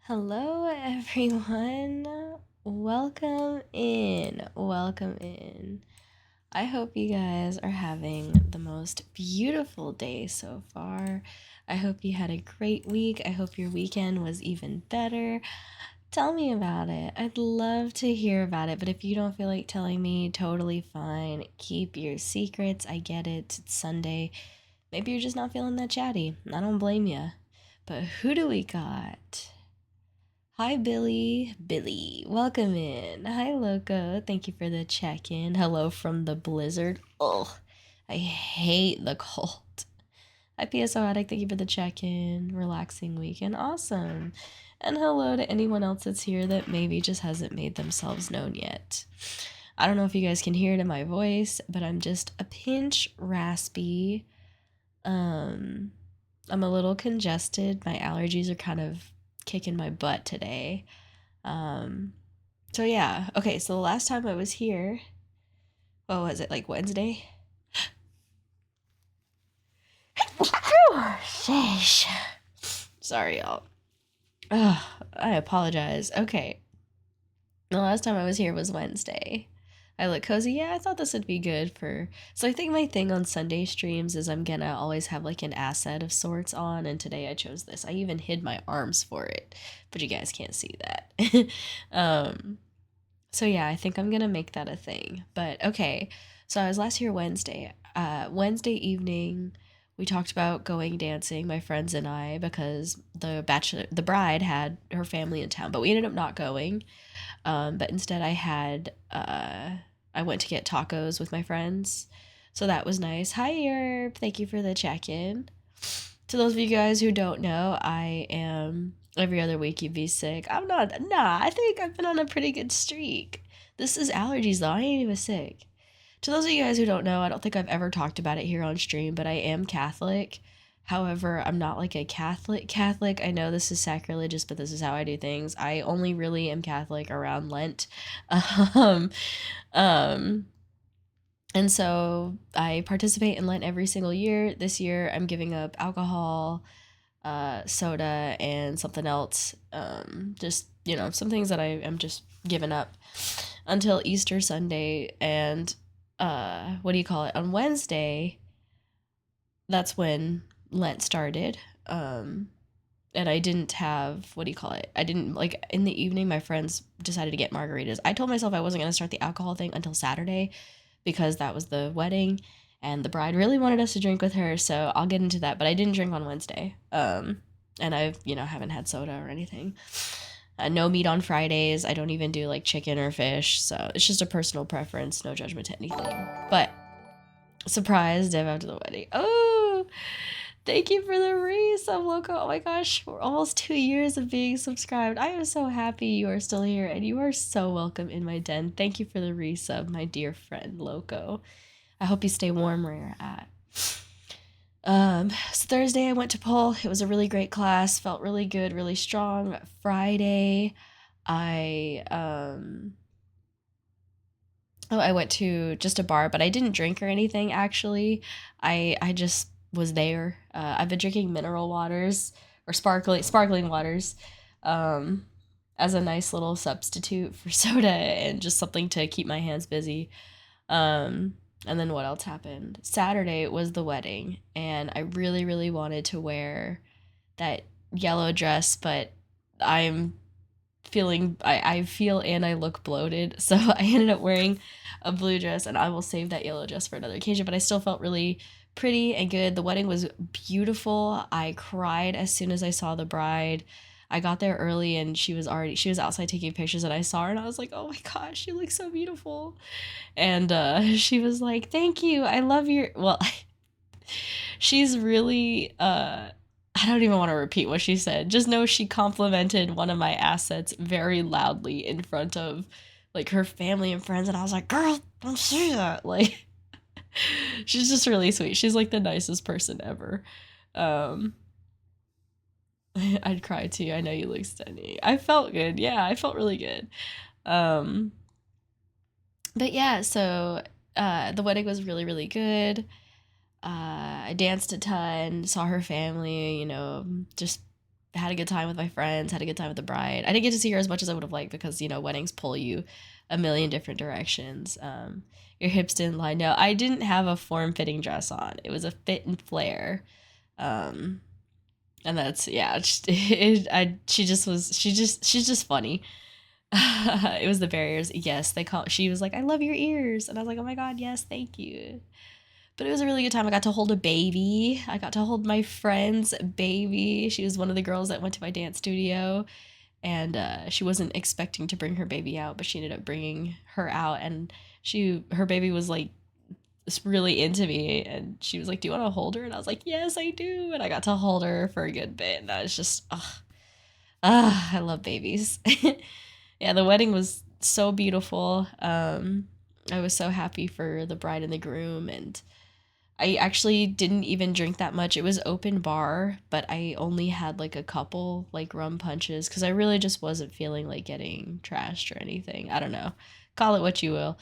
Hello, everyone. Welcome in. Welcome in. I hope you guys are having the most beautiful day so far. I hope you had a great week. I hope your weekend was even better. Tell me about it. I'd love to hear about it, but if you don't feel like telling me, totally fine. Keep your secrets. I get it. It's Sunday. Maybe you're just not feeling that chatty. I don't blame you. But who do we got? Hi, Billy. Billy, welcome in. Hi, Loco. Thank you for the check in. Hello from the blizzard. Oh, I hate the cold. Hi, PSO Addict. Thank you for the check in. Relaxing weekend. Awesome. And hello to anyone else that's here that maybe just hasn't made themselves known yet. I don't know if you guys can hear it in my voice, but I'm just a pinch raspy. I'm a little congested. My allergies are kind of kicking my butt today. Um, so yeah. Okay, so the last time I was here, what was it, like Wednesday? Sheesh. Sorry, y'all. Ugh, I apologize. Okay. The last time I was here was Wednesday. I look cozy. Yeah, I thought this would be good for. So I think my thing on Sunday streams is I'm gonna always have like an asset of sorts on, and today I chose this. I even hid my arms for it, but you guys can't see that. um, so yeah, I think I'm gonna make that a thing. But okay, so I was last here Wednesday. Wednesday evening, we talked about going dancing, my friends and I, because the bride had her family in town, but we ended up not going. But instead, I went to get tacos with my friends. So that was nice. Hi, Yerb. Thank you for the check in. To those of you guys who don't know, I am every other week you'd be sick. I'm not, nah, I think I've been on a pretty good streak. This is allergies though. I ain't even sick. To those of you guys who don't know, I don't think I've ever talked about it here on stream, but I am Catholic. However, I'm not like a Catholic. I know this is sacrilegious, but this is how I do things. I only really am Catholic around Lent. Um, um, and so I participate in Lent every single year. This year I'm giving up alcohol, soda, and something else. Just, some things that I am just giving up until Easter Sunday. And what do you call it? On Wednesday, that's when Lent started. And I didn't have, what do you call it? I didn't, like, in the evening, my friends decided to get margaritas. I told myself I wasn't going to start the alcohol thing until Saturday because that was the wedding and the bride really wanted us to drink with her. So I'll get into that. But I didn't drink on Wednesday. And I, haven't had soda or anything. No meat on Fridays. I don't even do like chicken or fish. So it's just a personal preference. No judgment to anything. But surprise, Dev after the wedding. Oh, thank you for the resub, Loco. Oh my gosh, we're almost 2 years of being subscribed. I am so happy you are still here and you are so welcome in my den. Thank you for the resub, my dear friend, Loco. I hope you stay warm where you're at. So Thursday I went to pole. It was a really great class. Felt really good, really strong. Friday, I went to just a bar, but I didn't drink or anything actually. I just was there. I've been drinking mineral waters or sparkling waters um, as a nice little substitute for soda and just something to keep my hands busy. Um, and then what else happened? Saturday was the wedding, and I really, really wanted to wear that yellow dress, but I'm I feel and I look bloated, so I ended up wearing a blue dress, and I will save that yellow dress for another occasion. But I still felt really pretty and good. The wedding was beautiful. I cried as soon as I saw the bride. I got there early and she was outside taking pictures, and I saw her and I was like, oh my gosh, she looks so beautiful. And she was like, thank you, I love your, well, she's really I don't even want to repeat what she said. Just know she complimented one of my assets very loudly in front of like her family and friends, and I was like, girl, don't say that. Like, she's just really sweet. She's like the nicest person ever. um I'd cry too. I know you look stunning. I felt good. Yeah, I felt really good. um but yeah, so the wedding was really, really good. I danced a ton, saw her family, just had a good time with my friends, had a good time with the bride. I didn't get to see her as much as I would have liked because, weddings pull you a million different directions. Your hips didn't lie. No, I didn't have a form-fitting dress on. It was a fit and flare. Um, and that's, yeah, she's just funny. It was the barriers. Yes, she was like, I love your ears. And I was like, oh my God, yes, thank you. But it was a really good time. I got to hold a baby. I got to hold my friend's baby. She was one of the girls that went to my dance studio, and she wasn't expecting to bring her baby out, but she ended up bringing her out, and her baby was like really into me, and she was like, "Do you want to hold her?" And I was like, "Yes, I do." And I got to hold her for a good bit, and I was just, I love babies. Yeah, the wedding was so beautiful. I was so happy for the bride and the groom, and I actually didn't even drink that much. It was open bar, but I only had like a couple like rum punches because I really just wasn't feeling like getting trashed or anything. I don't know. Call it what you will.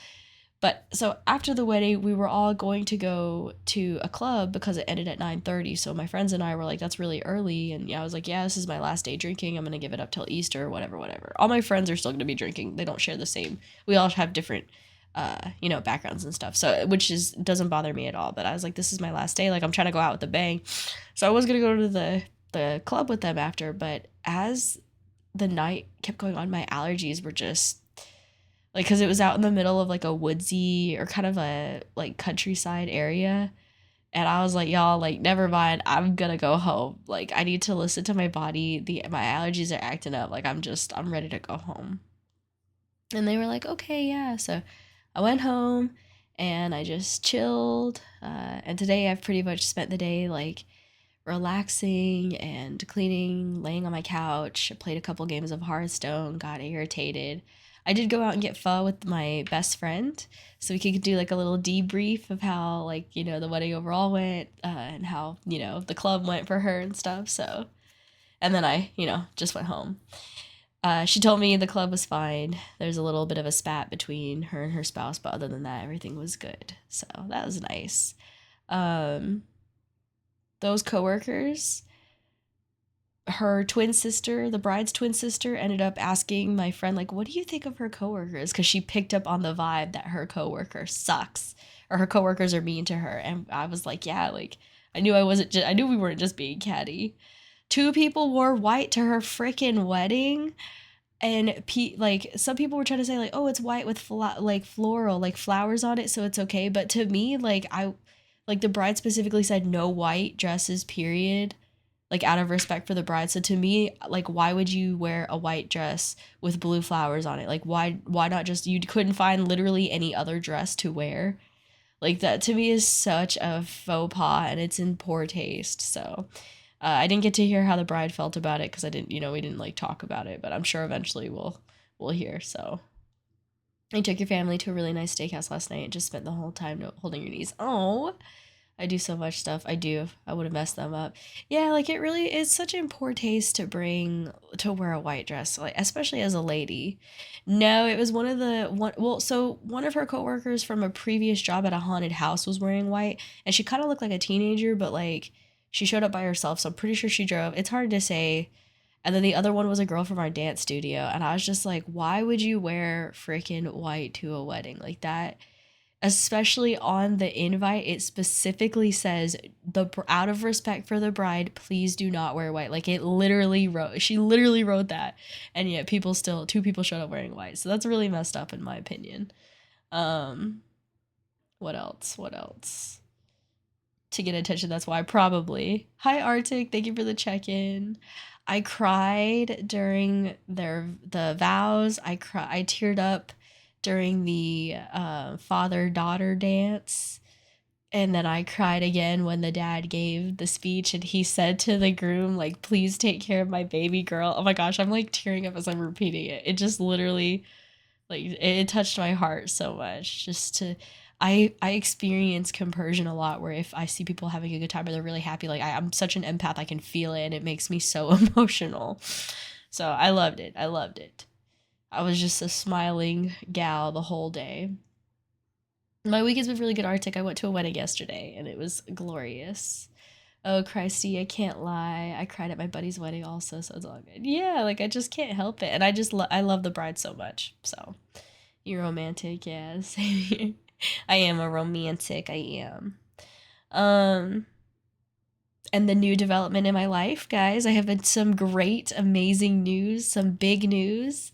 But so after the wedding, we were all going to go to a club because it ended at 9:30. So my friends and I were like, that's really early. And yeah, I was like, yeah, this is my last day drinking. I'm going to give it up till Easter, whatever, whatever. All my friends are still going to be drinking. They don't share the same. We all have different backgrounds and stuff. So which is doesn't bother me at all. But I was like, this is my last day. Like I'm trying to go out with a bang. So I was going to go to the club with them after, but as the night kept going on, my allergies were just like, because it was out in the middle of like a woodsy or kind of a like countryside area. And I was like, y'all, like, never mind. I'm gonna go home. Like, I need to listen to my body. My allergies are acting up. Like, I'm ready to go home. And they were like, okay, yeah. So I went home and I just chilled. And today I've pretty much spent the day like relaxing and cleaning, laying on my couch. I played a couple games of Hearthstone, got irritated. I did go out and get pho with my best friend, so we could do like a little debrief of how like the wedding overall went, and how the club went for her and stuff. So, and then I just went home. She told me the club was fine. There's a little bit of a spat between her and her spouse, but other than that, everything was good. So that was nice. Um, those coworkers, her twin sister, the bride's twin sister, ended up asking my friend, like, what do you think of her coworkers? Because she picked up on the vibe that her coworker sucks or her coworkers are mean to her. And I was like, yeah, like, I knew we weren't just being catty. Two people wore white to her freaking wedding. And like some people were trying to say like, oh, it's white with like floral, like flowers on it, so it's okay. But to me, like the bride specifically said no white dresses, period, like out of respect for the bride. So to me, like, why would you wear a white dress with blue flowers on it? Like, why not just, you couldn't find literally any other dress to wear? Like, that to me is such a faux pas, and it's in poor taste. So I didn't get to hear how the bride felt about it because I didn't, we didn't like talk about it, but I'm sure eventually we'll hear. So I took your family to a really nice steakhouse last night and just spent the whole time holding your knees. Oh, I do so much stuff. I would have messed them up. Yeah, like, it really is such in poor taste to wear a white dress, like, especially as a lady. No, it was one of her coworkers from a previous job at a haunted house was wearing white, and she kind of looked like a teenager, but like she showed up by herself, so I'm pretty sure she drove. It's hard to say. And then the other one was a girl from our dance studio, and I was just like, why would you wear freaking white to a wedding like that? Especially on the invite, it specifically says, the out of respect for the bride, please do not wear white. Like, she literally wrote that, and yet two people showed up wearing white. So that's really messed up in my opinion. Um, what else? What else? To get attention, that's why probably. Hi Arctic, thank you for the check-in. I cried during the vows. I teared up during the father-daughter dance, and then I cried again when the dad gave the speech and he said to the groom, like, please take care of my baby girl. Oh my gosh, I'm like tearing up as I'm repeating it. It just literally, like, it touched my heart so much. I experience compersion a lot, where if I see people having a good time or they're really happy, like, I'm such an empath, I can feel it, and it makes me so emotional. So I loved it. I was just a smiling gal the whole day. My week has been really good, Arctic. I went to a wedding yesterday and it was glorious. Oh, Christy, I can't lie. I cried at my buddy's wedding also, so it's all good. Yeah, like I just can't help it. And I just I love the bride so much. So, you're romantic, yeah. Same here. I am a romantic, I am. Um and the new development in my life, guys, I have been some great, amazing news, some big news.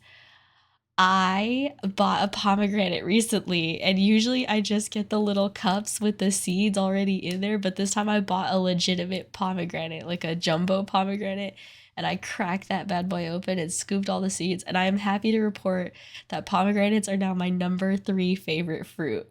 I bought a pomegranate recently, and usually I just get the little cups with the seeds already in there, but this time I bought a legitimate pomegranate, like a jumbo pomegranate, and I cracked that bad boy open and scooped all the seeds, and I am happy to report that pomegranates are now my number 3 favorite fruit.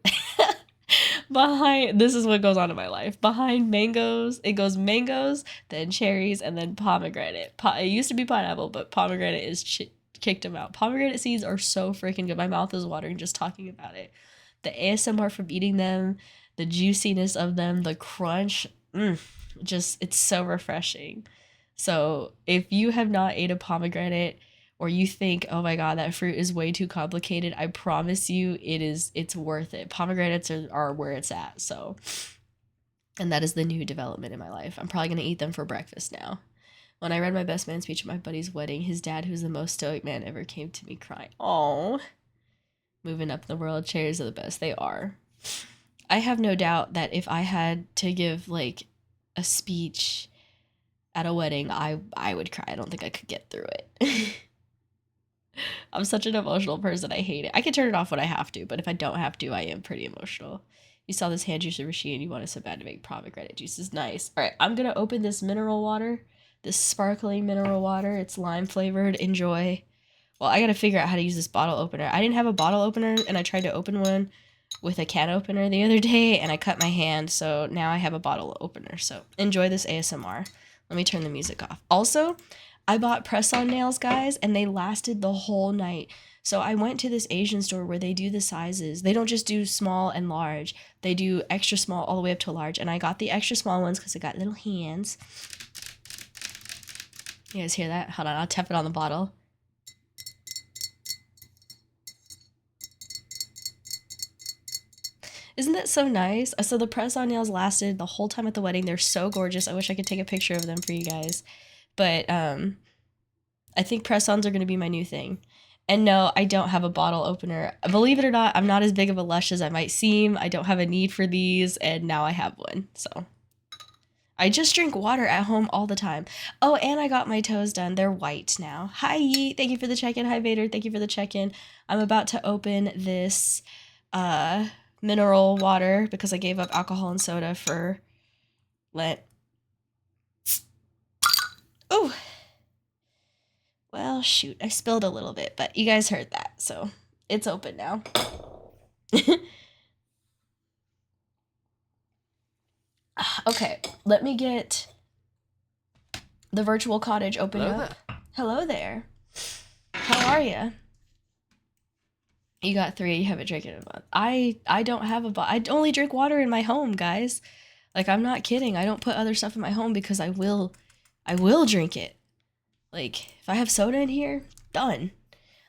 Behind this is what goes on in my life. Behind mangoes, it goes mangoes, then cherries, and then pomegranate. It used to be pineapple, but pomegranate is kicked them out. Pomegranate seeds are so freaking good. My mouth is watering just talking about it. The ASMR from eating them, the juiciness of them, the crunch, just it's so refreshing. So if you have not ate a pomegranate, or you think, oh my god, that fruit is way too complicated, I promise you it's worth it. Pomegranates are where it's at. So, and that is the new development in my life. I'm probably going to eat them for breakfast now. When I read my best man speech at my buddy's wedding, his dad, who's the most stoic man ever, came to me crying. Oh, moving up the world, chairs are the best. They are. I have no doubt that if I had to give like a speech at a wedding, I would cry. I don't think I could get through it. I'm such an emotional person. I hate it. I can turn it off when I have to, but if I don't have to, I am pretty emotional. You saw this hand juicer machine. You wanted so bad to make pomegranate juice. Is nice. All right, I'm going to open this mineral water, this sparkling mineral water. It's lime flavored. Enjoy. Well, I got to figure out how to use this bottle opener. I didn't have a bottle opener, and I tried to open one with a can opener the other day, and I cut my hand, so now I have a bottle opener. So enjoy this ASMR. Let me turn the music off. Also, I bought press-on nails, guys, and they lasted the whole night. So I went to this Asian store where they do the sizes. They don't just do small and large. They do extra small all the way up to large. And I got the extra small ones because I got little hands. You guys hear that? Hold on, I'll tap it on the bottle. Isn't that so nice? So the press-on nails lasted the whole time at the wedding. They're so gorgeous. I wish I could take a picture of them for you guys. But I think press-ons are going to be my new thing. And no, I don't have a bottle opener. Believe it or not, I'm not as big of a lush as I might seem. I don't have a need for these, and now I have one. So I just drink water at home all the time. Oh, and I got my toes done. They're white now. Hi, Yeet. Thank you for the check-in. Hi, Vader. Thank you for the check-in. I'm about to open this mineral water because I gave up alcohol and soda for Lent. Ooh. Well, shoot, I spilled a little bit, but you guys heard that, so it's open now. Okay, let me get the virtual cottage open up. Hello there. How are you? You got 3, you haven't drank it in a month. I don't have I only drink water in my home, guys. Like, I'm not kidding. I don't put other stuff in my home because I will drink it. Like, if I have soda in here, done.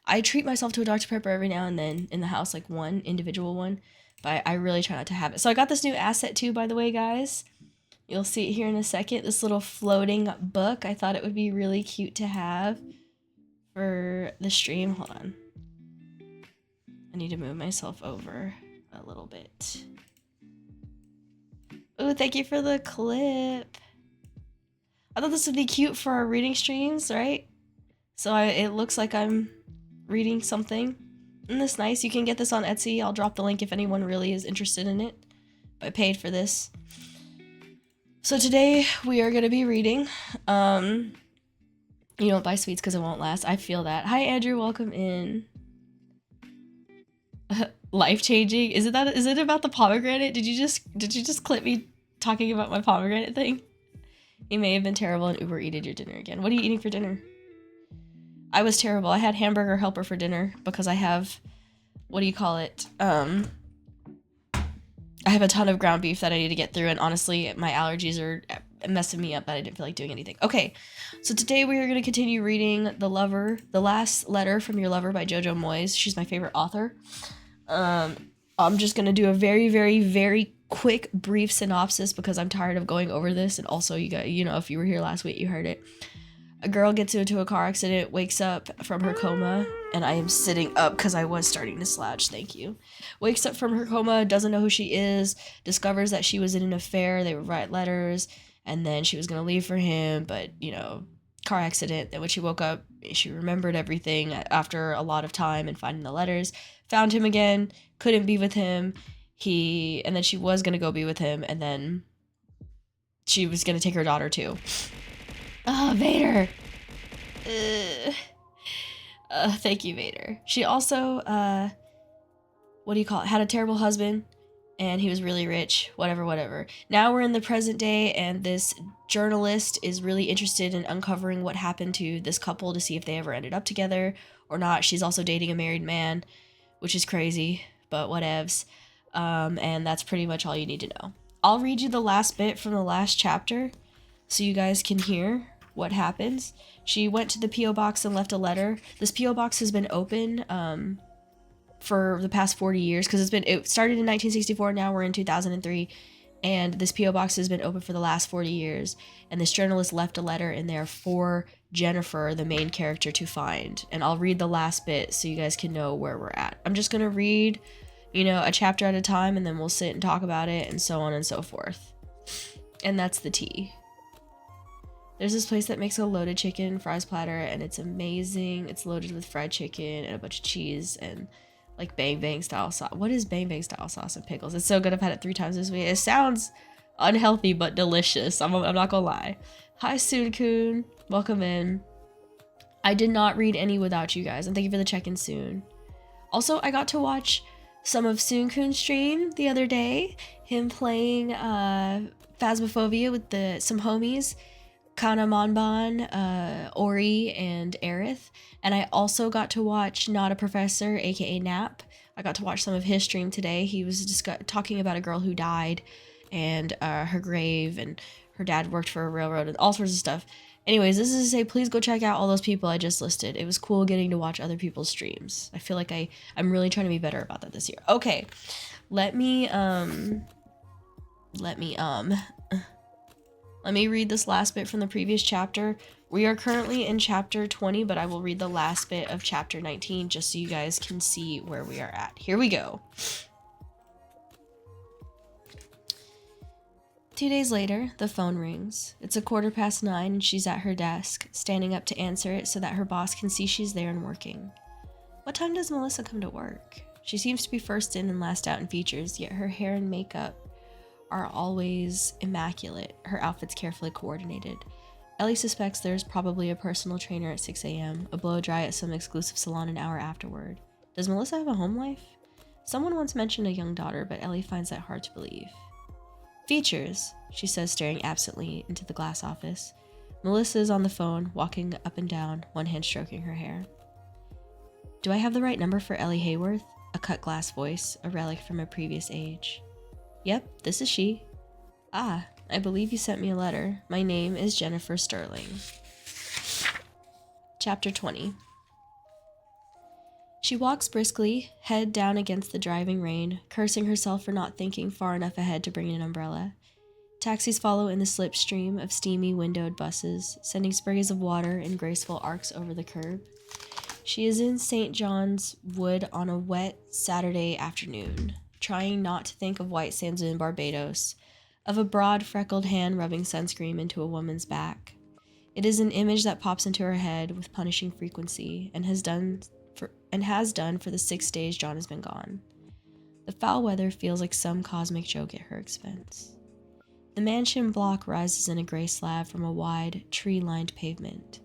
I treat myself to a Dr. Pepper every now and then in the house, like one individual one, but I really try not to have it. So I got this new asset too, by the way, guys. You'll see it here in a second. This little floating book. I thought it would be really cute to have for the stream. Hold on. I need to move myself over a little bit. Oh, thank you for the clip. I thought this would be cute for our reading streams, right? So it looks like I'm reading something. Isn't this nice? You can get this on Etsy. I'll drop the link if anyone really is interested in it. I paid for this. So today we are going to be reading. You don't buy sweets because it won't last. I feel that. Hi, Andrew. Welcome in. Life-changing? Is it about the pomegranate? Did you just clip me talking about my pomegranate thing? You may have been terrible and Uber eated your dinner again. What are you eating for dinner? I was terrible. I had hamburger helper for dinner because I have, what do you call it? I have a ton of ground beef that I need to get through, and honestly, my allergies are messing me up that I didn't feel like doing anything. Okay, so today we are going to continue reading The Last Letter from Your Lover by Jojo Moyes. She's my favorite author. I'm just going to do a very, very, very quick, brief synopsis because I'm tired of going over this. And also, you got, if you were here last week, you heard it. A girl gets into a car accident, wakes up from her coma, and I am sitting up because I was starting to slouch, thank you. Wakes up from her coma, doesn't know who she is, discovers that she was in an affair, they would write letters, and then she was going to leave for him, but, car accident. Then when she woke up, she remembered everything after a lot of time and finding the letters, found him again, couldn't be with him, and then she was going to go be with him, and then she was going to take her daughter too. Oh, Vader. Thank you, Vader. She also, had a terrible husband, and he was really rich, whatever. Now we're in the present day, and this journalist is really interested in uncovering what happened to this couple to see if they ever ended up together or not. She's also dating a married man, which is crazy, but whatevs. And that's pretty much all you need to know. I'll read you the last bit from the last chapter so you guys can hear what happens. She went to the P.O. box and left a letter. This P.O. box has been open for the past 40 years because it started in 1964, now we're in 2003, and this P.O. box has been open for the last 40 years, and this journalist left a letter in there for Jennifer, the main character, to find. And I'll read the last bit so you guys can know where we're at. I'm just gonna read, a chapter at a time, and then we'll sit and talk about it, and so on and so forth. And that's the tea. There's this place that makes a loaded chicken fries platter, and it's amazing. It's loaded with fried chicken and a bunch of cheese and like bang bang style sauce. What is bang bang style sauce and pickles? It's so good. I've had it 3 times this week. It sounds unhealthy but delicious. I'm not gonna lie. Hi Soon-kun, welcome in. I did not read any without you guys, and thank you for the check-in, Soon. Also, I got to watch some of Soon-kun's stream the other day. Him playing Phasmophobia with some homies. Kana Monbon, Ori, and Aerith. And I also got to watch Not a Professor, aka Nap. I got to watch some of his stream today. He was talking about a girl who died and her grave, and her dad worked for a railroad and all sorts of stuff. Anyways, this is to say, please go check out all those people I just listed. It was cool getting to watch other people's streams. I feel like I'm really trying to be better about that this year. Okay, let me read this last bit from the previous chapter. We are currently in chapter 20, but I will read the last bit of chapter 19 just so you guys can see where we are at. Here we go. 2 days later, the phone rings. It's 9:15 and she's at her desk, standing up to answer it so that her boss can see she's there and working. What time does Melissa come to work? She seems to be first in and last out in features, yet her hair and makeup are always immaculate, her outfits carefully coordinated. Ellie suspects there's probably a personal trainer at 6 a.m., a blow-dry at some exclusive salon an hour afterward. Does Melissa have a home life? Someone once mentioned a young daughter, but Ellie finds that hard to believe. Features, she says, staring absently into the glass office. Melissa is on the phone, walking up and down, one hand stroking her hair. Do I have the right number for Ellie Hayworth? A cut glass voice, a relic from a previous age. Yep, this is she. Ah, I believe you sent me a letter. My name is Jennifer Sterling. Chapter 20. She walks briskly, head down against the driving rain, cursing herself for not thinking far enough ahead to bring an umbrella. Taxis follow in the slipstream of steamy windowed buses, sending sprays of water in graceful arcs over the curb. She is in St. John's Wood on a wet Saturday afternoon, trying not to think of white sands in Barbados, of a broad freckled hand rubbing sunscreen into a woman's back. It is an image that pops into her head with punishing frequency and has done for the 6 days John has been gone. The foul weather feels like some cosmic joke at her expense. The mansion block rises in a gray slab from a wide, tree-lined pavement.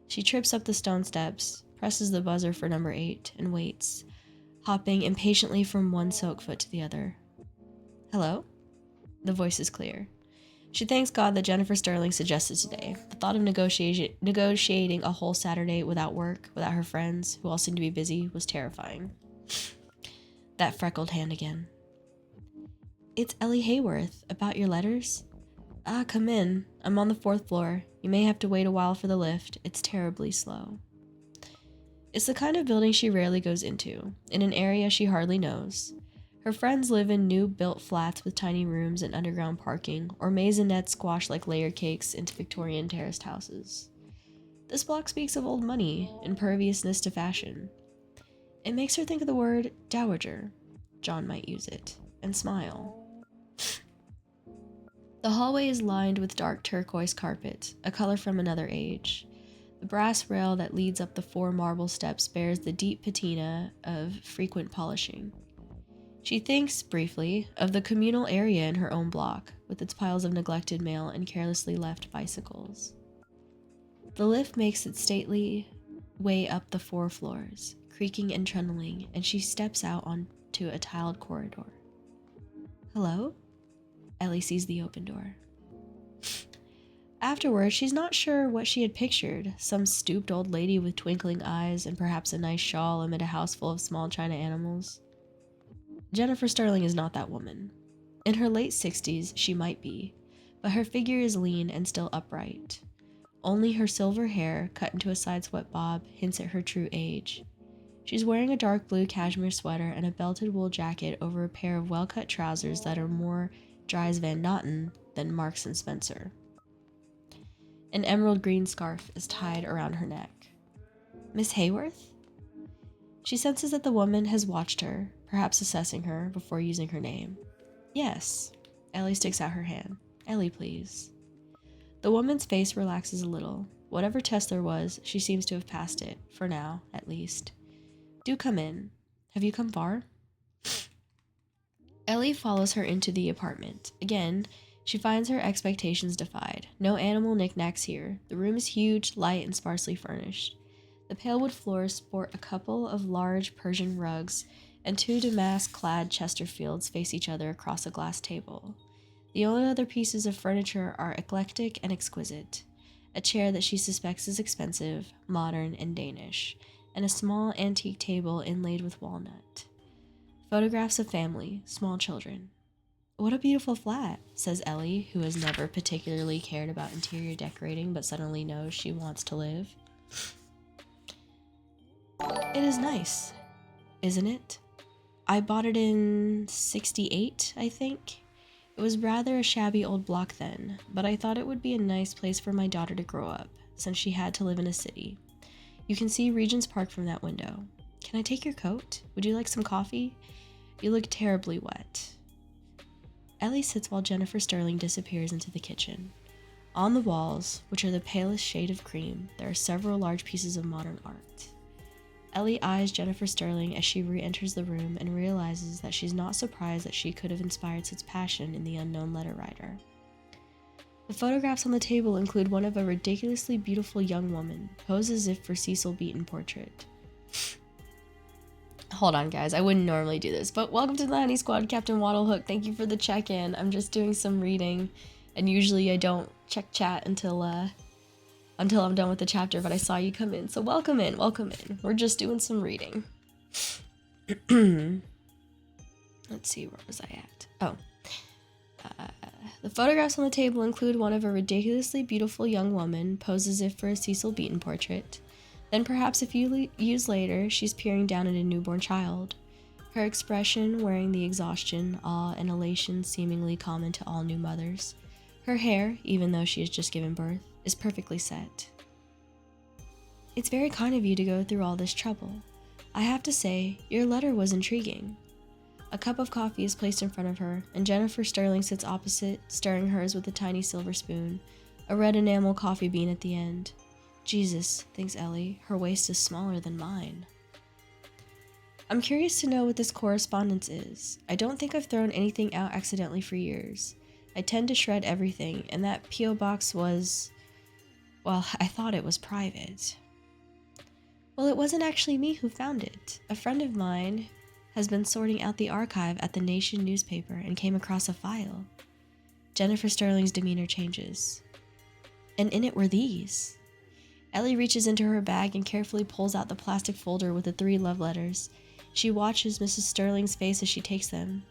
She trips up the stone steps, presses the buzzer for number 8, and waits, hopping impatiently from one soaked foot to the other. Hello? The voice is clear. She thanks God that Jennifer Sterling suggested today. The thought of negotiating a whole Saturday without work, without her friends, who all seemed to be busy, was terrifying. That freckled hand again. It's Ellie Hayworth. About your letters? Ah, come in. I'm on the 4th floor. You may have to wait a while for the lift. It's terribly slow. It's the kind of building she rarely goes into, in an area she hardly knows. Her friends live in new-built flats with tiny rooms and underground parking, or maisonettes squashed like layer cakes into Victorian terraced houses. This block speaks of old money, imperviousness to fashion. It makes her think of the word dowager. John might use it, and smile. The hallway is lined with dark turquoise carpet, a color from another age. The brass rail that leads up the 4 marble steps bears the deep patina of frequent polishing. She thinks, briefly, of the communal area in her own block, with its piles of neglected mail and carelessly left bicycles. The lift makes its stately way up the 4 floors, creaking and trundling, and she steps out onto a tiled corridor. Hello? Ellie sees the open door. Afterwards, she's not sure what she had pictured, some stooped old lady with twinkling eyes and perhaps a nice shawl amid a house full of small china animals. Jennifer Sterling is not that woman. In her late 60s, she might be, but her figure is lean and still upright. Only her silver hair, cut into a side-swept bob, hints at her true age. She's wearing a dark blue cashmere sweater and a belted wool jacket over a pair of well-cut trousers that are more Dries Van Noten than Marks & Spencer. An emerald green scarf is tied around her neck. Miss Hayworth? She senses that the woman has watched her, perhaps assessing her, before using her name. Yes. Ellie sticks out her hand. Ellie, please. The woman's face relaxes a little. Whatever test there was, she seems to have passed it, for now, at least. Do come in. Have you come far? Ellie follows her into the apartment. Again, she finds her expectations defied. No animal knickknacks here. The room is huge, light, and sparsely furnished. The pale wood floors sport a couple of large Persian rugs, and 2 damask-clad Chesterfields face each other across a glass table. The only other pieces of furniture are eclectic and exquisite. A chair that she suspects is expensive, modern, and Danish, and a small antique table inlaid with walnut. Photographs of family, small children. What a beautiful flat, says Ellie, who has never particularly cared about interior decorating but suddenly knows she wants to live. It is nice, isn't it? I bought it in '68, I think. It was rather a shabby old block then, but I thought it would be a nice place for my daughter to grow up, since she had to live in a city. You can see Regent's Park from that window. Can I take your coat? Would you like some coffee? You look terribly wet. Ellie sits while Jennifer Sterling disappears into the kitchen. On the walls, which are the palest shade of cream, there are several large pieces of modern art. Ellie eyes Jennifer Sterling as she re-enters the room and realizes that she's not surprised that she could have inspired such passion in the unknown letter writer. The photographs on the table include one of a ridiculously beautiful young woman, posed as if for Cecil Beaton portrait. Hold on, guys, I wouldn't normally do this, but welcome to the Honey Squad, Captain Waddlehook. Thank you for the check-in. I'm just doing some reading, and usually I don't check chat until I'm done with the chapter, but I saw you come in, so welcome in, welcome in. We're just doing some reading. Let's see, where was I at? Oh. The photographs on the table include one of a ridiculously beautiful young woman, posed as if for a Cecil Beaton portrait. Then perhaps a few years later, she's peering down at a newborn child. Her expression wearing the exhaustion, awe, and elation seemingly common to all new mothers. Her hair, even though she has just given birth, is perfectly set. It's very kind of you to go through all this trouble. I have to say, your letter was intriguing. A cup of coffee is placed in front of her, and Jennifer Sterling sits opposite, stirring hers with a tiny silver spoon, a red enamel coffee bean at the end. Jesus, thinks Ellie, her waist is smaller than mine. I'm curious to know what this correspondence is. I don't think I've thrown anything out accidentally for years. I tend to shred everything, and that P.O. box was... well, I thought it was private. Well, it wasn't actually me who found it. A friend of mine has been sorting out the archive at the Nation newspaper and came across a file. Jennifer Sterling's demeanor changes. And in it were these. Ellie reaches into her bag and carefully pulls out the plastic folder with the 3 love letters. She watches Mrs. Sterling's face as she takes them.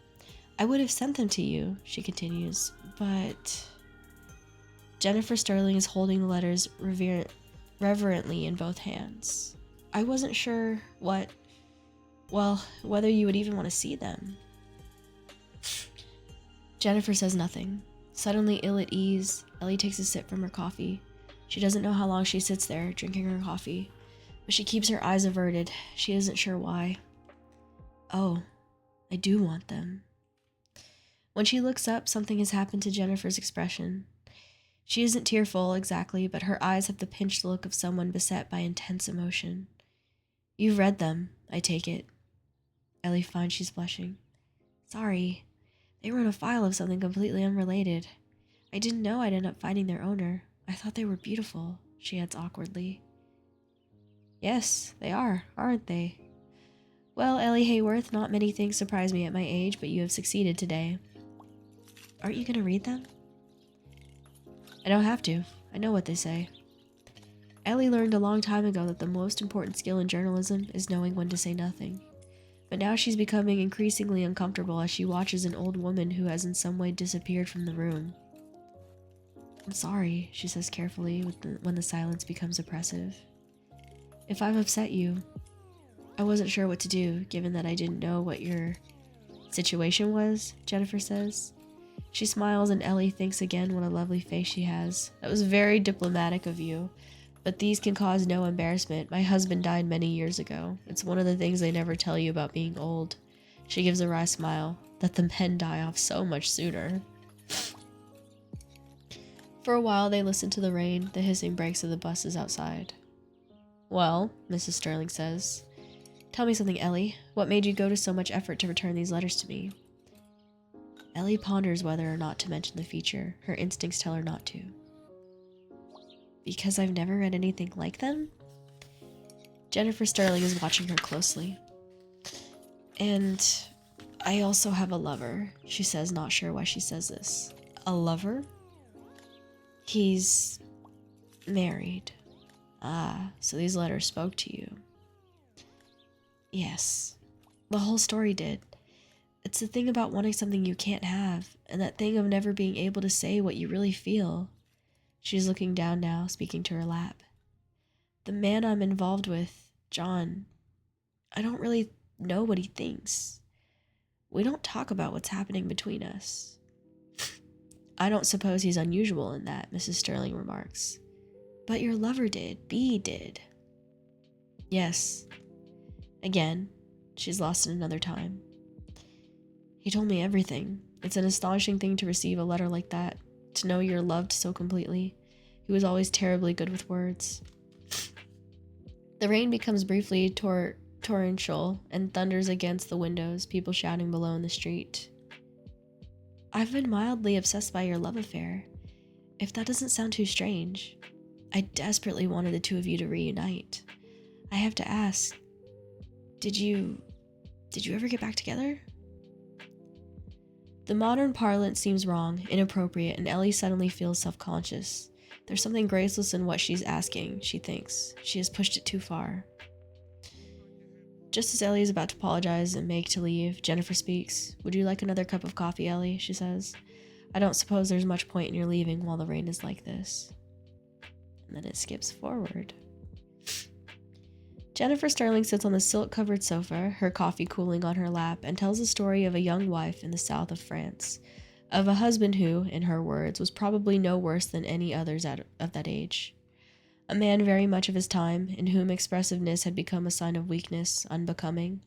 I would have sent them to you, she continues, but... Jennifer Sterling is holding the letters reverently in both hands. I wasn't sure whether you would even want to see them. Jennifer says nothing. Suddenly ill at ease, Ellie takes a sip from her coffee. She doesn't know how long she sits there, drinking her coffee, but she keeps her eyes averted. She isn't sure why. Oh, I do want them. When she looks up, something has happened to Jennifer's expression. She isn't tearful exactly, but her eyes have the pinched look of someone beset by intense emotion. You've read them, I take it. Ellie finds she's blushing. Sorry, they were in a file of something completely unrelated. I didn't know I'd end up finding their owner. I thought they were beautiful, she adds awkwardly. Yes, they are, aren't they? Well, Ellie Hayworth, not many things surprise me at my age, but you have succeeded today. Aren't you going to read them? I don't have to. I know what they say. Ellie learned a long time ago that the most important skill in journalism is knowing when to say nothing. But now she's becoming increasingly uncomfortable as she watches an old woman who has in some way disappeared from the room. I'm sorry, she says carefully when the silence becomes oppressive. If I've upset you, I wasn't sure what to do, given that I didn't know what your situation was, Jennifer says. She smiles and Ellie thinks again what a lovely face she has. That was very diplomatic of you, but these can cause no embarrassment. My husband died many years ago. It's one of the things they never tell you about being old. She gives a wry smile, that the men die off so much sooner. For a while they listen to the rain, the hissing brakes of the buses outside. Well, Mrs. Sterling says, tell me something, Ellie. What made you go to so much effort to return these letters to me? Ellie ponders whether or not to mention the feature. Her instincts tell her not to. Because I've never read anything like them? Jennifer Sterling is watching her closely. And I also have a lover, she says, not sure why she says this. A lover? He's married. Ah, so these letters spoke to you. Yes, the whole story did. It's the thing about wanting something you can't have, and that thing of never being able to say what you really feel. She's looking down now, speaking to her lap. The man I'm involved with, John, I don't really know what he thinks. We don't talk about what's happening between us. I don't suppose he's unusual in that, Mrs. Sterling remarks. But your lover did. B did. Yes. Again, she's lost in another time. He told me everything. It's an astonishing thing to receive a letter like that, to know you're loved so completely. He was always terribly good with words. The rain becomes briefly torrential and thunders against the windows, people shouting below in the street. I've been mildly obsessed by your love affair. If that doesn't sound too strange, I desperately wanted the two of you to reunite. I have to ask, did you ever get back together? The modern parlance seems wrong, inappropriate, and Ellie suddenly feels self-conscious. There's something graceless in what she's asking, she thinks. She has pushed it too far. Just as Ellie is about to apologize and make to leave, Jennifer speaks. Would you like another cup of coffee, Ellie? She says. I don't suppose there's much point in your leaving while the rain is like this. And then it skips forward. Jennifer Sterling sits on the silk-covered sofa, her coffee cooling on her lap, and tells the story of a young wife in the south of France, of a husband who, in her words, was probably no worse than any others of that age. A man very much of his time, in whom expressiveness had become a sign of weakness, unbecoming.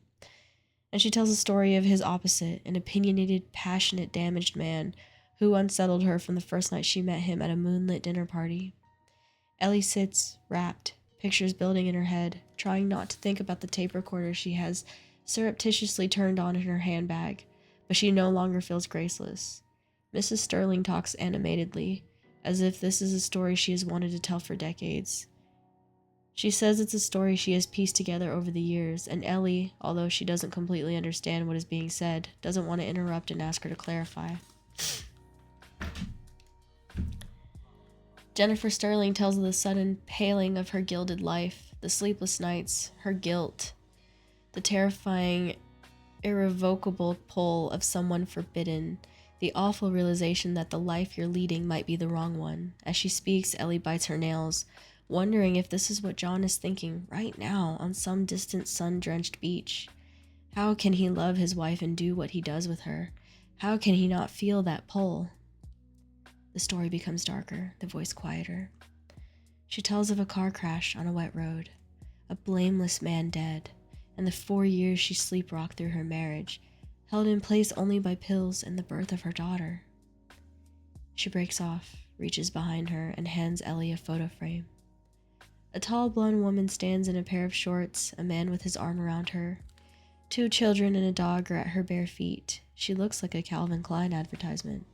And she tells the story of his opposite, an opinionated, passionate, damaged man, who unsettled her from the first night she met him at a moonlit dinner party. Ellie sits, rapt, pictures building in her head, trying not to think about the tape recorder she has surreptitiously turned on in her handbag, but she no longer feels graceless. Mrs. Sterling talks animatedly, as if this is a story she has wanted to tell for decades. She says it's a story she has pieced together over the years, and Ellie, although she doesn't completely understand what is being said, doesn't want to interrupt and ask her to clarify. Jennifer Sterling tells of the sudden paling of her gilded life, the sleepless nights, her guilt, the terrifying, irrevocable pull of someone forbidden, the awful realization that the life you're leading might be the wrong one. As she speaks, Ellie bites her nails, wondering if this is what John is thinking right now on some distant sun-drenched beach. How can he love his wife and do what he does with her? How can he not feel that pull? The story becomes darker, the voice quieter. She tells of a car crash on a wet road, a blameless man dead, and the 4 years she sleep-walked through her marriage, held in place only by pills and the birth of her daughter. She breaks off, reaches behind her, and hands Ellie a photo frame. A tall blonde woman stands in a pair of shorts, a man with his arm around her. 2 children and a dog are at her bare feet. She looks like a Calvin Klein advertisement.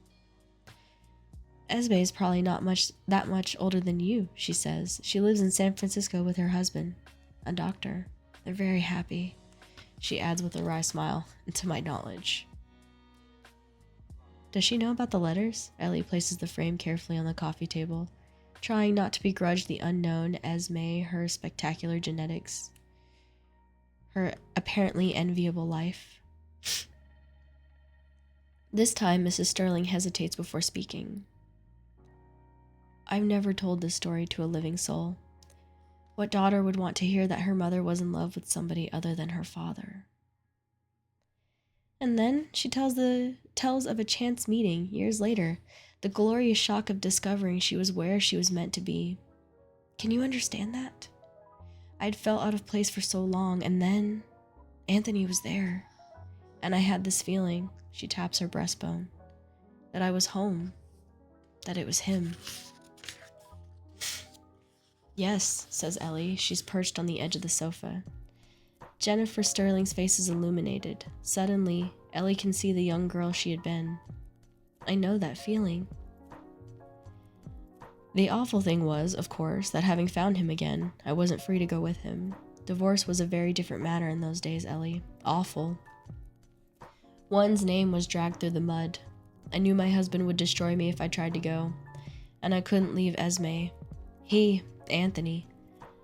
Esme is probably not that much older than you, she says. She lives in San Francisco with her husband, a doctor. They're very happy, she adds with a wry smile, to my knowledge. Does she know about the letters? Ellie places the frame carefully on the coffee table, trying not to begrudge the unknown Esme her spectacular genetics, her apparently enviable life. This time, Mrs. Sterling hesitates before speaking. I've never told this story to a living soul. What daughter would want to hear that her mother was in love with somebody other than her father? And then she tells of a chance meeting years later, the glorious shock of discovering she was where she was meant to be. Can you understand that? I'd felt out of place for so long, and then Anthony was there. And I had this feeling, she taps her breastbone, that I was home, that it was him. Yes, says Ellie. She's perched on the edge of the sofa. Jennifer Sterling's face is illuminated. Suddenly, Ellie can see the young girl she had been. I know that feeling. The awful thing was, of course, that having found him again, I wasn't free to go with him. Divorce was a very different matter in those days, Ellie. Awful. One's name was dragged through the mud. I knew my husband would destroy me if I tried to go, and I couldn't leave Esme. He, Anthony,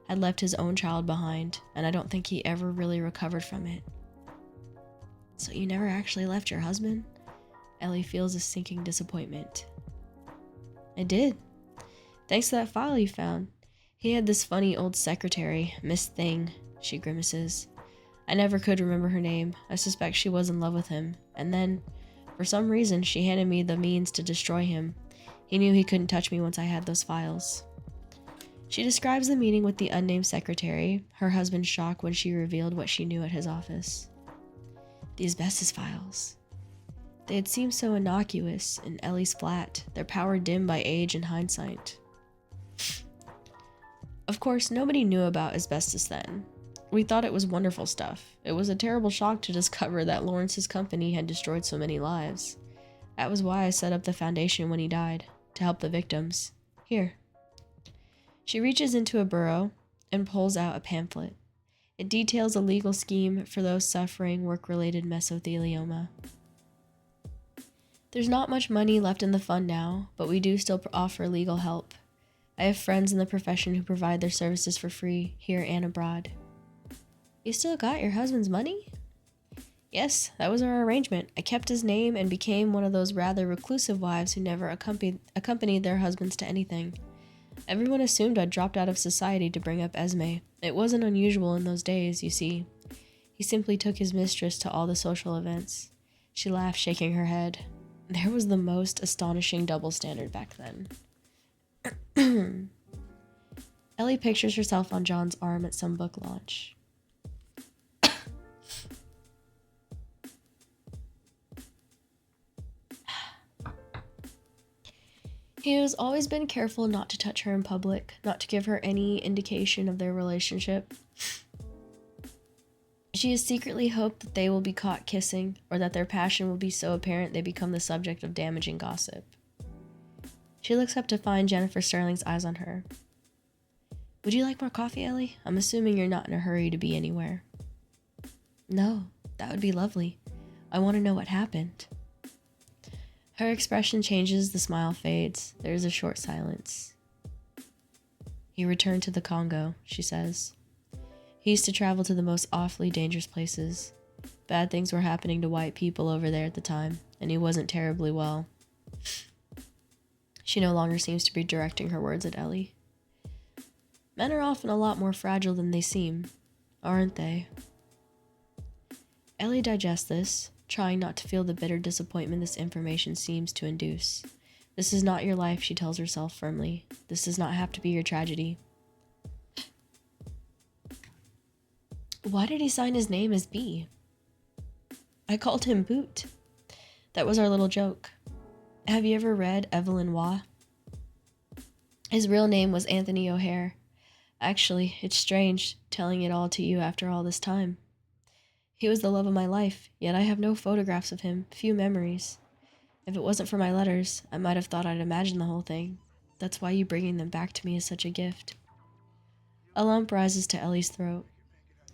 had left his own child behind, and I don't think he ever really recovered from it. So you never actually left your husband? Ellie feels a sinking disappointment. I did. Thanks to that file you found. He had this funny old secretary, Miss Thing, she grimaces. I never could remember her name. I suspect she was in love with him. And then, for some reason, she handed me the means to destroy him. He knew he couldn't touch me once I had those files. She describes the meeting with the unnamed secretary, her husband's shock when she revealed what she knew at his office. The asbestos files. They had seemed so innocuous in Ellie's flat, their power dimmed by age and hindsight. Of course, nobody knew about asbestos then. We thought it was wonderful stuff. It was a terrible shock to discover that Lawrence's company had destroyed so many lives. That was why I set up the foundation when he died, to help the victims. Here. She reaches into a bureau and pulls out a pamphlet. It details a legal scheme for those suffering work-related mesothelioma. There's not much money left in the fund now, but we do still offer legal help. I have friends in the profession who provide their services for free, here and abroad. You still got your husband's money? Yes, that was our arrangement. I kept his name and became one of those rather reclusive wives who never accompanied their husbands to anything. Everyone assumed I'd dropped out of society to bring up Esme. It wasn't unusual in those days, you see. He simply took his mistress to all the social events. She laughed, shaking her head. There was the most astonishing double standard back then. Ellie pictures herself on John's arm at some book launch. He has always been careful not to touch her in public, not to give her any indication of their relationship. She has secretly hoped that they will be caught kissing, or that their passion will be so apparent they become the subject of damaging gossip. She looks up to find Jennifer Sterling's eyes on her. Would you like more coffee, Ellie? I'm assuming you're not in a hurry to be anywhere. No, that would be lovely. I want to know what happened. Her expression changes, the smile fades. There is a short silence. He returned to the Congo, she says. He used to travel to the most awfully dangerous places. Bad things were happening to white people over there at the time, and he wasn't terribly well. She no longer seems to be directing her words at Ellie. Men are often a lot more fragile than they seem, aren't they? Ellie digests this. trying not to feel the bitter disappointment this information seems to induce. This is not your life, she tells herself firmly. This does not have to be your tragedy. Why did he sign his name as B? I called him Boot. That was our little joke. Have you ever read Evelyn Waugh? His real name was Anthony O'Hare. Actually, it's strange telling it all to you after all this time. He was the love of my life, yet I have no photographs of him, few memories. If it wasn't for my letters, I might have thought I'd imagined the whole thing. That's why you bringing them back to me is such a gift. A lump rises to Ellie's throat.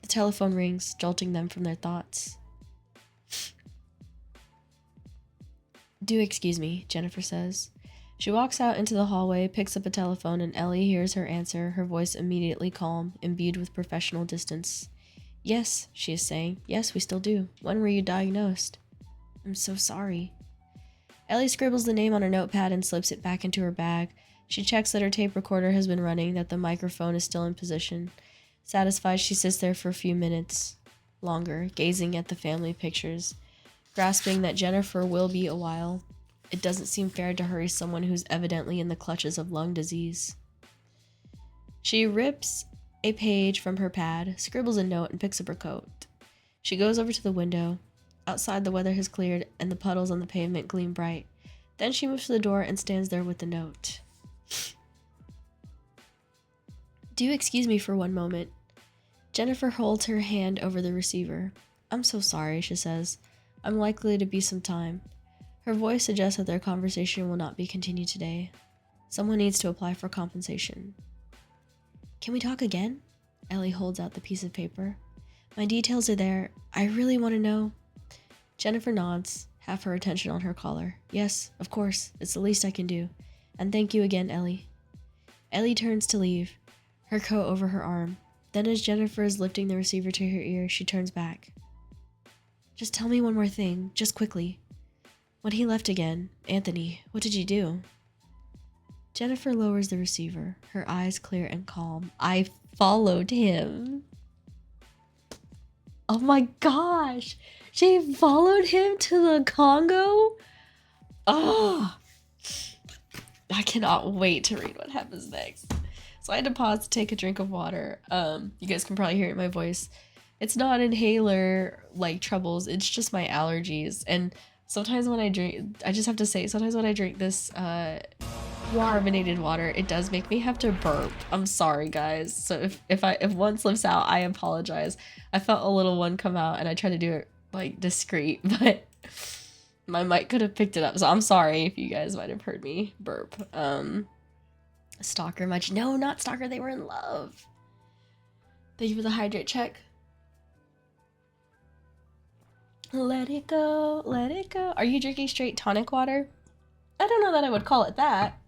The telephone rings, jolting them from their thoughts. Do excuse me, Jennifer says. She walks out into the hallway, picks up a telephone, and Ellie hears her answer, her voice immediately calm, imbued with professional distance. Yes, she is saying. Yes, we still do. When were you diagnosed? I'm so sorry. Ellie scribbles the name on her notepad and slips it back into her bag. She checks that her tape recorder has been running, that the microphone is still in position. Satisfied, she sits there for a few minutes longer, gazing at the family pictures, grasping that Jennifer will be a while. It doesn't seem fair to hurry someone who's evidently in the clutches of lung disease. She rips a page from her pad, scribbles a note, and picks up her coat. She goes over to the window. Outside, the weather has cleared, and the puddles on the pavement gleam bright. Then she moves to the door and stands there with the note. Do excuse me for one moment. Jennifer holds her hand over the receiver. I'm so sorry, she says. I'm likely to be some time. Her voice suggests that their conversation will not be continued today. Someone needs to apply for compensation. Can we talk again? Ellie holds out the piece of paper. My details are there. I really want to know. Jennifer nods, half her attention on her caller. Yes, of course. It's the least I can do. And thank you again, Ellie. Ellie turns to leave, her coat over her arm. Then as Jennifer is lifting the receiver to her ear, she turns back. Just tell me one more thing, just quickly. When he left again, Anthony, what did you do? Jennifer lowers the receiver, her eyes clear and calm. I followed him. Oh my gosh! She followed him to the Congo? Oh! I cannot wait to read what happens next. So I had to pause to take a drink of water. You guys can probably hear it in my voice. It's not inhaler like troubles, it's just my allergies. And sometimes when I drink, I just have to say, sometimes when I drink this carbonated water, it does make me have to burp. I'm sorry, guys. So if one slips out, I apologize. I felt a little one come out and I tried to do it like discreet, but my mic could have picked it up. So I'm sorry if you guys might have heard me burp. Stalker much? No, not Stalker. They were in love. Thank you for the hydrate check. Let it go, let it go. Are you drinking straight tonic water? I don't know that I would call it that.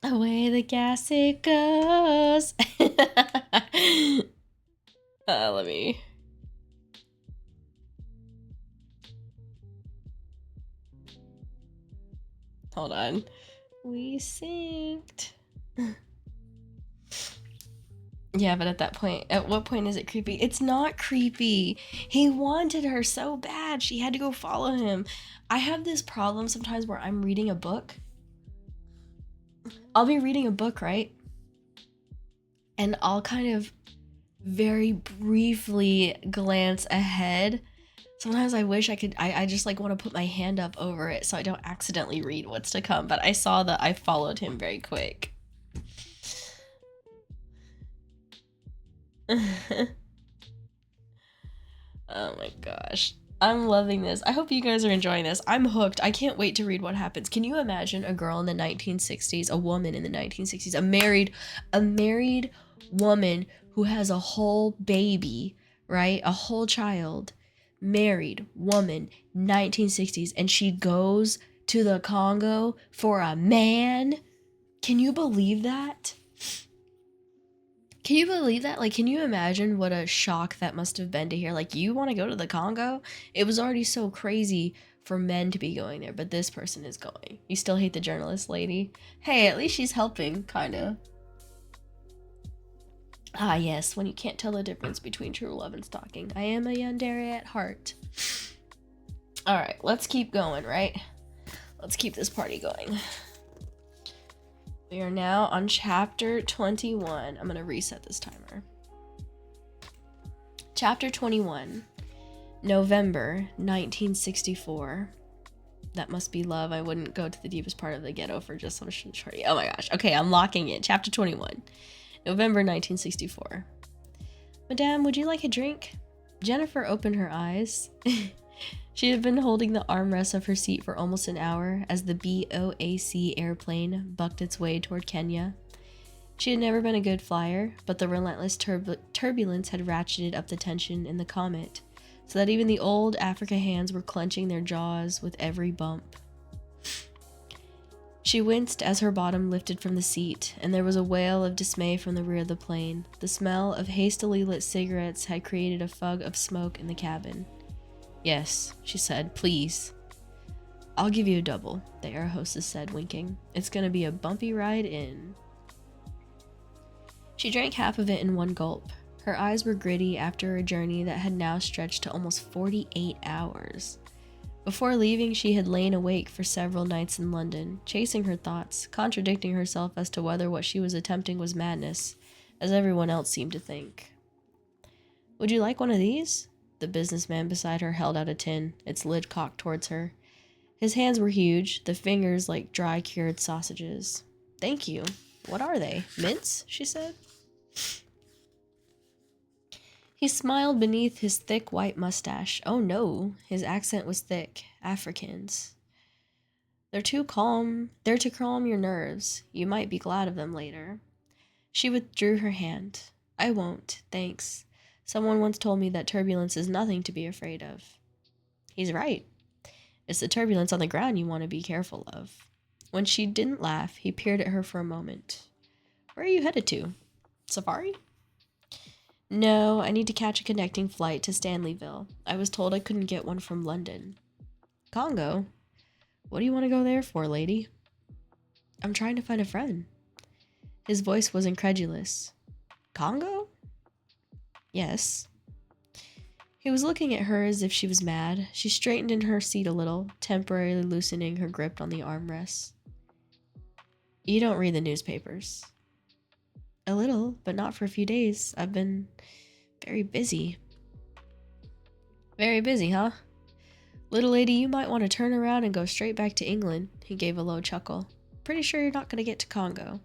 Away the gas it goes. Let me. Hold on. We synced. Yeah, but at what point is it creepy? It's not creepy. He wanted her so bad. She had to go follow him. I have this problem sometimes where I'm reading a book. I'll be reading a book, right? And I'll kind of very briefly glance ahead. Sometimes I wish I could, I just like want to put my hand up over it so I don't accidentally read what's to come. But I saw that I followed him very quick. Oh my gosh. I'm loving this. I hope you guys are enjoying this. I'm hooked. I can't wait to read what happens. Can you imagine a girl in the 1960s, a woman in the 1960s, a married woman who has a whole baby, right? A whole child, married woman, 1960s, and she goes to the Congo for a man? Can you believe that? Can you believe that? Like, can you imagine what a shock that must have been to hear? Like, you want to go to the Congo? It was already so crazy for men to be going there, but this person is going. You still hate the journalist lady? Hey, at least she's helping, kind of. Ah, yes, when you can't tell the difference between true love and stalking. I am a yandere at heart. Alright, let's keep going, right? Let's keep this party going. We are now on chapter 21. I'm going to reset this timer. Chapter 21, November 1964. That must be love. I wouldn't go to the deepest part of the ghetto for just some shorty. Oh my gosh. Okay, I'm locking it. Chapter 21, November 1964. Madame, would you like a drink? Jennifer opened her eyes. She had been holding the armrest of her seat for almost an hour as the BOAC airplane bucked its way toward Kenya. She had never been a good flyer, but the relentless turbulence had ratcheted up the tension in the Comet, so that even the old Africa hands were clenching their jaws with every bump. She winced as her bottom lifted from the seat, and there was a wail of dismay from the rear of the plane. The smell of hastily lit cigarettes had created a fog of smoke in the cabin. Yes, she said, please. I'll give you a double, the air hostess said, winking. It's gonna be a bumpy ride in. She drank half of it in one gulp. Her eyes were gritty after a journey that had now stretched to almost 48 hours. Before leaving, she had lain awake for several nights in London, chasing her thoughts, contradicting herself as to whether what she was attempting was madness, as everyone else seemed to think. Would you like one of these? The businessman beside her held out a tin, its lid cocked towards her. His hands were huge, the fingers like dry cured sausages. Thank you. What are they? Mints? She said. He smiled beneath his thick white mustache. Oh no, his accent was thick. Africans. They're to calm your nerves. You might be glad of them later. She withdrew her hand. I won't, thanks. Someone once told me that turbulence is nothing to be afraid of. He's right. It's the turbulence on the ground you want to be careful of. When she didn't laugh, he peered at her for a moment. Where are you headed to? Safari? No, I need to catch a connecting flight to Stanleyville. I was told I couldn't get one from London. Congo? What do you want to go there for, lady? I'm trying to find a friend. His voice was incredulous. Congo? Yes. He was looking at her as if she was mad. She straightened in her seat a little, temporarily loosening her grip on the armrests. You don't read the newspapers. A little, but not for a few days. I've been very busy. Very busy, huh? Little lady, you might want to turn around and go straight back to England. He gave a low chuckle. Pretty sure you're not going to get to Congo.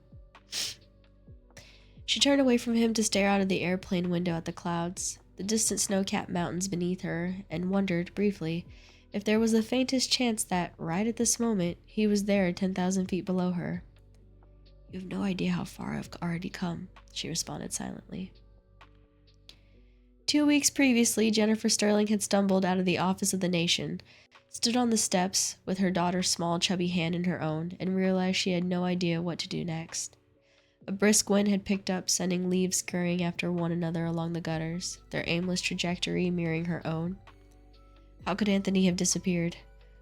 She turned away from him to stare out of the airplane window at the clouds, the distant snow-capped mountains beneath her, and wondered, briefly, if there was the faintest chance that, right at this moment, he was there 10,000 feet below her. You have no idea how far I've already come, she responded silently. 2 weeks previously, Jennifer Sterling had stumbled out of the office of the Nation, stood on the steps with her daughter's small, chubby hand in her own, and realized she had no idea what to do next. A brisk wind had picked up, sending leaves scurrying after one another along the gutters, their aimless trajectory mirroring her own. How could Anthony have disappeared?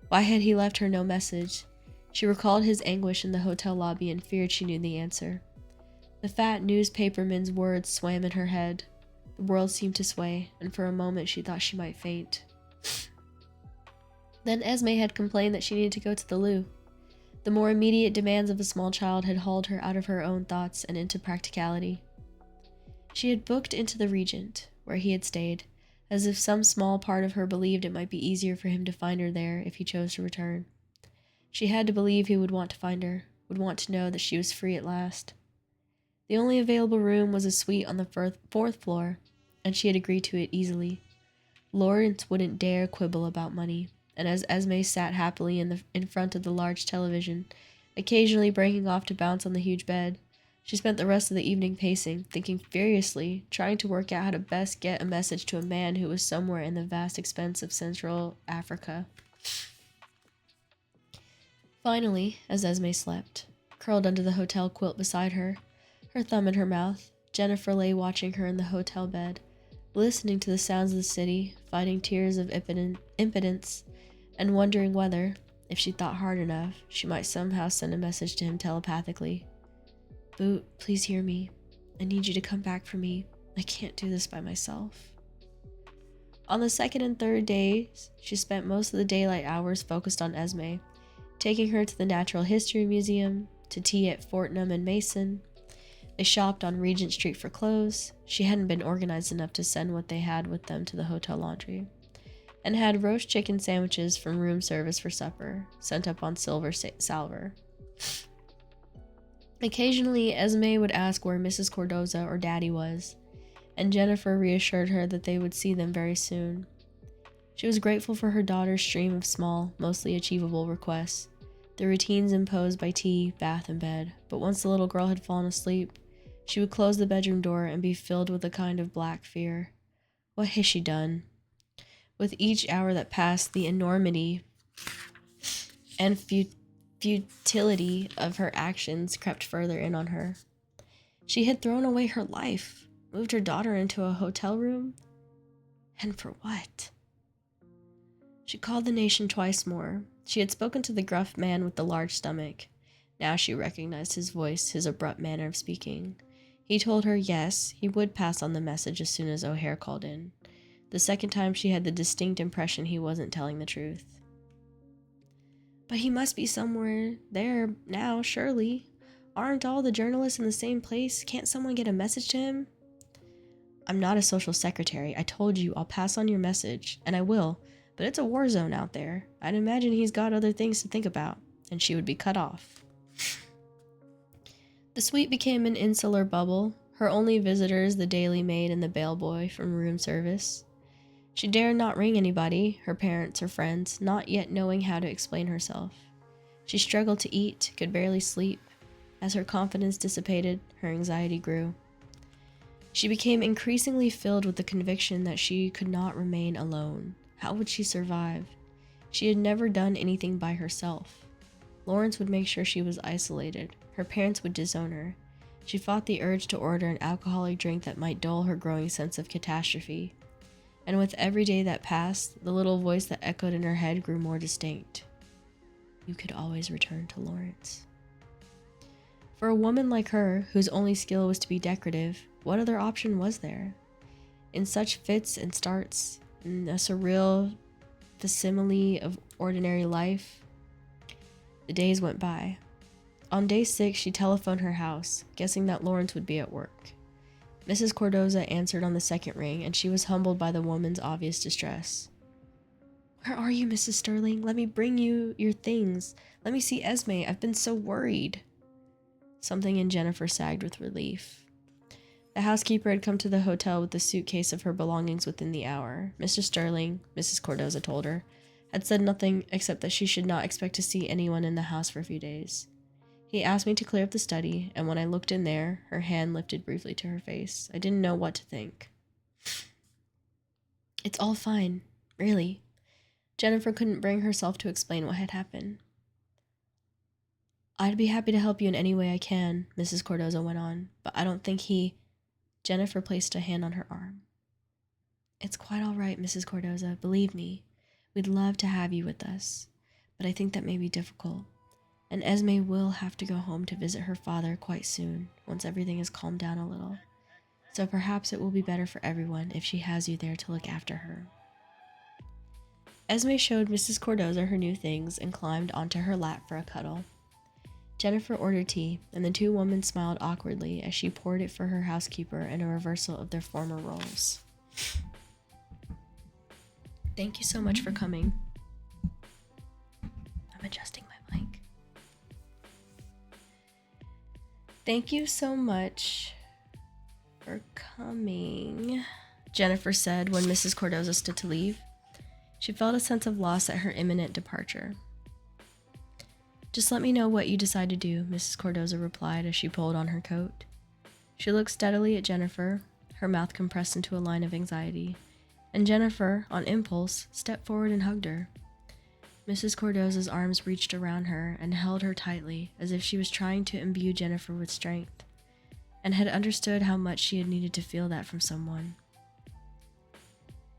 Why had he left her no message? She recalled his anguish in the hotel lobby and feared she knew the answer. The fat newspaperman's words swam in her head. The world seemed to sway, and for a moment she thought she might faint. Then Esme had complained that she needed to go to the loo. The more immediate demands of a small child had hauled her out of her own thoughts and into practicality. She had booked into the Regent, where he had stayed, as if some small part of her believed it might be easier for him to find her there if he chose to return. She had to believe he would want to find her, would want to know that she was free at last. The only available room was a suite on the fourth floor, and she had agreed to it easily. Lawrence wouldn't dare quibble about money, and as Esme sat happily in front of the large television, occasionally breaking off to bounce on the huge bed, she spent the rest of the evening pacing, thinking furiously, trying to work out how to best get a message to a man who was somewhere in the vast expanse of Central Africa. Finally, as Esme slept, curled under the hotel quilt beside her, her thumb in her mouth, Jennifer lay watching her in the hotel bed, listening to the sounds of the city, fighting tears of impotence, and wondering whether, if she thought hard enough, she might somehow send a message to him telepathically. Boot, please hear me. I need you to come back for me. I can't do this by myself. On the second and third days, she spent most of the daylight hours focused on Esme, taking her to the Natural History Museum, to tea at Fortnum and Mason. They shopped on Regent Street for clothes. She hadn't been organized enough to send what they had with them to the hotel laundry. And had roast chicken sandwiches from room service for supper, sent up on silver salver. Occasionally, Esme would ask where Mrs. Cardoza or Daddy was, and Jennifer reassured her that they would see them very soon. She was grateful for her daughter's stream of small, mostly achievable requests, the routines imposed by tea, bath, and bed, but once the little girl had fallen asleep, she would close the bedroom door and be filled with a kind of black fear. What has she done? With each hour that passed, the enormity and futility of her actions crept further in on her. She had thrown away her life, moved her daughter into a hotel room, and for what? She called the nation twice more. She had spoken to the gruff man with the large stomach. Now she recognized his voice, his abrupt manner of speaking. He told her, yes, he would pass on the message as soon as O'Hare called in. The second time she had the distinct impression he wasn't telling the truth. But he must be somewhere there now, surely. Aren't all the journalists in the same place? Can't someone get a message to him? I'm not a social secretary. I told you I'll pass on your message, and I will, but it's a war zone out there. I'd imagine he's got other things to think about, and she would be cut off. The suite became an insular bubble, her only visitors the daily maid and the bellboy from room service. She dared not ring anybody, her parents, her friends, not yet knowing how to explain herself. She struggled to eat, could barely sleep. As her confidence dissipated, her anxiety grew. She became increasingly filled with the conviction that she could not remain alone. How would she survive? She had never done anything by herself. Lawrence would make sure she was isolated. Her parents would disown her. She fought the urge to order an alcoholic drink that might dull her growing sense of catastrophe. And with every day that passed, the little voice that echoed in her head grew more distinct. You could always return to Lawrence. For a woman like her, whose only skill was to be decorative, what other option was there? In such fits and starts, in a surreal facsimile of ordinary life, the days went by. On day 6, she telephoned her house, guessing that Lawrence would be at work. Mrs. Cardoza answered on the second ring, and she was humbled by the woman's obvious distress. Where are you, Mrs. Sterling? Let me bring you your things. Let me see Esme. I've been so worried. Something in Jennifer sagged with relief. The housekeeper had come to the hotel with the suitcase of her belongings within the hour. Mr. Sterling, Mrs. Cardoza told her, had said nothing except that she should not expect to see anyone in the house for a few days. He asked me to clear up the study, and when I looked in there, her hand lifted briefly to her face. I didn't know what to think. It's all fine, really. Jennifer couldn't bring herself to explain what had happened. I'd be happy to help you in any way I can, Mrs. Cardoza went on, but I don't think he... Jennifer placed a hand on her arm. It's quite all right, Mrs. Cardoza. Believe me, we'd love to have you with us, but I think that may be difficult. And Esme will have to go home to visit her father quite soon, once everything has calmed down a little. So perhaps it will be better for everyone if she has you there to look after her. Esme showed Mrs. Cardoza her new things and climbed onto her lap for a cuddle. Jennifer ordered tea, and the two women smiled awkwardly as she poured it for her housekeeper in a reversal of their former roles. Thank you so much for coming. I'm adjusting my mic. Thank you so much for coming, Jennifer said when Mrs. Cardoza stood to leave. She felt a sense of loss at her imminent departure. Just let me know what you decide to do, Mrs. Cardoza replied as she pulled on her coat. She looked steadily at Jennifer, her mouth compressed into a line of anxiety, and Jennifer, on impulse, stepped forward and hugged her. Mrs. Cardoza's arms reached around her and held her tightly, as if she was trying to imbue Jennifer with strength, and had understood how much she had needed to feel that from someone.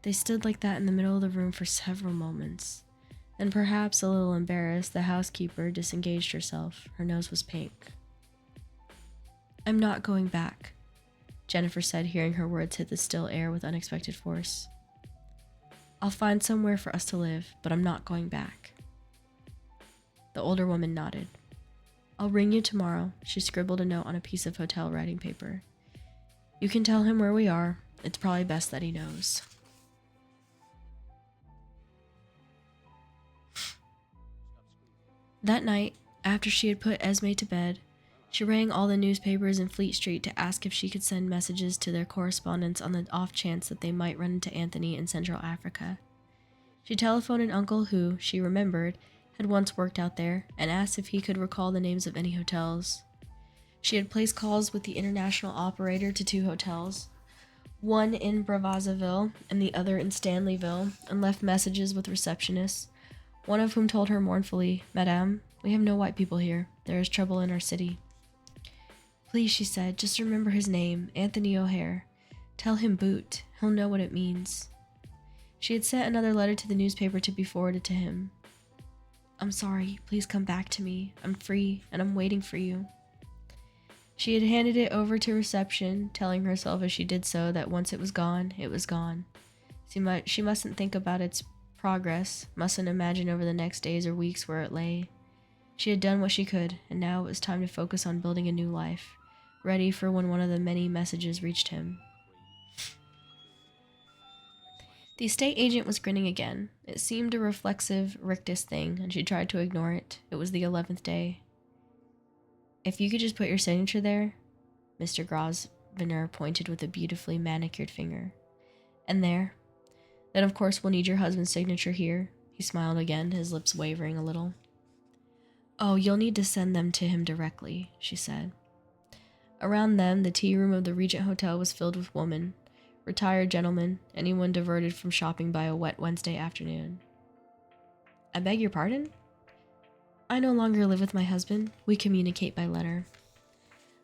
They stood like that in the middle of the room for several moments. Then, perhaps a little embarrassed, the housekeeper disengaged herself. Her nose was pink. I'm not going back, Jennifer said, hearing her words hit the still air with unexpected force. I'll find somewhere for us to live, but I'm not going back. The older woman nodded. I'll ring you tomorrow. She scribbled a note on a piece of hotel writing paper. You can tell him where we are. It's probably best that he knows. That night, after she had put Esme to bed, she rang all the newspapers in Fleet Street to ask if she could send messages to their correspondents on the off chance that they might run into Anthony in Central Africa. She telephoned an uncle who, she remembered, had once worked out there and asked if he could recall the names of any hotels. She had placed calls with the international operator to 2 hotels, one in Bravazaville and the other in Stanleyville, and left messages with receptionists, one of whom told her mournfully, Madame, we have no white people here. There is trouble in our city. Please, she said, just remember his name, Anthony O'Hare. Tell him Boot. He'll know what it means. She had sent another letter to the newspaper to be forwarded to him. I'm sorry. Please come back to me. I'm free, and I'm waiting for you. She had handed it over to reception, telling herself as she did so that once it was gone, it was gone. She mustn't think about its progress, mustn't imagine over the next days or weeks where it lay. She had done what she could, and now it was time to focus on building a new life, ready for when one of the many messages reached him. The estate agent was grinning again. It seemed a reflexive rictus thing, and she tried to ignore it. It was the 11th day. If you could just put your signature there, Mr. Grosvenor pointed with a beautifully manicured finger. And there. Then of course we'll need your husband's signature here. He smiled again, his lips wavering a little. Oh, you'll need to send them to him directly, she said. Around them, the tea room of the Regent Hotel was filled with women, retired gentlemen, anyone diverted from shopping by a wet Wednesday afternoon. I beg your pardon? I no longer live with my husband. We communicate by letter.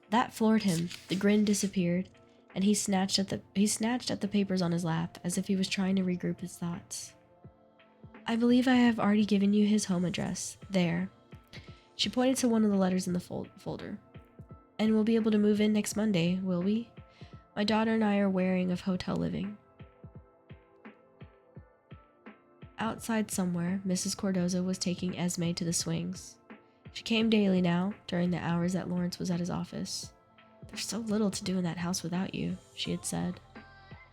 That floored him. The grin disappeared, and he snatched at the papers on his lap as if he was trying to regroup his thoughts. I believe I have already given you his home address. There. She pointed to one of the letters in the folder. And we'll be able to move in next Monday, will we? My daughter and I are wearing of hotel living. Outside somewhere, Mrs. Cardozo was taking Esme to the swings. She came daily now, during the hours that Lawrence was at his office. There's so little to do in that house without you, she had said.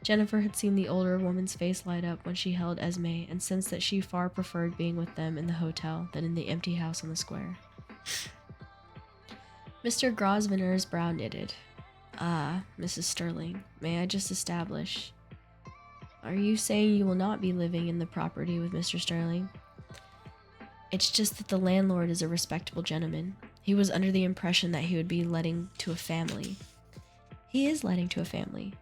Jennifer had seen the older woman's face light up when she held Esme and sensed that she far preferred being with them in the hotel than in the empty house on the square. Mr. Grosvenor's brow knitted. Ah, Mrs. Sterling, may I just establish... Are you saying you will not be living in the property with Mr. Sterling? It's just that the landlord is a respectable gentleman. He was under the impression that he would be letting to a family. He is letting to a family.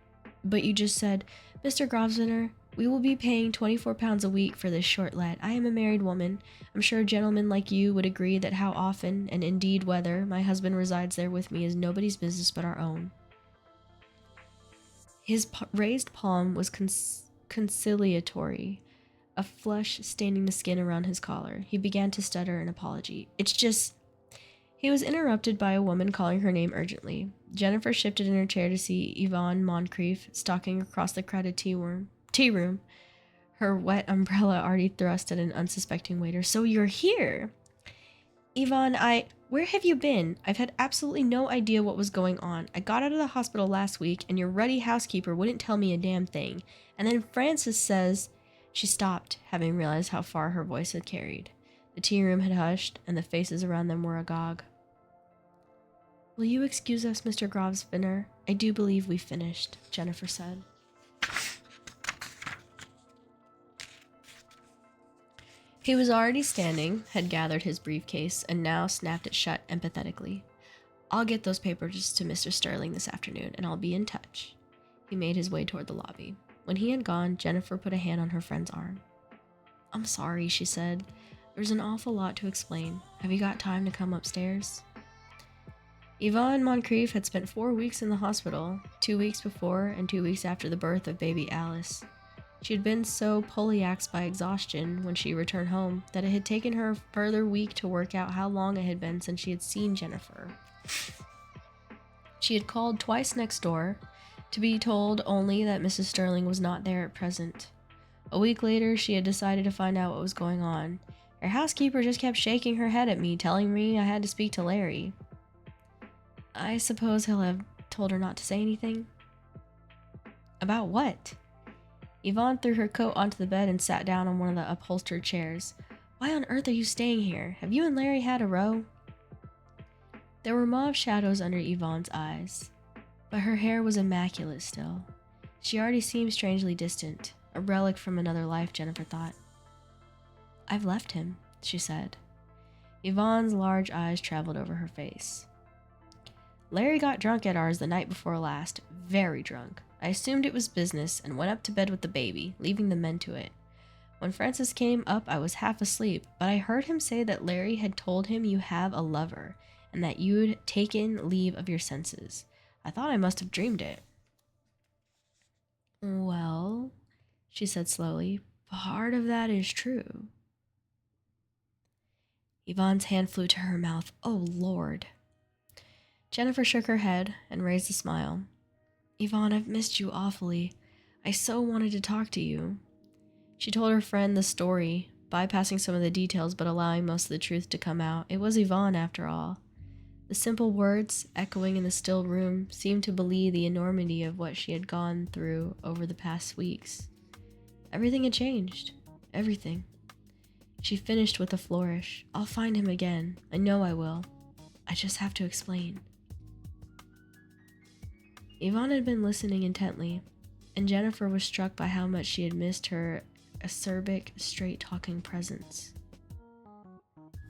But you just said, Mr. Grosvenor, we will be paying £24 a week for this short let. I am a married woman. I'm sure a gentleman like you would agree that how often, and indeed whether, my husband resides there with me is nobody's business but our own. His raised palm was conciliatory, a flush staining the skin around his collar. He began to stutter an apology. It's just... He was interrupted by a woman calling her name urgently. Jennifer shifted in her chair to see Yvonne Moncrief stalking across the crowded tea room, her wet umbrella already thrust at an unsuspecting waiter. So you're here! Yvonne, where have you been? I've had absolutely no idea what was going on. I got out of the hospital last week, and your ruddy housekeeper wouldn't tell me a damn thing. And then Frances says... She stopped, having realized how far her voice had carried. The tea room had hushed, and the faces around them were agog. Will you excuse us, Mr. Grosvenor? I do believe we've finished, Jennifer said. He was already standing, had gathered his briefcase, and now snapped it shut empathetically. I'll get those papers to Mr. Sterling this afternoon, and I'll be in touch. He made his way toward the lobby. When he had gone, Jennifer put a hand on her friend's arm. I'm sorry, she said. There's an awful lot to explain. Have you got time to come upstairs? Yvonne Moncrief had spent 4 weeks in the hospital, 2 weeks before and 2 weeks after the birth of baby Alice. She had been so poleaxed by exhaustion when she returned home that it had taken her a further week to work out how long it had been since she had seen Jennifer. She had called twice next door, to be told only that Mrs. Sterling was not there at present. A week later, she had decided to find out what was going on. Her housekeeper just kept shaking her head at me, telling me I had to speak to Larry. I suppose he'll have told her not to say anything? About what? Yvonne threw her coat onto the bed and sat down on one of the upholstered chairs. Why on earth are you staying here? Have you and Larry had a row? There were mauve shadows under Yvonne's eyes, but her hair was immaculate still. She already seemed strangely distant, a relic from another life, Jennifer thought. I've left him, she said. Yvonne's large eyes traveled over her face. Larry got drunk at ours the night before last, very drunk. I assumed it was business and went up to bed with the baby, leaving the men to it. When Francis came up, I was half asleep, but I heard him say that Larry had told him you have a lover, and that you'd taken leave of your senses. I thought I must have dreamed it. Well, she said slowly, part of that is true. Yvonne's hand flew to her mouth. Oh, Lord. Jennifer shook her head and raised a smile. Yvonne, I've missed you awfully. I so wanted to talk to you. She told her friend the story, bypassing some of the details but allowing most of the truth to come out. It was Yvonne, after all. The simple words, echoing in the still room, seemed to belie the enormity of what she had gone through over the past weeks. Everything had changed. Everything. She finished with a flourish. I'll find him again. I know I will. I just have to explain. Yvonne had been listening intently, and Jennifer was struck by how much she had missed her acerbic, straight-talking presence.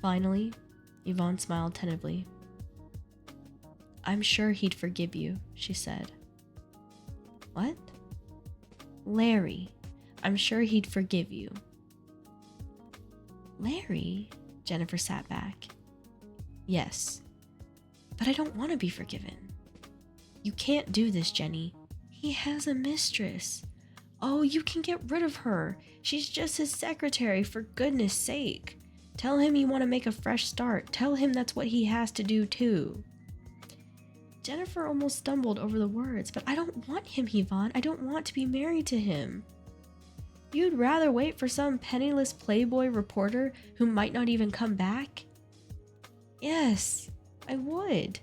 Finally, Yvonne smiled tentatively. I'm sure he'd forgive you, she said. What? Larry. I'm sure he'd forgive you. Larry? Jennifer sat back. Yes. But I don't want to be forgiven. You can't do this, Jenny. He has a mistress. Oh, you can get rid of her. She's just his secretary, for goodness sake. Tell him you want to make a fresh start. Tell him that's what he has to do, too. Jennifer almost stumbled over the words, but I don't want him, Yvonne. I don't want to be married to him. You'd rather wait for some penniless Playboy reporter who might not even come back? Yes, I would.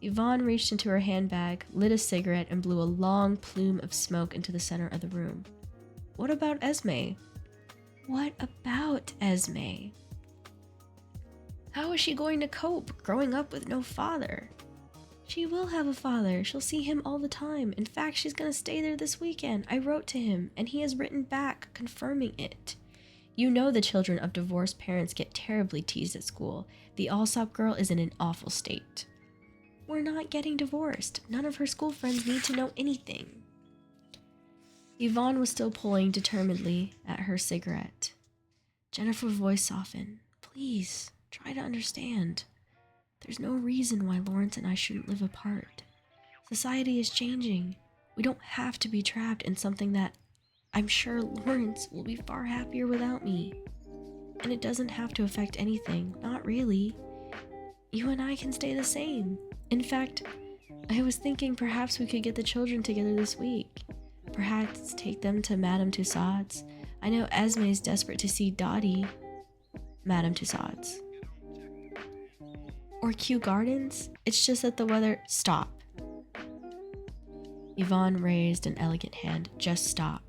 Yvonne reached into her handbag, lit a cigarette, and blew a long plume of smoke into the center of the room. What about Esme? What about Esme? How is she going to cope growing up with no father? She will have a father. She'll see him all the time. In fact, she's going to stay there this weekend. I wrote to him, and he has written back, confirming it. You know the children of divorced parents get terribly teased at school. The Allsop girl is in an awful state. We're not getting divorced. None of her school friends need to know anything. Yvonne was still pulling determinedly at her cigarette. Jennifer's voice softened. Please, try to understand. There's no reason why Lawrence and I shouldn't live apart. Society is changing. We don't have to be trapped in something that I'm sure Lawrence will be far happier without me. And it doesn't have to affect anything. Not really. You and I can stay the same. In fact, I was thinking perhaps we could get the children together this week. Perhaps take them to Madame Tussauds. I know Esme is desperate to see Dottie. Madame Tussauds. Or Kew Gardens? It's just that the weather... Stop. Yvonne raised an elegant hand. Just stop.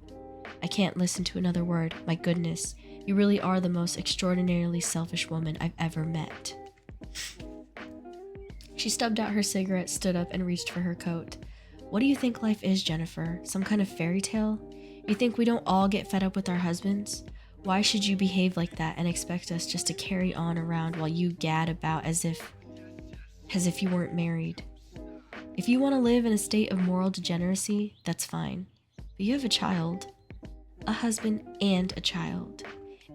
I can't listen to another word. My goodness, you really are the most extraordinarily selfish woman I've ever met. She stubbed out her cigarette, stood up, and reached for her coat. What do you think life is, Jennifer? Some kind of fairy tale? You think we don't all get fed up with our husbands? Why should you behave like that and expect us just to carry on around while you gad about as if you weren't married? If you want to live in a state of moral degeneracy, that's fine. But you have a child, a husband, and a child,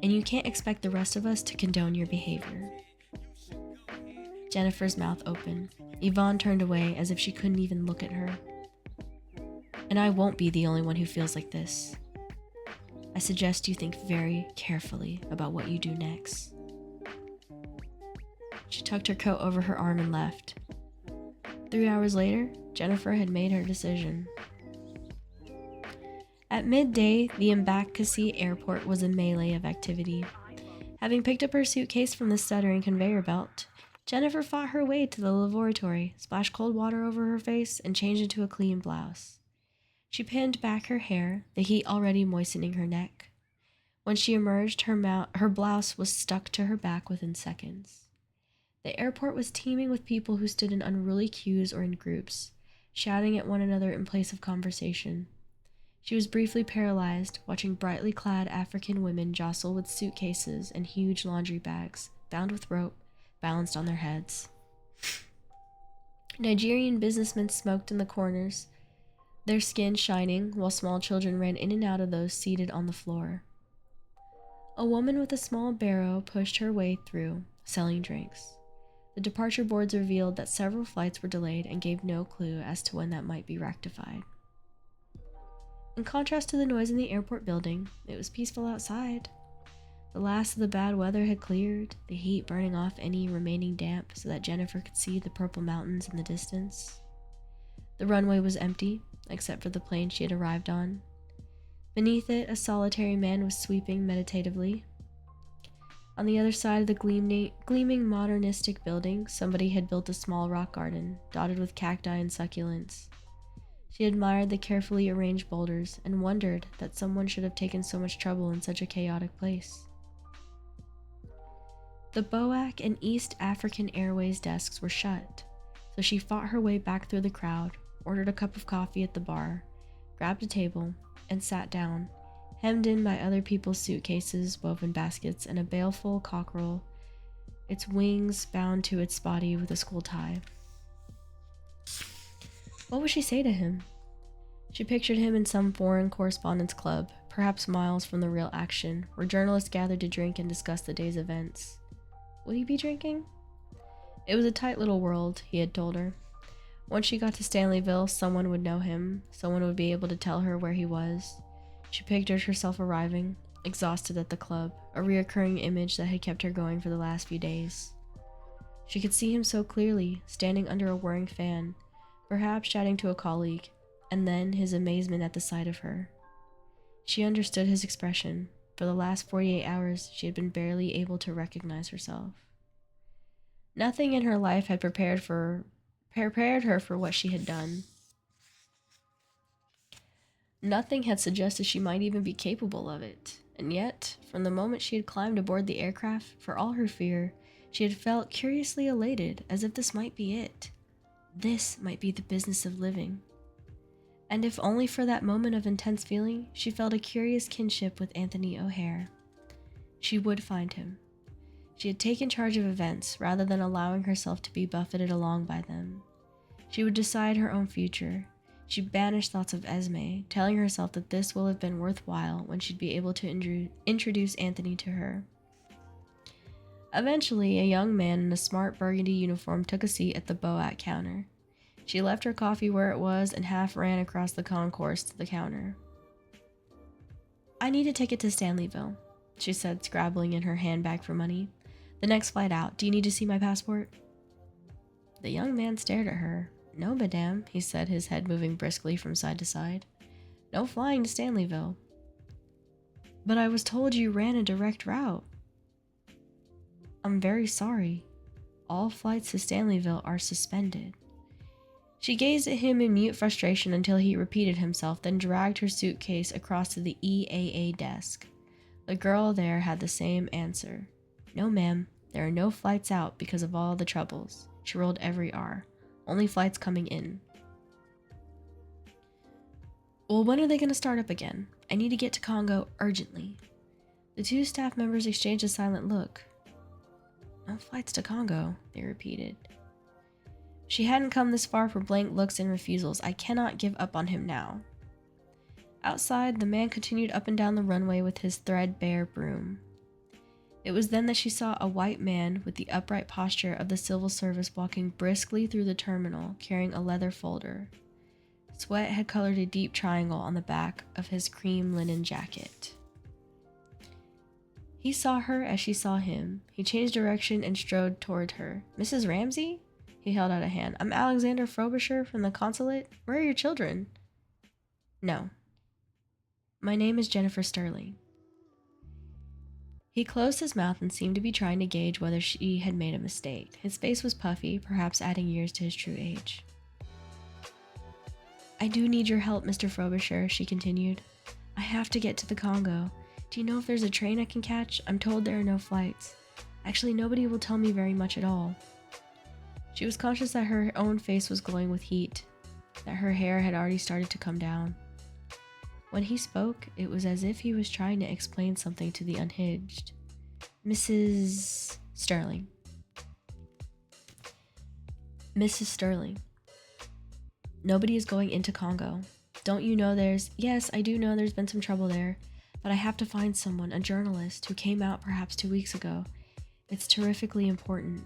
and you can't expect the rest of us to condone your behavior. Jennifer's mouth opened. Yvonne turned away as if she couldn't even look at her. And I won't be the only one who feels like this. I suggest you think very carefully about what you do next. She tucked her coat over her arm and left. 3 hours later, Jennifer had made her decision. At midday, the Embassy Airport was a melee of activity. Having picked up her suitcase from the stuttering conveyor belt, Jennifer fought her way to the lavatory, splashed cold water over her face, and changed into a clean blouse. She pinned back her hair, the heat already moistening her neck. When she emerged, her blouse was stuck to her back within seconds. The airport was teeming with people who stood in unruly queues or in groups, shouting at one another in place of conversation. She was briefly paralyzed, watching brightly clad African women jostle with suitcases and huge laundry bags, bound with rope, balanced on their heads. Nigerian businessmen smoked in the corners, their skin shining, while small children ran in and out of those seated on the floor. A woman with a small barrow pushed her way through, selling drinks. The departure boards revealed that several flights were delayed and gave no clue as to when that might be rectified. In contrast to the noise in the airport building, it was peaceful outside. The last of the bad weather had cleared, the heat burning off any remaining damp so that Jennifer could see the purple mountains in the distance. The runway was empty, except for the plane she had arrived on. Beneath it, a solitary man was sweeping meditatively. On the other side of the gleaming modernistic building, somebody had built a small rock garden, dotted with cacti and succulents. She admired the carefully arranged boulders and wondered that someone should have taken so much trouble in such a chaotic place. The BOAC and East African Airways desks were shut, so she fought her way back through the crowd, ordered a cup of coffee at the bar, grabbed a table, and sat down, hemmed in by other people's suitcases, woven baskets, and a baleful cockerel, its wings bound to its body with a school tie. What would she say to him? She pictured him in some foreign correspondence club, perhaps miles from the real action, where journalists gathered to drink and discuss the day's events. Would he be drinking? It was a tight little world, he had told her. Once she got to Stanleyville, someone would know him, someone would be able to tell her where he was. She pictured herself arriving, exhausted at the club, a reoccurring image that had kept her going for the last few days. She could see him so clearly, standing under a whirring fan, perhaps chatting to a colleague, and then his amazement at the sight of her. She understood his expression. For the last 48 hours, she had been barely able to recognize herself. Nothing in her life had prepared her for what she had done. Nothing had suggested she might even be capable of it. And yet, from the moment she had climbed aboard the aircraft, for all her fear, she had felt curiously elated, as if this might be it. This might be the business of living. And if only for that moment of intense feeling, she felt a curious kinship with Anthony O'Hare. She would find him. She had taken charge of events rather than allowing herself to be buffeted along by them. She would decide her own future. She banished thoughts of Esme, telling herself that this will have been worthwhile when she'd be able to introduce Anthony to her. Eventually, a young man in a smart burgundy uniform took a seat at the BOAC counter. She left her coffee where it was and half ran across the concourse to the counter. "I need a ticket to Stanleyville," she said, scrabbling in her handbag for money. "The next flight out. Do you need to see my passport?" The young man stared at her. "No, madame," he said, his head moving briskly from side to side. "No flying to Stanleyville." "But I was told you ran a direct route." "I'm very sorry. All flights to Stanleyville are suspended." She gazed at him in mute frustration until he repeated himself, then dragged her suitcase across to the EAA desk. The girl there had the same answer. "No, ma'am. There are no flights out because of all the troubles." She rolled every R. "Only flights coming in." "Well, when are they going to start up again? I need to get to Congo urgently." The two staff members exchanged a silent look. "No flights to Congo," they repeated. She hadn't come this far for blank looks and refusals. "I cannot give up on him now." Outside, the man continued up and down the runway with his threadbare broom. It was then that she saw a white man with the upright posture of the civil service walking briskly through the terminal, carrying a leather folder. Sweat had colored a deep triangle on the back of his cream linen jacket. He saw her as she saw him. He changed direction and strode toward her. "Mrs. Ramsey?" He held out a hand. "I'm Alexander Frobisher from the consulate. Where are your children?" "No." My name is Jennifer Sterling. He closed his mouth and seemed to be trying to gauge whether she had made a mistake. His face was puffy, perhaps adding years to his true age. I do need your help, Mr. Frobisher, she continued. I have to get to the Congo. Do you know if there's a train I can catch? I'm told there are no flights. Actually, nobody will tell me very much at all. She was conscious that her own face was glowing with heat, that her hair had already started to come down. When he spoke, it was as if he was trying to explain something to the unhinged. Mrs. Sterling. Mrs. Sterling. Nobody is going into Congo. Don't you know there's... Yes, I do know there's been some trouble there, but I have to find someone, a journalist, who came out perhaps 2 weeks ago. It's terrifically important.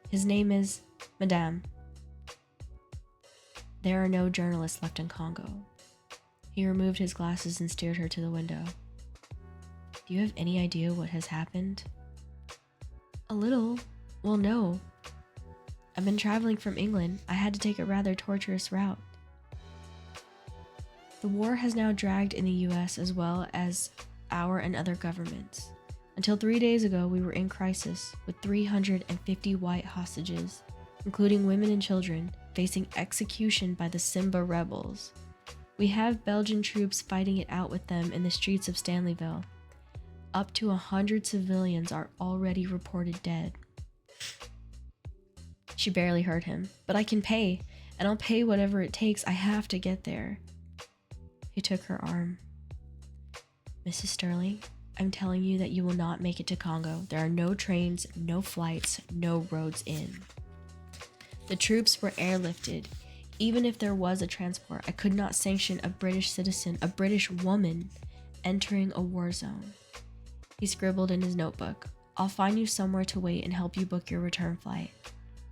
His name is... Madame. There are no journalists left in Congo. He removed his glasses and steered her to the window. Do you have any idea what has happened? A little. Well, no. I've been traveling from England. I had to take a rather tortuous route. The war has now dragged in the US as well as our and other governments. Until 3 days ago, we were in crisis with 350 white hostages, including women and children, facing execution by the Simba rebels. We have Belgian troops fighting it out with them in the streets of Stanleyville. Up to 100 civilians are already reported dead. She barely heard him. But I can pay, and I'll pay whatever it takes. I have to get there. He took her arm. Mrs. Sterling, I'm telling you that you will not make it to Congo. There are no trains, no flights, no roads in. The troops were airlifted. Even if there was a transport, I could not sanction a British citizen, a British woman, entering a war zone. He scribbled in his notebook. I'll find you somewhere to wait and help you book your return flight.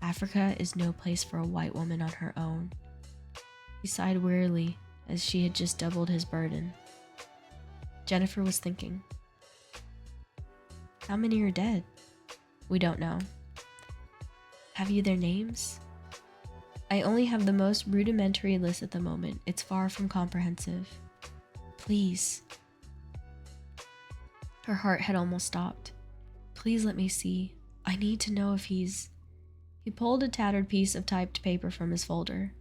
Africa is no place for a white woman on her own. He sighed wearily as she had just doubled his burden. Jennifer was thinking. How many are dead? We don't know. Have you their names? I only have the most rudimentary list at the moment. It's far from comprehensive. Please. Her heart had almost stopped. Please let me see. I need to know if he's... He pulled a tattered piece of typed paper from his folder.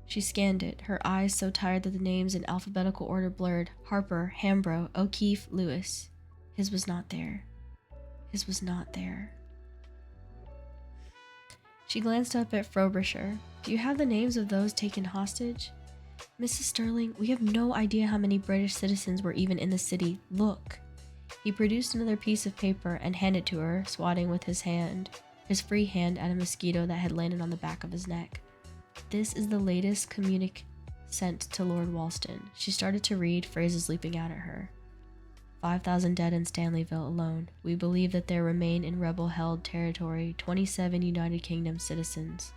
She scanned it, her eyes so tired that the names in alphabetical order blurred. Harper, Hambro, O'Keefe, Lewis. His was not there. His was not there. She glanced up at Frobisher. Do you have the names of those taken hostage? Mrs. Sterling, we have no idea how many British citizens were even in the city. Look. He produced another piece of paper and handed it to her, swatting with his free hand at a mosquito that had landed on the back of his neck. This is the latest communique sent to Lord Walston. She started to read, phrases leaping out at her. 5,000 dead in Stanleyville alone. We believe that there remain in rebel-held territory 27 United Kingdom citizens.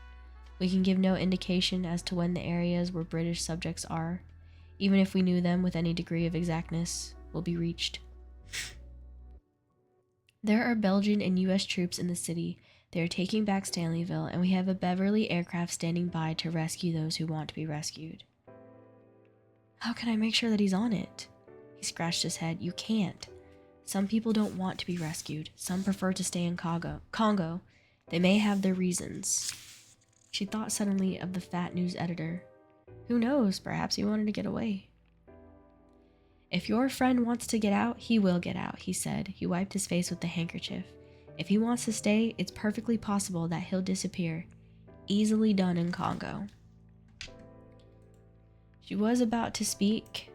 We can give no indication as to when the areas where British subjects are, even if we knew them with any degree of exactness, will be reached. There are Belgian and US troops in the city. They are taking back Stanleyville, and we have a Beverly aircraft standing by to rescue those who want to be rescued. How can I make sure that he's on it? He scratched his head. You can't. Some people don't want to be rescued. Some prefer to stay in Congo. They may have their reasons. She thought suddenly of the fat news editor. Who knows? Perhaps he wanted to get away. If your friend wants to get out, he will get out, he said. He wiped his face with the handkerchief. If he wants to stay, it's perfectly possible that he'll disappear. Easily done in Congo. She was about to speak,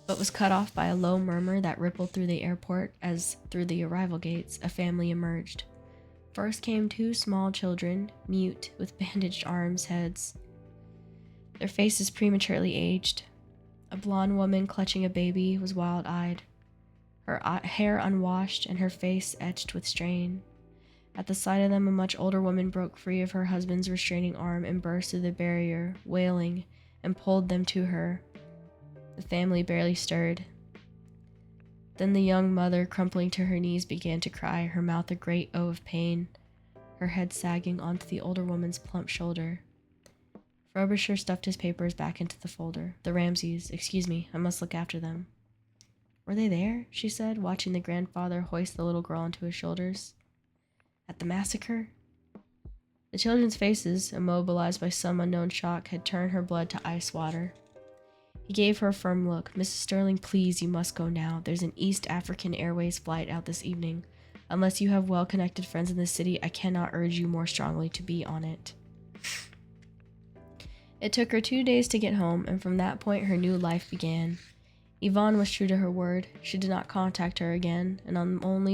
but was cut off by a low murmur that rippled through the airport as, through the arrival gates, a family emerged. First came 2 small children, mute, with bandaged arms, heads. Their faces prematurely aged. A blonde woman clutching a baby was wild-eyed, her hair unwashed and her face etched with strain. At the sight of them, a much older woman broke free of her husband's restraining arm and burst through the barrier, wailing, and pulled them to her. The family barely stirred. Then the young mother, crumpling to her knees, began to cry, her mouth a great O of pain, her head sagging onto the older woman's plump shoulder. Frobisher stuffed his papers back into the folder. The Ramseys, excuse me, I must look after them. Were they there? She said, watching the grandfather hoist the little girl onto his shoulders. At the massacre? The children's faces, immobilized by some unknown shock, had turned her blood to ice water. He gave her a firm look. Mrs. Sterling, please, you must go now. There's an East African Airways flight out this evening. Unless you have well-connected friends in the city, I cannot urge you more strongly to be on it. It took her 2 days to get home, and from that point her new life began. Yvonne was true to her word. She did not contact her again, and on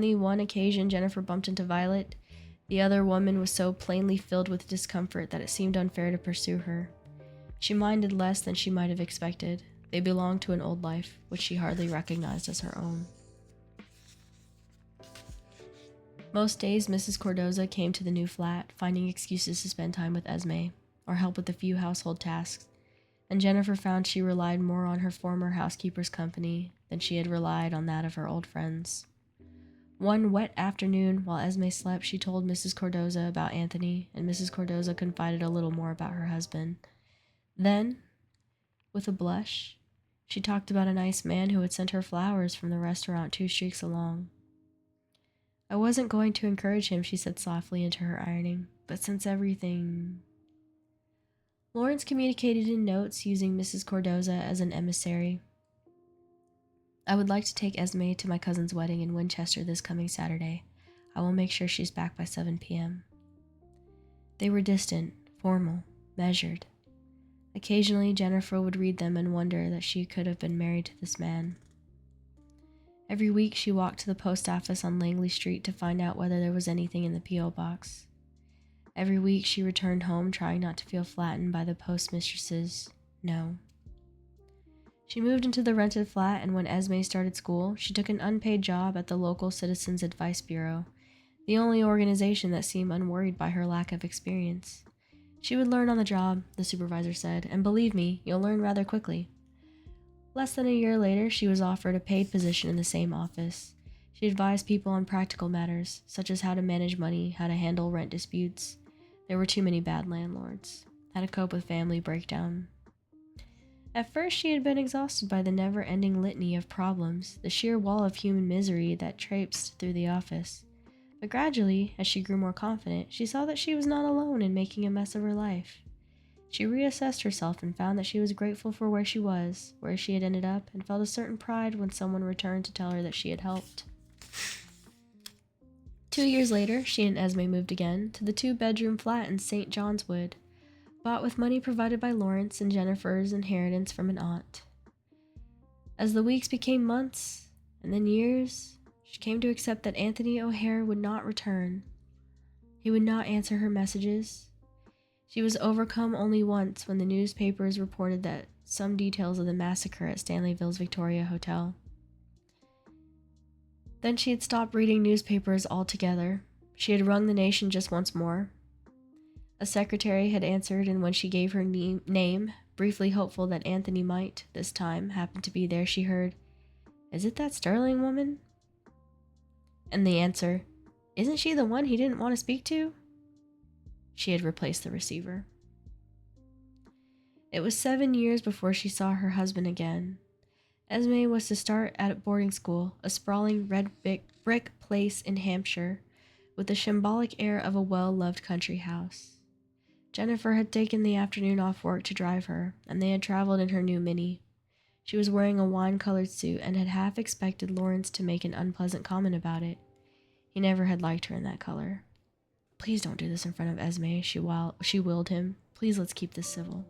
the one occasion Jennifer bumped into Violet, the other woman was so plainly filled with discomfort that it seemed unfair to pursue her. She minded less than she might have expected. They belonged to an old life, which she hardly recognized as her own. Most days, Mrs. Cardoza came to the new flat, finding excuses to spend time with Esme, or help with a few household tasks, and Jennifer found she relied more on her former housekeeper's company than she had relied on that of her old friends. One wet afternoon, while Esme slept, she told Mrs. Cardoza about Anthony, and Mrs. Cardoza confided a little more about her husband. Then, with a blush, she talked about a nice man who had sent her flowers from the restaurant 2 streets along. I wasn't going to encourage him, she said softly into her ironing, but since everything... Lawrence communicated in notes using Mrs. Cardoza as an emissary. I would like to take Esme to my cousin's wedding in Winchester this coming Saturday. I will make sure she's back by 7 p.m. They were distant, formal, measured. Occasionally, Jennifer would read them and wonder that she could have been married to this man. Every week, she walked to the post office on Langley Street to find out whether there was anything in the P.O. box. Every week, she returned home trying not to feel flattened by the postmistress's no. She moved into the rented flat, and when Esme started school, she took an unpaid job at the local Citizens Advice Bureau, the only organization that seemed unworried by her lack of experience. She would learn on the job, the supervisor said, and believe me, you'll learn rather quickly. Less than a year later, she was offered a paid position in the same office. She advised people on practical matters, such as how to manage money, how to handle rent disputes. There were too many bad landlords. How to cope with family breakdown. At first, she had been exhausted by the never-ending litany of problems, the sheer wall of human misery that traipsed through the office. But gradually, as she grew more confident, she saw that she was not alone in making a mess of her life. She reassessed herself and found that she was grateful for where she was, where she had ended up, and felt a certain pride when someone returned to tell her that she had helped. 2 years later, she and Esme moved again to the 2-bedroom flat in St. John's Wood, bought with money provided by Lawrence and Jennifer's inheritance from an aunt. As the weeks became months, and then years, she came to accept that Anthony O'Hare would not return. He would not answer her messages. She was overcome only once when the newspapers reported that some details of the massacre at Stanleyville's Victoria Hotel. Then she had stopped reading newspapers altogether. She had rung the nation just once more. A secretary had answered, and when she gave her name, briefly hopeful that Anthony might, this time, happen to be there, she heard, "Is it that Sterling woman?" And the answer, "Isn't she the one he didn't want to speak to?" She had replaced the receiver. It was 7 years before she saw her husband again. Esme was to start at boarding school, a sprawling red brick place in Hampshire, with the shambolic air of a well-loved country house. Jennifer had taken the afternoon off work to drive her, and they had traveled in her new Mini. She was wearing a wine-colored suit and had half expected Lawrence to make an unpleasant comment about it. He never had liked her in that color. "Please don't do this in front of Esme," she willed him. "Please, let's keep this civil."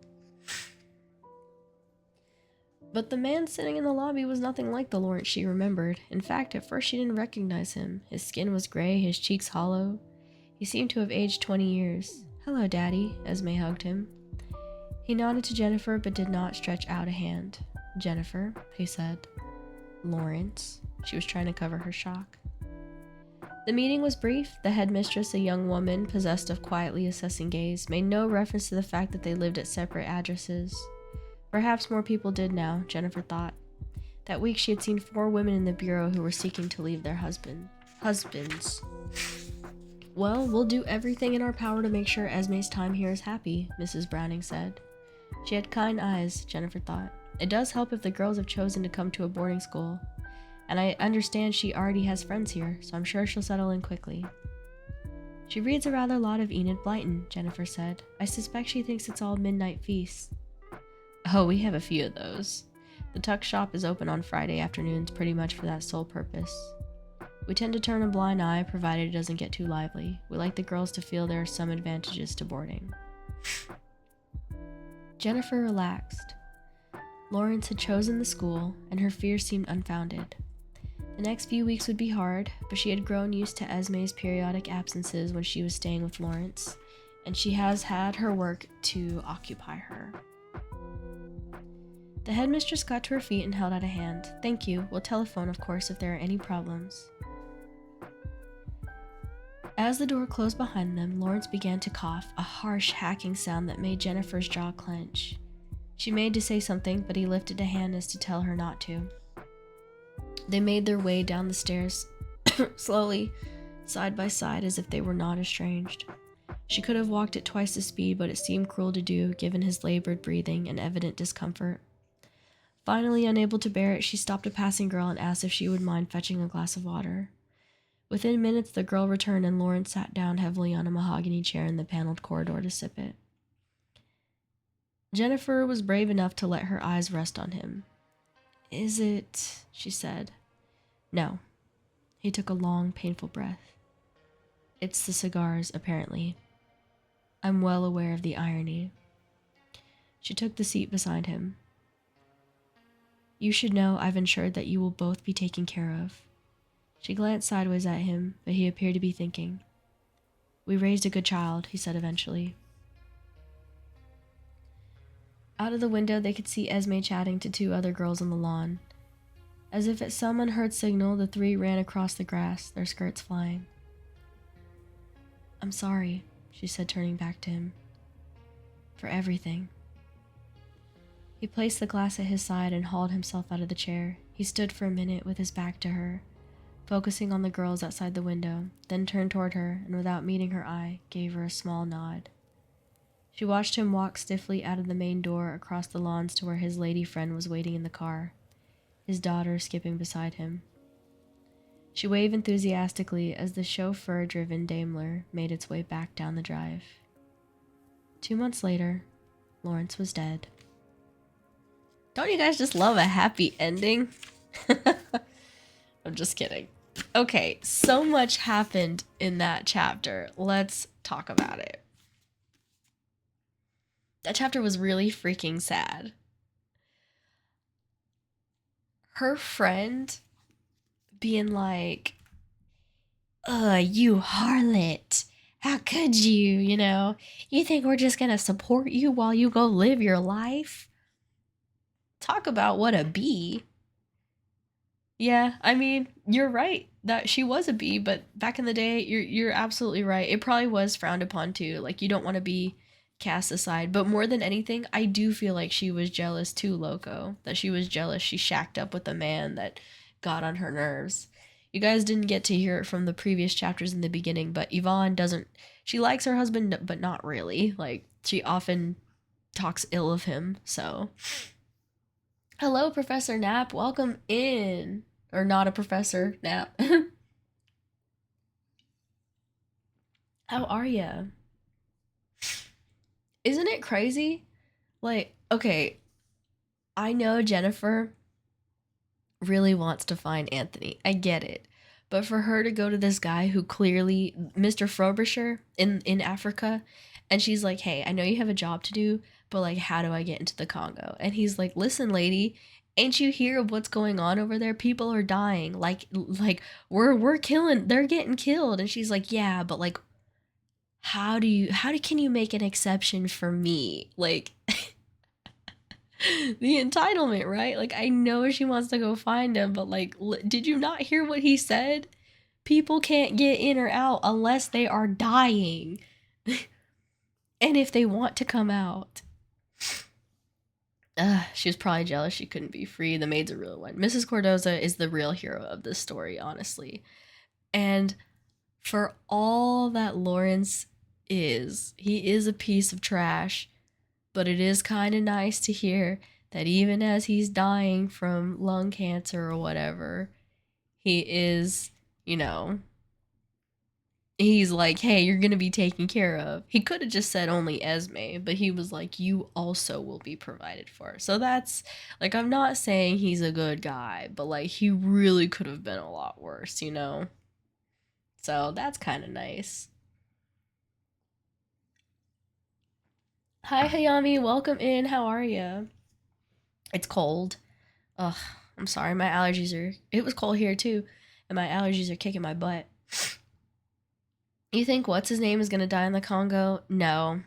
But the man sitting in the lobby was nothing like the Lawrence she remembered. In fact, at first she didn't recognize him. His skin was gray, his cheeks hollow. He seemed to have aged 20 years. "Hello, Daddy," Esme hugged him. He nodded to Jennifer, but did not stretch out a hand. "Jennifer," he said. "Lawrence." She was trying to cover her shock. The meeting was brief. The headmistress, a young woman possessed of quietly assessing gaze, made no reference to the fact that they lived at separate addresses. Perhaps more people did now, Jennifer thought. That week she had seen 4 women in the bureau who were seeking to leave their husbands. "Well, we'll do everything in our power to make sure Esme's time here is happy," Mrs. Browning said. She had kind eyes, Jennifer thought. It does help if the girls have chosen to come to a boarding school. And I understand she already has friends here, so I'm sure she'll settle in quickly. She reads a rather lot of Enid Blyton, Jennifer said. I suspect she thinks it's all midnight feasts. Oh, we have a few of those. The tuck shop is open on Friday afternoons pretty much for that sole purpose. We tend to turn a blind eye provided it doesn't get too lively. We like the girls to feel there are some advantages to boarding. Jennifer relaxed. Lawrence had chosen the school, and her fears seemed unfounded. The next few weeks would be hard, but she had grown used to Esme's periodic absences when she was staying with Lawrence, and she has had her work to occupy her. The headmistress got to her feet and held out a hand. Thank you. We'll telephone, of course, if there are any problems. As the door closed behind them, Lawrence began to cough, a harsh, hacking sound that made Jennifer's jaw clench. She made to say something, but he lifted a hand as to tell her not to. They made their way down the stairs, slowly, side by side, as if they were not estranged. She could have walked at twice the speed, but it seemed cruel to do, given his labored breathing and evident discomfort. Finally, unable to bear it, she stopped a passing girl and asked if she would mind fetching a glass of water. Within minutes, the girl returned and Lawrence sat down heavily on a mahogany chair in the paneled corridor to sip it. Jennifer was brave enough to let her eyes rest on him. Is it? She said. No. He took a long, painful breath. It's the cigars, apparently. I'm well aware of the irony. She took the seat beside him. You should know I've ensured that you will both be taken care of. She glanced sideways at him, but he appeared to be thinking. We raised a good child, he said eventually. Out of the window, they could see Esme chatting to two other girls on the lawn. As if at some unheard signal, the three ran across the grass, their skirts flying. I'm sorry, she said, turning back to him. For everything. He placed the glass at his side and hauled himself out of the chair. He stood for a minute with his back to her, focusing on the girls outside the window, then turned toward her and, without meeting her eye, gave her a small nod. She watched him walk stiffly out of the main door across the lawns to where his lady friend was waiting in the car, his daughter skipping beside him. She waved enthusiastically as the chauffeur-driven Daimler made its way back down the drive. 2 months later, Lawrence was dead. Don't you guys just love a happy ending? I'm just kidding. Okay, so much happened in that chapter. Let's talk about it. That chapter was really freaking sad. Her friend being like, you harlot. How could you, You think we're just gonna support you while you go live your life? Talk about what a bee. Yeah, I mean, you're right that she was a bee, but back in the day, you're absolutely right. It probably was frowned upon too. Like, you don't want to be cast aside. But more than anything, I do feel like she was jealous too, Loco. That she was jealous she shacked up with a man that got on her nerves. You guys didn't get to hear it from the previous chapters in the beginning, but Yvonne doesn't... She likes her husband, but not really. Like, she often talks ill of him, so... Hello, Professor Knapp. Welcome in. Or not a Professor Knapp. How are ya? Isn't it crazy? Like, okay, I know Jennifer really wants to find Anthony. I get it. But for her to go to this guy who clearly, Mr. Frobisher in Africa, and she's like, hey, I know you have a job to do, but like, how do I get into the Congo? And he's like, listen, lady, ain't you hear of what's going on over there? People are dying. Like we're killing, they're getting killed. And she's like, yeah, but like, can you make an exception for me? Like, the entitlement, right? Like, I know she wants to go find him, but like, did you not hear what he said? People can't get in or out unless they are dying. And if they want to come out. She was probably jealous she couldn't be free. The maid's a real one. Mrs. Cordoza is the real hero of this story, honestly. And for all that Lawrence is, he is a piece of trash, but it is kind of nice to hear that even as he's dying from lung cancer or whatever, he is, you know, he's like, hey, you're gonna be taken care of. He could have just said only Esme, but he was like, you also will be provided for. So that's, like, I'm not saying he's a good guy, but like, he really could have been a lot worse, you know? So that's kind of nice. Hi, Hayami, welcome in. How are you? It's cold. Ugh, I'm sorry. My allergies are. It was cold here too, and my allergies are kicking my butt. You think what's his name is gonna die in the Congo? No.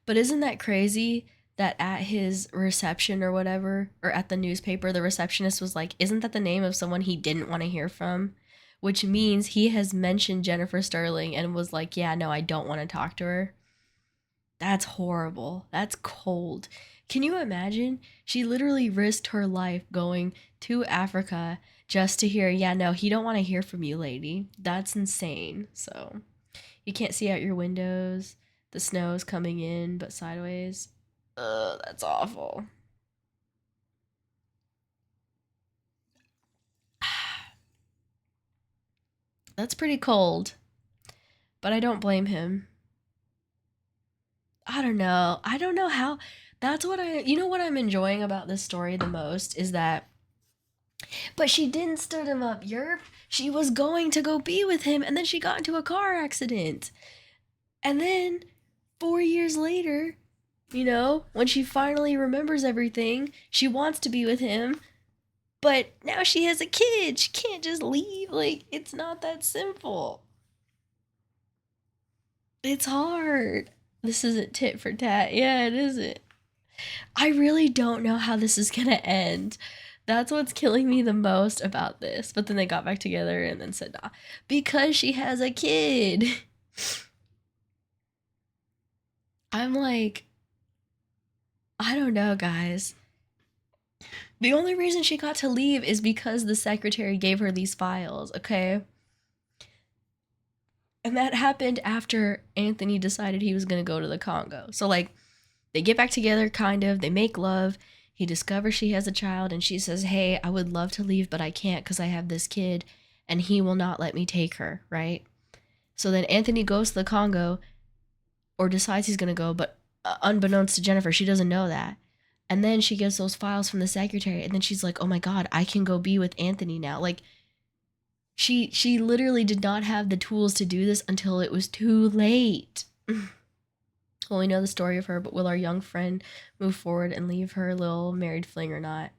But isn't that crazy that at his reception or whatever, or at the newspaper, the receptionist was like, isn't that the name of someone he didn't want to hear from? Which means he has mentioned Jennifer Sterling and was like, yeah, no, I don't want to talk to her. That's horrible. That's cold. Can you imagine? She literally risked her life going to Africa just to hear, yeah, no, he don't want to hear from you, lady. That's insane. So, you can't see out your windows. The snow's coming in, but sideways. Ugh, that's awful. That's pretty cold, but I don't blame him. I don't know. I don't know how. That's what you know what I'm enjoying about this story the most is that, but she didn't stood him up, Yerp. She was going to go be with him, and then she got into a car accident. And then 4 years later, you know, when she finally remembers everything, she wants to be with him, but now she has a kid. She can't just leave. Like, it's not that simple. It's hard. This isn't tit for tat. Yeah, it isn't. I really don't know how this is gonna end. That's what's killing me the most about this. But then they got back together and then said, nah, because she has a kid. I'm like, I don't know, guys. The only reason she got to leave is because the secretary gave her these files, okay? And that happened after Anthony decided he was gonna go to the Congo. So, like, they get back together, kind of, they make love. He discovers she has a child, and she says, hey, I would love to leave, but I can't because I have this kid, and he will not let me take her, right? So then Anthony goes to the Congo, or decides he's gonna go, but unbeknownst to Jennifer, she doesn't know that. And then she gets those files from the secretary, and then she's like, oh my God, I can go be with Anthony now. Like, she literally did not have the tools to do this until it was too late. Well, we know the story of her, but will our young friend move forward and leave her little married fling or not?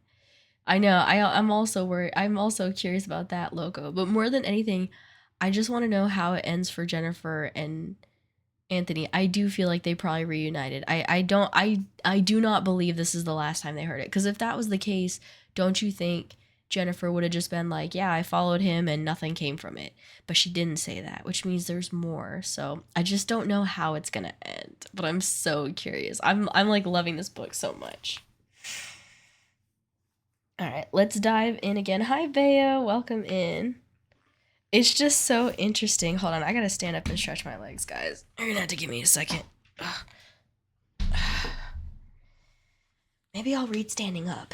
I know. I'm also worried. I'm also curious about that, Loco. But more than anything, I just want to know how it ends for Jennifer and Anthony. I do feel like they probably reunited. I do not believe this is the last time they heard it. Because if that was the case, don't you think Jennifer would have just been like, yeah, I followed him and nothing came from it. But she didn't say that, which means there's more. So I just don't know how it's gonna end. But I'm so curious. I'm like loving this book so much. All right, let's dive in again. Hi, Bea. Welcome in. It's just so interesting. Hold on, I gotta stand up and stretch my legs, guys. You're gonna have to give me a second. Maybe I'll read standing up.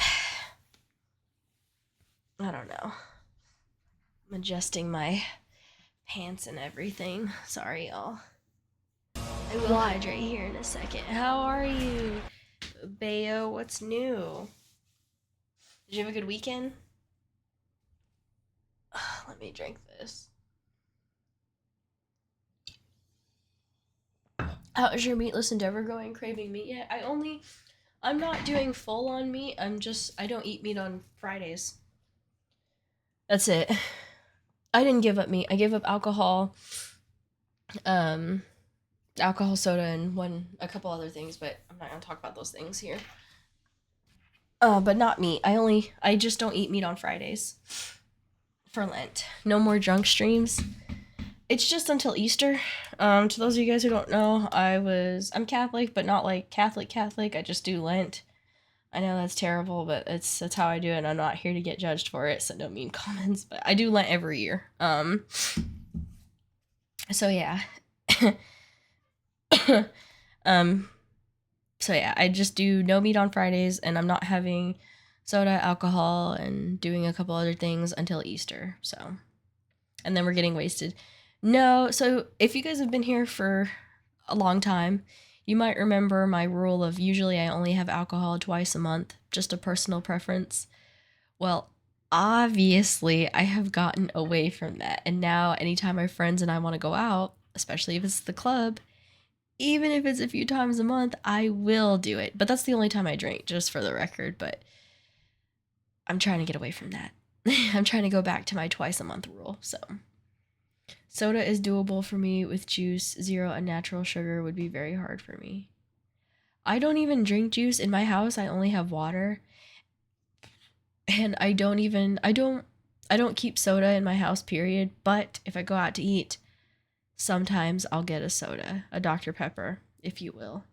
I don't know. I'm adjusting my pants and everything. Sorry, y'all. I will hydrate here in a second. How are you, Bayo? What's new? Did you have a good weekend? Let me drink this. How's your meatless endeavor going? Craving meat yet? I'm not doing full on meat. I don't eat meat on Fridays. That's it. I didn't give up meat. I gave up alcohol, alcohol, soda, and a couple other things, but I'm not gonna talk about those things here. But not meat. I just don't eat meat on Fridays for Lent. No more drunk streams. It's just until Easter. To those of you guys who don't know, I'm Catholic, but not like Catholic. I just do Lent. I know that's terrible, but that's how I do it, and I'm not here to get judged for it, so no mean comments. But I do Lent every year. So yeah. So yeah, I just do no meat on Fridays, and I'm not having soda, alcohol, and doing a couple other things until Easter. So, and then we're getting wasted. No, so if you guys have been here for a long time, you might remember my rule of usually I only have alcohol twice a month, just a personal preference. Well, obviously, I have gotten away from that. And now, anytime my friends and I want to go out, especially if it's the club, even if it's a few times a month, I will do it. But that's the only time I drink, just for the record. But I'm trying to get away from that. I'm trying to go back to my twice a month rule. So, soda is doable for me with juice. Zero unnatural sugar would be very hard for me. I don't even drink juice in my house. I only have water. And I don't keep soda in my house, period. But if I go out to eat, sometimes I'll get a soda, a Dr. Pepper, if you will.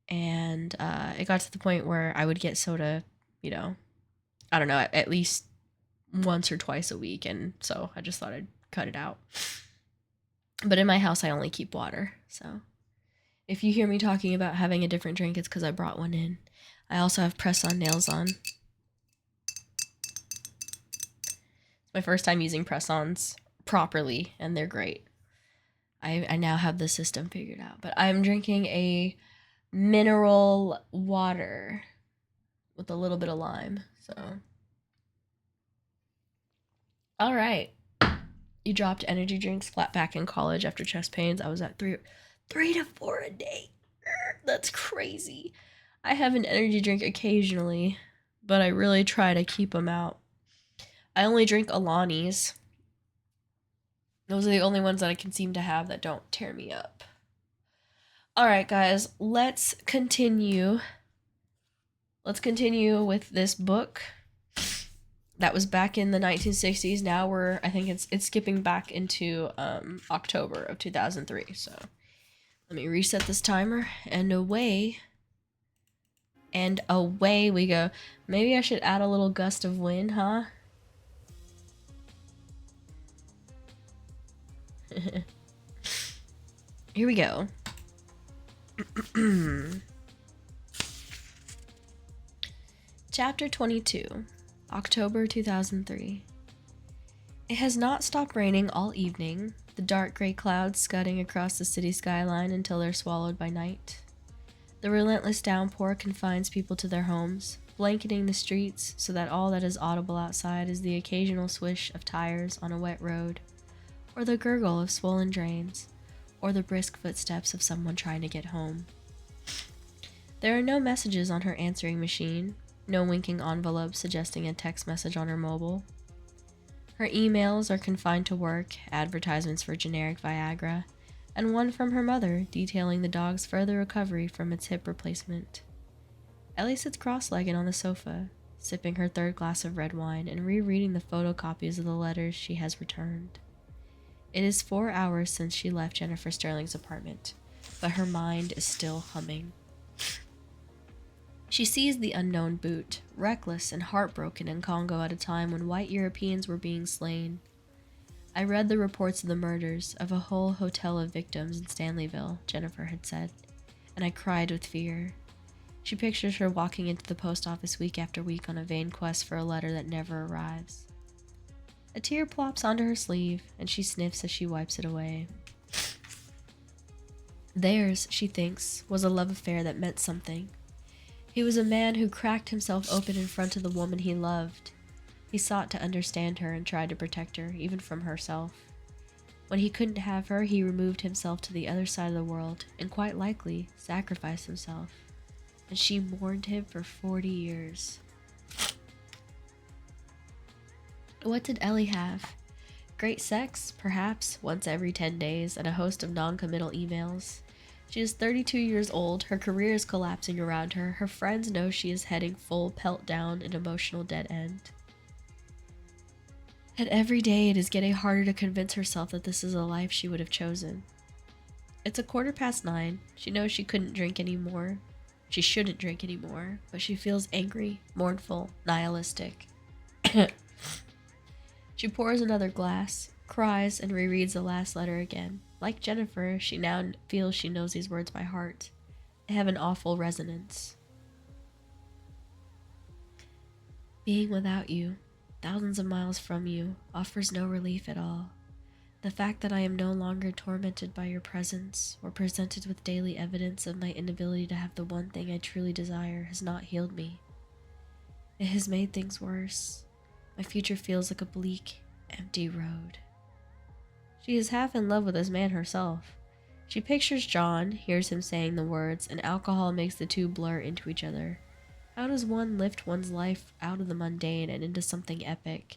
And it got to the point where I would get soda, I don't know, at least once or twice a week. And so I just thought I'd cut it out. But in my house, I only keep water. So if you hear me talking about having a different drink, it's because I brought one in. I also have press-on nails on. It's my first time using press-ons properly, and they're great. I now have the system figured out. But I'm drinking a mineral water with a little bit of lime. So, all right. You dropped energy drinks flat back in college after chest pains. I was at 3 to 4 a day. That's crazy. I have an energy drink occasionally, but I really try to keep them out. I only drink Alani's. Those are the only ones that I can seem to have that don't tear me up. All right, guys, let's continue. Let's continue with this book that was back in the 1960s. Now I think it's skipping back into October of 2003. So let me reset this timer, and away we go. Maybe I should add a little gust of wind, huh? Here we go. Chapter 22, October 2003. It has not stopped raining all evening, the dark gray clouds scudding across the city skyline until they're swallowed by night. The relentless downpour confines people to their homes, blanketing the streets so that all that is audible outside is the occasional swish of tires on a wet road, or the gurgle of swollen drains, or the brisk footsteps of someone trying to get home. There are no messages on her answering machine, no winking envelope suggesting a text message on her mobile. Her emails are confined to work, advertisements for generic Viagra, and one from her mother detailing the dog's further recovery from its hip replacement. Ellie sits cross-legged on the sofa, sipping her third glass of red wine and rereading the photocopies of the letters she has returned. It is 4 hours since she left Jennifer Sterling's apartment, but her mind is still humming. She sees the unknown Boot, reckless and heartbroken in Congo at a time when white Europeans were being slain. I read the reports of the murders, of a whole hotel of victims in Stanleyville, Jennifer had said, and I cried with fear. She pictures her walking into the post office week after week on a vain quest for a letter that never arrives. A tear plops onto her sleeve, and she sniffs as she wipes it away. Theirs, she thinks, was a love affair that meant something. He was a man who cracked himself open in front of the woman he loved. He sought to understand her and tried to protect her, even from herself. When he couldn't have her, he removed himself to the other side of the world, and quite likely sacrificed himself. And she mourned him for 40 years. What did Ellie have? Great sex, perhaps, once every 10 days, and a host of non-committal emails. She is 32 years old, her career is collapsing around her, her friends know she is heading full pelt down an emotional dead end. And every day it is getting harder to convince herself that this is a life she would have chosen. It's 9:15, she knows she couldn't drink anymore. She shouldn't drink anymore, but she feels angry, mournful, nihilistic. She pours another glass, cries, and rereads the last letter again. Like Jennifer, she now feels she knows these words by heart. They have an awful resonance. Being without you, thousands of miles from you, offers no relief at all. The fact that I am no longer tormented by your presence, or presented with daily evidence of my inability to have the one thing I truly desire, has not healed me. It has made things worse. My future feels like a bleak, empty road. She is half in love with this man herself. She pictures John, hears him saying the words, and alcohol makes the two blur into each other. How does one lift one's life out of the mundane and into something epic?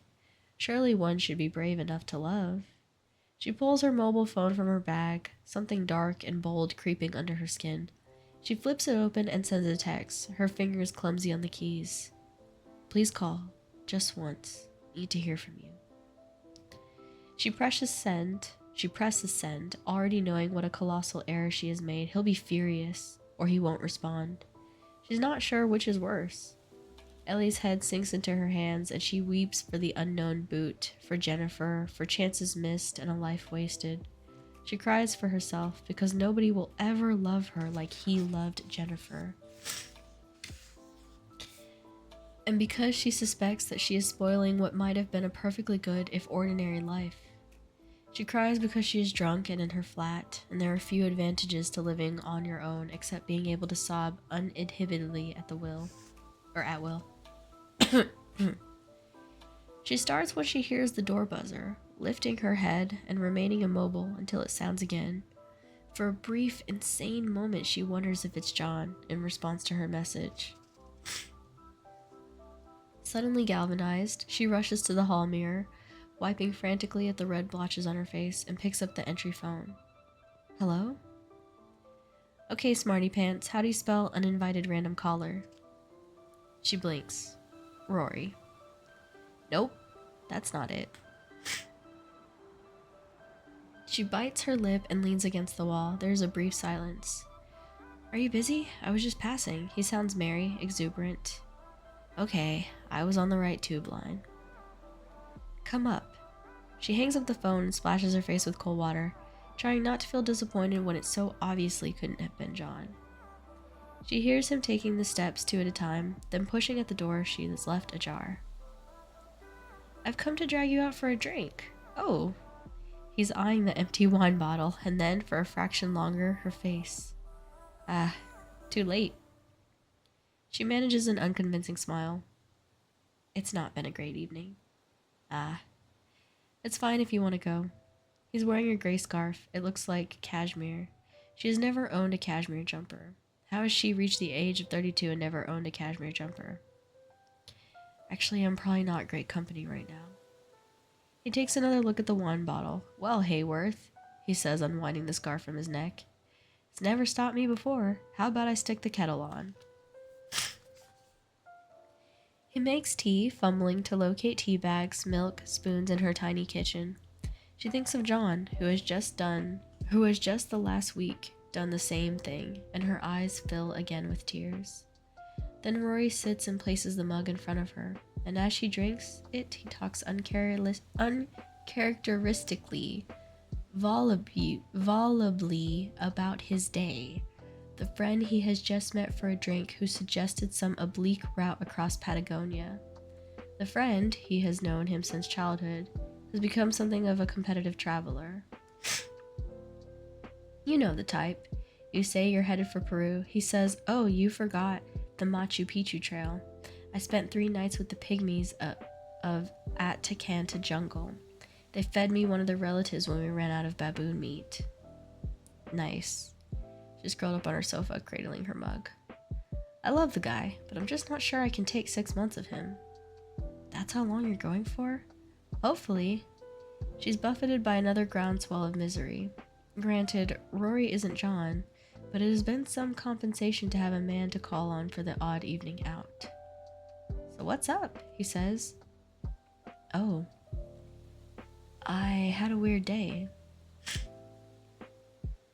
Surely one should be brave enough to love. She pulls her mobile phone from her bag, something dark and bold creeping under her skin. She flips it open and sends a text, her fingers clumsy on the keys. Please call. Just once. Need to hear from you. She presses send, already knowing what a colossal error she has made. He'll be furious, or he won't respond. She's not sure which is worse. Ellie's head sinks into her hands, and she weeps for the unknown boot, for Jennifer, for chances missed and a life wasted. She cries for herself, because nobody will ever love her like he loved Jennifer. And because she suspects that she is spoiling what might have been a perfectly good, if ordinary, life. She cries because she is drunk and in her flat, and there are few advantages to living on your own except being able to sob uninhibitedly at will. She starts when she hears the door buzzer, lifting her head and remaining immobile until it sounds again. For a brief, insane moment, she wonders if it's John, in response to her message. Suddenly galvanized, she rushes to the hall mirror, wiping frantically at the red blotches on her face, and picks up the entry phone. Hello? Okay, smarty pants, how do you spell uninvited random caller? She blinks. Rory. Nope, that's not it. She bites her lip and leans against the wall. There's a brief silence. Are you busy? I was just passing. He sounds merry, exuberant. Okay, I was on the right tube line. Come up. She hangs up the phone and splashes her face with cold water, trying not to feel disappointed when it so obviously couldn't have been John. She hears him taking the steps two at a time, then pushing at the door she is left ajar. I've come to drag you out for a drink. Oh. He's eyeing the empty wine bottle, and then, for a fraction longer, her face. Ah, too late. She manages an unconvincing smile. It's not been a great evening. Ah. It's fine if you want to go. He's wearing a gray scarf. It looks like cashmere. She has never owned a cashmere jumper. How has she reached the age of 32 and never owned a cashmere jumper? Actually, I'm probably not great company right now. He takes another look at the wine bottle. Well, Hayworth, he says, unwinding the scarf from his neck. It's never stopped me before. How about I stick the kettle on? He makes tea, fumbling to locate tea bags, milk, spoons in her tiny kitchen. She thinks of John, who has just the last week done the same thing, and her eyes fill again with tears. Then Rory sits and places the mug in front of her, and as she drinks it, he talks uncharacteristically, volubly about his day, the friend he has just met for a drink who suggested some oblique route across Patagonia. The friend, he has known him since childhood, has become something of a competitive traveler. You know the type. You say you're headed for Peru. He says, oh, you forgot the Machu Picchu trail. I spent 3 nights with the pygmies of Atacanta jungle. They fed me one of their relatives when we ran out of baboon meat. Nice. She's curled up on her sofa, cradling her mug. I love the guy, but I'm just not sure I can take 6 months of him. That's how long you're going for? Hopefully. She's buffeted by another groundswell of misery. Granted, Rory isn't John, but it has been some compensation to have a man to call on for the odd evening out. So what's up? He says. Oh. I had a weird day.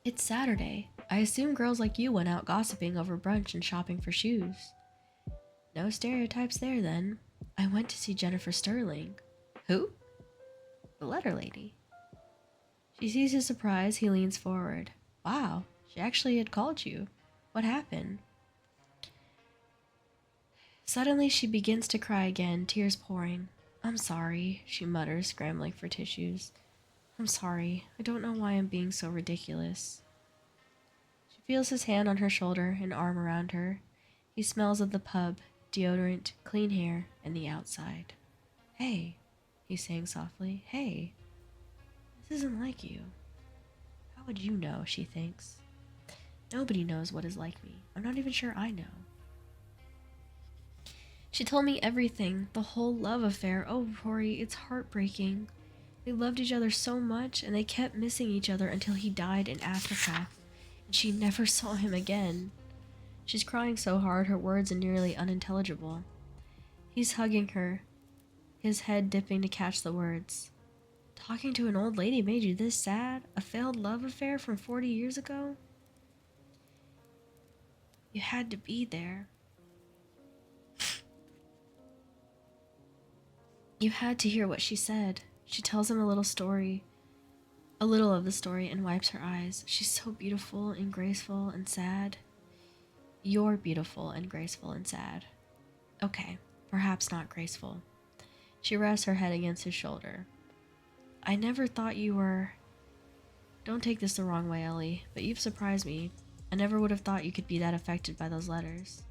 It's Saturday. I assume girls like you went out gossiping over brunch and shopping for shoes. No stereotypes there, then. I went to see Jennifer Sterling. Who? The letter lady. She sees his surprise. He leans forward. Wow, she actually had called you. What happened? Suddenly she begins to cry again, tears pouring. I'm sorry, she mutters, scrambling for tissues. I'm sorry. I don't know why I'm being so ridiculous. She feels his hand on her shoulder, an arm around her. He smells of the pub, deodorant, clean hair, and the outside. Hey, he's saying softly. Hey, this isn't like you. How would you know, she thinks. Nobody knows what is like me. I'm not even sure I know. She told me everything, the whole love affair. Oh, Rory, it's heartbreaking. They loved each other so much, and they kept missing each other until he died in Africa, and she never saw him again. She's crying so hard her words are nearly unintelligible. He's hugging her, his head dipping to catch the words. Talking to an old lady made you this sad? A failed love affair from 40 years ago? You had to be there. You had to hear what she said. She tells him a little of the story, and wipes her eyes. She's so beautiful and graceful and sad. You're beautiful and graceful and sad. Okay, perhaps not graceful. She rests her head against his shoulder. I never thought you were... Don't take this the wrong way, Ellie, but you've surprised me. I never would have thought you could be that affected by those letters.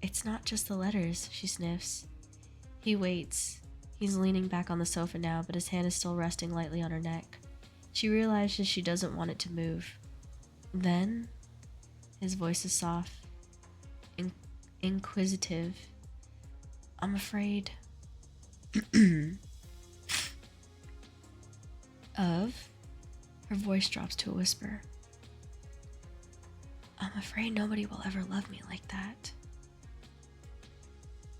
It's not just the letters, she sniffs. He waits. He's leaning back on the sofa now, but his hand is still resting lightly on her neck. She realizes she doesn't want it to move. Then, his voice is soft, inquisitive. I'm afraid of... Her voice drops to a whisper. I'm afraid nobody will ever love me like that.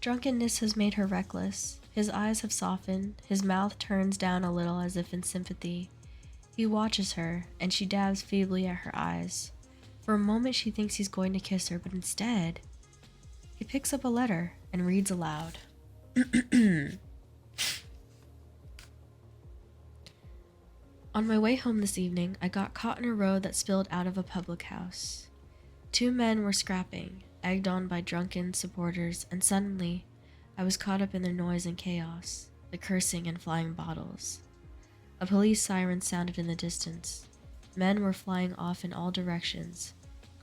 Drunkenness has made her reckless. His eyes have softened. His mouth turns down a little as if in sympathy. He watches her, and she dabs feebly at her eyes. For a moment she thinks he's going to kiss her, but instead, he picks up a letter and reads aloud. On my way home this evening, I got caught in a road that spilled out of a public house. 2 men were scrapping, egged on by drunken supporters, and suddenly, I was caught up in their noise and chaos, the cursing and flying bottles. A police siren sounded in the distance. Men were flying off in all directions,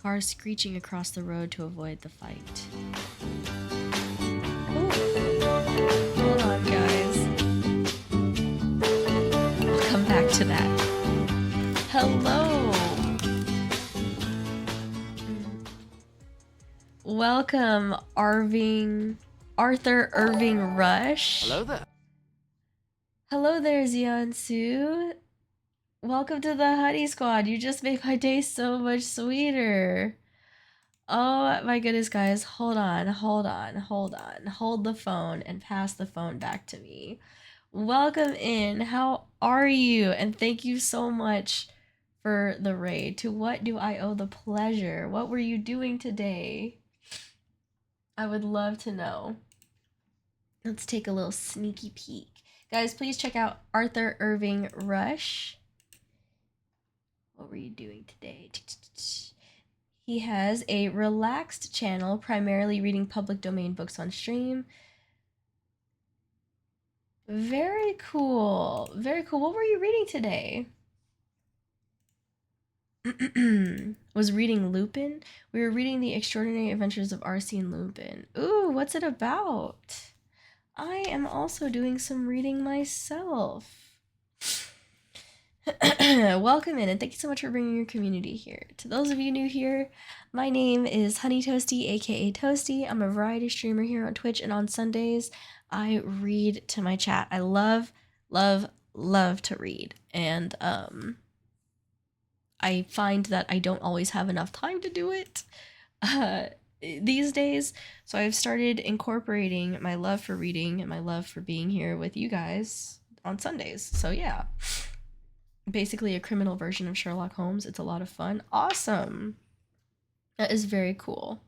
cars screeching across the road to avoid the fight. Ooh. Hold on, guys. We'll come back to that. Hello! Welcome, Arthur Irving Rush. Hello there. Hello there, Ziansu. Welcome to the Honey Squad. You just made my day so much sweeter. Oh my goodness, guys. Hold on. Hold the phone and pass the phone back to me. Welcome in. How are you? And thank you so much for the raid. To what do I owe the pleasure? What were you doing today? I would love to know. Let's take a little sneaky peek. Guys, please check out Arthur Irving Rush. What were you doing today? He has a relaxed channel, primarily reading public domain books on stream. Very cool. Very cool. What were you reading today? Was reading Lupin. We were reading The Extraordinary Adventures of Arsene Lupin. Ooh, what's it about? I am also doing some reading myself. Welcome in, and thank you so much for bringing your community here. To those of you new here, my name is Honey Toasty, aka Toasty. I'm a variety streamer here on Twitch, and on Sundays, I read to my chat. I love to read, and I find that I don't always have enough time to do it these days, so I've started incorporating my love for reading and my love for being here with you guys on Sundays. So yeah, basically a criminal version of Sherlock Holmes. It's a lot of fun. Awesome. That is very cool.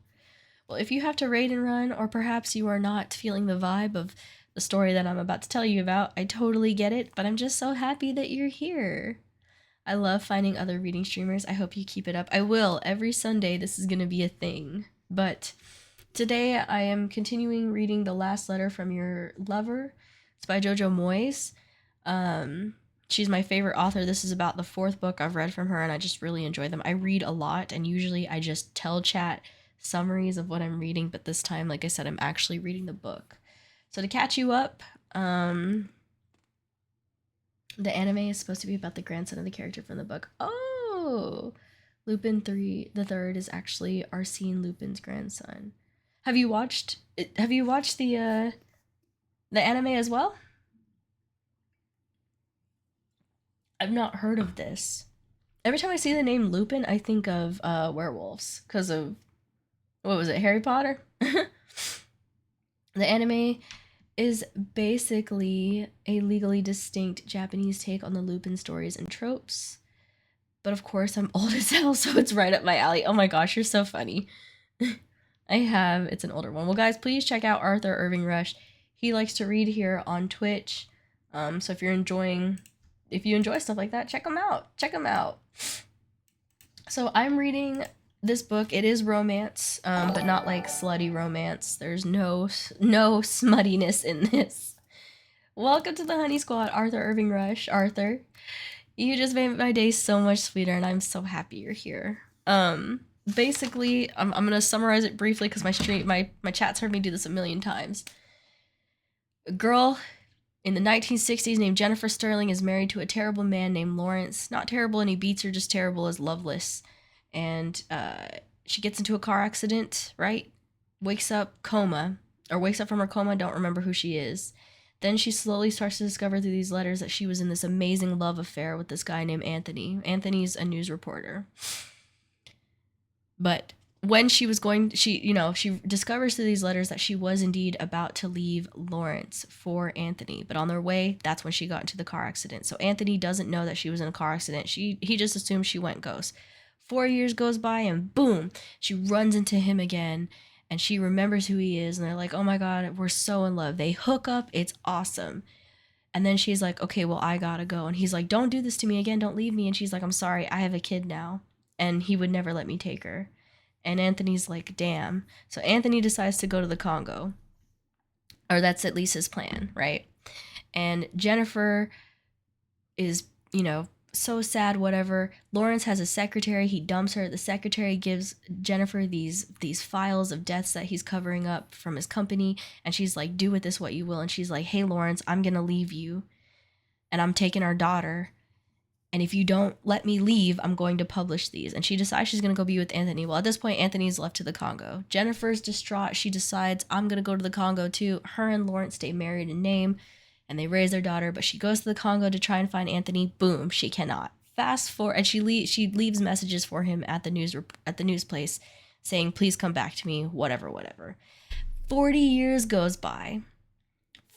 Well, if you have to raid and run, or perhaps you are not feeling the vibe of the story that I'm about to tell you about, I totally get it, but I'm just so happy that you're here. I love finding other reading streamers. I hope you keep it up. I will. Every Sunday, this is going to be a thing. But today, I am continuing reading The Last Letter from Your Lover. It's by Jojo Moyes. She's my favorite author. This is about the 4th book I've read from her, and I just really enjoy them. I read a lot, and usually I just tell chat summaries of what I'm reading, but this time, like I said, I'm actually reading the book. So to catch you up, the anime is supposed to be about the grandson of the character from the book. Oh, Lupin the third is actually Arsène Lupin's grandson. Have you watched the anime as well? I've not heard of this. Every time I see the name Lupin, I think of werewolves because of, what was it, Harry Potter? The anime is basically a legally distinct Japanese take on the Lupin stories and tropes. But of course, I'm old as hell, so it's right up my alley. Oh my gosh, you're so funny. It's an older one. Well, guys, please check out Arthur Irving Rush. He likes to read here on Twitch. So if you enjoy stuff like that, check him out. Check him out. So I'm reading this book. It is romance, but not like slutty romance. There's no smuttiness in this. Welcome to the Honey Squad, Arthur Irving Rush. Arthur, you just made my day so much sweeter, and I'm so happy you're here. Basically, I'm gonna summarize it briefly because my chat's heard me do this a million times. A girl in the 1960s named Jennifer Sterling is married to a terrible man named Lawrence. Not terrible and he beats her, just terrible as loveless. And she gets into a car accident, right? Wakes up from her coma, don't remember who she is. Then she slowly starts to discover through these letters that she was in this amazing love affair with this guy named Anthony. Anthony's a news reporter. But when she discovers through these letters that she was indeed about to leave Lawrence for Anthony. But on their way, that's when she got into the car accident. So Anthony doesn't know that she was in a car accident. He just assumes she went ghost. 4 years goes by and boom, she runs into him again and she remembers who he is. And they're like, oh my God, we're so in love. They hook up. It's awesome. And then she's like, okay, well, I gotta go. And he's like, don't do this to me again. Don't leave me. And she's like, I'm sorry. I have a kid now. And he would never let me take her. And Anthony's like, damn. So Anthony decides to go to the Congo. Or that's at least his plan, right? And Jennifer is, so sad, whatever. Lawrence has a secretary. He dumps her. The secretary gives Jennifer these files of deaths that he's covering up from his company. And she's like, do with this what you will. And she's like, hey, Lawrence, I'm going to leave you. And I'm taking our daughter. And if you don't let me leave, I'm going to publish these. And she decides she's going to go be with Anthony. Well, at this point, Anthony's left to the Congo. Jennifer's distraught. She decides, I'm going to go to the Congo too. Her and Lawrence stay married in name. And they raise their daughter. But she goes to the Congo to try and find Anthony. Boom, she cannot. Fast forward. And she leaves messages for him at the news place saying, please come back to me, whatever. 40 years goes by.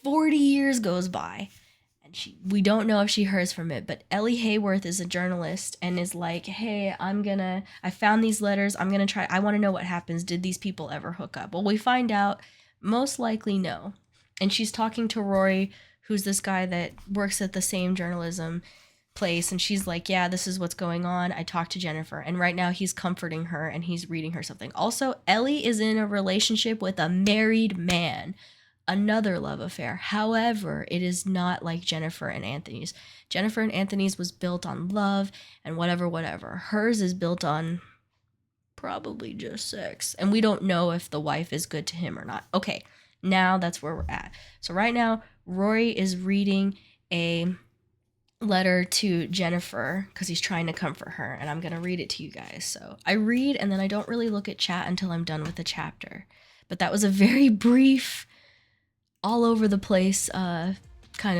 40 years goes by. We don't know if she hears from it, but Ellie Hayworth is a journalist and is like, hey, I found these letters. I want to know what happens. Did these people ever hook up? Well, we find out most likely no. And she's talking to Rory, who's this guy that works at the same journalism place. And she's like, yeah, this is what's going on. I talked to Jennifer. And right now he's comforting her and he's reading her something. Also, Ellie is in a relationship with a married man. Another love affair. However, it is not like Jennifer and Anthony's. Jennifer and Anthony's was built on love and whatever. Hers is built on probably just sex. And we don't know if the wife is good to him or not. Okay, now that's where we're at. So right now, Rory is reading a letter to Jennifer because he's trying to comfort her. And I'm going to read it to you guys. So I read and then I don't really look at chat until I'm done with the chapter. But that was a very brief, all over the place kind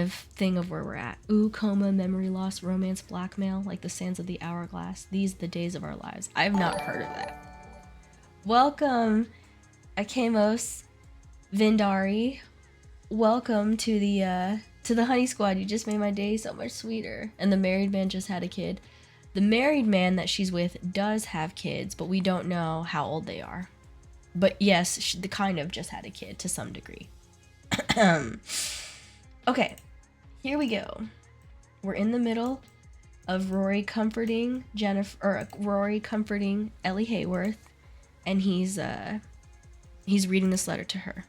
of thing of where we're at. Ooh, coma, memory loss, romance, blackmail, like the sands of the hourglass. These the days of our lives. I've not heard of that. Welcome, Akemos Vindari. Welcome to the Honey Squad. You just made my day so much sweeter. And the married man just had a kid. The married man that she's with does have kids, but we don't know how old they are. But yes, she kind of just had a kid to some degree. Okay, here we go. We're in the middle of Rory comforting Ellie Hayworth, and he's reading this letter to her.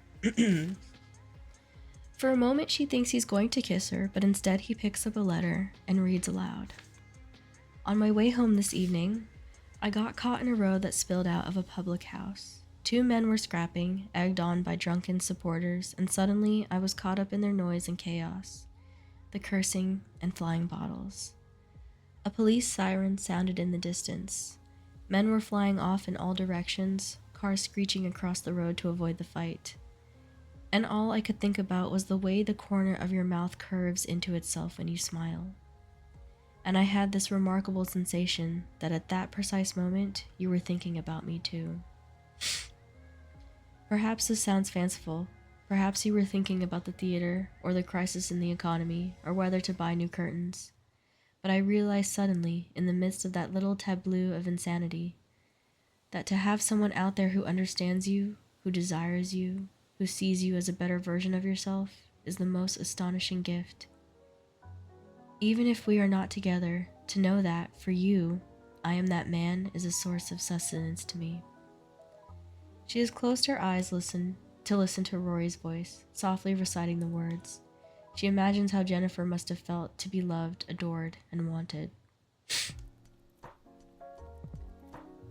For a moment, she thinks he's going to kiss her, but instead he picks up a letter and reads aloud. On my way home this evening, I got caught in a road that spilled out of a public house. 2 men were scrapping, egged on by drunken supporters, and suddenly I was caught up in their noise and chaos, the cursing and flying bottles. A police siren sounded in the distance. Men were flying off in all directions, cars screeching across the road to avoid the fight. And all I could think about was the way the corner of your mouth curves into itself when you smile. And I had this remarkable sensation that at that precise moment, you were thinking about me too. Perhaps this sounds fanciful. Perhaps you were thinking about the theater, or the crisis in the economy, or whether to buy new curtains. But I realized suddenly, in the midst of that little tableau of insanity, that to have someone out there who understands you, who desires you, who sees you as a better version of yourself, is the most astonishing gift. Even if we are not together, to know that, for you, I am that man is a source of sustenance to me. She has closed her eyes to listen to Rory's voice, softly reciting the words. She imagines how Jennifer must have felt to be loved, adored, and wanted.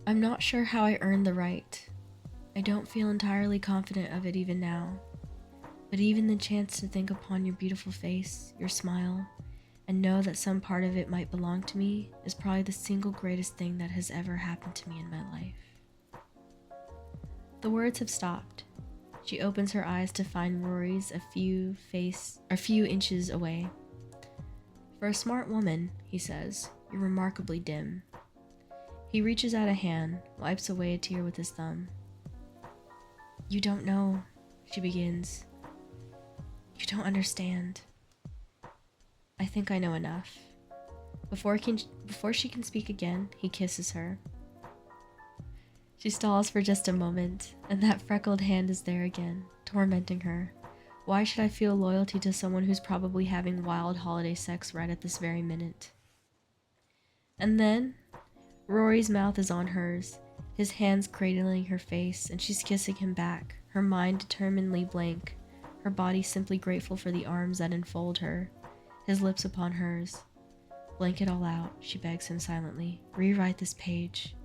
I'm not sure how I earned the right. I don't feel entirely confident of it even now. But even the chance to think upon your beautiful face, your smile, and know that some part of it might belong to me is probably the single greatest thing that has ever happened to me in my life. The words have stopped. She opens her eyes to find Rory's a few inches away. For a smart woman, he says, you're remarkably dim. He reaches out a hand, wipes away a tear with his thumb. You don't know, she begins. You don't understand. I think I know enough. Before she can speak again, he kisses her. She stalls for just a moment, and that freckled hand is there again, tormenting her. Why should I feel loyalty to someone who's probably having wild holiday sex right at this very minute? And then, Rory's mouth is on hers, his hands cradling her face, and she's kissing him back, her mind determinedly blank, her body simply grateful for the arms that enfold her, his lips upon hers. Blank it all out, she begs him silently. Rewrite this page.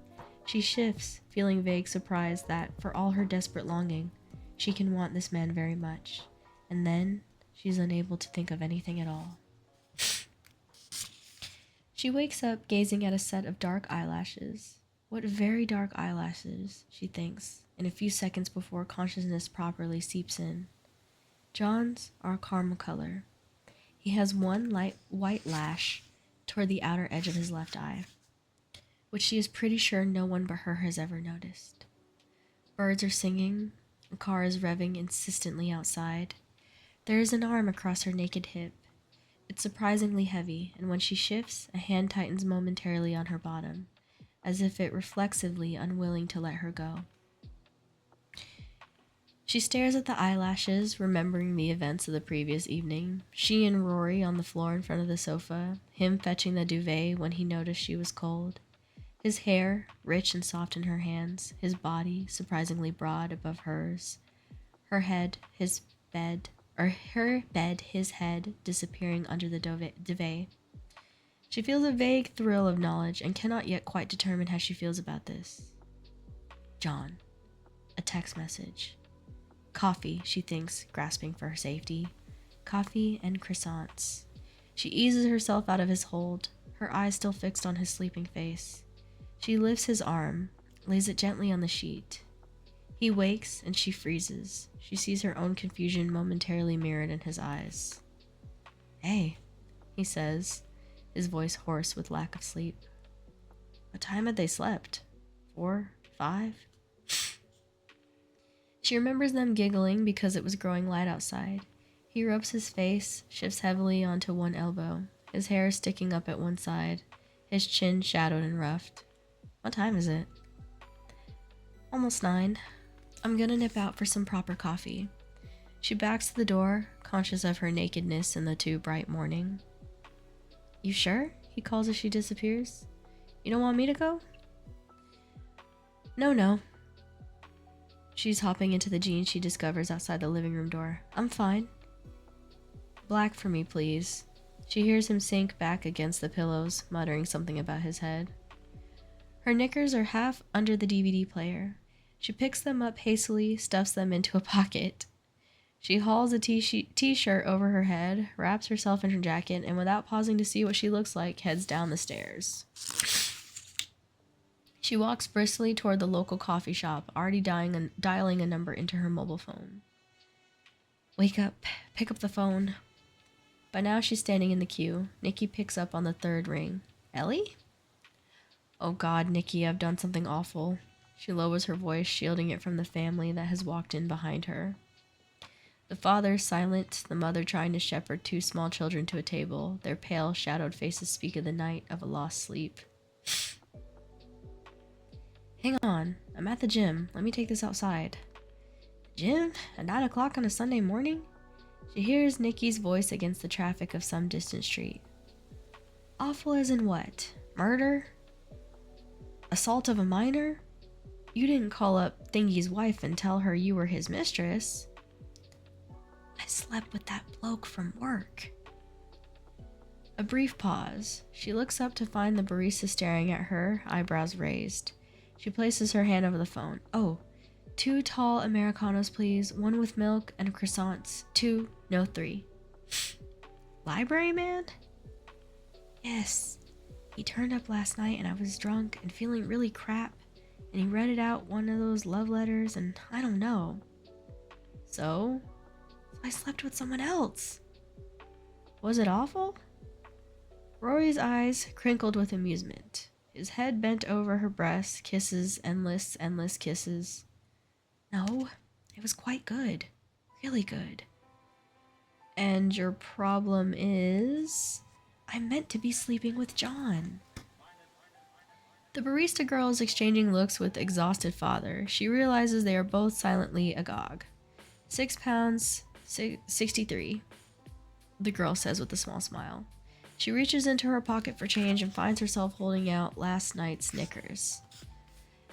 She shifts, feeling vague surprise that, for all her desperate longing, she can want this man very much. And then, she's unable to think of anything at all. She wakes up gazing at a set of dark eyelashes. What very dark eyelashes, she thinks, in a few seconds before consciousness properly seeps in. John's are caramel color. He has one light white lash toward the outer edge of his left eye, which she is pretty sure no one but her has ever noticed. Birds are singing, a car is revving insistently outside. There is an arm across her naked hip. It's surprisingly heavy, and when she shifts, a hand tightens momentarily on her bottom, as if it reflexively unwilling to let her go. She stares at the eyelashes, remembering the events of the previous evening. She and Rory on the floor in front of the sofa, him fetching the duvet when he noticed she was cold. His hair, rich and soft in her hands, his body, surprisingly broad above hers. Her bed, his head, disappearing under the duvet. She feels a vague thrill of knowledge and cannot yet quite determine how she feels about this. John. A text message. Coffee, she thinks, grasping for her safety. Coffee and croissants. She eases herself out of his hold, her eyes still fixed on his sleeping face. She lifts his arm, lays it gently on the sheet. He wakes, and she freezes. She sees her own confusion momentarily mirrored in his eyes. Hey, he says, his voice hoarse with lack of sleep. What time had they slept? 4? 5? She remembers them giggling because it was growing light outside. He rubs his face, shifts heavily onto one elbow, his hair sticking up at one side, his chin shadowed and roughed. What time is it? Almost 9. I'm gonna nip out for some proper coffee. She backs to the door, conscious of her nakedness in the too bright morning. You sure? he calls as she disappears. You don't want me to go? No. She's hopping into the jeans she discovers outside the living room door. I'm fine. Black for me, please. She hears him sink back against the pillows, muttering something about his head. Her knickers are half under the DVD player. She picks them up hastily, stuffs them into a pocket. She hauls a t-shirt over her head, wraps herself in her jacket, and without pausing to see what she looks like, heads down the stairs. She walks briskly toward the local coffee shop, already dialing a number into her mobile phone. Wake up. Pick up the phone. By now she's standing in the queue. Nikki picks up on the third ring. Ellie? Oh God, Nikki, I've done something awful. She lowers her voice, shielding it from the family that has walked in behind her. The father silent, the mother trying to shepherd two small children to a table. Their pale, shadowed faces speak of the night of a lost sleep. Hang on, I'm at the gym. Let me take this outside. Gym? At 9 o'clock on a Sunday morning? She hears Nikki's voice against the traffic of some distant street. Awful as in what? Murder? Assault of a minor? You didn't call up Thingy's wife and tell her you were his mistress. I slept with that bloke from work. A brief pause. She looks up to find the barista staring at her, eyebrows raised. She places her hand over the phone. Oh, 2 tall Americanos, please. 1 with milk and croissants. 2, no 3. Library man? Yes. He turned up last night and I was drunk and feeling really crap. And he read it out one of those love letters and I don't know. So I slept with someone else. Was it awful? Rory's eyes crinkled with amusement. His head bent over her breast, kisses, endless kisses. No, it was quite good. Really good. And your problem is? I'm meant to be sleeping with John. The barista girl is exchanging looks with exhausted father. She realizes they are both silently agog. 6 pounds, 63, the girl says with a small smile. She reaches into her pocket for change and finds herself holding out last night's Snickers.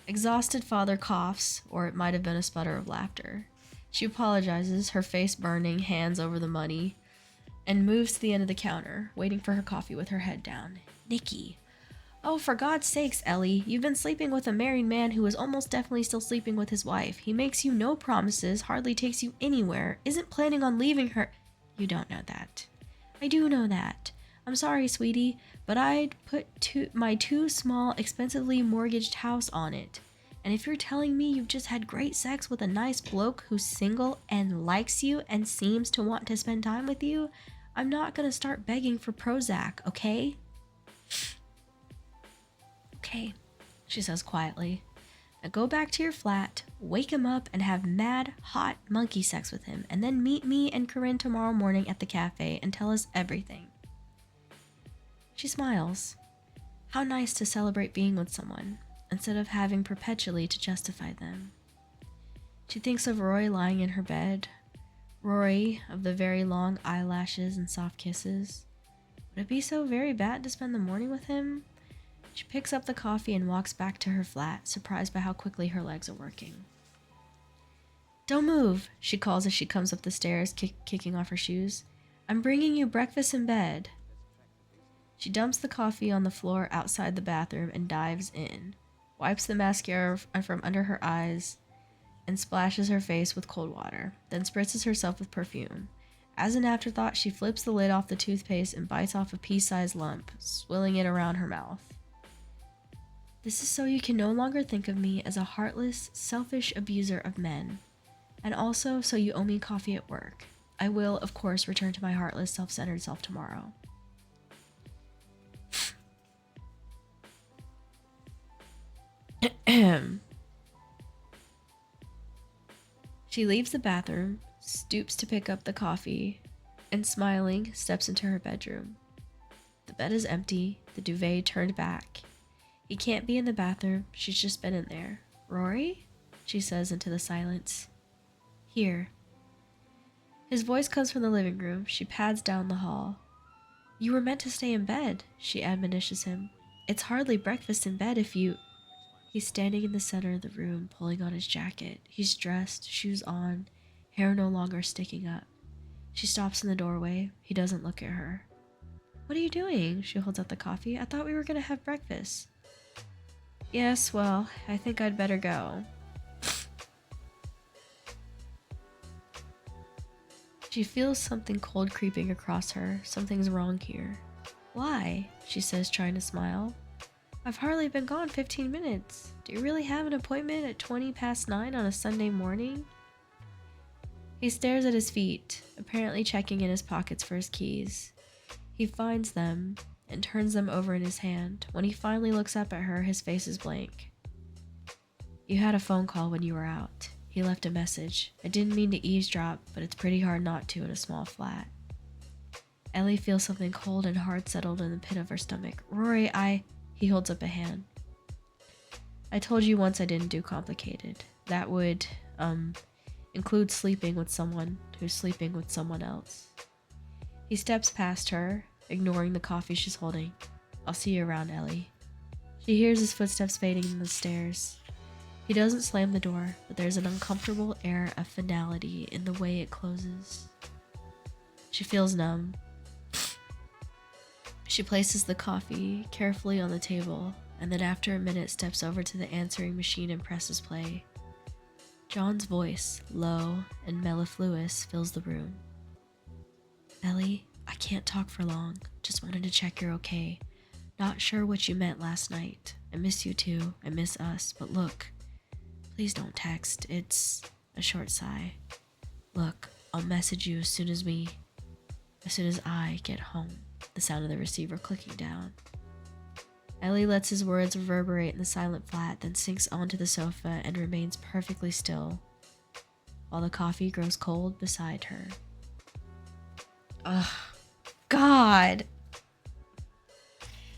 Exhausted father coughs, or it might have been a sputter of laughter. She apologizes, her face burning, hands over the money, and moves to the end of the counter, waiting for her coffee with her head down. Nikki. Oh, for God's sakes, Ellie, you've been sleeping with a married man who is almost definitely still sleeping with his wife. He makes you no promises, hardly takes you anywhere, isn't planning on leaving her. You don't know that. I do know that. I'm sorry, sweetie, but I'd put my 2 small, expensively mortgaged house on it. And if you're telling me you've just had great sex with a nice bloke who's single and likes you and seems to want to spend time with you, I'm not gonna start begging for Prozac, okay? Okay, she says quietly. Now go back to your flat, wake him up, and have mad, hot monkey sex with him, and then meet me and Corinne tomorrow morning at the cafe and tell us everything. She smiles. How nice to celebrate being with someone, instead of having perpetually to justify them. She thinks of Rory lying in her bed. Rory, of the very long eyelashes and soft kisses. Would it be so very bad to spend the morning with him? She picks up the coffee and walks back to her flat, surprised by how quickly her legs are working. Don't move, she calls as she comes up the stairs, kicking off her shoes. I'm bringing you breakfast in bed. She dumps the coffee on the floor outside the bathroom and dives in, wipes the mascara from under her eyes, and splashes her face with cold water, then spritzes herself with perfume. As an afterthought, she flips the lid off the toothpaste and bites off a pea-sized lump, swilling it around her mouth. This is so you can no longer think of me as a heartless, selfish abuser of men, and also so you owe me coffee at work. I will, of course, return to my heartless, self-centered self tomorrow. She leaves the bathroom, stoops to pick up the coffee, and smiling, steps into her bedroom. The bed is empty, the duvet turned back. He can't be in the bathroom, she's just been in there. Rory? She says into the silence. Here. His voice comes from the living room. She pads down the hall. You were meant to stay in bed, she admonishes him. It's hardly breakfast in bed if you... He's standing in the center of the room, pulling on his jacket. He's dressed, shoes on, hair no longer sticking up. She stops in the doorway. He doesn't look at her. What are you doing? She holds out the coffee. I thought we were going to have breakfast. Yes, well, I think I'd better go. She feels something cold creeping across her. Something's wrong here. Why? She says, trying to smile. I've hardly been gone 15 minutes. Do you really have an appointment at 9:20 on a Sunday morning? He stares at his feet, apparently checking in his pockets for his keys. He finds them and turns them over in his hand. When he finally looks up at her, his face is blank. You had a phone call when you were out. He left a message. I didn't mean to eavesdrop, but it's pretty hard not to in a small flat. Ellie feels something cold and hard settled in the pit of her stomach. Rory, He holds up a hand. I told you once I didn't do complicated. That would, include sleeping with someone who's sleeping with someone else. He steps past her, ignoring the coffee she's holding. I'll see you around, Ellie. She hears his footsteps fading in the stairs. He doesn't slam the door, but there's an uncomfortable air of finality in the way it closes. She feels numb. She places the coffee carefully on the table, and then after a minute steps over to the answering machine and presses play. John's voice, low and mellifluous, fills the room. Ellie, I can't talk for long. Just wanted to check you're okay. Not sure what you meant last night. I miss you too. I miss us. But look, please don't text. It's a short sigh. Look, I'll message you as soon as I get home. The sound of the receiver clicking down. Ellie lets his words reverberate in the silent flat, then sinks onto the sofa and remains perfectly still, while the coffee grows cold beside her. Ugh. God.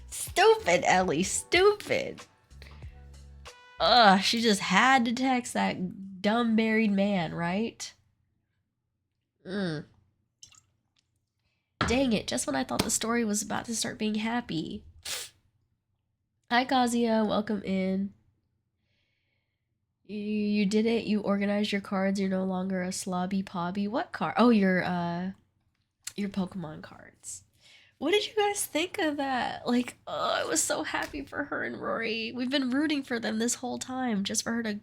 Stupid, Ellie. Stupid. Ugh, she just had to text that dumb married man, right? Dang it, just when I thought the story was about to start being happy. Hi, Kazia. Welcome in. You did it. You organized your cards. You're no longer a slobby pobby. What card? Oh, your Pokemon cards. What did you guys think of that? Like, oh, I was so happy for her and Rory. We've been rooting for them this whole time just for her to...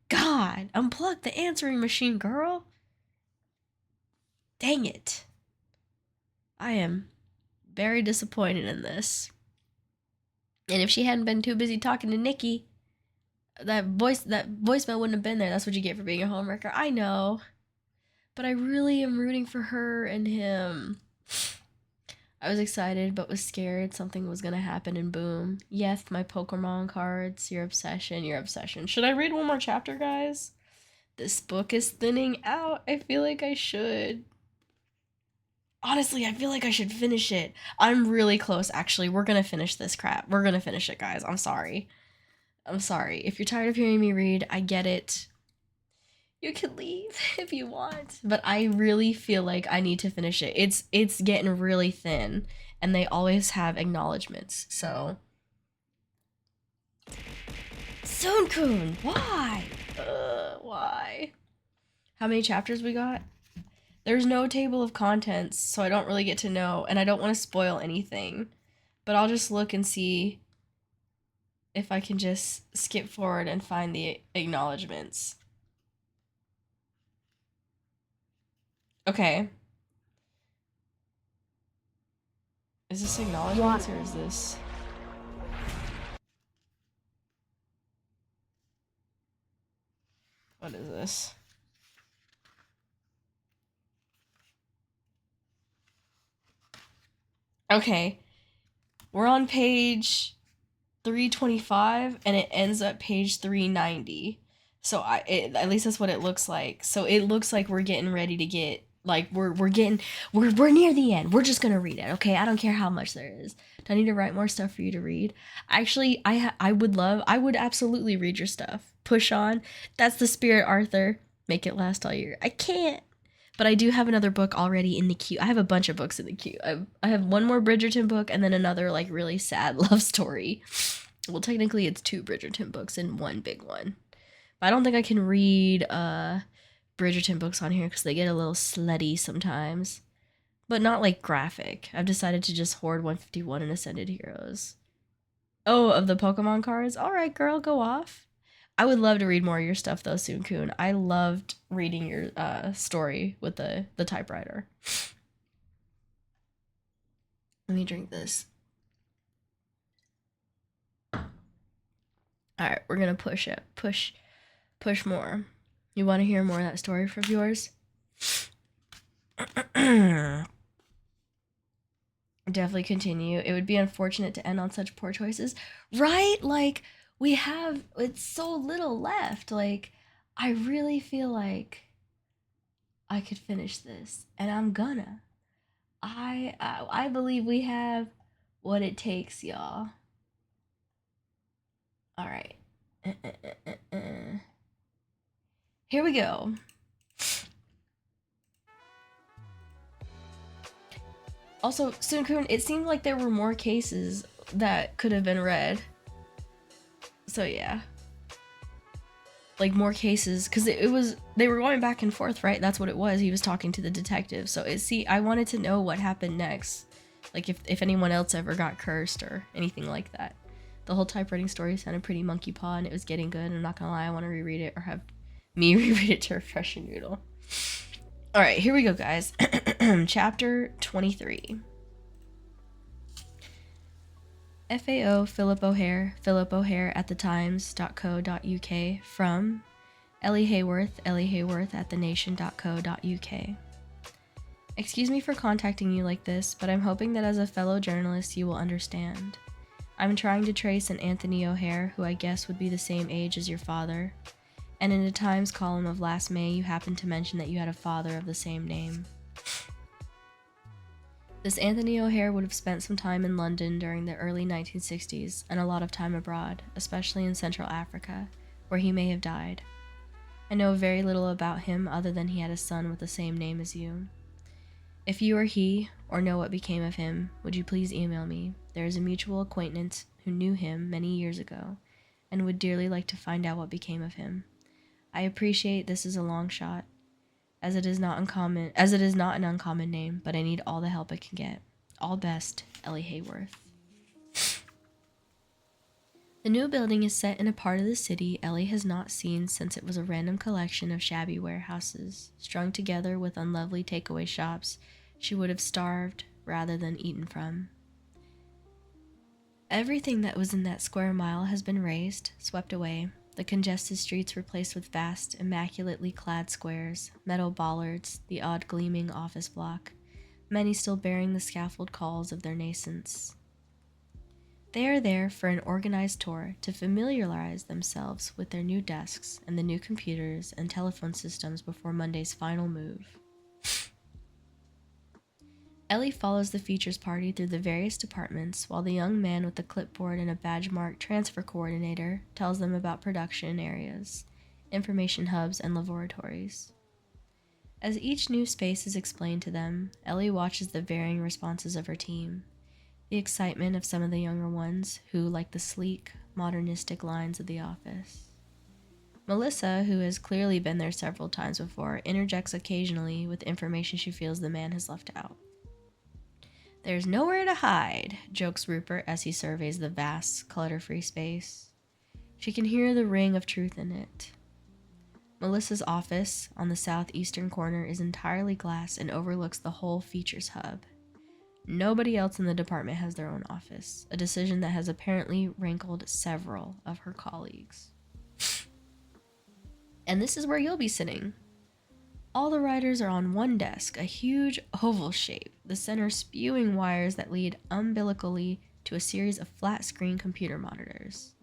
God, unplug the answering machine, girl. Dang it. I am very disappointed in this. And if she hadn't been too busy talking to Nikki, that voicemail wouldn't have been there. That's what you get for being a homewrecker. I know. But I really am rooting for her and him. I was excited, but was scared something was gonna happen, and boom. Yes, my Pokemon cards, your obsession. Should I read one more chapter, guys? This book is thinning out. I feel like I should. Honestly, I feel like I should finish it. I'm really close, actually. We're gonna finish this crap. We're gonna finish it, guys. I'm sorry. If you're tired of hearing me read, I get it. You can leave if you want. But I really feel like I need to finish it. It's getting really thin. And they always have acknowledgements, so... Sun-kun, why? Why? How many chapters we got? There's no table of contents, so I don't really get to know, and I don't want to spoil anything. But I'll just look and see if I can just skip forward and find the acknowledgements. Okay. Is this acknowledgements or is this... What is this? Okay, we're on page 325 and it ends at page 390. So at least that's what it looks like. So it looks like we're getting ready to get, like, we're near the end. We're just gonna read it, okay? I don't care how much there is. Do I need to write more stuff for you to read? Actually, I would absolutely read your stuff. Push on. That's the spirit, Arthur. Make it last all year. I can't. But I do have another book already in the queue. I have a bunch of books in the queue. I have one more Bridgerton book and then another like really sad love story. Well, technically it's 2 Bridgerton books and one big one. But I don't think I can read Bridgerton books on here because they get a little slutty sometimes. But not like graphic. I've decided to just hoard 151 and Ascended Heroes. Oh, of the Pokemon cards? Alright, girl, go off. I would love to read more of your stuff though, Soon-kun. I loved reading your story with the typewriter. Let me drink this. Alright, we're gonna push it. Push more. You want to hear more of that story from yours? Definitely continue. It would be unfortunate to end on such poor choices. Right? Like, it's so little left. Like, I really feel like I could finish this, and I'm gonna. I believe we have what it takes, y'all. All right. Here we go. Also, Sun-kun, it seemed like there were more cases that could have been read. So yeah. Like more cases, because they were going back and forth, right? That's what it was. He was talking to the detective. So I wanted to know what happened next. Like if anyone else ever got cursed or anything like that. The whole typewriting story sounded pretty monkey paw and it was getting good. I'm not gonna lie, I want to reread it or have me reread it to refresh your noodle. Alright, here we go, guys. Chapter 23. FAO Philip O'Hare at the times.co.uk from Ellie Hayworth at the nation.co.uk. Excuse me for contacting you like this, but I'm hoping that as a fellow journalist you will understand. I'm trying to trace an Anthony O'Hare who I guess would be the same age as your father, and in a Times column of last May you happened to mention that you had a father of the same name. This Anthony O'Hare would have spent some time in London during the early 1960s and a lot of time abroad, especially in Central Africa, where he may have died. I know very little about him other than he had a son with the same name as you. If you or he, or know what became of him, would you please email me? There is a mutual acquaintance who knew him many years ago and would dearly like to find out what became of him. I appreciate this is a long shot, as it is not an uncommon name, but I need all the help I can get. All best, Ellie Hayworth. The new building is set in a part of the city Ellie has not seen since it was a random collection of shabby warehouses, strung together with unlovely takeaway shops she would have starved rather than eaten from. Everything that was in that square mile has been razed, swept away, the congested streets replaced with vast, immaculately clad squares, metal bollards, the odd gleaming office block, many still bearing the scaffold calls of their nascents. They are there for an organized tour to familiarize themselves with their new desks and the new computers and telephone systems before Monday's final move. Ellie follows the features party through the various departments while the young man with the clipboard and a badge-marked transfer coordinator tells them about production areas, information hubs, and laboratories. As each new space is explained to them, Ellie watches the varying responses of her team, the excitement of some of the younger ones who like the sleek, modernistic lines of the office. Melissa, who has clearly been there several times before, interjects occasionally with information she feels the man has left out. There's nowhere to hide, jokes Rupert as he surveys the vast, clutter-free space. She can hear the ring of truth in it. Melissa's office, on the southeastern corner, is entirely glass and overlooks the whole features hub. Nobody else in the department has their own office, a decision that has apparently rankled several of her colleagues. And this is where you'll be sitting. All the writers are on one desk, a huge oval shape, the center spewing wires that lead umbilically to a series of flat-screen computer monitors.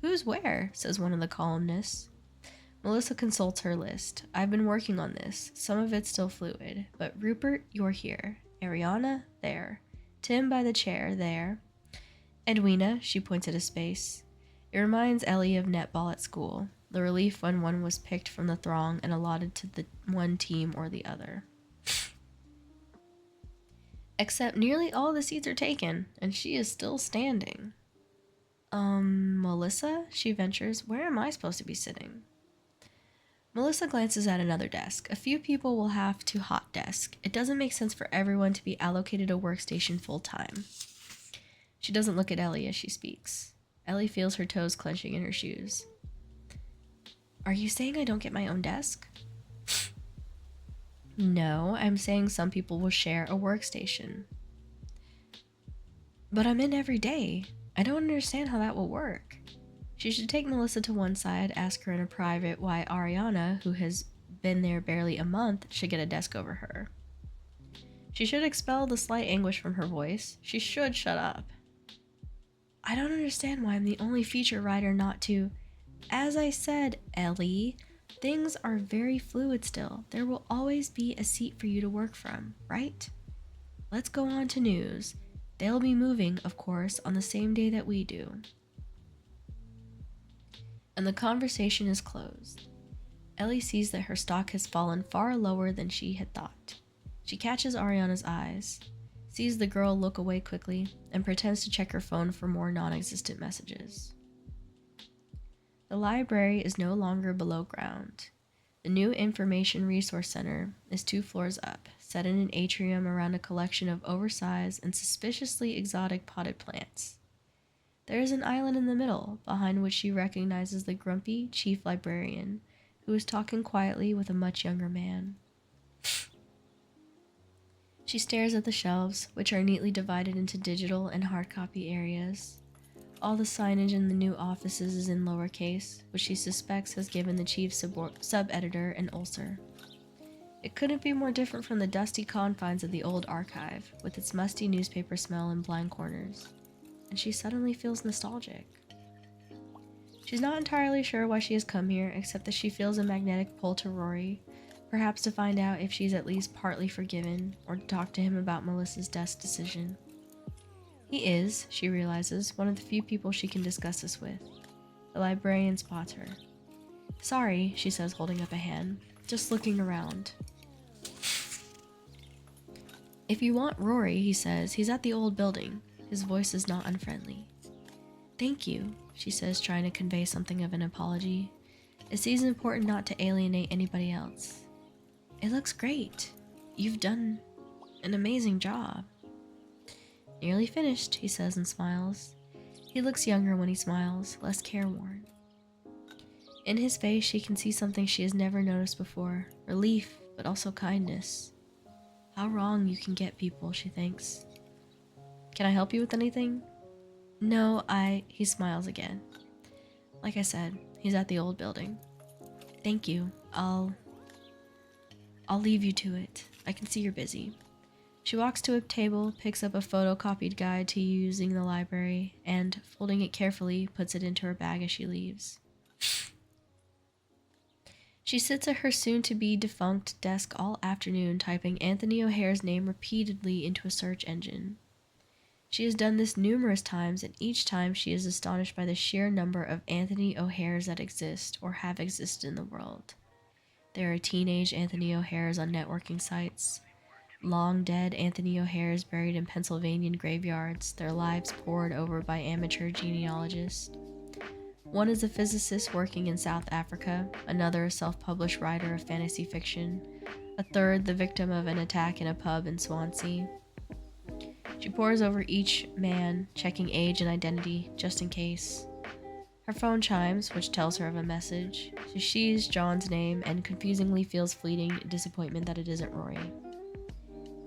Who's where? Says one of the columnists. Melissa consults her list. I've been working on this. Some of it's still fluid, but Rupert, you're here. Ariana, there. Tim by the chair, there. Edwina, she points at a space. It reminds Ellie of netball at school. the relief when one was picked from the throng and allotted to the one team or the other. Except nearly all the seats are taken, and she is still standing. Melissa? She ventures. Where am I supposed to be sitting? Melissa glances at another desk. A few people will have to hot desk. It doesn't make sense for everyone to be allocated a workstation full time. She doesn't look at Ellie as she speaks. Ellie feels her toes clenching in her shoes. Are you saying I don't get my own desk? No, I'm saying some people will share a workstation. But I'm in every day. I don't understand how that will work. She should take Melissa to one side, ask her in a private why Ariana, who has been there barely a month, should get a desk over her. She should expel the slight anguish from her voice. She should shut up. I don't understand why I'm the only feature writer not to... As I said, Ellie, things are very fluid still. There will always be a seat for you to work from, right? Let's go on to news. They'll be moving, of course, on the same day that we do. And the conversation is closed. Ellie sees that her stock has fallen far lower than she had thought. She catches Ariana's eyes, sees the girl look away quickly, and pretends to check her phone for more non-existent messages. The library is no longer below ground. The new Information Resource Center is 2 floors up, set in an atrium around a collection of oversized and suspiciously exotic potted plants. There is an island in the middle, behind which she recognizes the grumpy chief librarian, who is talking quietly with a much younger man. She stares at the shelves, which are neatly divided into digital and hard copy areas. All the signage in the new offices is in lowercase, which she suspects has given the chief sub-editor an ulcer. It couldn't be more different from the dusty confines of the old archive, with its musty newspaper smell and blind corners. And she suddenly feels nostalgic. She's not entirely sure why she has come here, except that she feels a magnetic pull to Rory, perhaps to find out if she's at least partly forgiven, or to talk to him about Melissa's desk decision. He is, she realizes, one of the few people she can discuss this with. The librarian spots her. Sorry, she says, holding up a hand. Just looking around. If you want Rory, he says, he's at the old building. His voice is not unfriendly. Thank you, she says, trying to convey something of an apology. It seems important not to alienate anybody else. It looks great. You've done an amazing job. Nearly finished, he says and smiles. He looks younger when he smiles, less careworn. In his face, she can see something she has never noticed before. Relief, but also kindness. How wrong you can get people, she thinks. Can I help you with anything? No, he smiles again. Like I said, he's at the old building. Thank you. I'll leave you to it. I can see you're busy. She walks to a table, picks up a photocopied guide to using the library, and, folding it carefully, puts it into her bag as she leaves. She sits at her soon-to-be defunct desk all afternoon, typing Anthony O'Hare's name repeatedly into a search engine. She has done this numerous times, and each time she is astonished by the sheer number of Anthony O'Hares that exist or have existed in the world. There are teenage Anthony O'Hares on networking sites, long-dead Anthony O'Hares buried in Pennsylvanian graveyards, their lives pored over by amateur genealogists. One is a physicist working in South Africa, another a self-published writer of fantasy fiction, a third the victim of an attack in a pub in Swansea. She pores over each man, checking age and identity, just in case. Her phone chimes, which tells her of a message. She sees John's name and confusingly feels fleeting disappointment that it isn't Rory.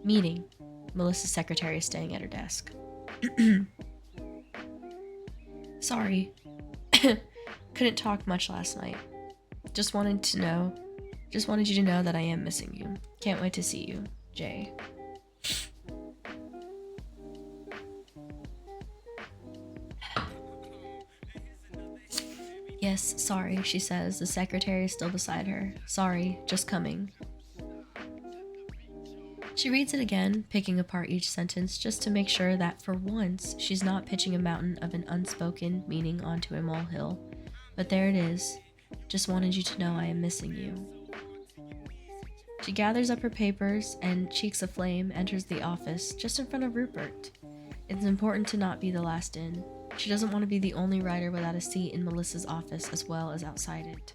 Meeting. Melissa's secretary is staying at her desk. Sorry. Couldn't talk much last night. Just wanted you to know that I am missing you. Can't wait to see you. Jay. Yes, sorry, she says. The secretary is still beside her. Sorry, just coming. She reads it again, picking apart each sentence just to make sure that for once she's not pitching a mountain of an unspoken meaning onto a molehill. But there it is. Just wanted you to know I am missing you. She gathers up her papers and, cheeks aflame, enters the office just in front of Rupert. It's important to not be the last in. She doesn't want to be the only writer without a seat in Melissa's office as well as outside it.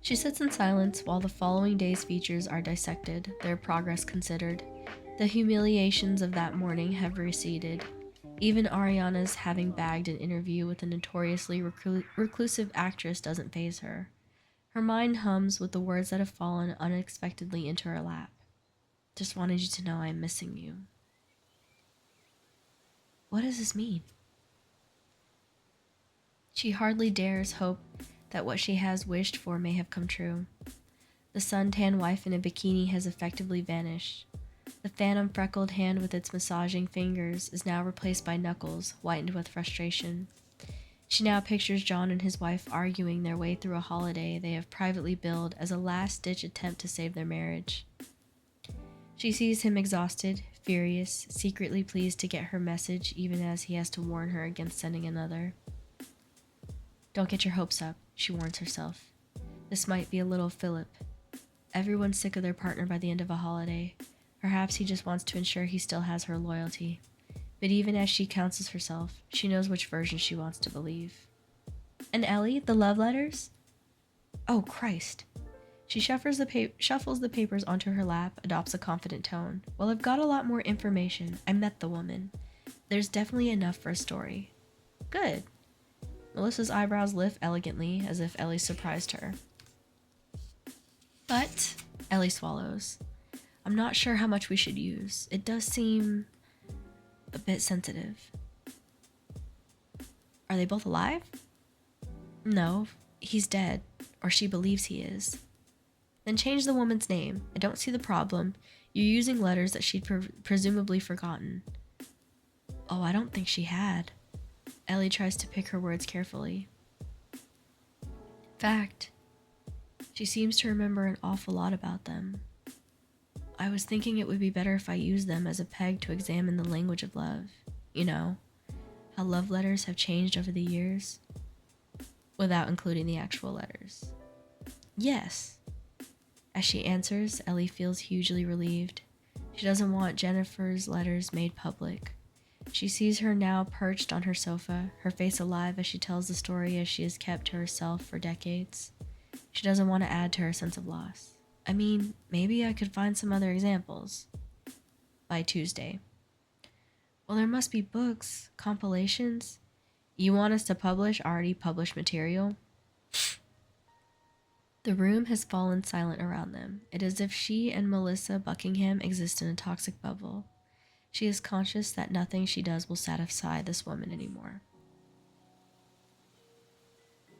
She sits in silence while the following day's features are dissected, their progress considered. The humiliations of that morning have receded. Even Ariana's having bagged an interview with a notoriously reclusive actress doesn't faze her. Her mind hums with the words that have fallen unexpectedly into her lap. Just wanted you to know I'm missing you. What does this mean? She hardly dares hope that what she has wished for may have come true. The suntan wife in a bikini has effectively vanished. The phantom freckled hand with its massaging fingers is now replaced by knuckles, whitened with frustration. She now pictures John and his wife arguing their way through a holiday they have privately billed as a last-ditch attempt to save their marriage. She sees him exhausted, furious, secretly pleased to get her message even as he has to warn her against sending another. Don't get your hopes up, she warns herself. This might be a little Philip. Everyone's sick of their partner by the end of a holiday. Perhaps he just wants to ensure he still has her loyalty. But even as she counsels herself, she knows which version she wants to believe. And Ellie, the love letters? Oh, Christ. She shuffles the papers onto her lap, adopts a confident tone. Well, I've got a lot more information. I met the woman. There's definitely enough for a story. Good. Melissa's eyebrows lift elegantly, as if Ellie surprised her. But, Ellie swallows. I'm not sure how much we should use. It does seem a bit sensitive. Are they both alive? No, he's dead, or she believes he is. Then change the woman's name. I don't see the problem. You're using letters that she'd presumably forgotten. Oh, I don't think she had. Ellie tries to pick her words carefully. Fact, she seems to remember an awful lot about them. I was thinking it would be better if I used them as a peg to examine the language of love. You know, how love letters have changed over the years. Without including the actual letters. Yes. As she answers, Ellie feels hugely relieved. She doesn't want Jennifer's letters made public. She sees her now perched on her sofa, her face alive as she tells the story as she has kept to herself for decades. She doesn't want to add to her sense of loss. I mean, maybe I could find some other examples. By Tuesday. Well, there must be books, compilations. You want us to publish already published material? The room has fallen silent around them. It is as if she and Melissa Buckingham exist in a toxic bubble. She is conscious that nothing she does will satisfy this woman anymore.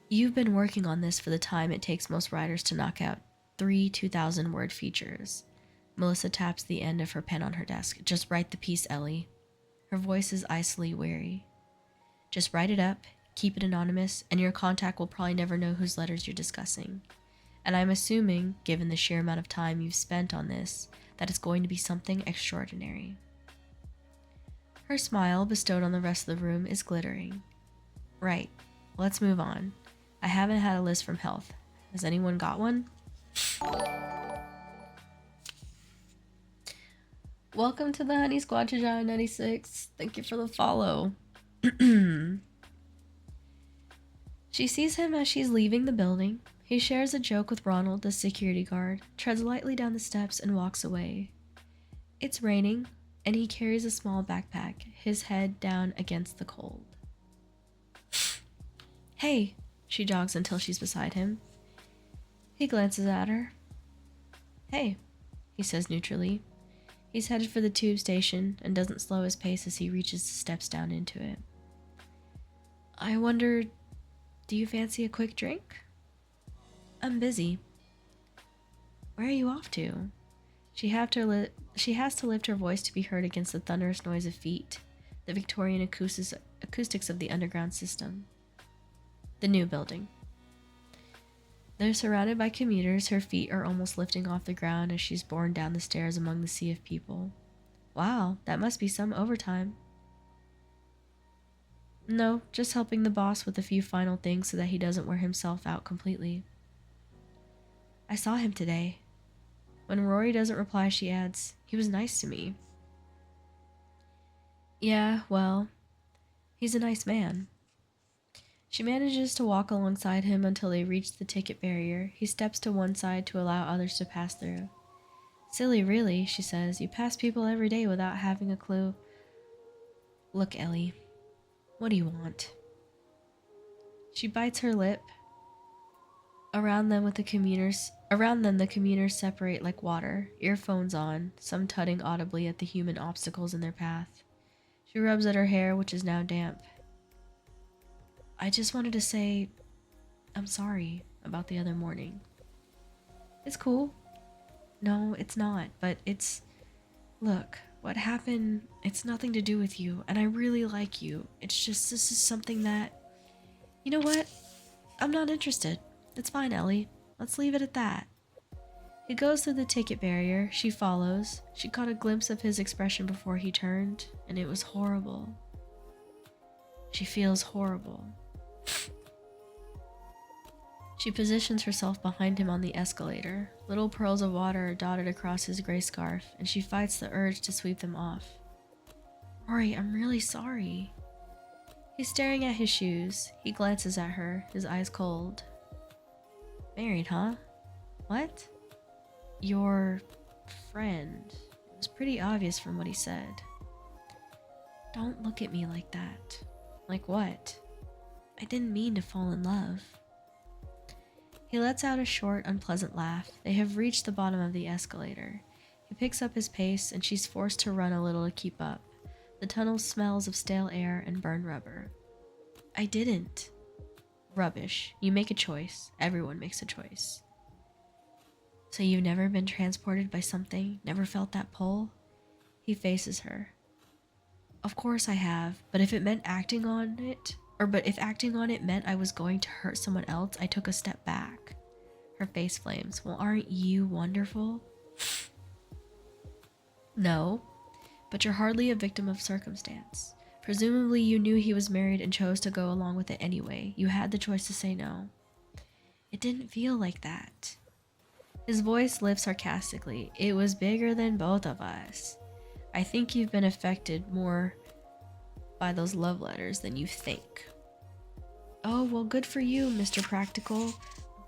You've been working on this for the time it takes most writers to knock out 3 2,000-word features. Melissa taps the end of her pen on her desk. Just write the piece, Ellie. Her voice is icily weary. Just write it up, keep it anonymous, and your contact will probably never know whose letters you're discussing. And I'm assuming, given the sheer amount of time you've spent on this, that it's going to be something extraordinary. Her smile, bestowed on the rest of the room, is glittering. Right, let's move on. I haven't had a list from Health. Has anyone got one? Welcome to the Honey Squad, Tajai 96. Thank you for the follow. She sees him as she's leaving the building. He shares a joke with Ronald, the security guard, treads lightly down the steps, and walks away. It's raining, and he carries a small backpack, his head down against the cold. Hey, she jogs until she's beside him. He glances at her. Hey, he says neutrally. He's headed for the tube station and doesn't slow his pace as he reaches the steps down into it. I wonder, do you fancy a quick drink? I'm busy. Where are you off to? She has to lift her voice to be heard against the thunderous noise of feet, the Victorian acoustics of the underground system. The new building. They're surrounded by commuters. Her feet are almost lifting off the ground as she's borne down the stairs among the sea of people. Wow, that must be some overtime. No, just helping the boss with a few final things so that he doesn't wear himself out completely. I saw him today. When Rory doesn't reply, she adds, he was nice to me. Yeah, well, he's a nice man. She manages to walk alongside him until they reach the ticket barrier. He steps to one side to allow others to pass through. Silly, really, she says. You pass people every day without having a clue. Look, Ellie, what do you want? She bites her lip. Around them, the commuters separate like water, earphones on, some tutting audibly at the human obstacles in their path. She rubs at her hair, which is now damp. I just wanted to say, I'm sorry about the other morning. It's cool. No, it's not, but it's... Look, what happened, it's nothing to do with you, and I really like you. It's just, this is something that... You know what? I'm not interested. It's fine, Ellie. Let's leave it at that. He goes through the ticket barrier. She follows. She caught a glimpse of his expression before he turned, and it was horrible. She feels horrible. She positions herself behind him on the escalator. Little pearls of water are dotted across his gray scarf, and she fights the urge to sweep them off. Rory, I'm really sorry. He's staring at his shoes. He glances at her, his eyes cold. Married, huh? What? Your friend. It was pretty obvious from what he said. Don't look at me like that. Like what? I didn't mean to fall in love. He lets out a short, unpleasant laugh. They have reached the bottom of the escalator. He picks up his pace, and she's forced to run a little to keep up. The tunnel smells of stale air and burned rubber. I didn't. Rubbish. You make a choice. Everyone makes a choice. So you've never been transported by something? Never felt that pull? He faces her. Of course I have, but if acting on it meant I was going to hurt someone else, I took a step back. Her face flames. Well, aren't you wonderful? No, but you're hardly a victim of circumstance. Presumably you knew he was married and chose to go along with it anyway. You had the choice to say no. It didn't feel like that. His voice lifts sarcastically. It was bigger than both of us. I think you've been affected more by those love letters than you think. Oh, well, good for you, Mr. Practical.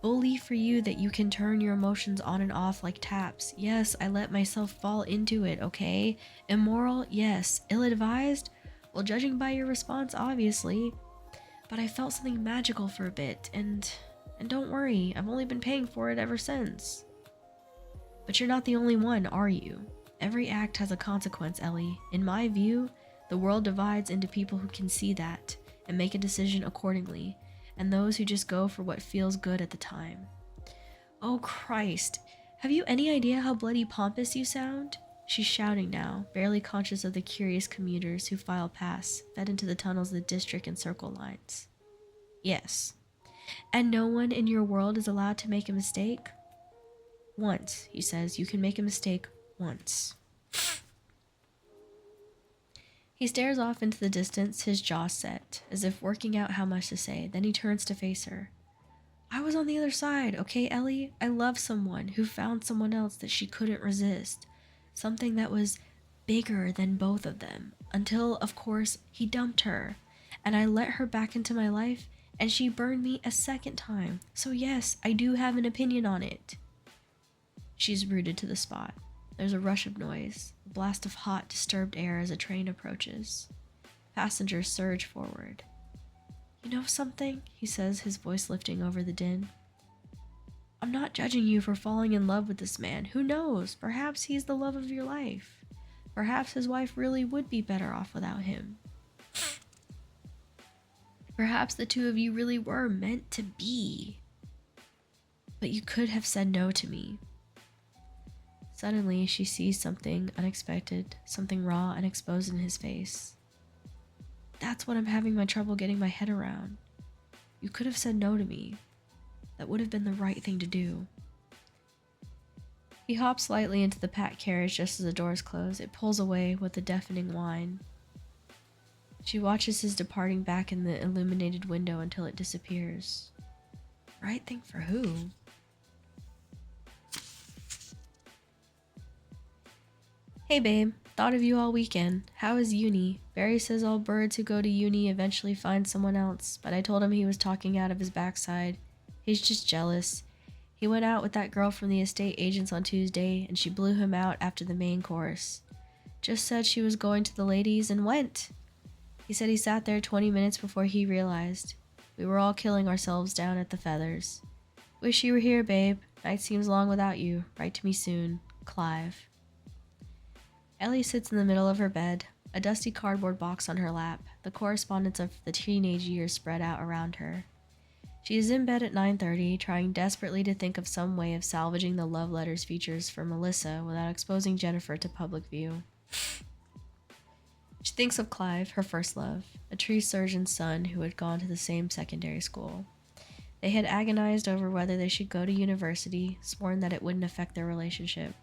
Bully for you that you can turn your emotions on and off like taps. Yes, I let myself fall into it, okay? Immoral? Yes. Ill-advised? Well, judging by your response, obviously. But I felt something magical for a bit, and don't worry, I've only been paying for it ever since. But you're not the only one, are you? Every act has a consequence, Ellie. In my view, the world divides into people who can see that and make a decision accordingly, and those who just go for what feels good at the time. Oh Christ, have you any idea how bloody pompous you sound? She's shouting now, barely conscious of the curious commuters who file past, fed into the tunnels of the district and circle lines. Yes. And no one in your world is allowed to make a mistake? Once, he says, you can make a mistake once. He stares off into the distance, his jaw set, as if working out how much to say. Then he turns to face her. I was on the other side, okay, Ellie? I love someone who found someone else that she couldn't resist. Something that was bigger than both of them. Until, of course, he dumped her. And I let her back into my life, and she burned me a second time. So yes, I do have an opinion on it. She's rooted to the spot. There's a rush of noise, a blast of hot, disturbed air as a train approaches. Passengers surge forward. You know something? He says, his voice lifting over the din. I'm not judging you for falling in love with this man. Who knows? Perhaps he's the love of your life. Perhaps his wife really would be better off without him. Perhaps the two of you really were meant to be. But you could have said no to me. Suddenly, she sees something unexpected, something raw and exposed in his face. That's what I'm having my trouble getting my head around. You could have said no to me. That would have been the right thing to do. He hops lightly into the packed carriage just as the doors close. It pulls away with a deafening whine. She watches his departing back in the illuminated window until it disappears. Right thing for who? Hey babe, thought of you all weekend. How is uni? Barry says all birds who go to uni eventually find someone else, but I told him he was talking out of his backside. He's just jealous. He went out with that girl from the estate agents on Tuesday, and she blew him out after the main course. Just said she was going to the ladies and went. He said he sat there 20 minutes before he realized. We were all killing ourselves down at the Feathers. Wish you were here, babe. Night seems long without you. Write to me soon. Clive. Ellie sits in the middle of her bed, a dusty cardboard box on her lap, the correspondence of the teenage years spread out around her. She is in bed at 9:30, trying desperately to think of some way of salvaging the love letters features for Melissa without exposing Jennifer to public view. She thinks of Clive, her first love, a tree surgeon's son who had gone to the same secondary school. They had agonized over whether they should go to university, sworn that it wouldn't affect their relationship.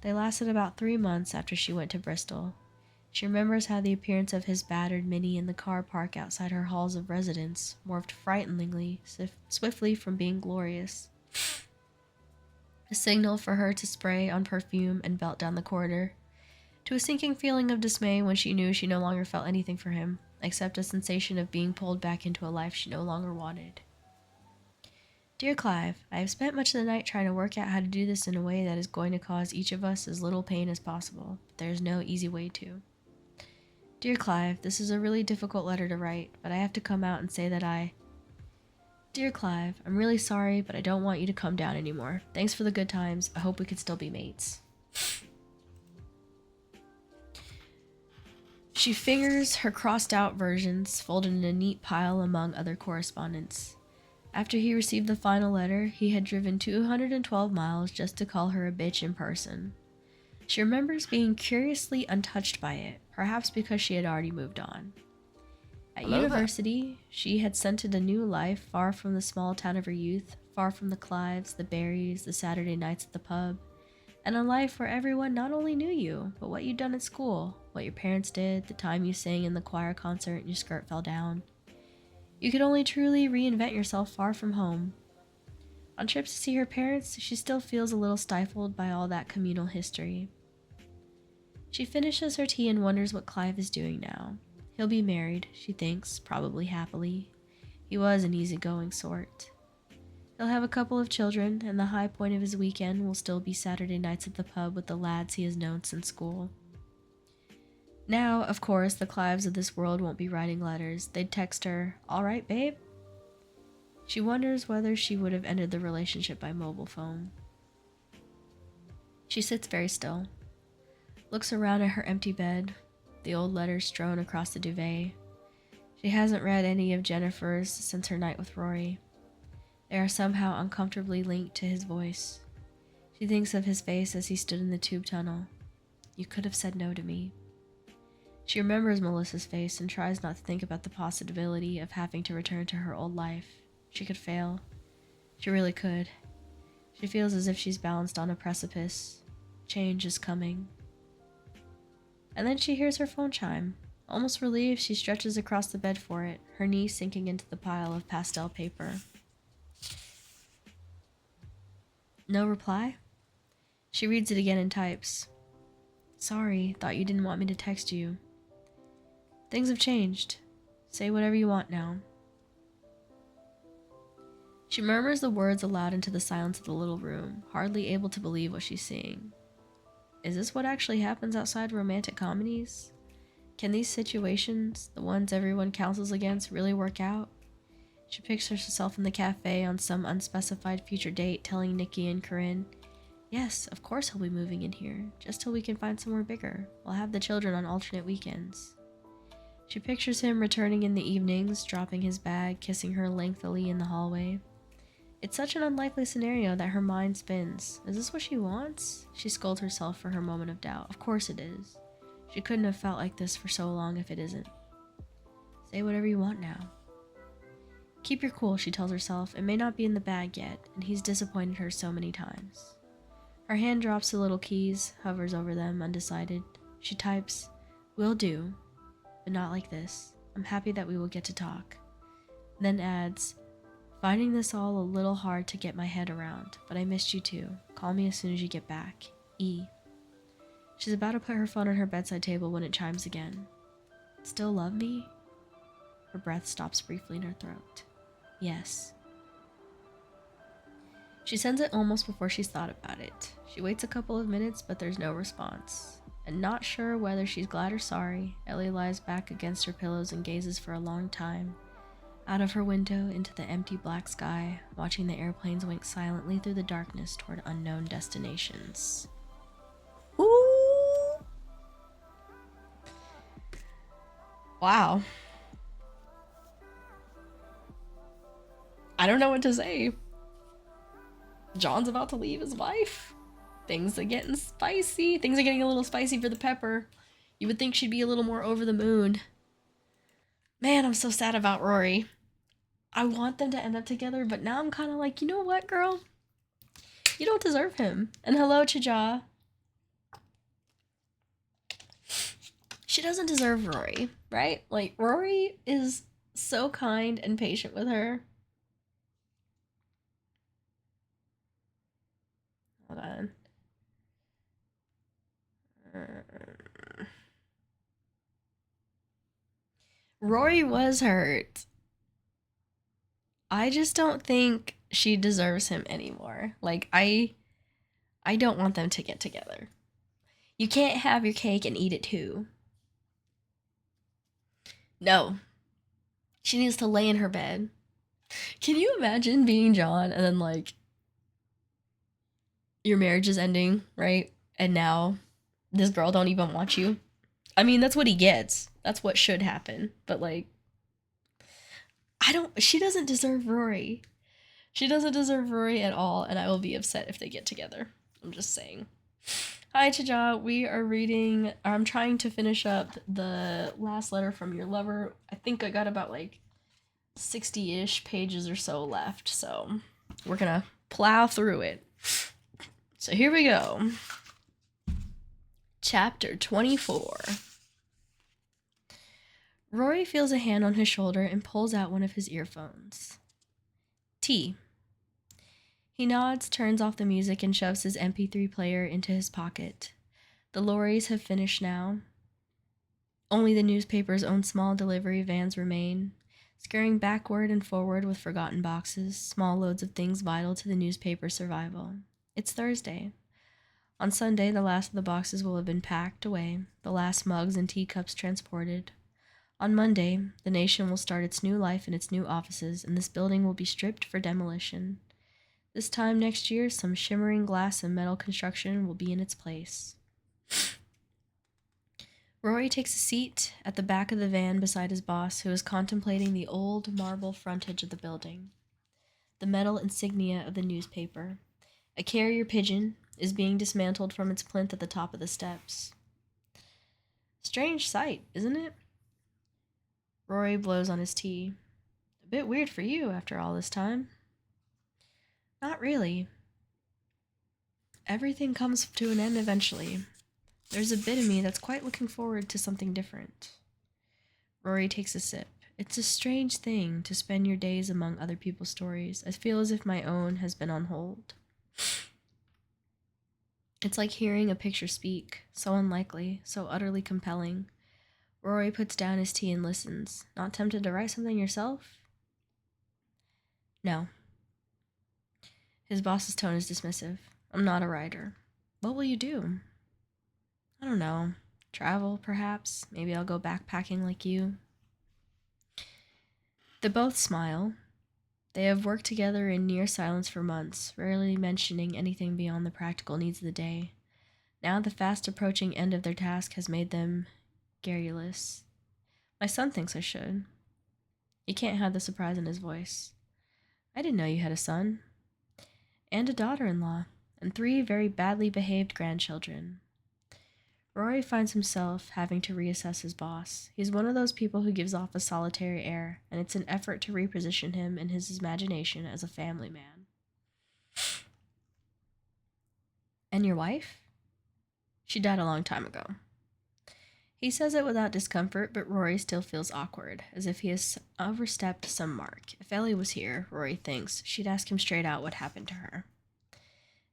They lasted about 3 months after she went to Bristol. She remembers how the appearance of his battered Mini in the car park outside her halls of residence morphed frighteningly, swiftly from being glorious. A signal for her to spray on perfume and belt down the corridor, to a sinking feeling of dismay when she knew she no longer felt anything for him, except a sensation of being pulled back into a life she no longer wanted. Dear Clive, I have spent much of the night trying to work out how to do this in a way that is going to cause each of us as little pain as possible, but there is no easy way to. Dear Clive, this is a really difficult letter to write, but I have to come out and say that Dear Clive, I'm really sorry, but I don't want you to come down anymore. Thanks for the good times. I hope we could still be mates. She fingers her crossed-out versions, folded in a neat pile among other correspondence. After he received the final letter, he had driven 212 miles just to call her a bitch in person. She remembers being curiously untouched by it, perhaps because she had already moved on. At university, she had scented a new life far from the small town of her youth, far from the Clives, the Barrys, the Saturday nights at the pub, and a life where everyone not only knew you, but what you'd done at school, what your parents did, the time you sang in the choir concert and your skirt fell down. You could only truly reinvent yourself far from home. On trips to see her parents, she still feels a little stifled by all that communal history. She finishes her tea and wonders what Clive is doing now. He'll be married, she thinks, probably happily. He was an easygoing sort. He'll have a couple of children, and the high point of his weekend will still be Saturday nights at the pub with the lads he has known since school. Now, of course, the Clives of this world won't be writing letters. They'd text her, "All right, babe?" She wonders whether she would have ended the relationship by mobile phone. She sits very still, looks around at her empty bed, the old letters strewn across the duvet. She hasn't read any of Jennifer's since her night with Rory. They are somehow uncomfortably linked to his voice. She thinks of his face as he stood in the tube tunnel. "You could have said no to me." She remembers Melissa's face and tries not to think about the possibility of having to return to her old life. She could fail. She really could. She feels as if she's balanced on a precipice. Change is coming. And then she hears her phone chime. Almost relieved, she stretches across the bed for it, her knee sinking into the pile of pastel paper. No reply? She reads it again and types. "Sorry, thought you didn't want me to text you. Things have changed. Say whatever you want now." She murmurs the words aloud into the silence of the little room, hardly able to believe what she's seeing. Is this what actually happens outside romantic comedies? Can these situations, the ones everyone counsels against, really work out? She pictures herself in the cafe on some unspecified future date, telling Nikki and Corinne, "Yes, of course he'll be moving in here, just till we can find somewhere bigger. We'll have the children on alternate weekends." She pictures him returning in the evenings, dropping his bag, kissing her lengthily in the hallway. It's such an unlikely scenario that her mind spins. Is this what she wants? She scolds herself for her moment of doubt. Of course it is. She couldn't have felt like this for so long if it isn't. Say whatever you want now. Keep your cool, she tells herself. It may not be in the bag yet, and he's disappointed her so many times. Her hand drops the little keys, hovers over them, undecided. She types, "Will do." but not like this. I'm happy that we will get to talk. Then adds, finding this all a little hard to get my head around, but I missed you too. Call me as soon as you get back. E. She's about to put her phone on her bedside table when it chimes again. Still love me? Her breath stops briefly in her throat. Yes. She sends it almost before she's thought about it. She waits a couple of minutes, but there's no response. And not sure whether she's glad or sorry, Ellie lies back against her pillows and gazes for a long time, out of her window into the empty black sky, watching the airplanes wink silently through the darkness toward unknown destinations. Ooh! Wow. I don't know what to say. John's about to leave his wife. Things are getting spicy. Things are getting a little spicy for the Pepper. You would think she'd be a little more over the moon. Man, I'm so sad about Rory. I want them to end up together, but now I'm kind of like, you know what, girl? You don't deserve him. And hello, Chaja. She doesn't deserve Rory, right? Like, Rory is so kind and patient with her. Hold on. Rory was hurt. I just don't think she deserves him anymore. Like, I don't want them to get together. You can't have your cake and eat it too. No. She needs to lay in her bed. Can you imagine being John and then, like, your marriage is ending, right? And now this girl don't even want you? I mean, that's what he gets. That's what should happen. But, like, she doesn't deserve Rory. She doesn't deserve Rory at all, and I will be upset if they get together. I'm just saying. Hi, Chaja. We are reading, I'm trying to finish up the last letter from your lover. I think I got about, like, 60-ish pages or so left, so we're gonna plow through it. So here we go. Chapter 24. Rory feels a hand on his shoulder and pulls out one of his earphones. T. He nods, turns off the music, and shoves his MP3 player into his pocket. The lorries have finished now. Only the newspaper's own small delivery vans remain, scurrying backward and forward with forgotten boxes, small loads of things vital to the newspaper's survival. It's Thursday. On Sunday, the last of the boxes will have been packed away, the last mugs and teacups transported. On Monday, the nation will start its new life in its new offices, and this building will be stripped for demolition. This time next year, some shimmering glass and metal construction will be in its place. Rory takes a seat at the back of the van beside his boss, who is contemplating the old marble frontage of the building. The metal insignia of the newspaper. A carrier pigeon is being dismantled from its plinth at the top of the steps. Strange sight, isn't it? Rory blows on his tea. A bit weird for you after all this time. Not really. Everything comes to an end eventually. There's a bit of me that's quite looking forward to something different. Rory takes a sip. It's a strange thing to spend your days among other people's stories. I feel as if my own has been on hold. It's like hearing a picture speak, so unlikely, so utterly compelling. Rory puts down his tea and listens. Not tempted to write something yourself? No. His boss's tone is dismissive. I'm not a writer. What will you do? I don't know. Travel, perhaps. Maybe I'll go backpacking like you. They both smile. They have worked together in near silence for months, rarely mentioning anything beyond the practical needs of the day. Now the fast approaching end of their task has made them garrulous. My son thinks I should. He can't hide the surprise in his voice. I didn't know you had a son. And a daughter-in-law, and 3 very badly behaved grandchildren. Rory finds himself having to reassess his boss. He's one of those people who gives off a solitary air, and it's an effort to reposition him in his imagination as a family man. And your wife? She died a long time ago. He says it without discomfort, but Rory still feels awkward, as if he has overstepped some mark. If Ellie was here, Rory thinks, she'd ask him straight out what happened to her.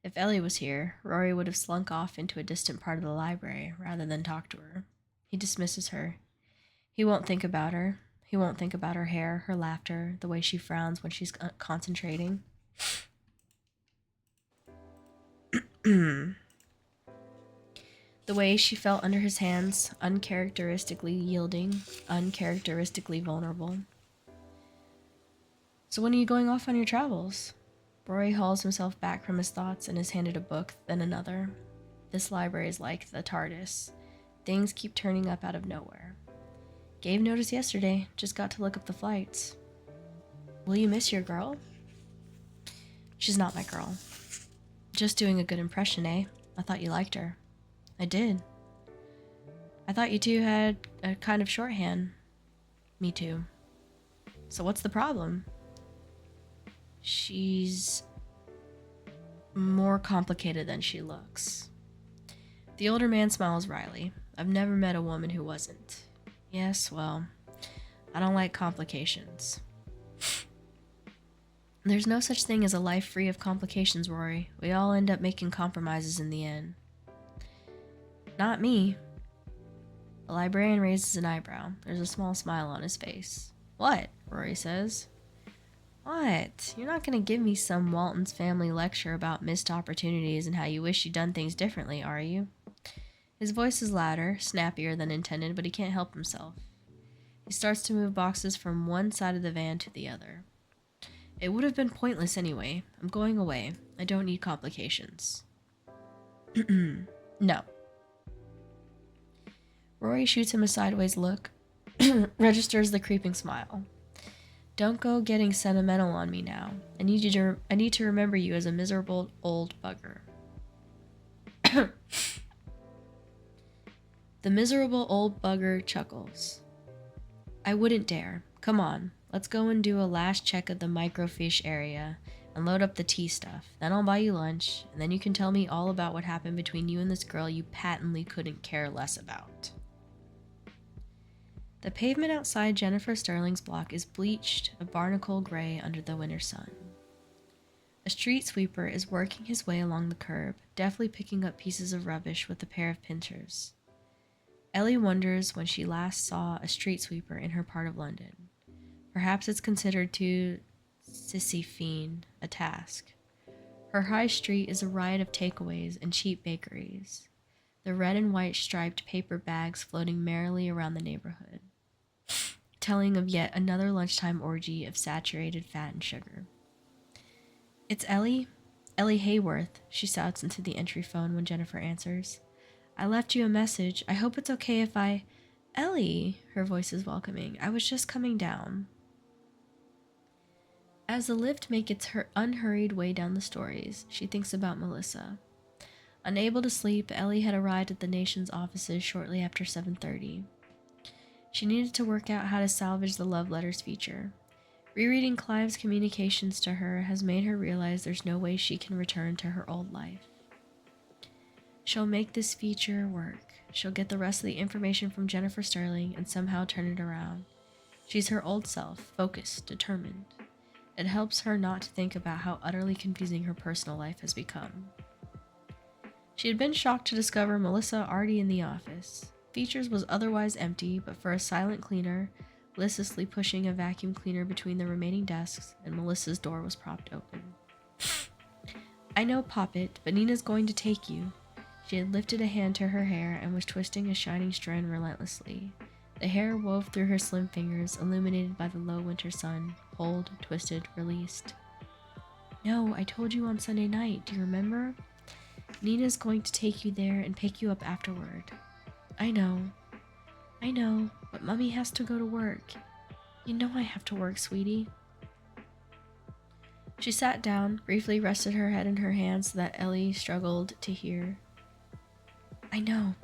If Ellie was here, Rory would have slunk off into a distant part of the library rather than talk to her. He dismisses her. He won't think about her. He won't think about her hair, her laughter, the way she frowns when she's concentrating. The way she felt under his hands, uncharacteristically yielding, uncharacteristically vulnerable. So when are you going off on your travels? Rory hauls himself back from his thoughts and is handed a book, then another. This library is like the TARDIS. Things keep turning up out of nowhere. Gave notice yesterday, just got to look up the flights. Will you miss your girl? She's not my girl. Just doing a good impression, eh? I thought you liked her. I did. I thought you two had a kind of shorthand. Me too. So what's the problem? She's more complicated than she looks. The older man smiles wryly. I've never met a woman who wasn't. Yes, well, I don't like complications. There's no such thing as a life free of complications, Rory. We all end up making compromises in the end. Not me. The librarian raises an eyebrow. There's a small smile on his face. What? Rory says. What? You're not going to give me some Walton's family lecture about missed opportunities and how you wish you'd done things differently, are you? His voice is louder, snappier than intended, but he can't help himself. He starts to move boxes from one side of the van to the other. It would have been pointless anyway. I'm going away. I don't need complications. No. Rory shoots him a sideways look, registers the creeping smile. Don't go getting sentimental on me now. I need to remember you as a miserable old bugger. The miserable old bugger chuckles. I wouldn't dare. Come on, let's go and do a last check of the microfiche area and load up the tea stuff. Then I'll buy you lunch, and then you can tell me all about what happened between you and this girl you patently couldn't care less about. The pavement outside Jennifer Sterling's block is bleached a barnacle gray under the winter sun. A street sweeper is working his way along the curb, deftly picking up pieces of rubbish with a pair of pincers. Ellie wonders when she last saw a street sweeper in her part of London. Perhaps it's considered too Sisyphean a task. Her high street is a riot of takeaways and cheap bakeries, the red and white striped paper bags floating merrily around the neighborhood, telling of yet another lunchtime orgy of saturated fat and sugar. It's Ellie? Ellie Hayworth, she shouts into the entry phone when Jennifer answers. I left you a message. I hope it's okay if I... Ellie, her voice is welcoming. I was just coming down. As the lift makes its unhurried way down the stories, she thinks about Melissa. Unable to sleep, Ellie had arrived at the Nation's offices shortly after 7:30. She needed to work out how to salvage the love letters feature. Rereading Clive's communications to her has made her realize there's no way she can return to her old life. She'll make this feature work. She'll get the rest of the information from Jennifer Sterling and somehow turn it around. She's her old self, focused, determined. It helps her not to think about how utterly confusing her personal life has become. She had been shocked to discover Melissa already in the office. Features was otherwise empty, but for a silent cleaner, listlessly pushing a vacuum cleaner between the remaining desks, and Melissa's door was propped open. I know, Poppet, but Nina's going to take you. She had lifted a hand to her hair and was twisting a shining strand relentlessly. The hair wove through her slim fingers, illuminated by the low winter sun, pulled, twisted, released. No, I told you on Sunday night, do you remember? Nina's going to take you there and pick you up afterward. I know, but Mummy has to go to work. You know I have to work, sweetie. She sat down, briefly rested her head in her hands so that Ellie struggled to hear. I know,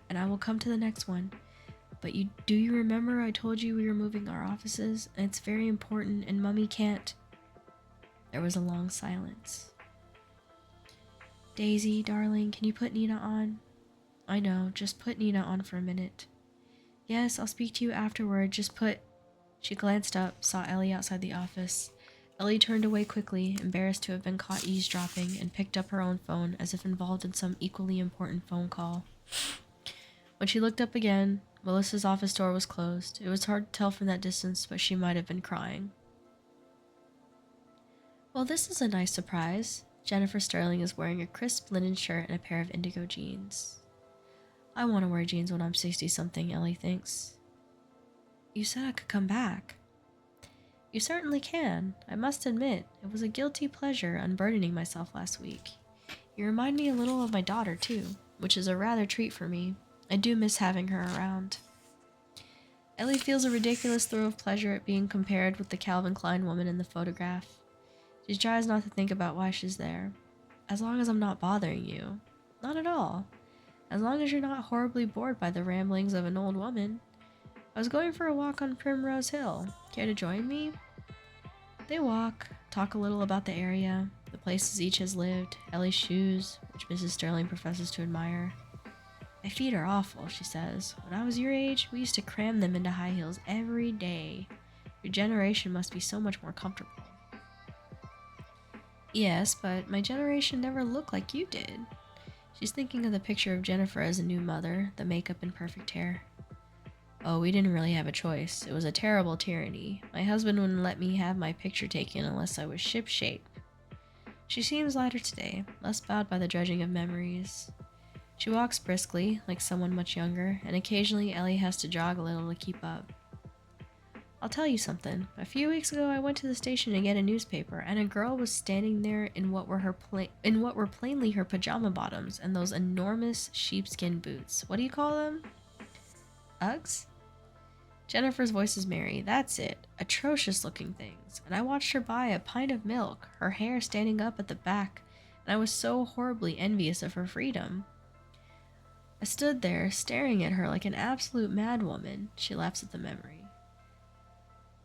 and I will come to the next one. But do you remember I told you we were moving our offices, and it's very important, and Mummy can't... There was a long silence. Daisy, darling, can you put Nina on? I know, just put Nina on for a minute. Yes, I'll speak to you afterward, just put... She glanced up, saw Ellie outside the office. Ellie turned away quickly, embarrassed to have been caught eavesdropping, and picked up her own phone as if involved in some equally important phone call. When she looked up again, Melissa's office door was closed. It was hard to tell from that distance, but she might have been crying. Well, this is a nice surprise. Jennifer Sterling is wearing a crisp linen shirt and a pair of indigo jeans. I want to wear jeans when I'm 60-something, Ellie thinks. You said I could come back. You certainly can. I must admit, it was a guilty pleasure unburdening myself last week. You remind me a little of my daughter, too, which is a rather treat for me. I do miss having her around. Ellie feels a ridiculous thrill of pleasure at being compared with the Calvin Klein woman in the photograph. She tries not to think about why she's there. As long as I'm not bothering you. Not at all. As long as you're not horribly bored by the ramblings of an old woman. I was going for a walk on Primrose Hill. Care to join me? They walk, talk a little about the area, the places each has lived, Ellie's shoes, which Mrs. Sterling professes to admire. My feet are awful, she says. When I was your age, we used to cram them into high heels every day. Your generation must be so much more comfortable. Yes, but my generation never looked like you did. She's thinking of the picture of Jennifer as a new mother, the makeup and perfect hair. Oh, we didn't really have a choice. It was a terrible tyranny. My husband wouldn't let me have my picture taken unless I was shipshape. She seems lighter today, less bowed by the dredging of memories. She walks briskly, like someone much younger, and occasionally Ellie has to jog a little to keep up. I'll tell you something. A few weeks ago I went to the station to get a newspaper, and a girl was standing there in what were plainly her pajama bottoms and those enormous sheepskin boots. What do you call them? Uggs? Jennifer's voice is merry. That's it. Atrocious looking things. And I watched her buy a pint of milk, her hair standing up at the back, and I was so horribly envious of her freedom. I stood there, staring at her like an absolute madwoman. She laughs at the memory.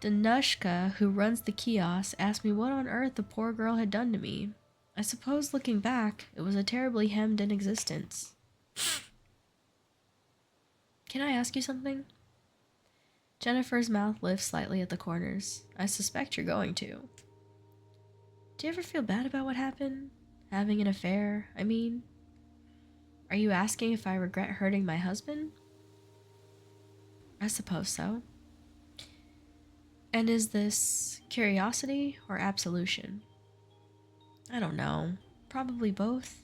Danushka, who runs the kiosk, asked me what on earth the poor girl had done to me. I suppose, looking back, it was a terribly hemmed-in existence. Can I ask you something? Jennifer's mouth lifts slightly at the corners. I suspect you're going to. Do you ever feel bad about what happened? Having an affair, I mean? Are you asking if I regret hurting my husband? I suppose so. And is this curiosity or absolution? I don't know. Probably both.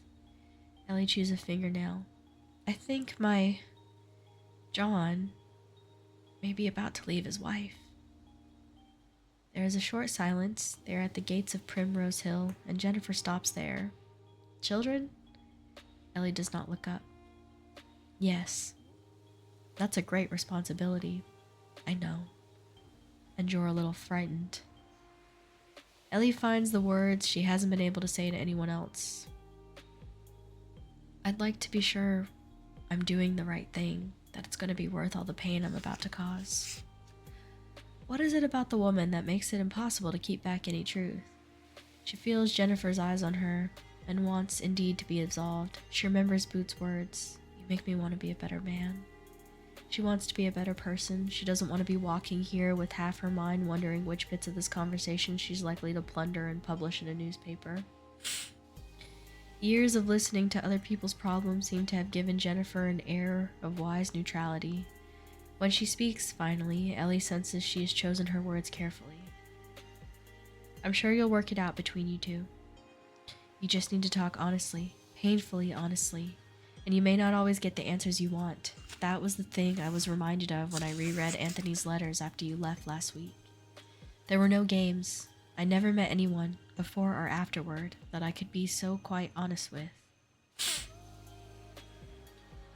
Ellie chews a fingernail. I think my John may be about to leave his wife. There is a short silence. They are at the gates of Primrose Hill, and Jennifer stops there. Children? Ellie does not look up. Yes. That's a great responsibility. I know. And you're a little frightened. Ellie finds the words she hasn't been able to say to anyone else. I'd like to be sure I'm doing the right thing, that it's going to be worth all the pain I'm about to cause. What is it about the woman that makes it impossible to keep back any truth? She feels Jennifer's eyes on her and wants indeed to be absolved. She remembers Boots' words, "You make me want to be a better man." She wants to be a better person. She doesn't want to be walking here with half her mind wondering which bits of this conversation she's likely to plunder and publish in a newspaper. Years of listening to other people's problems seem to have given Jennifer an air of wise neutrality. When she speaks, finally, Ellie senses she has chosen her words carefully. I'm sure you'll work it out between you two. You just need to talk honestly, painfully honestly, and you may not always get the answers you want. That was the thing I was reminded of when I reread Anthony's letters after you left last week. There were no games. I never met anyone, before or afterward, that I could be so quite honest with.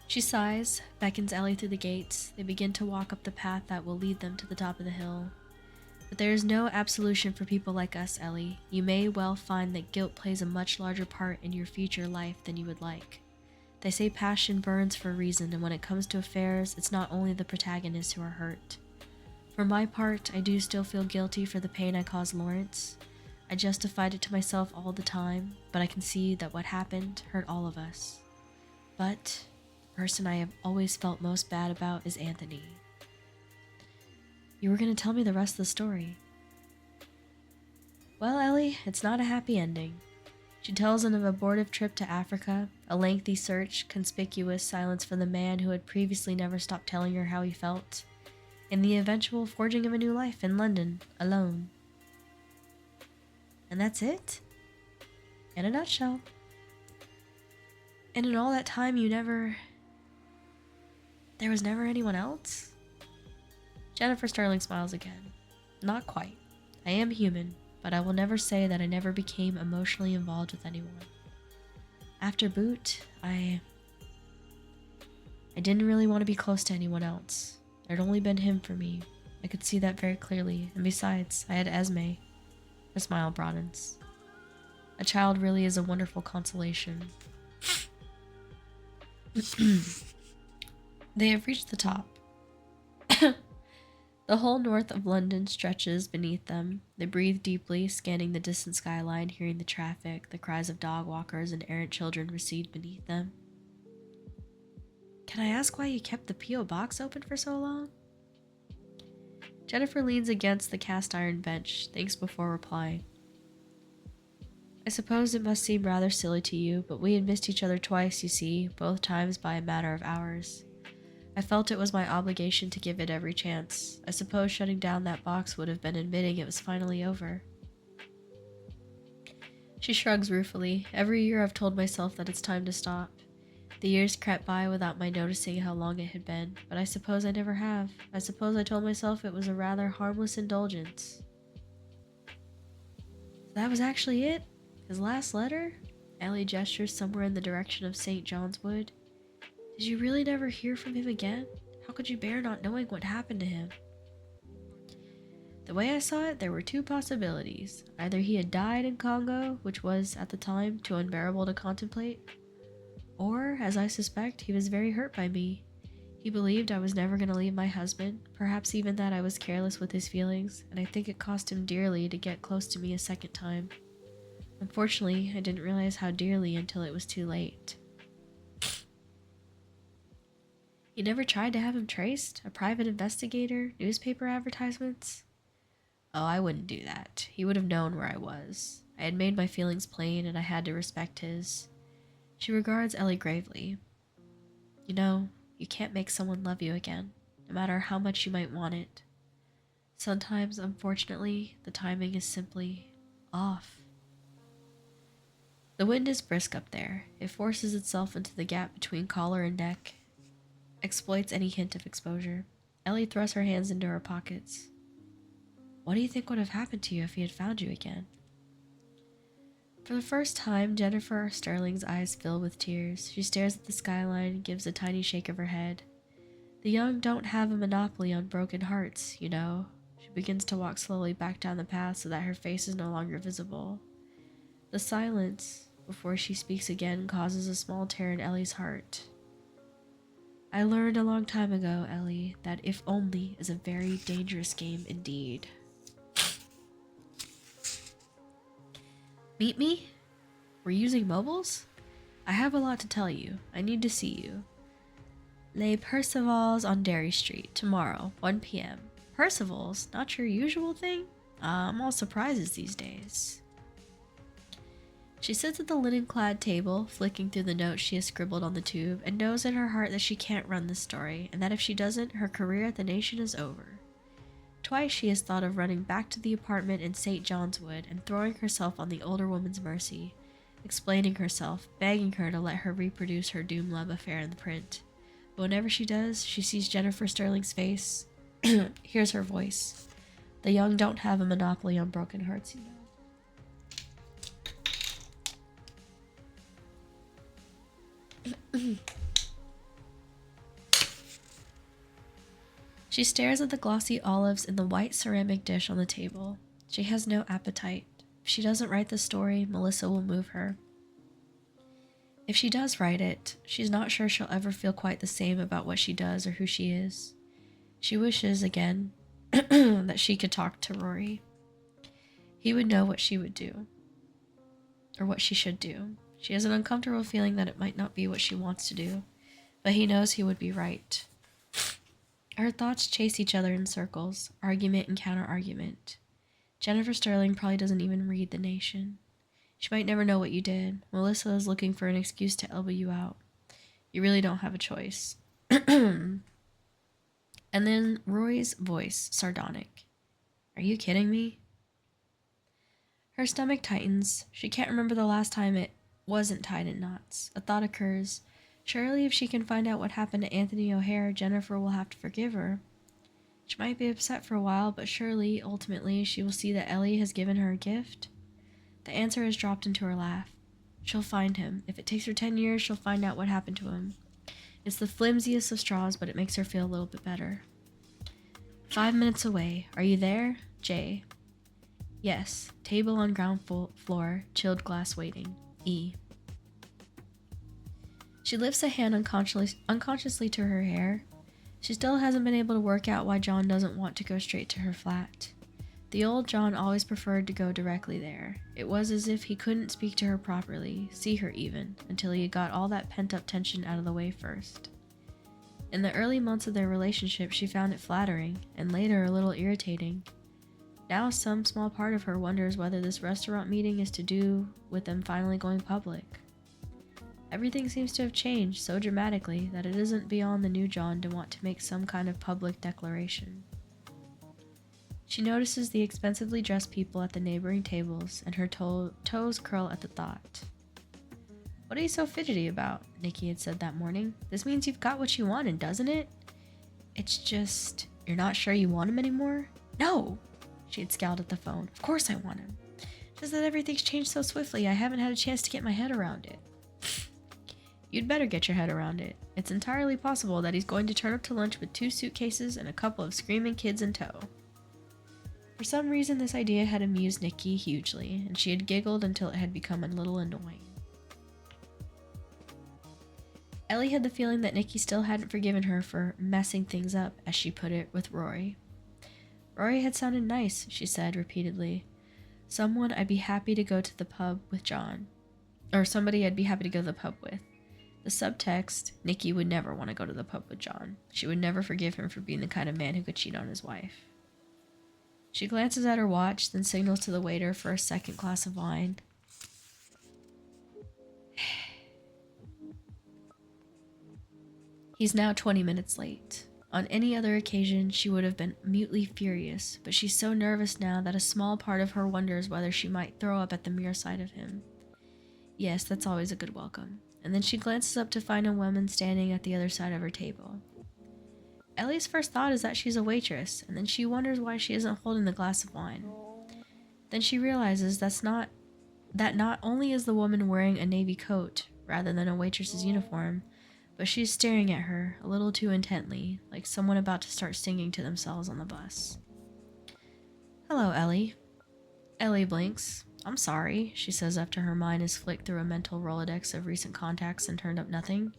She sighs, beckons Ellie through the gates. They begin to walk up the path that will lead them to the top of the hill. But there is no absolution for people like us, Ellie. You may well find that guilt plays a much larger part in your future life than you would like. They say passion burns for a reason, and when it comes to affairs, it's not only the protagonists who are hurt. For my part, I do still feel guilty for the pain I caused Lawrence. I justified it to myself all the time, but I can see that what happened hurt all of us. But person I have always felt most bad about is Anthony. You were going to tell me the rest of the story. Well, Ellie, it's not a happy ending. She tells of an abortive trip to Africa, a lengthy search, conspicuous silence from the man who had previously never stopped telling her how he felt, and the eventual forging of a new life in London, alone. And that's it? In a nutshell. And in all that time there was never anyone else? Jennifer Sterling smiles again. Not quite. I am human, but I will never say that I never became emotionally involved with anyone. After Boot, I didn't really want to be close to anyone else. There'd only been him for me. I could see that very clearly, and besides, I had Esme. Her smile broadens. A child really is a wonderful consolation. They have reached the top. The whole north of London stretches beneath them. They breathe deeply, scanning the distant skyline, hearing the traffic, the cries of dog walkers and errant children recede beneath them. Can I ask why you kept the P.O. box open for so long? Jennifer leans against the cast iron bench, thinks before replying. I suppose it must seem rather silly to you, but we had missed each other twice, you see, both times by a matter of hours. I felt it was my obligation to give it every chance. I suppose shutting down that box would have been admitting it was finally over. She shrugs ruefully. Every year I've told myself that it's time to stop. The years crept by without my noticing how long it had been, but I suppose I never have. I suppose I told myself it was a rather harmless indulgence. So that was actually it? His last letter? Ellie gestures somewhere in the direction of St. John's Wood. Did you really never hear from him again? How could you bear not knowing what happened to him? The way I saw it, there were two possibilities. Either he had died in Congo, which was, at the time, too unbearable to contemplate, or, as I suspect, he was very hurt by me. He believed I was never going to leave my husband, perhaps even that I was careless with his feelings, and I think it cost him dearly to get close to me a second time. Unfortunately, I didn't realize how dearly until it was too late. You never tried to have him traced? A private investigator? Newspaper advertisements? Oh, I wouldn't do that. He would have known where I was. I had made my feelings plain, and I had to respect his. She regards Ellie gravely. You know, you can't make someone love you again, no matter how much you might want it. Sometimes, unfortunately, the timing is simply off. The wind is brisk up there. It forces itself into the gap between collar and neck, exploits any hint of exposure. Ellie thrusts her hands into her pockets. What do you think would have happened to you if he had found you again? For the first time, Jennifer Sterling's eyes fill with tears. She stares at the skyline and gives a tiny shake of her head. The young don't have a monopoly on broken hearts, you know. She begins to walk slowly back down the path so that her face is no longer visible. The silence, before she speaks again, causes a small tear in Ellie's heart. I learned a long time ago, Ellie, that if only is a very dangerous game indeed. Meet me? We're using mobiles? I have a lot to tell you. I need to see you. Les Percivals on Derry Street, tomorrow, 1 p.m. Percivals? Not your usual thing? I'm all surprises these days. She sits at the linen-clad table, flicking through the notes she has scribbled on the tube, and knows in her heart that she can't run this story, and that if she doesn't, her career at the Nation is over. Twice she has thought of running back to the apartment in St. John's Wood and throwing herself on the older woman's mercy, explaining herself, begging her to let her reproduce her doomed love affair in the print. But whenever she does, she sees Jennifer Sterling's face, hears her voice. The young don't have a monopoly on broken hearts, you know. She stares at the glossy olives in the white ceramic dish on the table. She has no appetite. If she doesn't write the story, Melissa will move her. If she does write it, she's not sure she'll ever feel quite the same about what she does or who she is. She wishes, again, that she could talk to Rory. He would know what she would do, or what she should do. She has an uncomfortable feeling that it might not be what she wants to do, but he knows he would be right. Her thoughts chase each other in circles, argument and counter-argument. Jennifer Sterling probably doesn't even read The Nation. She might never know what you did. Melissa is looking for an excuse to elbow you out. You really don't have a choice. And then Roy's voice, sardonic. Are you kidding me? Her stomach tightens. She can't remember the last time it wasn't tied in knots. A thought occurs. Surely if she can find out what happened to Anthony O'Hare, Jennifer will have to forgive her. She might be upset for a while, but surely, ultimately, she will see that Ellie has given her a gift. The answer has dropped into her lap. She'll find him. If it takes her 10 years, she'll find out what happened to him. It's the flimsiest of straws, but it makes her feel a little bit better. 5 minutes away. Are you there? Jay. Yes. Table on ground floor. Chilled glass waiting. E. She lifts a hand unconsciously to her hair. She still hasn't been able to work out why John doesn't want to go straight to her flat. The old John always preferred to go directly there. It was as if he couldn't speak to her properly, see her even, until he had got all that pent-up tension out of the way first. In the early months of their relationship, she found it flattering, and later a little irritating. Now some small part of her wonders whether this restaurant meeting is to do with them finally going public. Everything seems to have changed so dramatically that it isn't beyond the new John to want to make some kind of public declaration. She notices the expensively dressed people at the neighboring tables, and her toes curl at the thought. What are you so fidgety about? Nikki had said that morning. This means you've got what you wanted, doesn't it? It's just, you're not sure you want him anymore? No! She had scowled at the phone. Of course I want him. Just that everything's changed so swiftly, I haven't had a chance to get my head around it. You'd better get your head around it. It's entirely possible that he's going to turn up to lunch with 2 suitcases and a couple of screaming kids in tow. For some reason, this idea had amused Nikki hugely, and she had giggled until it had become a little annoying. Ellie had the feeling that Nikki still hadn't forgiven her for messing things up, as she put it, with Rory. Rory had sounded nice, she said repeatedly. Someone I'd be happy to go to the pub with John. Or somebody I'd be happy to go to the pub with. The subtext, Nikki would never want to go to the pub with John. She would never forgive him for being the kind of man who could cheat on his wife. She glances at her watch, then signals to the waiter for a second glass of wine. He's now 20 minutes late. On any other occasion, she would have been mutely furious, but she's so nervous now that a small part of her wonders whether she might throw up at the mere sight of him. Yes, that's always a good welcome. And then she glances up to find a woman standing at the other side of her table. Ellie's first thought is that she's a waitress, and then she wonders why she isn't holding the glass of wine. Then she realizes that not only is the woman wearing a navy coat rather than a waitress's uniform, but she's staring at her a little too intently, like someone about to start singing to themselves on the bus. Hello, Ellie. Ellie blinks. I'm sorry, she says after her mind has flicked through a mental Rolodex of recent contacts and turned up nothing.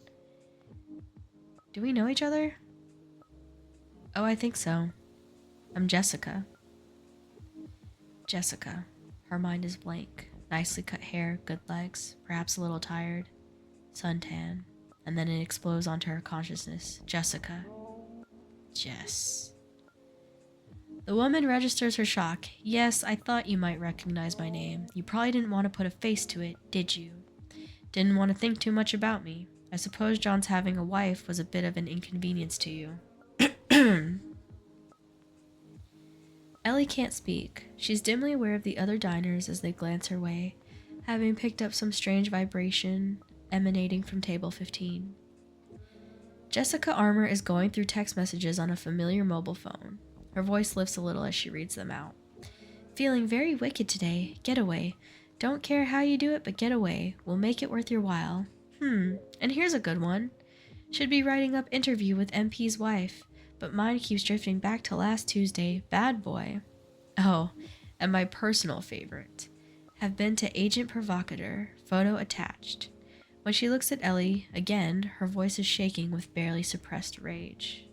Do we know each other? Oh, I think so. I'm Jessica. Jessica. Her mind is blank. Nicely cut hair, good legs, perhaps a little tired. Suntan. And then it explodes onto her consciousness. Jessica. Jess. The woman registers her shock. Yes, I thought you might recognize my name. You probably didn't want to put a face to it, did you? Didn't want to think too much about me. I suppose John's having a wife was a bit of an inconvenience to you. Ellie can't speak. She's dimly aware of the other diners as they glance her way, having picked up some strange vibration emanating from table 15. Jessica Armour is going through text messages on a familiar mobile phone. Her voice lifts a little as she reads them out. Feeling very wicked today. Get away. Don't care how you do it, but get away. We'll make it worth your while. And here's a good one. Should be writing up interview with MP's wife, but mine keeps drifting back to last Tuesday. Bad boy. Oh, and my personal favorite. Have been to Agent Provocateur. Photo attached. When she looks at Ellie, again, her voice is shaking with barely suppressed rage.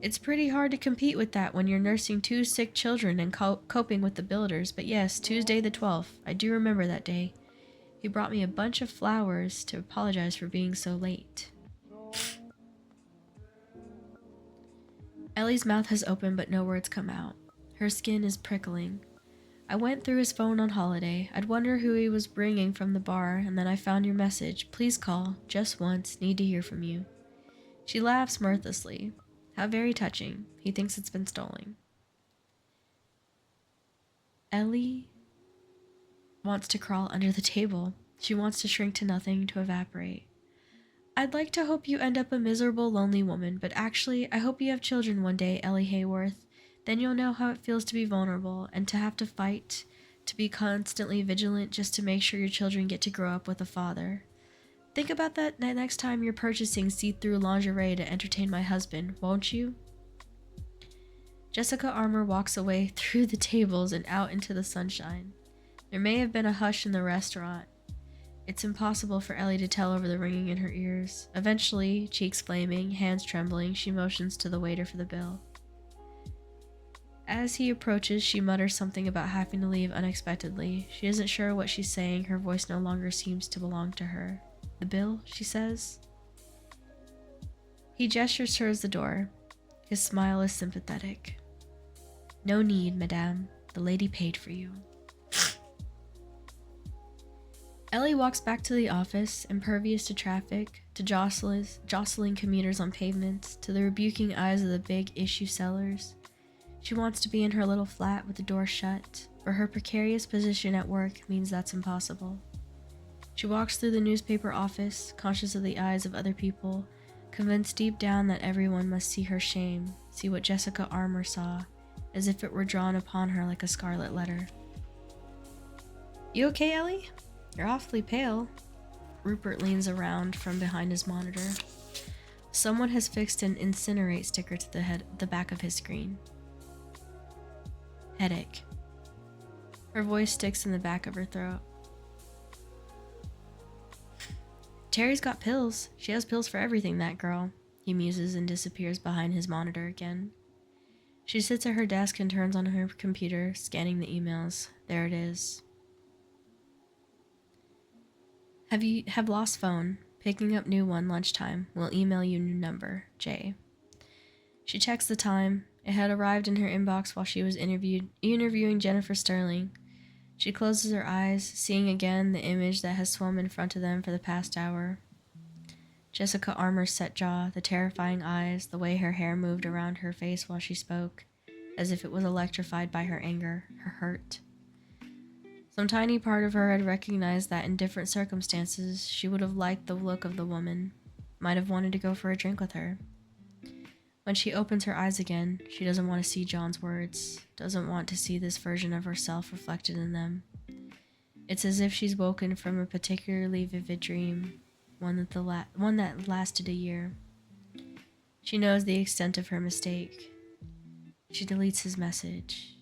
It's pretty hard to compete with that when you're nursing 2 sick children and coping with the builders, but yes, Tuesday the 12th. I do remember that day. He brought me a bunch of flowers to apologize for being so late. Ellie's mouth has opened but no words come out. Her skin is prickling. I went through his phone on holiday. I'd wonder who he was bringing from the bar, and then I found your message. Please call. Just once. Need to hear from you. She laughs mirthlessly. How very touching. He thinks it's been stolen. Ellie wants to crawl under the table. She wants to shrink to nothing, to evaporate. I'd like to hope you end up a miserable, lonely woman, but actually, I hope you have children one day, Ellie Hayworth. Then you'll know how it feels to be vulnerable and to have to fight, to be constantly vigilant just to make sure your children get to grow up with a father. Think about that next time you're purchasing see-through lingerie to entertain my husband, won't you? Jessica Armour walks away through the tables and out into the sunshine. There may have been a hush in the restaurant. It's impossible for Ellie to tell over the ringing in her ears. Eventually, cheeks flaming, hands trembling, she motions to the waiter for the bill. As he approaches, she mutters something about having to leave unexpectedly. She isn't sure what she's saying. Her voice no longer seems to belong to her. The bill, she says. He gestures towards the door. His smile is sympathetic. No need, madame. The lady paid for you. Ellie walks back to the office, impervious to traffic, to jostling commuters on pavements, to the rebuking eyes of the big issue sellers. She wants to be in her little flat with the door shut, but her precarious position at work means that's impossible. She walks through the newspaper office, conscious of the eyes of other people, convinced deep down that everyone must see her shame, see what Jessica Armour saw, as if it were drawn upon her like a scarlet letter. You okay, Ellie? You're awfully pale. Rupert leans around from behind his monitor. Someone has fixed an incinerate sticker to the back of his screen. Headache. Her voice sticks in the back of her throat. Terry's got pills. She has pills for everything, that girl. He muses and disappears behind his monitor again. She sits at her desk and turns on her computer, scanning the emails. There it is. Have lost phone. Picking up new one lunchtime. Will email you new number. Jay. She checks the time. It had arrived in her inbox while she was interviewing Jennifer Sterling. She closes her eyes, seeing again the image that has swum in front of them for the past hour. Jessica Armour's set jaw, the terrifying eyes, the way her hair moved around her face while she spoke, as if it was electrified by her anger, her hurt. Some tiny part of her had recognized that in different circumstances, she would have liked the look of the woman, might have wanted to go for a drink with her. When she opens her eyes again, she doesn't want to see John's words, doesn't want to see this version of herself reflected in them. It's as if she's woken from a particularly vivid dream, one that lasted a year. She knows the extent of her mistake. She deletes his message.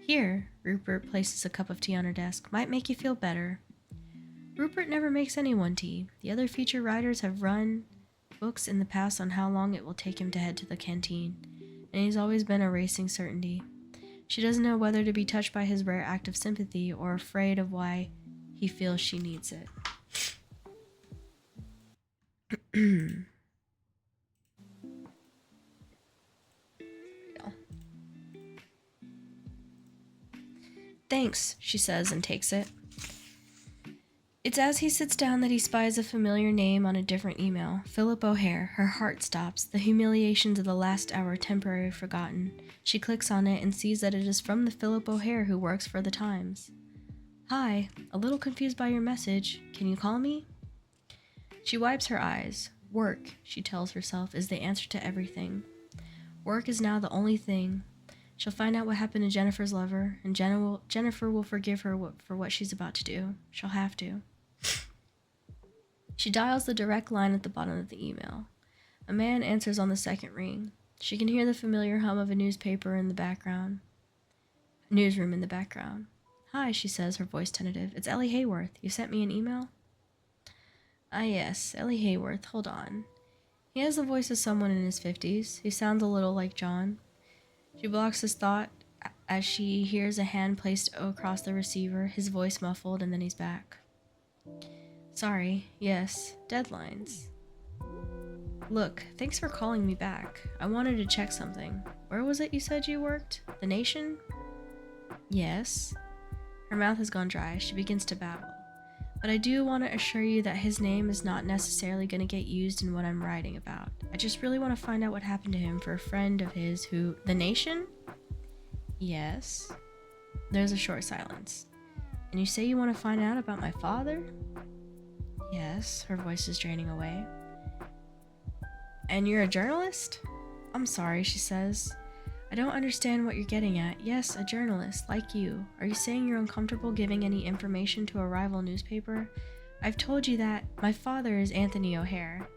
Here, Rupert places a cup of tea on her desk. Might make you feel better. Rupert never makes anyone tea. The other feature writers have run books in the past on how long it will take him to head to the canteen, and he's always been a racing certainty. She doesn't know whether to be touched by his rare act of sympathy or afraid of why he feels she needs it. Thanks, she says and takes it. It's as he sits down that he spies a familiar name on a different email. Philip O'Hare. Her heart stops, the humiliations of the last hour temporarily forgotten. She clicks on it and sees that it is from the Philip O'Hare who works for the Times. Hi, a little confused by your message. Can you call me? She wipes her eyes. Work, she tells herself, is the answer to everything. Work is now the only thing. She'll find out what happened to Jennifer's lover, and Jennifer will forgive her for what she's about to do. She'll have to. She dials the direct line at the bottom of the email. A man answers on the second ring. She can hear the familiar hum of a newsroom in the background. Hi, she says, her voice tentative. It's Ellie Hayworth. You sent me an email? Ah, yes, Ellie Hayworth. Hold on. He has the voice of someone in his 50s. He sounds a little like John. She blocks his thought as she hears a hand placed across the receiver, his voice muffled, and then he's back. Sorry, yes, deadlines. Look, thanks for calling me back. I wanted to check something. Where was it you said you worked? The Nation? Yes. Her mouth has gone dry. She begins to babble. But I do want to assure you that his name is not necessarily going to get used in what I'm writing about. I just really want to find out what happened to him for a friend of his who... The Nation? Yes. There's a short silence. And you say you want to find out about my father? Yes. Her voice is draining away. And you're a journalist? I'm sorry, she says. I don't understand what you're getting at. Yes, a journalist, like you. Are you saying you're uncomfortable giving any information to a rival newspaper? I've told you that my father is Anthony O'Hare.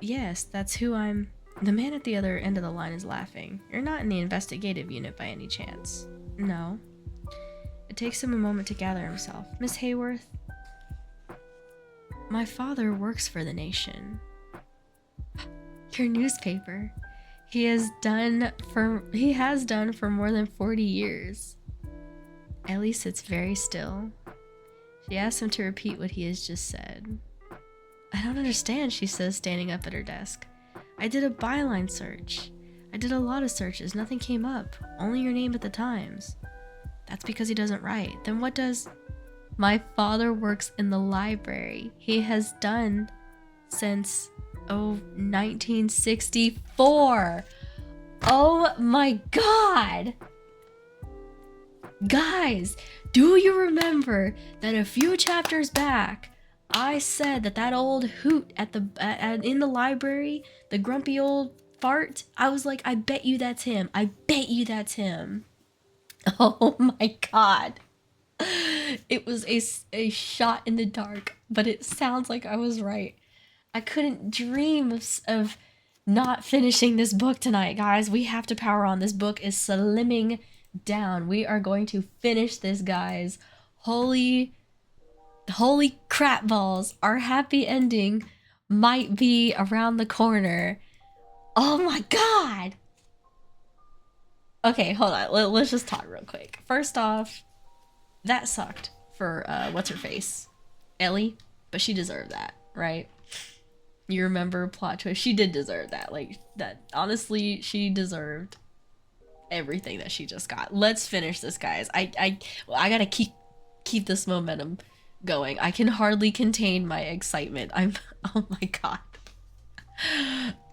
Yes, that's who I'm... The man at the other end of the line is laughing. You're not in the investigative unit by any chance. No. It takes him a moment to gather himself. Miss Hayworth? My father works for the Nation. Your newspaper. He has done for more than 40 years. Ellie sits very still. She asks him to repeat what he has just said. I don't understand, she says, standing up at her desk. I did a byline search. I did a lot of searches. Nothing came up. Only your name at the Times. That's because he doesn't write. Then what does... My father works in the library. He has done since... 1964. Oh my god. Guys, do you remember that a few chapters back I said that old hoot in the library, the grumpy old fart, I was like, I bet you that's him. I bet you that's him. Oh my god. It was a shot in the dark, but it sounds like I was right. I couldn't dream of not finishing this book tonight, guys. We have to power on. This book is slimming down. We are going to finish this, guys. Holy crap balls. Our happy ending might be around the corner. Oh my god. Okay, hold on. Let's just talk real quick. First off, that sucked for, what's her face? Ellie? But she deserved that, right? You remember plot twist? She did deserve that. Like, that, honestly, she deserved everything that she just got. Let's finish this, guys. I gotta keep this momentum going. I can hardly contain my excitement. Oh my god.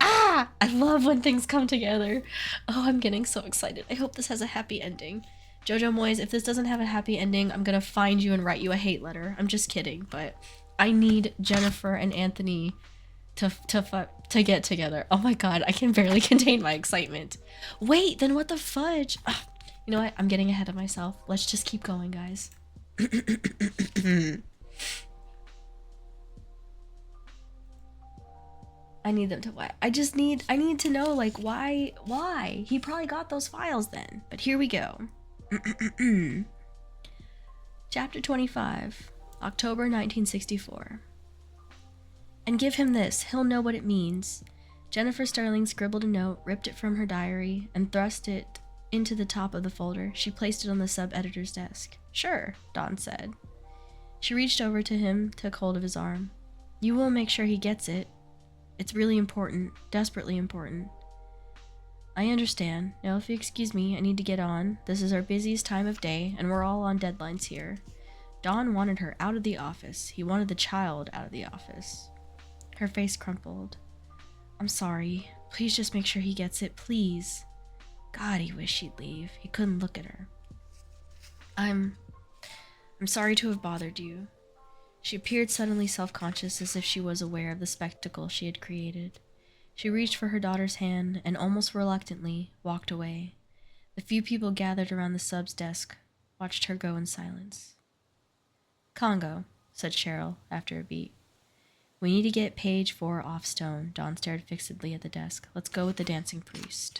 Ah! I love when things come together. Oh, I'm getting so excited. I hope this has a happy ending. Jojo Moyes, if this doesn't have a happy ending, I'm gonna find you and write you a hate letter. I'm just kidding, but I need Jennifer and Anthony to get together. Oh my god, I can barely contain my excitement. Wait, then what the fudge? Ugh, you know what? I'm getting ahead of myself. Let's just keep going, guys. I need them to what? I need to know, like, why? He probably got those files then. But here we go. Chapter 25, October 1964. And give him this. He'll know what it means. Jennifer Sterling scribbled a note, ripped it from her diary, and thrust it into the top of the folder. She placed it on the sub-editor's desk. Sure, Dawn said. She reached over to him, took hold of his arm. You will make sure he gets it. It's really important. Desperately important. I understand. Now, if you excuse me, I need to get on. This is our busiest time of day, and we're all on deadlines here. Dawn wanted her out of the office. He wanted the child out of the office. Her face crumpled. I'm sorry. Please just make sure he gets it, please. God, he wished she'd leave. He couldn't look at her. I'm sorry to have bothered you. She appeared suddenly self-conscious, as if she was aware of the spectacle she had created. She reached for her daughter's hand and, almost reluctantly, walked away. The few people gathered around the sub's desk watched her go in silence. Congo, said Cheryl, after a beat. We need to get page 4 off stone. Dawn stared fixedly at the desk. Let's go with the dancing priest.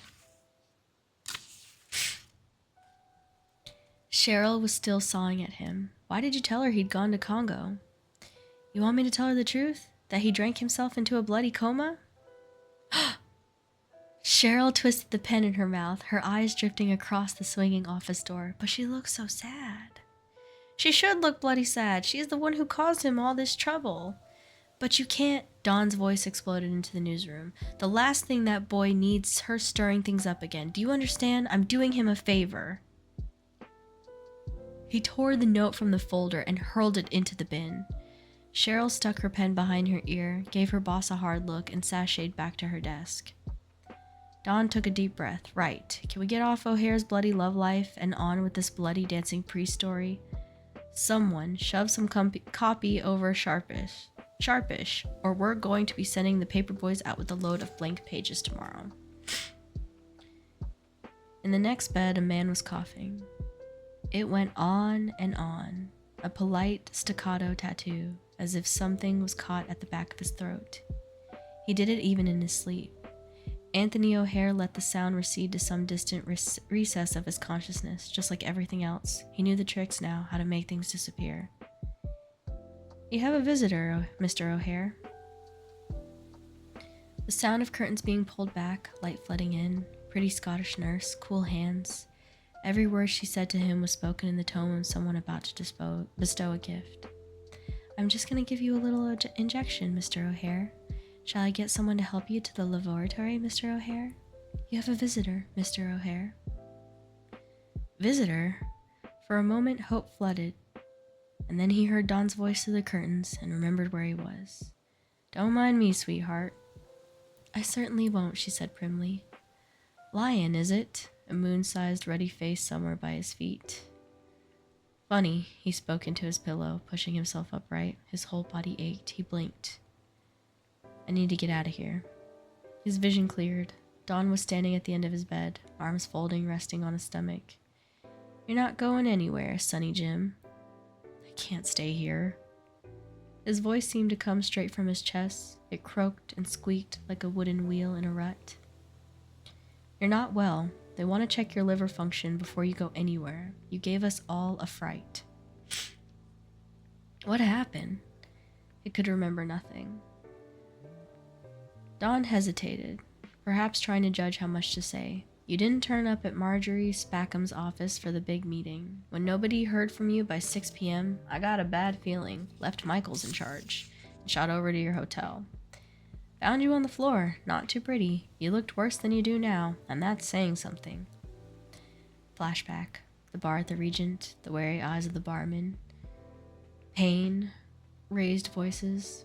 Cheryl was still sawing at him. Why did you tell her he'd gone to Congo? You want me to tell her the truth? That he drank himself into a bloody coma? Cheryl twisted the pen in her mouth, her eyes drifting across the swinging office door. But she looked so sad. She should look bloody sad. She is the one who caused him all this trouble. But you can't. Dawn's voice exploded into the newsroom. The last thing that boy needs her stirring things up again. Do you understand? I'm doing him a favor. He tore the note from the folder and hurled it into the bin. Cheryl stuck her pen behind her ear, gave her boss a hard look, and sashayed back to her desk. Dawn took a deep breath. Right. Can we get off O'Hare's bloody love life and on with this bloody dancing priest story? Someone shove some copy over Sharpish, or we're going to be sending the paper boys out with a load of blank pages tomorrow. In the next bed, a man was coughing. It went on and on, a polite staccato tattoo, as if something was caught at the back of his throat. He did it even in his sleep. Anthony O'Hare let the sound recede to some distant recess of his consciousness, just like everything else. He knew the tricks now, how to make things disappear. You have a visitor, Mr. O'Hare. The sound of curtains being pulled back, light flooding in, pretty Scottish nurse, cool hands. Every word she said to him was spoken in the tone of someone about to bestow a gift. I'm just going to give you a little injection, Mr. O'Hare. Shall I get someone to help you to the laboratory, Mr. O'Hare? You have a visitor, Mr. O'Hare. Visitor? For a moment, hope flooded, and then he heard Dawn's voice through the curtains and remembered where he was. Don't mind me, sweetheart. I certainly won't, she said primly. Lion, is it? A moon-sized, ruddy face somewhere by his feet. Funny, he spoke into his pillow, pushing himself upright. His whole body ached. He blinked. I need to get out of here. His vision cleared. Dawn was standing at the end of his bed, arms folding, resting on his stomach. You're not going anywhere, Sonny Jim. I can't stay here. His voice seemed to come straight from his chest. It croaked and squeaked like a wooden wheel in a rut. You're not well. They want to check your liver function before you go anywhere. You gave us all a fright. What happened? He could remember nothing. Dawn hesitated, perhaps trying to judge how much to say. You didn't turn up at Marjorie Spackham's office for the big meeting. When nobody heard from you by 6 p.m., I got a bad feeling. Left Michaels in charge and shot over to your hotel. Found you on the floor, not too pretty. You looked worse than you do now, and that's saying something. Flashback. The bar at the Regent, the wary eyes of the barman. Pain, raised voices.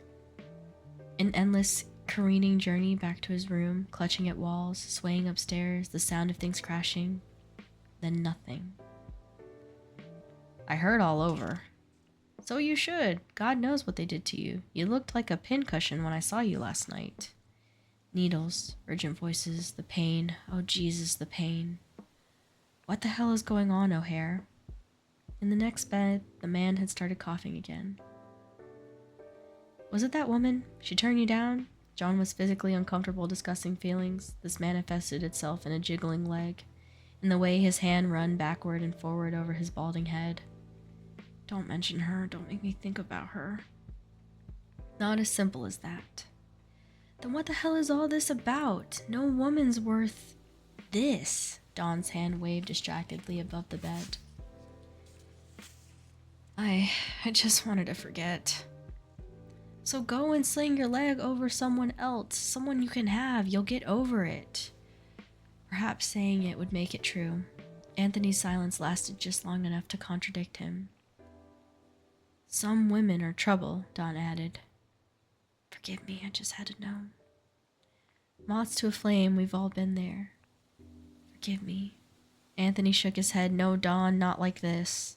An endless careening journey back to his room, clutching at walls, swaying upstairs, the sound of things crashing. Then nothing. I heard all over. So you should. God knows what they did to you. You looked like a pincushion when I saw you last night. Needles, urgent voices, the pain. Oh, Jesus, the pain. What the hell is going on, O'Hare? In the next bed, the man had started coughing again. Was it that woman? She turned you down? John was physically uncomfortable discussing feelings. This manifested itself in a jiggling leg, in the way his hand ran backward and forward over his balding head. Don't mention her. Don't make me think about her. Not as simple as that. Then what the hell is all this about? No woman's worth this. Dawn's hand waved distractedly above the bed. I just wanted to forget. So go and sling your leg over someone else, someone you can have. You'll get over it. Perhaps saying it would make it true. Anthony's silence lasted just long enough to contradict him. Some women are trouble, Dawn added. Forgive me, I just had to know. Moths to a flame, we've all been there. Forgive me. Anthony shook his head. No, Dawn, not like this.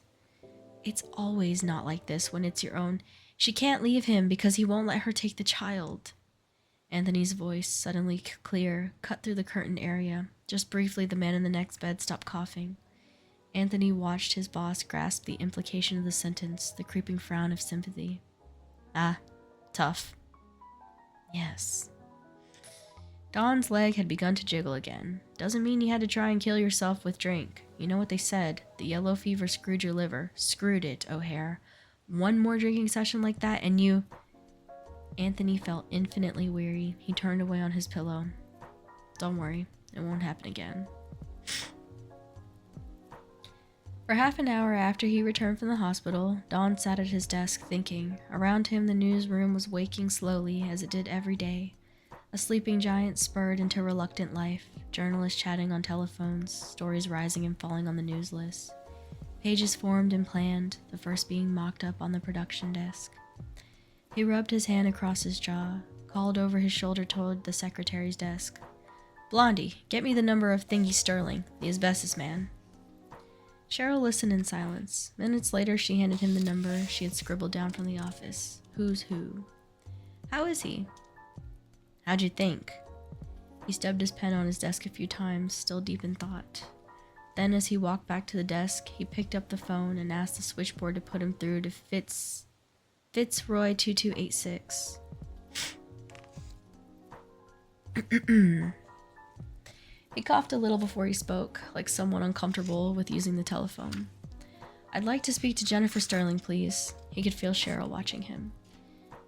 It's always not like this when it's your own. She can't leave him because he won't let her take the child. Anthony's voice, suddenly clear, cut through the curtained area. Just briefly, the man in the next bed stopped coughing. Anthony watched his boss grasp the implication of the sentence, the creeping frown of sympathy. Ah, tough. Yes. Dawn's leg had begun to jiggle again. Doesn't mean you had to try and kill yourself with drink. You know what they said. The yellow fever screwed your liver. Screwed it, O'Hare. One more drinking session like that and you... Anthony felt infinitely weary. He turned away on his pillow. Don't worry, it won't happen again. For half an hour after he returned from the hospital, Don sat at his desk thinking. Around him, the newsroom was waking slowly, as it did every day. A sleeping giant spurred into reluctant life, journalists chatting on telephones, stories rising and falling on the news list. Pages formed and planned, the first being mocked up on the production desk. He rubbed his hand across his jaw, called over his shoulder toward the secretary's desk. "Blondie, get me the number of Thingy Sterling, the asbestos man." Cheryl listened in silence. Minutes later, she handed him the number she had scribbled down from the office. Who's who. "How is he?" "How'd you think?" He stubbed his pen on his desk a few times, still deep in thought. Then, as he walked back to the desk, he picked up the phone and asked the switchboard to put him through to Fitzroy 2286. He coughed a little before he spoke, like someone uncomfortable with using the telephone. "I'd like to speak to Jennifer Sterling, please." He could feel Cheryl watching him.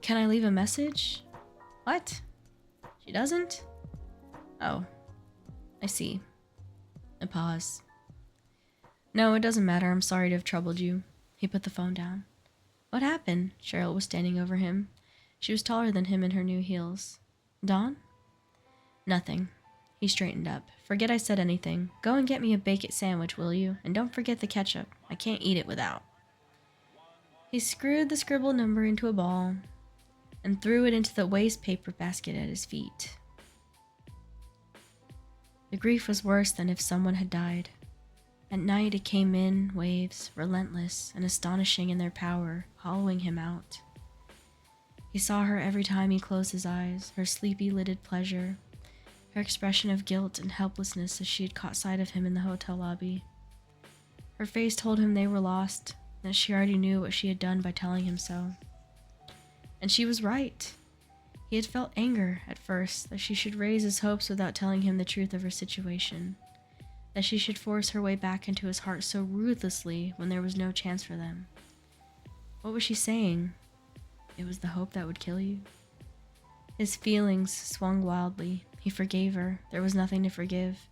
"Can I leave a message?" "What? She doesn't?" "Oh, I see." A pause. "No, it doesn't matter. I'm sorry to have troubled you." He put the phone down. "What happened?" Cheryl was standing over him. She was taller than him in her new heels. "Don?" "Nothing." He straightened up. "Forget I said anything. Go and get me a bacon sandwich, will you? And don't forget the ketchup. I can't eat it without." He screwed the scribbled number into a ball and threw it into the waste paper basket at his feet. The grief was worse than if someone had died. At night it came in waves, relentless and astonishing in their power, hollowing him out. He saw her every time he closed his eyes, her sleepy-lidded pleasure, her expression of guilt and helplessness as she had caught sight of him in the hotel lobby. Her face told him they were lost, that she already knew what she had done by telling him so. And she was right. He had felt anger at first, that she should raise his hopes without telling him the truth of her situation, that she should force her way back into his heart so ruthlessly when there was no chance for them. What was she saying? It was the hope that would kill you? His feelings swung wildly. He forgave her. There was nothing to forgive.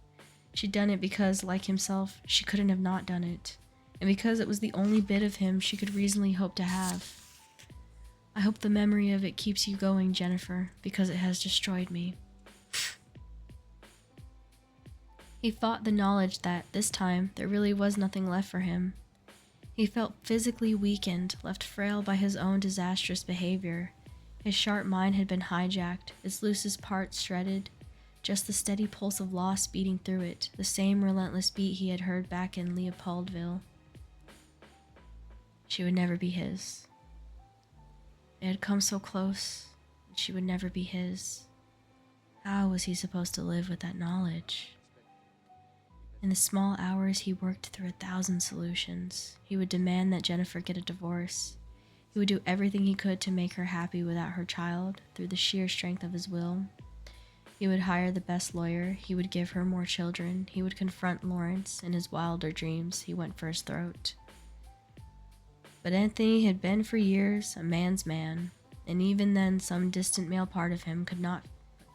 She'd done it because, like himself, she couldn't have not done it, and because it was the only bit of him she could reasonably hope to have. "I hope the memory of it keeps you going, Jennifer, because it has destroyed me." He fought the knowledge that, this time, there really was nothing left for him. He felt physically weakened, left frail by his own disastrous behavior. His sharp mind had been hijacked, its loosest parts shredded, just the steady pulse of loss beating through it, the same relentless beat he had heard back in Leopoldville. She would never be his. It had come so close, and she would never be his. How was he supposed to live with that knowledge? In the small hours, he worked through 1,000 solutions. He would demand that Jennifer get a divorce. He would do everything he could to make her happy without her child, through the sheer strength of his will. He would hire the best lawyer. He would give her more children. He would confront Lawrence. In his wilder dreams, he went for his throat. But Anthony had been for years a man's man, and even then some distant male part of him could not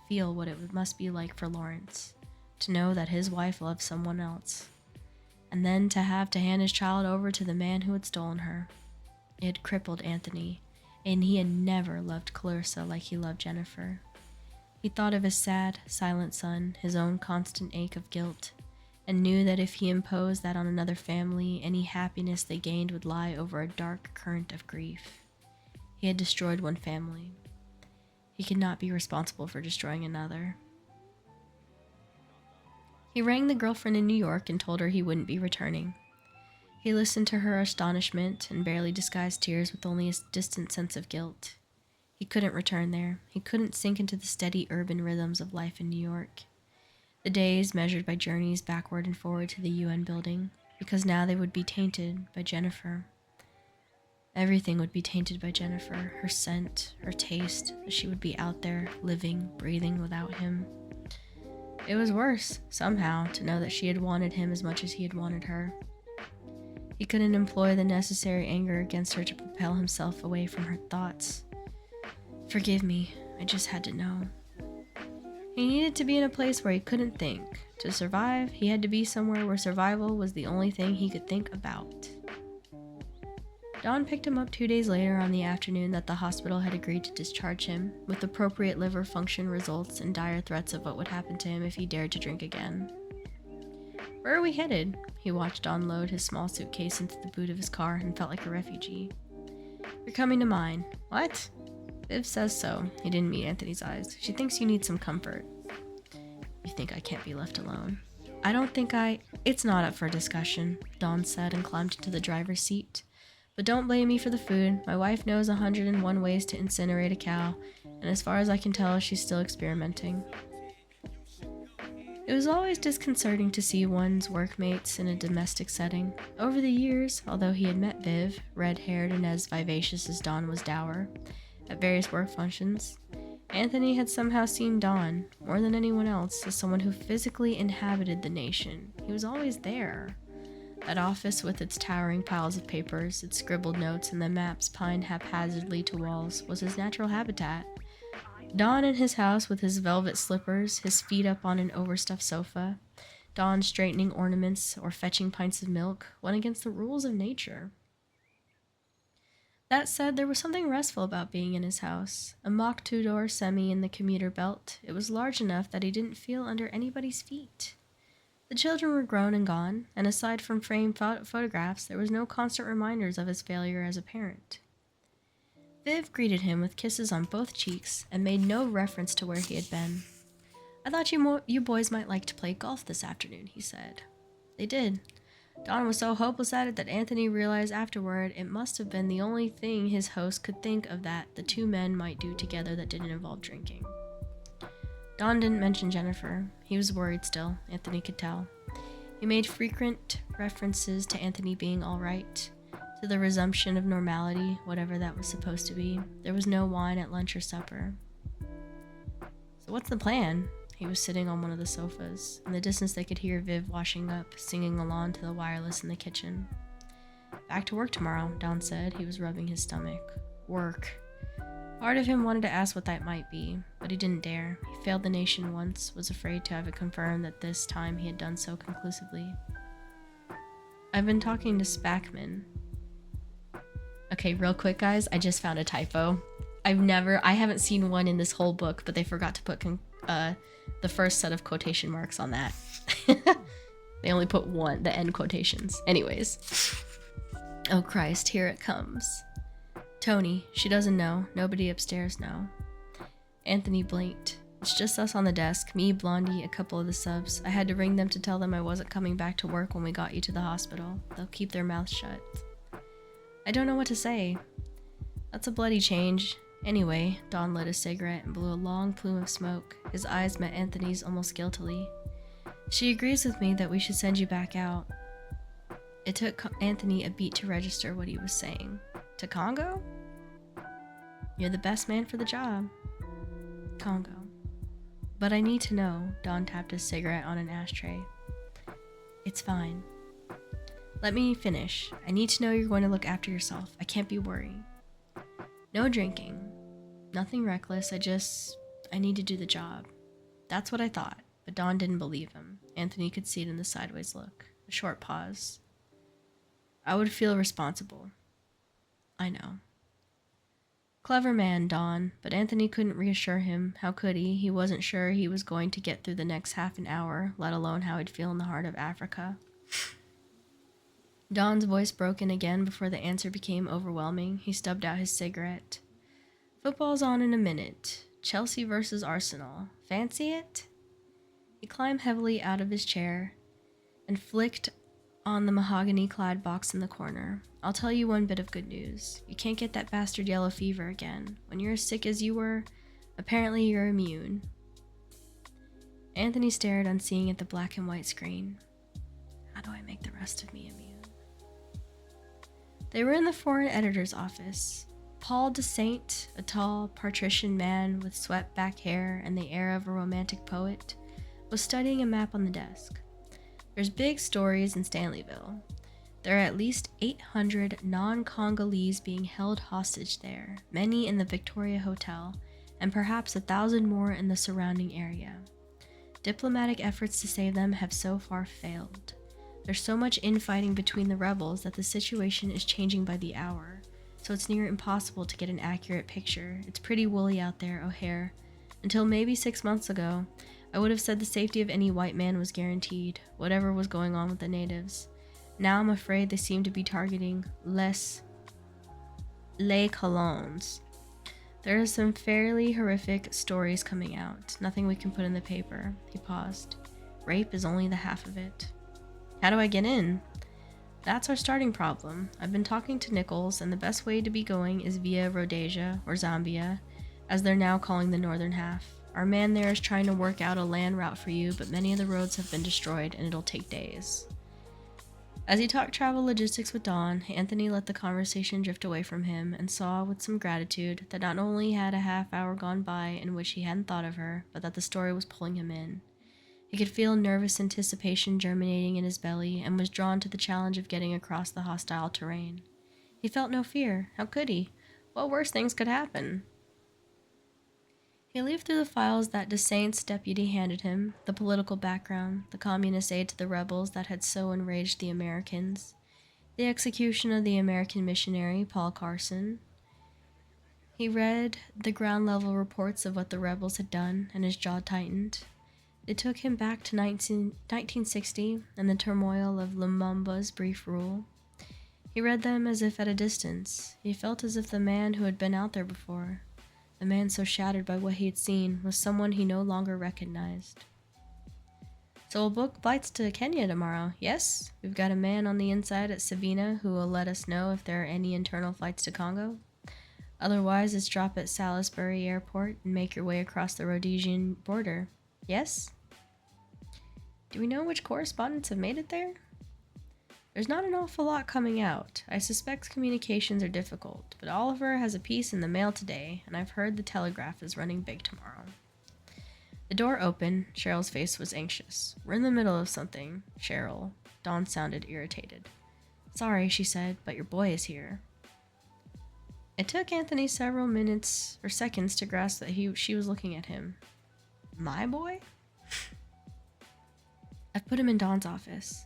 feel what it must be like for Lawrence, to know that his wife loved someone else, and then to have to hand his child over to the man who had stolen her. It had crippled Anthony, and he had never loved Clarissa like he loved Jennifer. He thought of his sad, silent son, his own constant ache of guilt, and knew that if he imposed that on another family, any happiness they gained would lie over a dark current of grief. He had destroyed one family. He could not be responsible for destroying another. He rang the girlfriend in New York and told her he wouldn't be returning. He listened to her astonishment and barely disguised tears with only a distant sense of guilt. He couldn't return there. He couldn't sink into the steady urban rhythms of life in New York. The days measured by journeys backward and forward to the UN building, because now they would be tainted by Jennifer. Everything would be tainted by Jennifer, her scent, her taste, as she would be out there, living, breathing without him. It was worse, somehow, to know that she had wanted him as much as he had wanted her. He couldn't employ the necessary anger against her to propel himself away from her thoughts. "Forgive me, I just had to know." He needed to be in a place where he couldn't think. To survive, he had to be somewhere where survival was the only thing he could think about. Dawn picked him up 2 days later on the afternoon that the hospital had agreed to discharge him, with appropriate liver function results and dire threats of what would happen to him if he dared to drink again. Where are we headed? He watched Dawn load his small suitcase into the boot of his car and felt like a refugee. You're coming to mine. What? Viv says so. He didn't meet Anthony's eyes. She thinks you need some comfort. You think I can't be left alone? I don't think It's not up for discussion, Dawn said and climbed into the driver's seat. But don't blame me for the food. My wife knows 101 ways to incinerate a cow, and as far as I can tell, she's still experimenting. It was always disconcerting to see one's workmates in a domestic setting. Over the years, although he had met Viv, red-haired and as vivacious as Dawn was dour, at various work functions, Anthony had somehow seen Dawn, more than anyone else, as someone who physically inhabited the nation. He was always there. That office with its towering piles of papers, its scribbled notes, and the maps pinned haphazardly to walls was his natural habitat. Dawn in his house with his velvet slippers, his feet up on an overstuffed sofa, Dawn straightening ornaments or fetching pints of milk, went against the rules of nature. That said, there was something restful about being in his house. A mock two-door semi in the commuter belt, it was large enough that he didn't feel under anybody's feet. The children were grown and gone, and aside from framed photographs, there was no constant reminders of his failure as a parent. Viv greeted him with kisses on both cheeks and made no reference to where he had been. I thought you boys might like to play golf this afternoon, he said. They did. Dawn was so hopeless at it that Anthony realized afterward it must have been the only thing his host could think of that the two men might do together that didn't involve drinking. Dawn didn't mention Jennifer. He was worried still, Anthony could tell. He made frequent references to Anthony being all right, to the resumption of normality, whatever that was supposed to be. There was no wine at lunch or supper. So what's the plan? He was sitting on one of the sofas. In the distance they could hear Viv washing up, singing along to the wireless in the kitchen. Back to work tomorrow, Dawn said. He was rubbing his stomach. Work. Part of him wanted to ask what that might be, but he didn't dare. He failed the nation once, was afraid to have it confirmed that this time he had done so conclusively. I've been talking to Spackman. Okay, real quick, guys, I just found a typo. I haven't seen one in this whole book, but they forgot to put the first set of quotation marks on that. They only put one, the end quotations. Anyways. Oh Christ, here it comes. Tony, she doesn't know. Nobody upstairs know. Anthony blinked. It's just us on the desk. Me, Blondie, a couple of the subs. I had to ring them to tell them I wasn't coming back to work when we got you to the hospital. They'll keep their mouths shut. I don't know what to say. That's a bloody change. Anyway, Don lit a cigarette and blew a long plume of smoke. His eyes met Anthony's almost guiltily. She agrees with me that we should send you back out. It took Anthony a beat to register what he was saying. To Congo? You're the best man for the job. Congo. But I need to know. Don tapped his cigarette on an ashtray. It's fine. Let me finish. I need to know you're going to look after yourself. I can't be worrying. No drinking. Nothing reckless. I need to do the job. That's what I thought, but Don didn't believe him. Anthony could see it in the sideways look. A short pause. I would feel responsible. I know. Clever man, Don, but Anthony couldn't reassure him. How could he? He wasn't sure he was going to get through the next half an hour, let alone how he'd feel in the heart of Africa. Don's voice broke in again before the answer became overwhelming. He stubbed out his cigarette. Football's on in a minute. Chelsea versus Arsenal. Fancy it? He climbed heavily out of his chair and flicked on the mahogany-clad box in the corner. I'll tell you one bit of good news. You can't get that bastard yellow fever again. When you're as sick as you were, apparently you're immune. Anthony stared, unseeing at the black and white screen. How do I make the rest of me immune? They were in the foreign editor's office. Paul de Saint, a tall, patrician man with swept back hair and the air of a romantic poet, was studying a map on the desk. There's big stories in Stanleyville. There are at least 800 non-Congolese being held hostage there, many in the Victoria Hotel, and perhaps 1,000 more in the surrounding area. Diplomatic efforts to save them have so far failed. There's so much infighting between the rebels that the situation is changing by the hour, so it's near impossible to get an accurate picture. It's pretty woolly out there, O'Hare. Until maybe 6 months ago, I would have said the safety of any white man was guaranteed, whatever was going on with the natives. Now I'm afraid they seem to be targeting les colons. There are some fairly horrific stories coming out. Nothing we can put in the paper. He paused. Rape is only the half of it. How do I get in? That's our starting problem. I've been talking to Nichols, and the best way to be going is via Rhodesia, or Zambia, as they're now calling the northern half. Our man there is trying to work out a land route for you, but many of the roads have been destroyed, and it'll take days. As he talked travel logistics with Dawn, Anthony let the conversation drift away from him and saw with some gratitude that not only had a half hour gone by in which he hadn't thought of her, but that the story was pulling him in. He could feel nervous anticipation germinating in his belly and was drawn to the challenge of getting across the hostile terrain. He felt no fear. How could he? What worse things could happen? He leafed through the files that Desaint's deputy handed him, the political background, the communist aid to the rebels that had so enraged the Americans, the execution of the American missionary, Paul Carson. He read the ground-level reports of what the rebels had done, and his jaw tightened. It took him back to 1960 and the turmoil of Lumumba's brief rule. He read them as if at a distance. He felt as if the man who had been out there before, the man so shattered by what he had seen, was someone he no longer recognized. So we'll book flights to Kenya tomorrow, yes? We've got a man on the inside at Savina who will let us know if there are any internal flights to Congo. Otherwise, it's drop at Salisbury Airport and make your way across the Rhodesian border. Yes? Do we know which correspondents have made it there? There's not an awful lot coming out. I suspect communications are difficult, but Oliver has a piece in the mail today, and I've heard the Telegraph is running big tomorrow. The door opened. Cheryl's face was anxious. We're in the middle of something, Cheryl. Dawn sounded irritated. Sorry, she said, but your boy is here. It took Anthony several minutes or seconds to grasp that she was looking at him. My boy? I've put him in Dawn's office.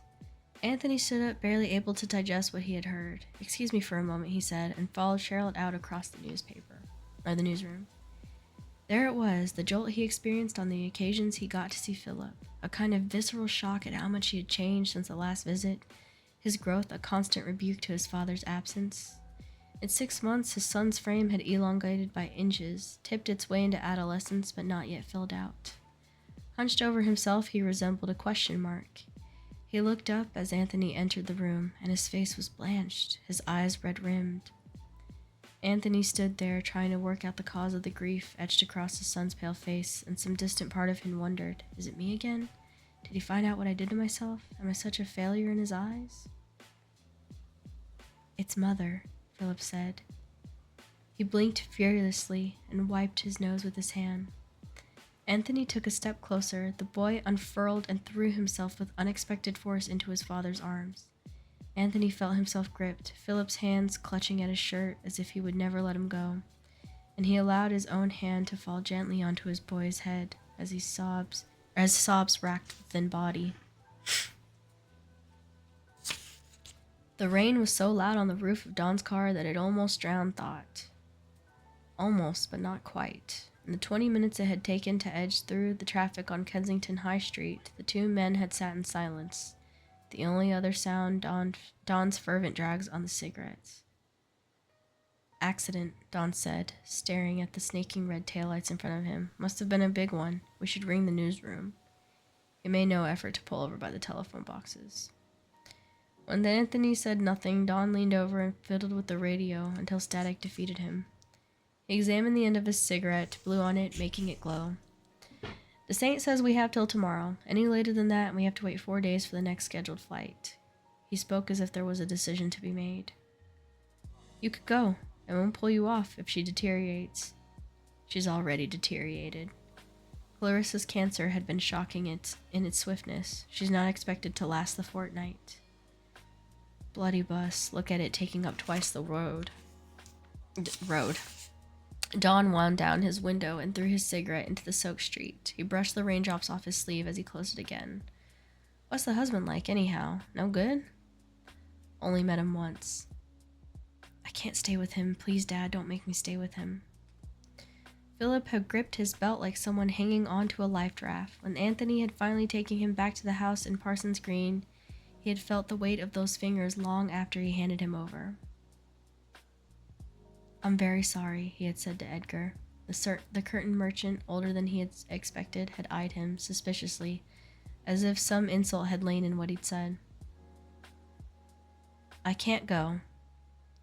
Anthony stood up, barely able to digest what he had heard. Excuse me for a moment, he said, and followed Cheryl out across the newsroom. There it was, the jolt he experienced on the occasions he got to see Philip. A kind of visceral shock at how much he had changed since the last visit. His growth a constant rebuke to his father's absence. In 6 months, his son's frame had elongated by inches, tipped its way into adolescence, but not yet filled out. Hunched over himself, he resembled a question mark. He looked up as Anthony entered the room, and his face was blanched, his eyes red-rimmed. Anthony stood there, trying to work out the cause of the grief etched across his son's pale face, and some distant part of him wondered, is it me again? Did he find out what I did to myself? Am I such a failure in his eyes? It's Mother, Philip said. He blinked furiously and wiped his nose with his hand. Anthony took a step closer. The boy unfurled and threw himself with unexpected force into his father's arms. Anthony felt himself gripped, Philip's hands clutching at his shirt as if he would never let him go, and he allowed his own hand to fall gently onto his boy's head as sobs racked the thin body. The rain was so loud on the roof of Dawn's car that it almost drowned thought. Almost, but not quite. In the 20 minutes it had taken to edge through the traffic on Kensington High Street, the two men had sat in silence. The only other sound, Dawn's fervent drags on the cigarettes. Accident, Dawn said, staring at the snaking red taillights in front of him. Must have been a big one. We should ring the newsroom. He made no effort to pull over by the telephone boxes. When Anthony said nothing, Dawn leaned over and fiddled with the radio until static defeated him. He examined the end of his cigarette, blew on it, making it glow. The Saint says we have till tomorrow. Any later than that, and we have to wait 4 days for the next scheduled flight. He spoke as if there was a decision to be made. You could go. I won't pull you off if she deteriorates. She's already deteriorated. Clarissa's cancer had been shocking in its swiftness. She's not expected to last the fortnight. Bloody bus. Look at it taking up twice the road. Don wound down his window and threw his cigarette into the soaked street. He brushed the raindrops off his sleeve as he closed it again. What's the husband like, anyhow? No good? Only met him once. I can't stay with him. Please, Dad, don't make me stay with him. Philip had gripped his belt like someone hanging onto a life raft. When Anthony had finally taken him back to the house in Parsons Green, he had felt the weight of those fingers long after he handed him over. I'm very sorry, he had said to Edgar. The curtain merchant, older than he had expected, had eyed him suspiciously, as if some insult had lain in what he'd said. I can't go.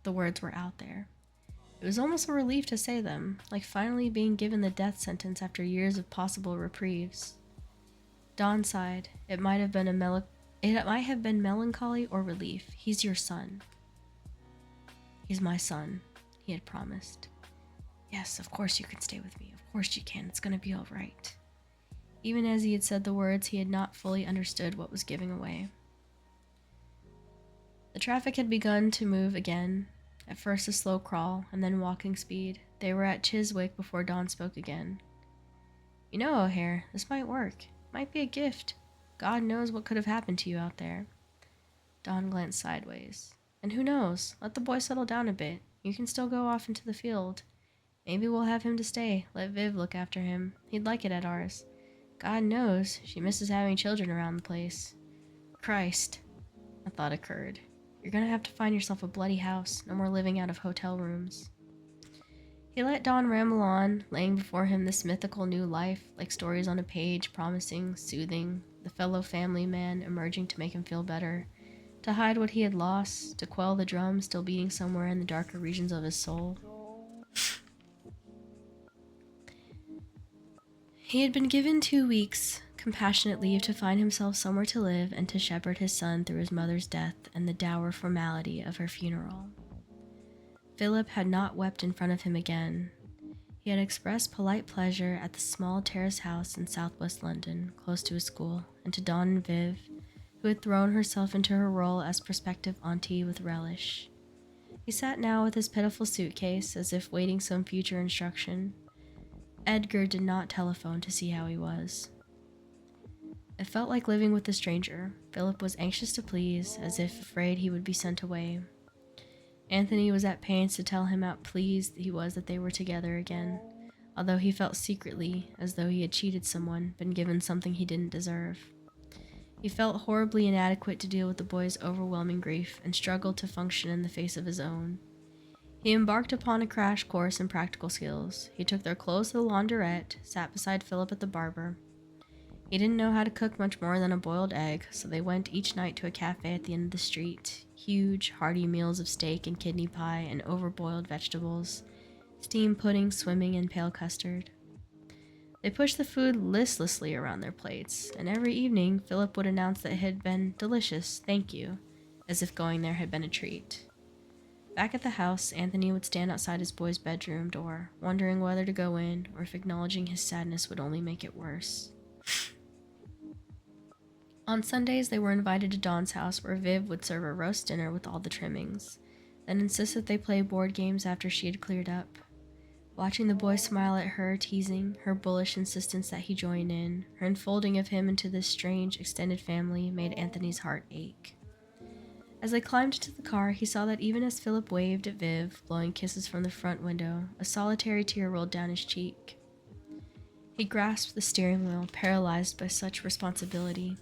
The words were out there. It was almost a relief to say them, like finally being given the death sentence after years of possible reprieves. Don sighed. It might have been melancholy or relief. He's your son. He's my son, he had promised. Yes, of course you can stay with me. Of course you can. It's going to be all right. Even as he had said the words, he had not fully understood what was giving away. The traffic had begun to move again, at first a slow crawl, and then walking speed. They were at Chiswick before Dawn spoke again. You know, O'Hare, this might work. Might be a gift. God knows what could have happened to you out there. Dawn glanced sideways. And who knows? Let the boy settle down a bit. You can still go off into the field. Maybe we'll have him to stay. Let Viv look after him. He'd like it at ours. God knows, she misses having children around the place. Christ, a thought occurred. You're gonna have to find yourself a bloody house. No more living out of hotel rooms. He let Dawn ramble on, laying before him this mythical new life, like stories on a page, promising, soothing, the fellow family man emerging to make him feel better, to hide what he had lost, to quell the drum still beating somewhere in the darker regions of his soul. He had been given 2 weeks, compassionate leave to find himself somewhere to live and to shepherd his son through his mother's death and the dour formality of her funeral. Philip had not wept in front of him again. He had expressed polite pleasure at the small terrace house in southwest London, close to his school, and to Dawn and Viv, who had thrown herself into her role as prospective auntie with relish. He sat now with his pitiful suitcase, as if waiting some future instruction. Edgar did not telephone to see how he was. It felt like living with a stranger. Philip was anxious to please, as if afraid he would be sent away. Anthony was at pains to tell him how pleased he was that they were together again, although he felt secretly as though he had cheated someone, been given something he didn't deserve. He felt horribly inadequate to deal with the boy's overwhelming grief and struggled to function in the face of his own. He embarked upon a crash course in practical skills. He took their clothes to the launderette, sat beside Philip at the barber. He didn't know how to cook much more than a boiled egg, so they went each night to a cafe at the end of the street. Huge, hearty meals of steak and kidney pie and overboiled vegetables, steamed pudding swimming in pale custard. They pushed the food listlessly around their plates, and every evening Philip would announce that it had been delicious, thank you, as if going there had been a treat. Back at the house, Anthony would stand outside his boy's bedroom door, wondering whether to go in or if acknowledging his sadness would only make it worse. On Sundays, they were invited to Dawn's house, where Viv would serve a roast dinner with all the trimmings, then insist that they play board games after she had cleared up. Watching the boy smile at her, teasing, her bullish insistence that he join in, her enfolding of him into this strange, extended family made Anthony's heart ache. As they climbed into the car, he saw that even as Philip waved at Viv, blowing kisses from the front window, a solitary tear rolled down his cheek. He grasped the steering wheel, paralyzed by such responsibility.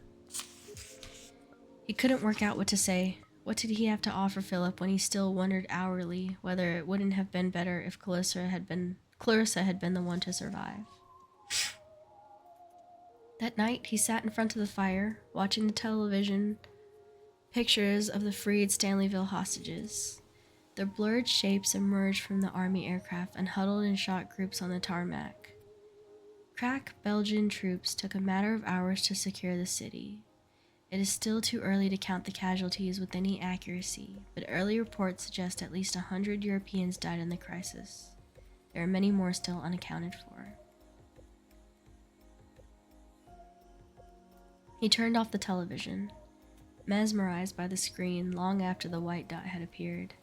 He couldn't work out what to say. What did he have to offer Philip when he still wondered hourly whether it wouldn't have been better if Clarissa had been the one to survive? That night, he sat in front of the fire, watching the television pictures of the freed Stanleyville hostages. Their blurred shapes emerged from the army aircraft and huddled in shot groups on the tarmac. Crack Belgian troops took a matter of hours to secure the city. It is still too early to count the casualties with any accuracy, but early reports suggest at least 100 Europeans died in the crisis. There are many more still unaccounted for. He turned off the television, mesmerized by the screen long after the white dot had appeared.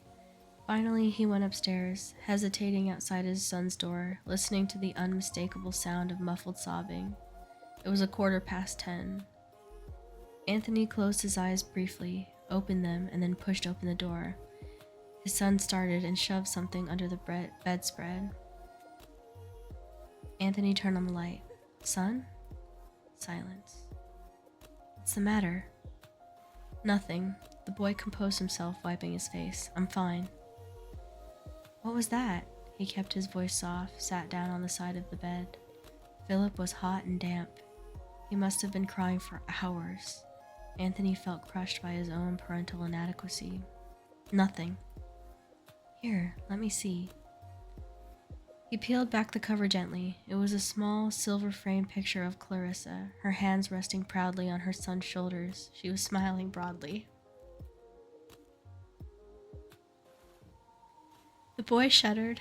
Finally, he went upstairs, hesitating outside his son's door, listening to the unmistakable sound of muffled sobbing. It was 10:15. Anthony closed his eyes briefly, opened them, and then pushed open the door. His son started and shoved something under the bedspread. Anthony turned on the light. "Son?" Silence. "What's the matter?" "Nothing." The boy composed himself, wiping his face. "I'm fine." "What was that?" He kept his voice soft, sat down on the side of the bed. Philip was hot and damp. He must have been crying for hours. Anthony felt crushed by his own parental inadequacy. "Nothing." "Here, let me see." He peeled back the cover gently. It was a small, silver-framed picture of Clarissa, her hands resting proudly on her son's shoulders. She was smiling broadly. The boy shuddered.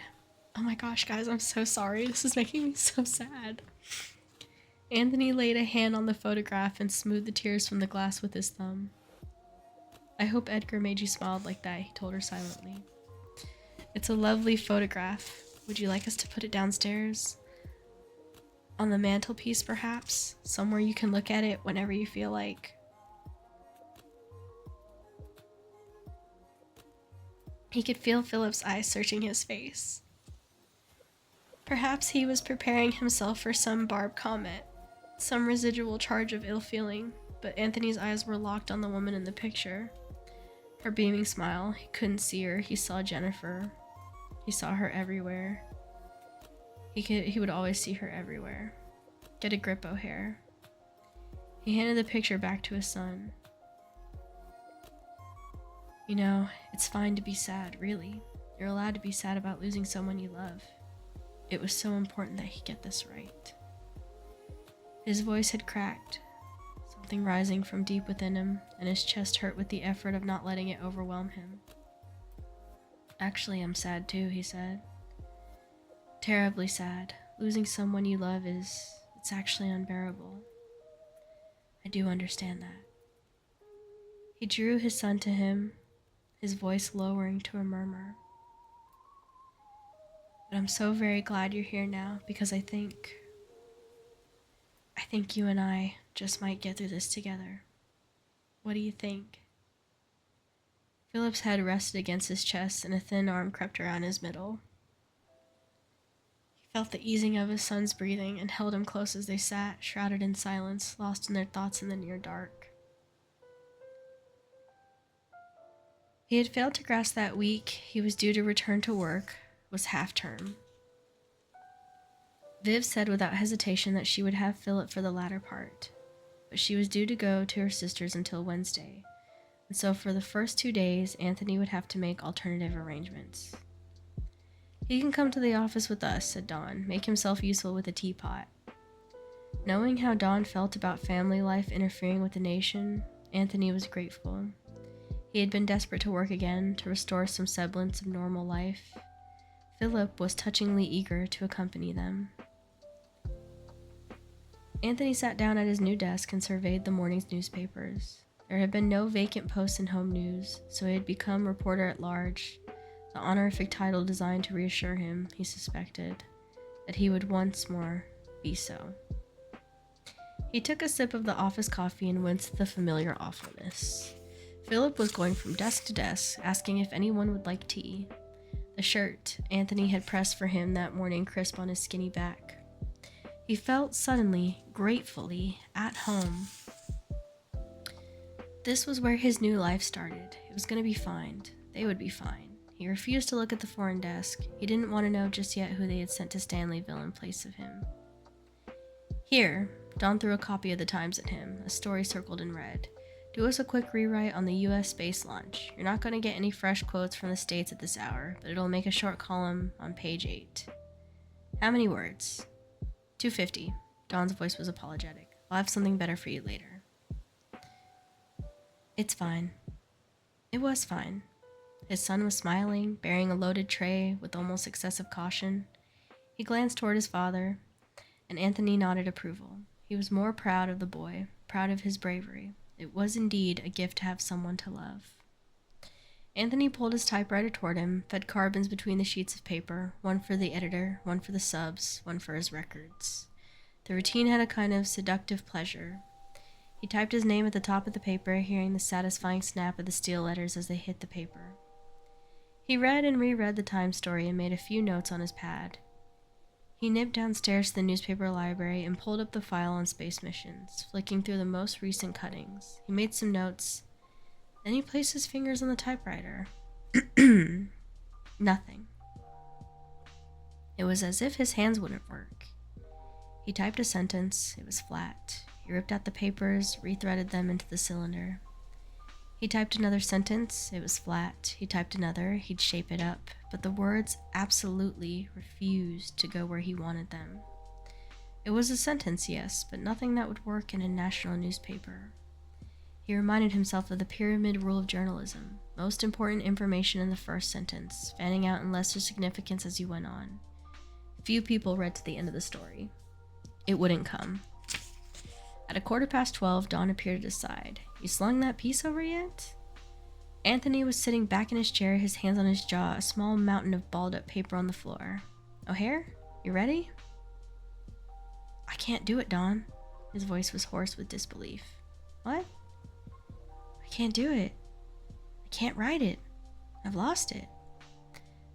"Oh my gosh, guys, I'm so sorry. This is making me so sad." Anthony laid a hand on the photograph and smoothed the tears from the glass with his thumb. "I hope Edgar made you smile like that," he told her silently. "It's a lovely photograph. Would you like us to put it downstairs? On the mantelpiece, perhaps? Somewhere you can look at it whenever you feel like." He could feel Philip's eyes searching his face. Perhaps he was preparing himself for some barbed comment, some residual charge of ill feeling, but Anthony's eyes were locked on the woman in the picture. Her beaming smile. He couldn't see her. He saw Jennifer. He saw her everywhere. He would always see her everywhere. "Get a grip, O'Hare." He handed the picture back to his son. "You know, it's fine to be sad, really. You're allowed to be sad about losing someone you love. It was so important that he get this right." His voice had cracked, something rising from deep within him, and his chest hurt with the effort of not letting it overwhelm him. "Actually, I'm sad too," he said. "Terribly sad. Losing someone you love it's actually unbearable. I do understand that." He drew his son to him, his voice lowering to a murmur. "But I'm so very glad you're here now, because I think you and I just might get through this together. What do you think?" Philip's head rested against his chest, and a thin arm crept around his middle. He felt the easing of his son's breathing and held him close as they sat, shrouded in silence, lost in their thoughts in the near dark. He had failed to grasp that week he was due to return to work was half-term. Viv said without hesitation that she would have Philip for the latter part, but she was due to go to her sister's until Wednesday, and so for the first 2 days, Anthony would have to make alternative arrangements. "He can come to the office with us," said Dawn, "make himself useful with a teapot." Knowing how Dawn felt about family life interfering with the nation, Anthony was grateful. He had been desperate to work again, to restore some semblance of normal life. Philip was touchingly eager to accompany them. Anthony sat down at his new desk and surveyed the morning's newspapers. There had been no vacant posts in home news, so he had become reporter at large, the honorific title designed to reassure him, he suspected, that he would once more be so. He took a sip of the office coffee and winced at the familiar awfulness. Philip was going from desk to desk, asking if anyone would like tea. The shirt Anthony had pressed for him that morning crisp on his skinny back. He felt suddenly, gratefully, at home. This was where his new life started. It was going to be fine. They would be fine. He refused to look at the foreign desk. He didn't want to know just yet who they had sent to Stanleyville in place of him. "Here," Dawn threw a copy of the Times at him, a story circled in red. "Do us a quick rewrite on the U.S. space launch. You're not going to get any fresh quotes from the States at this hour, but it'll make a short column on page 8. How many words?" 250. Dawn's voice was apologetic. "I'll have something better for you later." "It's fine." It was fine. His son was smiling, bearing a loaded tray with almost excessive caution. He glanced toward his father, and Anthony nodded approval. He was more proud of the boy, proud of his bravery. It was indeed a gift to have someone to love. Anthony pulled his typewriter toward him, fed carbons between the sheets of paper, one for the editor, one for the subs, one for his records. The routine had a kind of seductive pleasure. He typed his name at the top of the paper, hearing the satisfying snap of the steel letters as they hit the paper. He read and reread the Time story and made a few notes on his pad. He nipped downstairs to the newspaper library and pulled up the file on space missions, flicking through the most recent cuttings. He made some notes. Then he placed his fingers on the typewriter. Nothing. It was as if his hands wouldn't work. He typed a sentence. It was flat. He ripped out the papers, rethreaded them into the cylinder. He typed another sentence. It was flat. He typed another. He'd shape it up. But the words absolutely refused to go where he wanted them. It was a sentence, yes, but nothing that would work in a national newspaper. He reminded himself of the pyramid rule of journalism. Most important information in the first sentence, fanning out in lesser significance as you went on. Few people read to the end of the story. It wouldn't come. At 12:15, Dawn appeared at his side. You slung that piece over yet? Anthony was sitting back in his chair, his hands on his jaw, a small mountain of balled-up paper on the floor. O'Hare, you ready? I can't do it, Dawn. His voice was hoarse with disbelief. What? I can't do it. I can't write it. I've lost it.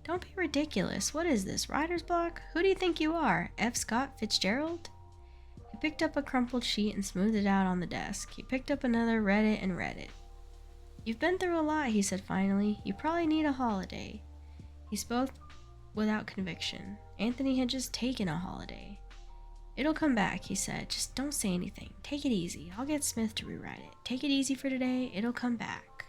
Don't be ridiculous. What is this, writer's block? Who do you think you are, F. Scott Fitzgerald? He picked up a crumpled sheet and smoothed it out on the desk. He picked up another, read it, and read it. You've been through a lot, he said finally. You probably need a holiday. He spoke without conviction. Anthony had just taken a holiday. It'll come back, he said. Just don't say anything. Take it easy. I'll get Smith to rewrite it. Take it easy for today. It'll come back.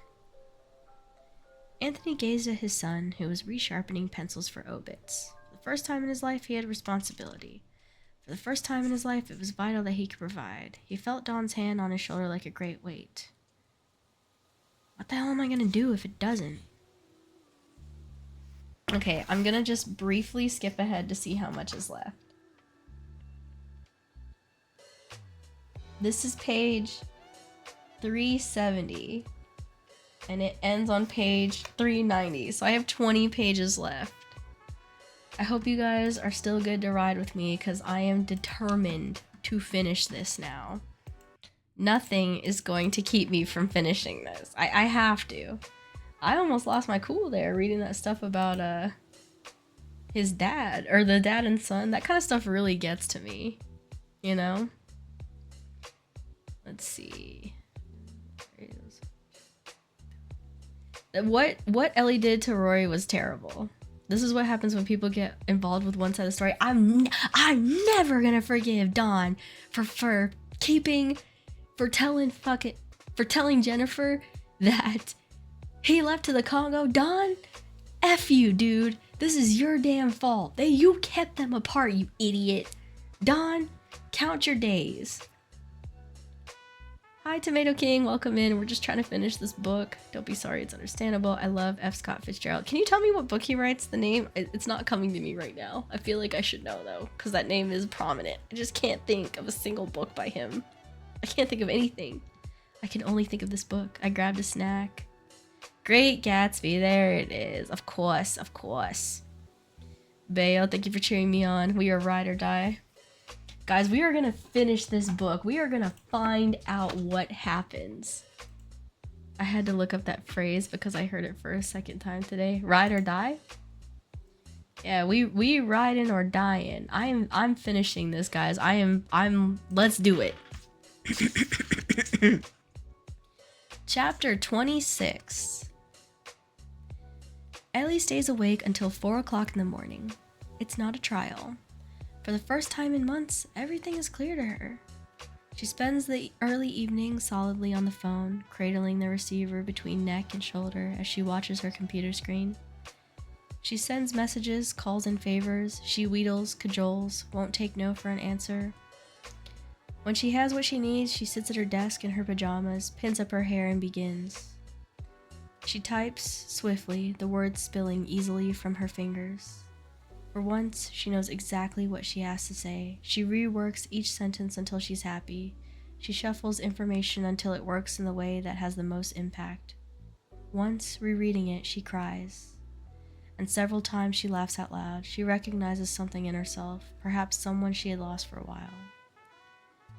Anthony gazed at his son, who was resharpening pencils for obits. For the first time in his life, he had responsibility. For the first time in his life, it was vital that he could provide. He felt Dawn's hand on his shoulder like a great weight. What the hell am I gonna do if it doesn't? Okay, I'm gonna just briefly skip ahead to see how much is left. This is page 370, and it ends on page 390, so I have 20 pages left. I hope you guys are still good to ride with me, because I am determined to finish this now. Nothing is going to keep me from finishing this. I have to. I almost lost my cool there reading that stuff about his dad, or the dad and son. That kind of stuff really gets to me, you know? Let's see. What Ellie did to Rory was terrible. This is what happens when people get involved with one side of the story. I'm never gonna forgive Dawn for telling Jennifer that he left to the Congo. Dawn, F you, dude. This is your damn fault. You kept them apart, you idiot. Dawn, count your days. Hi, Tomato King. Welcome in. We're just trying to finish this book. Don't be sorry. It's understandable. I love F. Scott Fitzgerald. Can you tell me what book he writes? The name? It's not coming to me right now. I feel like I should know, though, because that name is prominent. I just can't think of a single book by him. I can't think of anything. I can only think of this book. I grabbed a snack. Great Gatsby. There it is. Of course. Of course. Bayo, thank you for cheering me on. We are ride or die. Guys, we are gonna finish this book. We are gonna find out what happens. I had to look up that phrase because I heard it for a second time today. Ride or die? Yeah, we riding or dying. I'm finishing this, guys. Let's do it. Chapter 26. Ellie stays awake until 4 o'clock in the morning. It's not a trial. For the first time in months, everything is clear to her. She spends the early evening solidly on the phone, cradling the receiver between neck and shoulder as she watches her computer screen. She sends messages, calls in favors, she wheedles, cajoles, won't take no for an answer. When she has what she needs, she sits at her desk in her pajamas, pins up her hair, and begins. She types swiftly, the words spilling easily from her fingers. For once, she knows exactly what she has to say. She reworks each sentence until she's happy. She shuffles information until it works in the way that has the most impact. Once, rereading it, she cries. And several times she laughs out loud. She recognizes something in herself, perhaps someone she had lost for a while.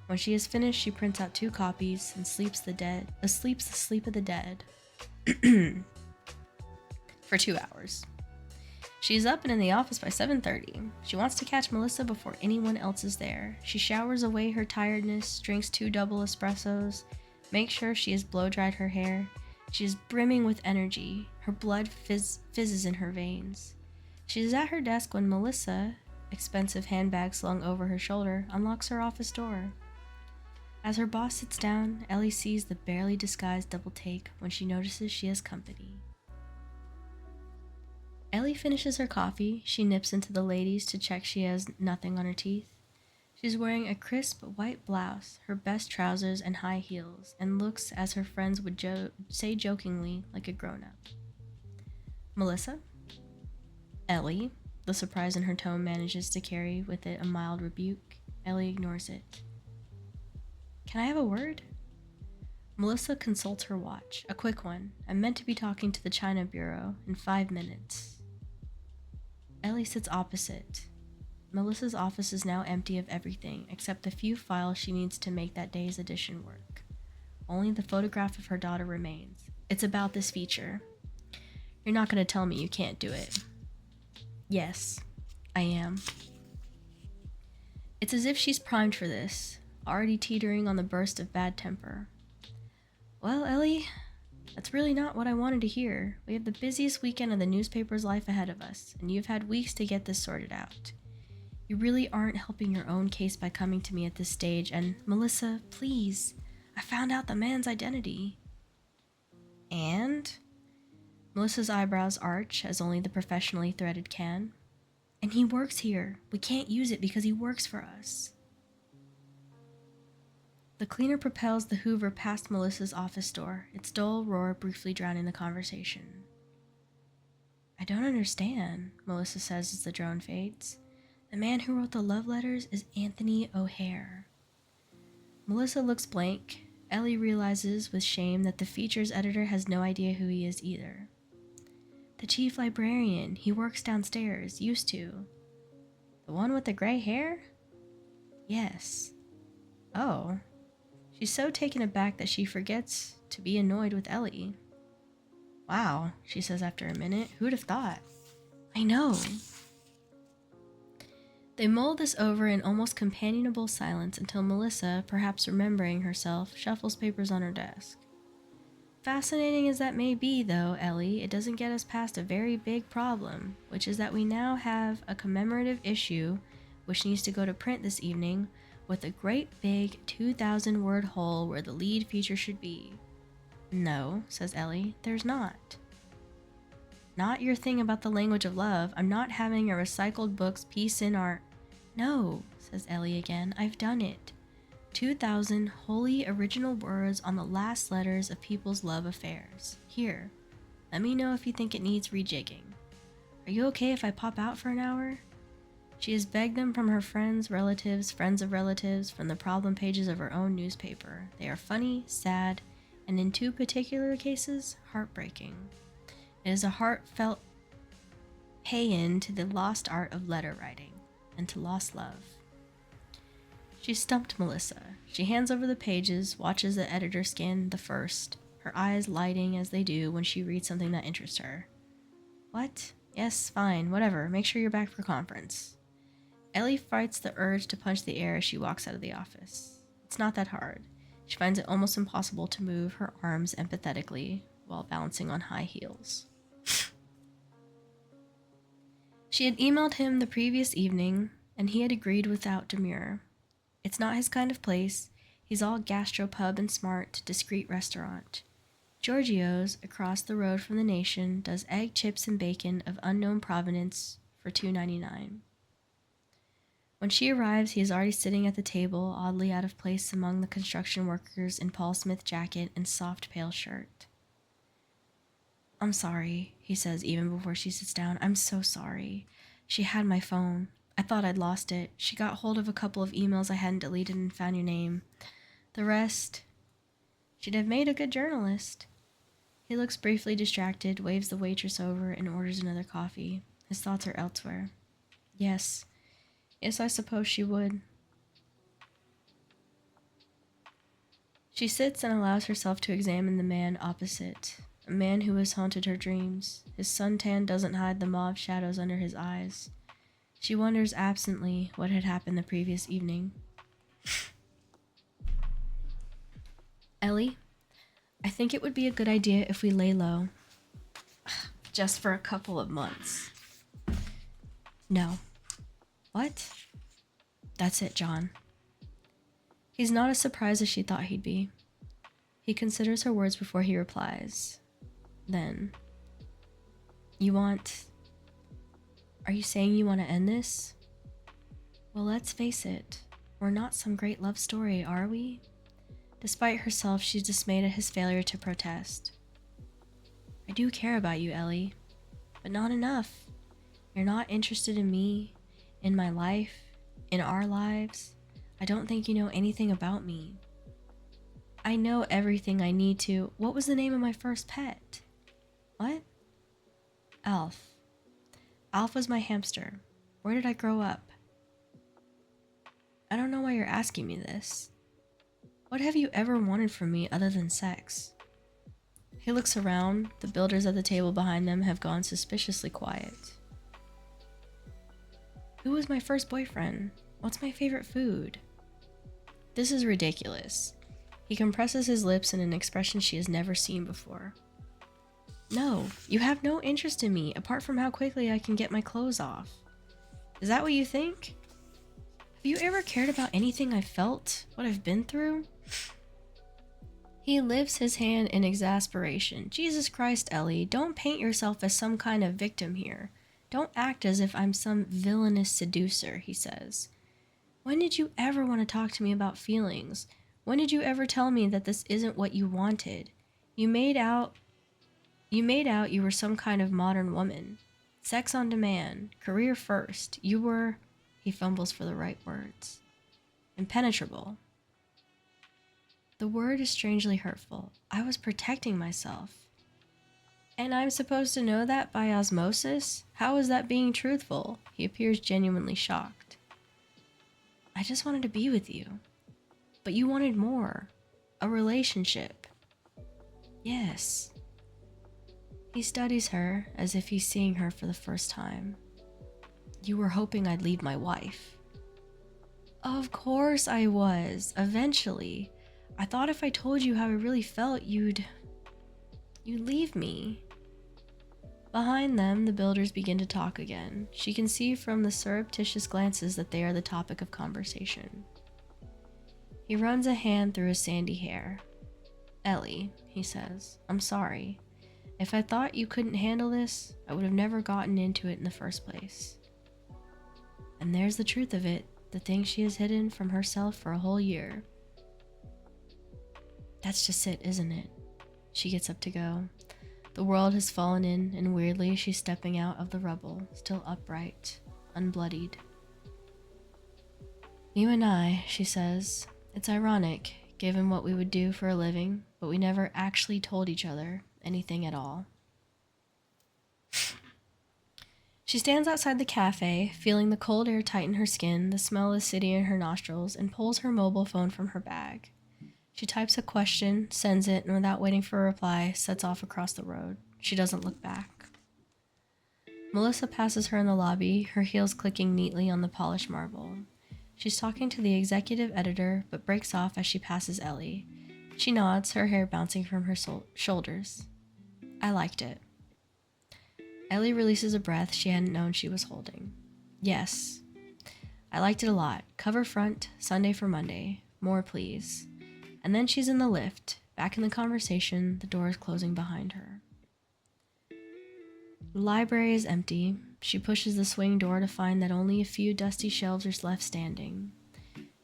When she is finished, she prints out 2 copies and sleeps the sleep of the dead for 2 hours. She's up and in the office by 7:30. She wants to catch Melissa before anyone else is there. She showers away her tiredness, drinks 2 double espressos, makes sure she has blow-dried her hair. She is brimming with energy. Her blood fizzes in her veins. She is at her desk when Melissa, expensive handbag slung over her shoulder, unlocks her office door. As her boss sits down, Ellie sees the barely disguised double take when she notices she has company. Ellie finishes her coffee. She nips into the ladies to check she has nothing on her teeth. She's wearing a crisp white blouse, her best trousers, and high heels, and looks, as her friends would say jokingly, like a grown-up. Melissa? Ellie. The surprise in her tone manages to carry with it a mild rebuke. Ellie ignores it. Can I have a word? Melissa consults her watch. A quick one. I'm meant to be talking to the China Bureau in 5 minutes. Ellie sits opposite. Melissa's office is now empty of everything except the few files she needs to make that day's edition work. Only the photograph of her daughter remains. It's about this feature. You're not going to tell me you can't do it. Yes, I am. It's as if she's primed for this, already teetering on the burst of bad temper. Well, Ellie, that's really not what I wanted to hear. We have the busiest weekend of the newspaper's life ahead of us, and you've had weeks to get this sorted out. You really aren't helping your own case by coming to me at this stage, and Melissa, please, I found out the man's identity. And? Melissa's eyebrows arch as only the professionally threaded can. And he works here. We can't use it because he works for us. The cleaner propels the Hoover past Melissa's office door, its dull roar briefly drowning the conversation. I don't understand, Melissa says as the drone fades. The man who wrote the love letters is Anthony O'Hare. Melissa looks blank. Ellie realizes with shame that the features editor has no idea who he is either. The chief librarian, he works downstairs, used to. The one with the gray hair? Yes. Oh. She's so taken aback that she forgets to be annoyed with Ellie. Wow, she says after a minute. Who'd have thought? I know. They mull this over in almost companionable silence until Melissa, perhaps remembering herself, shuffles papers on her desk. Fascinating as that may be, though, Ellie, it doesn't get us past a very big problem, which is that we now have a commemorative issue, which needs to go to print this evening, with a great big 2,000-word hole where the lead feature should be. No, says Ellie, there's not. Not your thing about the language of love. I'm not having a recycled book's piece in art. No, says Ellie again, I've done it. 2,000 wholly original words on the last letters of people's love affairs. Here, let me know if you think it needs rejigging. Are you okay if I pop out for an hour? She has begged them from her friends, relatives, friends of relatives, from the problem pages of her own newspaper. They are funny, sad, and in 2 particular cases, heartbreaking. It is a heartfelt paean to the lost art of letter writing, and to lost love. She stumped Melissa. She hands over the pages, watches the editor scan the first, her eyes lighting as they do when she reads something that interests her. What? Yes, fine, whatever. Make sure you're back for conference. Ellie fights the urge to punch the air as she walks out of the office. It's not that hard. She finds it almost impossible to move her arms empathetically while balancing on high heels. She had emailed him the previous evening, and he had agreed without demur. It's not his kind of place. He's all gastropub and smart, discreet restaurant. Giorgio's, across the road from the Nation, does egg, chips, and bacon of unknown provenance for $2.99. When she arrives, he is already sitting at the table, oddly out of place among the construction workers in Paul Smith jacket and soft pale shirt. I'm sorry, he says even before she sits down. I'm so sorry. She had my phone. I thought I'd lost it. She got hold of a couple of emails I hadn't deleted and found your name. The rest, she'd have made a good journalist. He looks briefly distracted, waves the waitress over, and orders another coffee. His thoughts are elsewhere. Yes. Yes, I suppose she would. She sits and allows herself to examine the man opposite, a man who has haunted her dreams. His suntan doesn't hide the mauve shadows under his eyes. She wonders absently what had happened the previous evening. Ellie, I think it would be a good idea if we lay low. Just for a couple of months. No. What? That's it, John. He's not as surprised as she thought he'd be. He considers her words before he replies. Then, are you saying you want to end this? Well, let's face it. We're not some great love story, are we? Despite herself, she's dismayed at his failure to protest. I do care about you, Ellie, but not enough. You're not interested in me, in my life, in our lives. I don't think you know anything about me. I know everything I need to. What was the name of my first pet? What? Alf. Alf was my hamster. Where did I grow up? I don't know why you're asking me this. What have you ever wanted from me other than sex? He looks around. The builders at the table behind them have gone suspiciously quiet. Who was my first boyfriend? What's my favorite food? This is ridiculous. He compresses his lips in an expression she has never seen before. No, you have no interest in me apart from how quickly I can get my clothes off. Is that what you think? Have you ever cared about anything I've felt? What I've been through? He lifts his hand in exasperation. Jesus Christ, Ellie, don't paint yourself as some kind of victim here. Don't act as if I'm some villainous seducer, he says. When did you ever want to talk to me about feelings? When did you ever tell me that this isn't what you wanted? You made out you were some kind of modern woman. Sex on demand, career first. You were, he fumbles for the right words, impenetrable. The word is strangely hurtful. I was protecting myself. And I'm supposed to know that by osmosis? How is that being truthful? He appears genuinely shocked. I just wanted to be with you. But you wanted more. A relationship. Yes. He studies her as if he's seeing her for the first time. You were hoping I'd leave my wife. Of course I was. Eventually. I thought if I told you how I really felt, you'd leave me. Behind them, the builders begin to talk again. She can see from the surreptitious glances that they are the topic of conversation. He runs a hand through his sandy hair. Ellie, he says, I'm sorry. If I thought you couldn't handle this, I would have never gotten into it in the first place. And there's the truth of it, the thing she has hidden from herself for a whole year. That's just it, isn't it? She gets up to go. The world has fallen in, and weirdly she's stepping out of the rubble, still upright, unbloodied. You and I, she says, it's ironic, given what we would do for a living, but we never actually told each other anything at all. She stands outside the cafe, feeling the cold air tighten her skin, the smell of the city in her nostrils, and pulls her mobile phone from her bag. She types a question, sends it, and without waiting for a reply, sets off across the road. She doesn't look back. Melissa passes her in the lobby, her heels clicking neatly on the polished marble. She's talking to the executive editor, but breaks off as she passes Ellie. She nods, her hair bouncing from her shoulders. I liked it. Ellie releases a breath she hadn't known she was holding. Yes. I liked it a lot. Cover front, Sunday for Monday. More, please. And then she's in the lift, back in the conversation, the door is closing behind her. The library is empty. She pushes the swing door to find that only a few dusty shelves are left standing.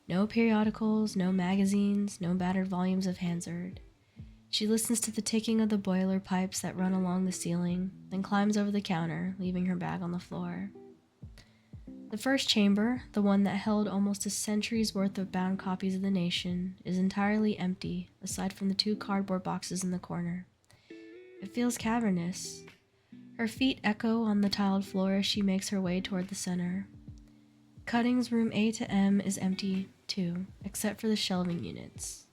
No periodicals, no magazines, no battered volumes of Hansard. She listens to the ticking of the boiler pipes that run along the ceiling, then climbs over the counter, leaving her bag on the floor. The first chamber, the one that held almost a century's worth of bound copies of The Nation, is entirely empty, aside from the 2 cardboard boxes in the corner. It feels cavernous. Her feet echo on the tiled floor as she makes her way toward the center. Cutting's room A to M is empty, too, except for the shelving units.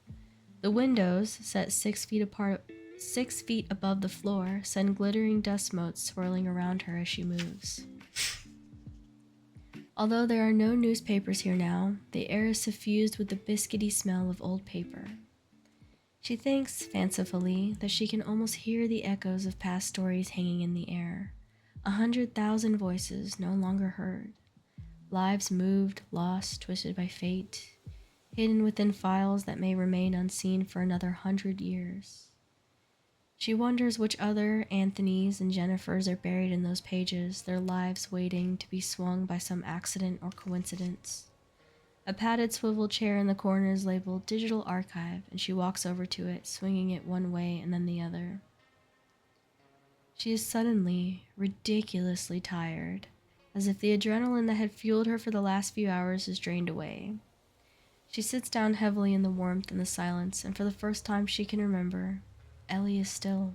The windows, set 6 feet apart, 6 feet above the floor, send glittering dust motes swirling around her as she moves. Although there are no newspapers here now, the air is suffused with the biscuity smell of old paper. She thinks, fancifully, that she can almost hear the echoes of past stories hanging in the air. 100,000 voices no longer heard. Lives moved, lost, twisted by fate, hidden within files that may remain unseen for another 100 years. She wonders which other Anthonys and Jennifers are buried in those pages, their lives waiting to be swung by some accident or coincidence. A padded swivel chair in the corner is labeled Digital Archive, and she walks over to it, swinging it one way and then the other. She is suddenly, ridiculously tired, as if the adrenaline that had fueled her for the last few hours is drained away. She sits down heavily in the warmth and the silence, and for the first time she can remember, Ellie is still.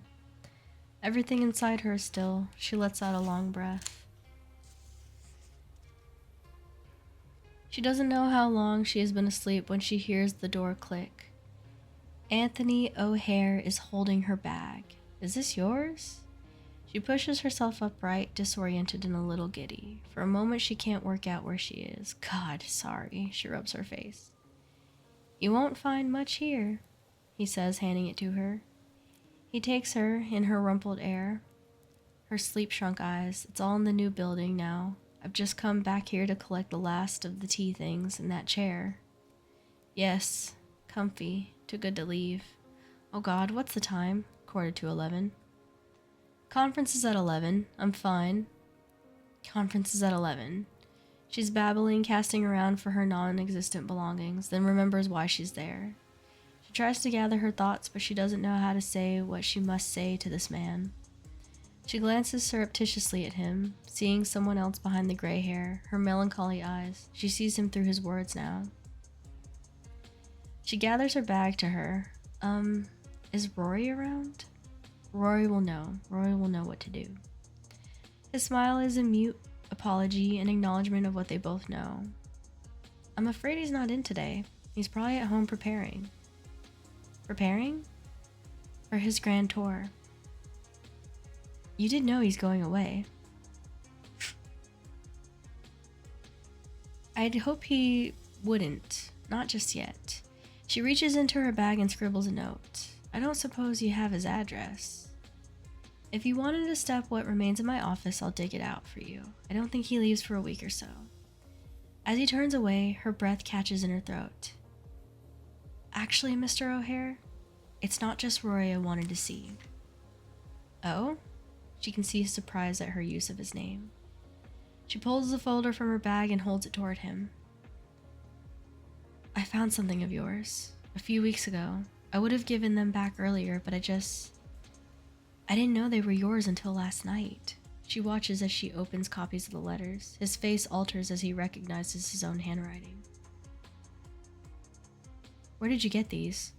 Everything inside her is still. She lets out a long breath. She doesn't know how long she has been asleep when she hears the door click. Anthony O'Hare is holding her bag. Is this yours? She pushes herself upright, disoriented and a little giddy. For a moment she can't work out where she is. God, sorry, she rubs her face. You won't find much here, he says, handing it to her. He takes her in her rumpled air, her sleep-shrunk eyes. It's all in the new building now. I've just come back here to collect the last of the tea things in that chair. Yes, comfy, too good to leave. Oh God, what's the time? 11:15. Conference is at 11. I'm fine. Conference is at 11. She's babbling, casting around for her non-existent belongings, then remembers why she's there. She tries to gather her thoughts, but she doesn't know how to say what she must say to this man. She glances surreptitiously at him, seeing someone else behind the gray hair, her melancholy eyes. She sees him through his words now. She gathers her bag to her. Is Rory around? Rory will know. Rory will know what to do. His smile is a mute apology and acknowledgement of what they both know. I'm afraid he's not in today. He's probably at home preparing. Preparing? For his grand tour. You did know he's going away. I'd hope he wouldn't. Not just yet. She reaches into her bag and scribbles a note. I don't suppose you have his address. If you wanted to step what remains in my office, I'll dig it out for you. I don't think he leaves for a week or so. As he turns away, her breath catches in her throat. Actually, Mr. O'Hare, it's not just Rory I wanted to see. Oh? She can see his surprise at her use of his name. She pulls the folder from her bag and holds it toward him. I found something of yours a few weeks ago. I would have given them back earlier, but I didn't know they were yours until last night. She watches as she opens copies of the letters. His face alters as he recognizes his own handwriting. Where did you get these?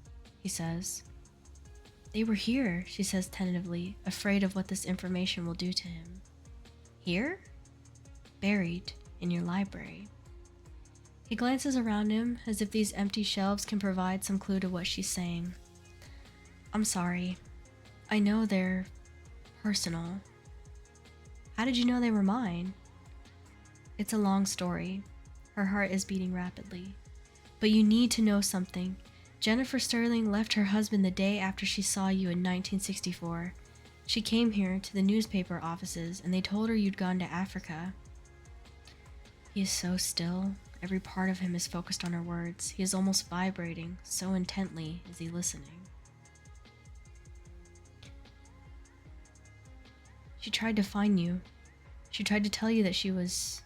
He says. They were here, she says tentatively, afraid of what this information will do to him. Here? Buried in your library. He glances around him as if these empty shelves can provide some clue to what she's saying. I'm sorry. I know they're personal. How did you know they were mine? It's a long story. Her heart is beating rapidly. But you need to know something. Jennifer Sterling left her husband the day after she saw you in 1964. She came here to the newspaper offices and they told her you'd gone to Africa. He is so still. Every part of him is focused on her words. He is almost vibrating, so intently is he listening. She tried to find you. She tried to tell you that she was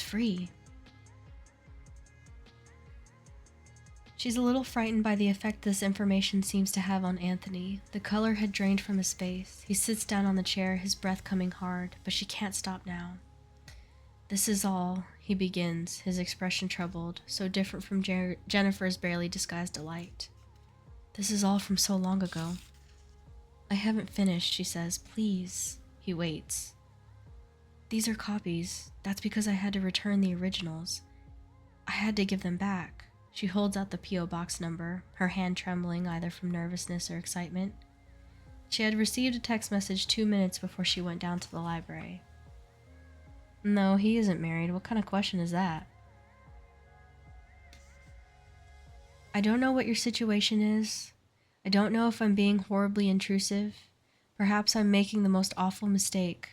free. She's a little frightened by the effect this information seems to have on Anthony. The color had drained from his face. He sits down on the chair, his breath coming hard, but she can't stop now. This is all, he begins, his expression troubled, so different from Jennifer's barely disguised delight. This is all from so long ago. I haven't finished, she says. Please. He waits. These are copies. That's because I had to return the originals. I had to give them back. She holds out the P.O. box number, her hand trembling either from nervousness or excitement. She had received a text message 2 minutes before she went down to the library. No, he isn't married. What kind of question is that? I don't know what your situation is. I don't know if I'm being horribly intrusive. Perhaps I'm making the most awful mistake.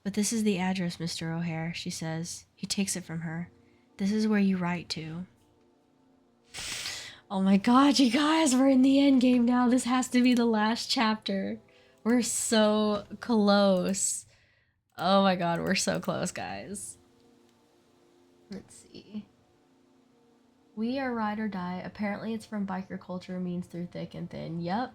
But this is the address, Mr. O'Hare, she says. He takes it from her. This is where you write to. Oh my god, you guys, we're in the end game now. This has to be the last chapter. We're so close. Oh my god, we're so close, guys. Let's see. We are ride or die. Apparently it's from biker culture, means through thick and thin. Yup.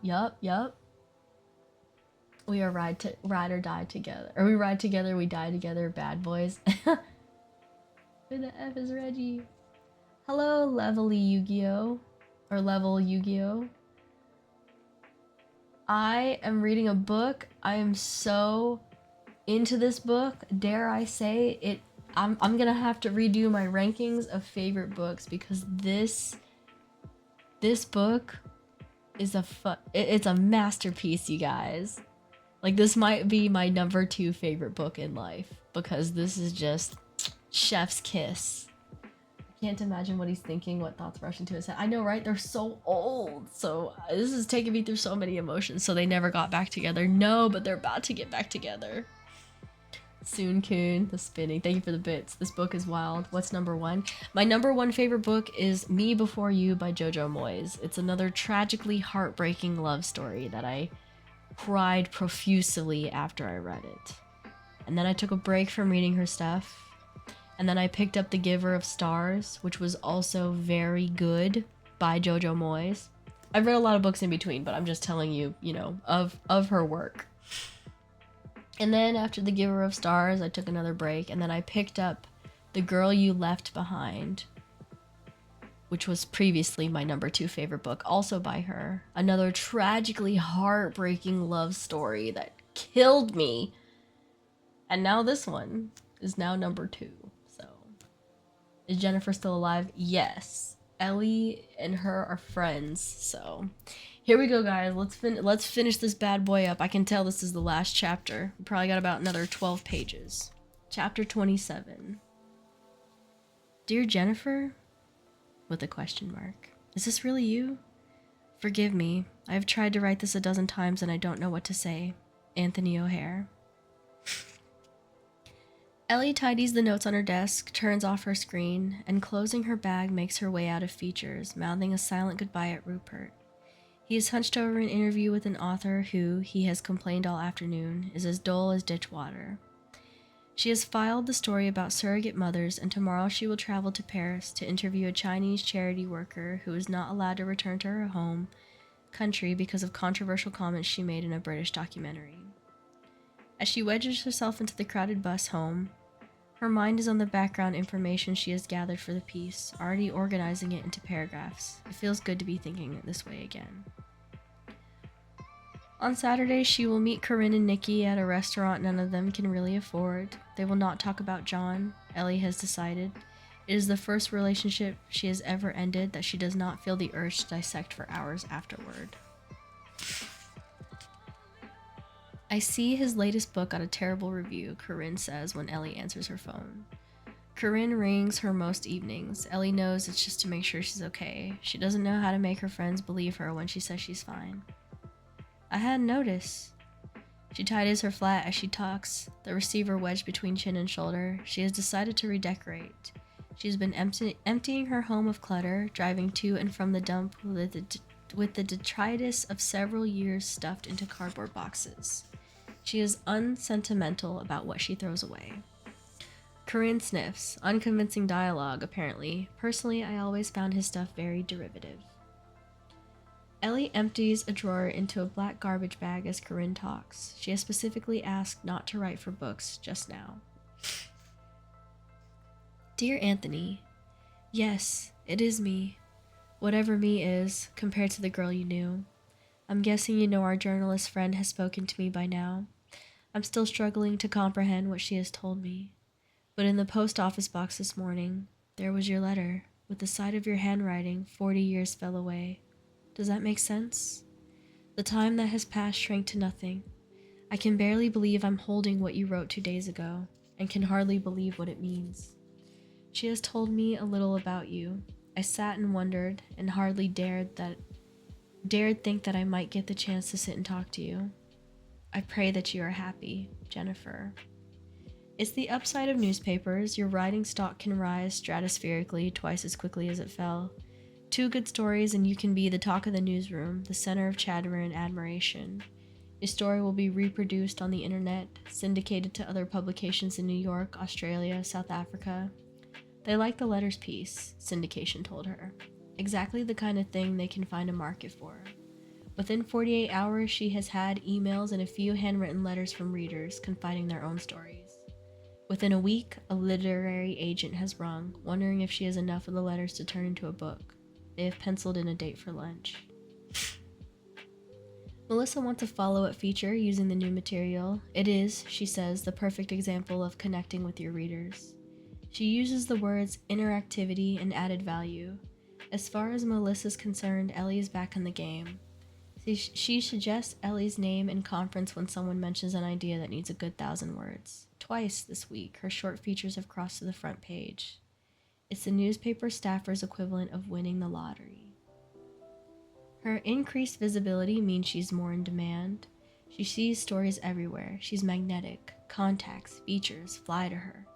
We are ride or die together. Or we ride together, we die together, bad boys. Who the F is Reggie? Hello, Level Yu-Gi-Oh! Or Level Yu-Gi-Oh! I am reading a book. I am so into this book. Dare I say it? I'm gonna have to redo my rankings of favorite books because this book is it's a masterpiece, you guys. Like, this might be my number 2 favorite book in life because this is just chef's kiss. I can't imagine what he's thinking, what thoughts rush into his head. I know, right? They're so old. So this is taking me through so many emotions. So they never got back together. No, but they're about to get back together. Soon-kun, the spinning. Thank you for the bits. This book is wild. What's number 1? My number 1 favorite book is Me Before You by Jojo Moyes. It's another tragically heartbreaking love story that I cried profusely after I read it. And then I took a break from reading her stuff. And then I picked up The Giver of Stars, which was also very good, by Jojo Moyes. I've read a lot of books in between, but I'm just telling you, you know, of her work. And then after The Giver of Stars, I took another break, and then I picked up The Girl You Left Behind, which was previously my number 2 favorite book, also by her. Another tragically heartbreaking love story that killed me. And now this one is now number 2. So, is Jennifer still alive? Yes. Ellie and her are friends. So, here we go, guys. Let's finish this bad boy up. I can tell this is the last chapter. We probably got about another 12 pages. Chapter 27. Dear Jennifer? With a question mark. Is this really you? Forgive me. I have tried to write this a dozen times and I don't know what to say. Anthony O'Hare. Ellie tidies the notes on her desk, turns off her screen, and closing her bag makes her way out of features, mouthing a silent goodbye at Rupert. He is hunched over an interview with an author who, he has complained all afternoon, is as dull as ditch water. She has filed the story about surrogate mothers, and tomorrow she will travel to Paris to interview a Chinese charity worker who is not allowed to return to her home country because of controversial comments she made in a British documentary. As she wedges herself into the crowded bus home, her mind is on the background information she has gathered for the piece, already organizing it into paragraphs. It feels good to be thinking it this way again. On Saturday, she will meet Corinne and Nikki at a restaurant none of them can really afford. They will not talk about John, Ellie has decided. It is the first relationship she has ever ended that she does not feel the urge to dissect for hours afterward. I see his latest book got a terrible review, Corinne says when Ellie answers her phone. Corinne rings her most evenings. Ellie knows it's just to make sure she's okay. She doesn't know how to make her friends believe her when she says she's fine. I hadn't noticed. She tidies her flat as she talks, the receiver wedged between chin and shoulder. She has decided to redecorate. She's been emptying her home of clutter, driving to and from the dump with the detritus of several years stuffed into cardboard boxes. She is unsentimental about what she throws away. Corinne sniffs. Unconvincing dialogue, apparently. Personally, I always found his stuff very derivative. Ellie empties a drawer into a black garbage bag as Corinne talks. She has specifically asked not to write for books just now. Dear Anthony, yes, it is me. Whatever me is, compared to the girl you knew. I'm guessing you know our journalist friend has spoken to me by now. I'm still struggling to comprehend what she has told me. But in the post office box this morning, there was your letter. With the sight of your handwriting, 40 years fell away. Does that make sense? The time that has passed shrank to nothing. I can barely believe I'm holding what you wrote 2 days ago, and can hardly believe what it means. She has told me a little about you. I sat and wondered, and hardly dared think that I might get the chance to sit and talk to you. I pray that you are happy, Jennifer. It's the upside of newspapers. Your writing stock can rise stratospherically twice as quickly as it fell. 2 good stories and you can be the talk of the newsroom, the center of chatter and admiration. Your story will be reproduced on the internet, syndicated to other publications in New York, Australia, South Africa. They like the letters piece, syndication told her. Exactly the kind of thing they can find a market for. Within 48 hours, she has had emails and a few handwritten letters from readers confiding their own stories. Within a week, a literary agent has rung, wondering if she has enough of the letters to turn into a book. They have penciled in a date for lunch. Melissa wants a follow-up feature using the new material. It is, she says, the perfect example of connecting with your readers. She uses the words interactivity and added value. As far as Melissa's concerned, Ellie is back in the game. She suggests Ellie's name in conference when someone mentions an idea that needs a good 1,000 words. Twice this week, her short features have crossed to the front page. It's the newspaper staffer's equivalent of winning the lottery. Her increased visibility means she's more in demand. She sees stories everywhere. She's magnetic. Contacts, features, fly to her.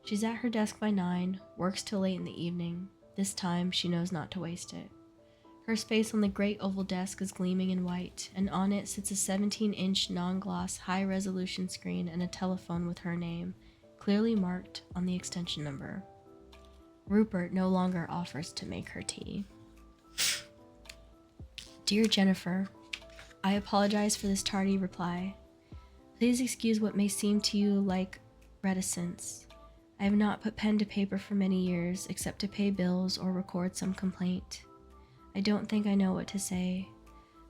She's at her desk by 9, works till late in the evening. This time, she knows not to waste it. Her space on the great oval desk is gleaming in white, and on it sits a 17-inch non-gloss high-resolution screen and a telephone with her name, clearly marked on the extension number. Rupert no longer offers to make her tea. Dear Jennifer, I apologize for this tardy reply. Please excuse what may seem to you like reticence. I have not put pen to paper for many years, except to pay bills or record some complaint. I don't think I know what to say.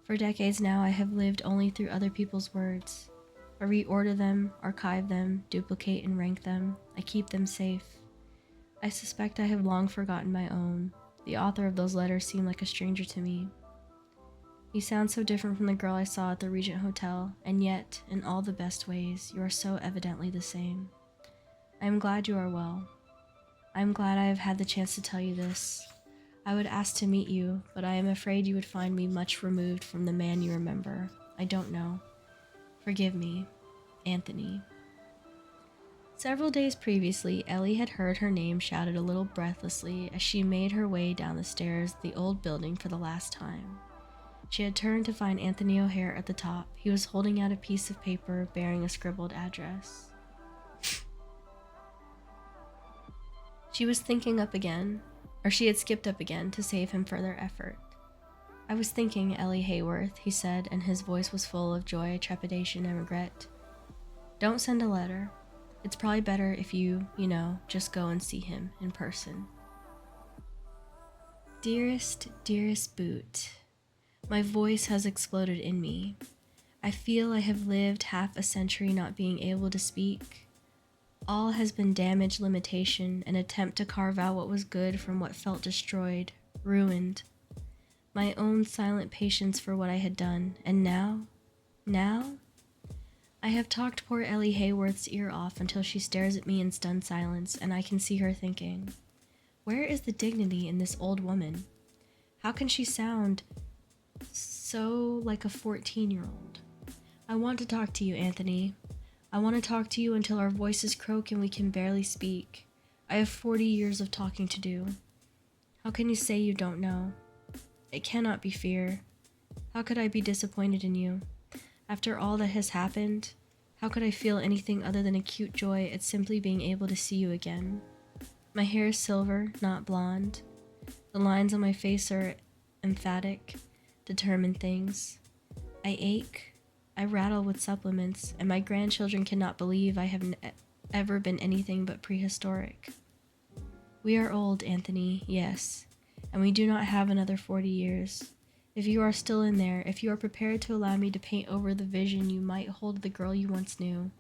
For decades now, I have lived only through other people's words. I reorder them, archive them, duplicate and rank them. I keep them safe. I suspect I have long forgotten my own. The author of those letters seemed like a stranger to me. You sound so different from the girl I saw at the Regent Hotel, and yet, in all the best ways, you are so evidently the same. I am glad you are well. I am glad I have had the chance to tell you this. I would ask to meet you, but I am afraid you would find me much removed from the man you remember. I don't know. Forgive me. Anthony. Several days previously, Ellie had heard her name shouted a little breathlessly as she made her way down the stairs of the old building for the last time. She had turned to find Anthony O'Hare at the top. He was holding out a piece of paper bearing a scribbled address. She was thinking up again. Or she had skipped up again to save him further effort. I was thinking, Ellie Hayworth, he said, and his voice was full of joy, trepidation, and regret. Don't send a letter. It's probably better if you just go and see him in person. Dearest, dearest Boot, my voice has exploded in me. I feel I have lived half a century not being able to speak. All has been damage, limitation, an attempt to carve out what was good from what felt destroyed, ruined. My own silent patience for what I had done, and now? I have talked poor Ellie Hayworth's ear off until she stares at me in stunned silence, and I can see her thinking, where is the dignity in this old woman? How can she sound so like a 14-year-old? I want to talk to you, Anthony. I want to talk to you until our voices croak and we can barely speak. I have 40 years of talking to do. How can you say you don't know? It cannot be fear. How could I be disappointed in you? After all that has happened, how could I feel anything other than acute joy at simply being able to see you again? My hair is silver, not blonde. The lines on my face are emphatic, determined things. I ache. I rattle with supplements, and my grandchildren cannot believe I have ever been anything but prehistoric. We are old, Anthony, yes, and we do not have another 40 years. If you are still in there, if you are prepared to allow me to paint over the vision you might hold of the girl you once knew,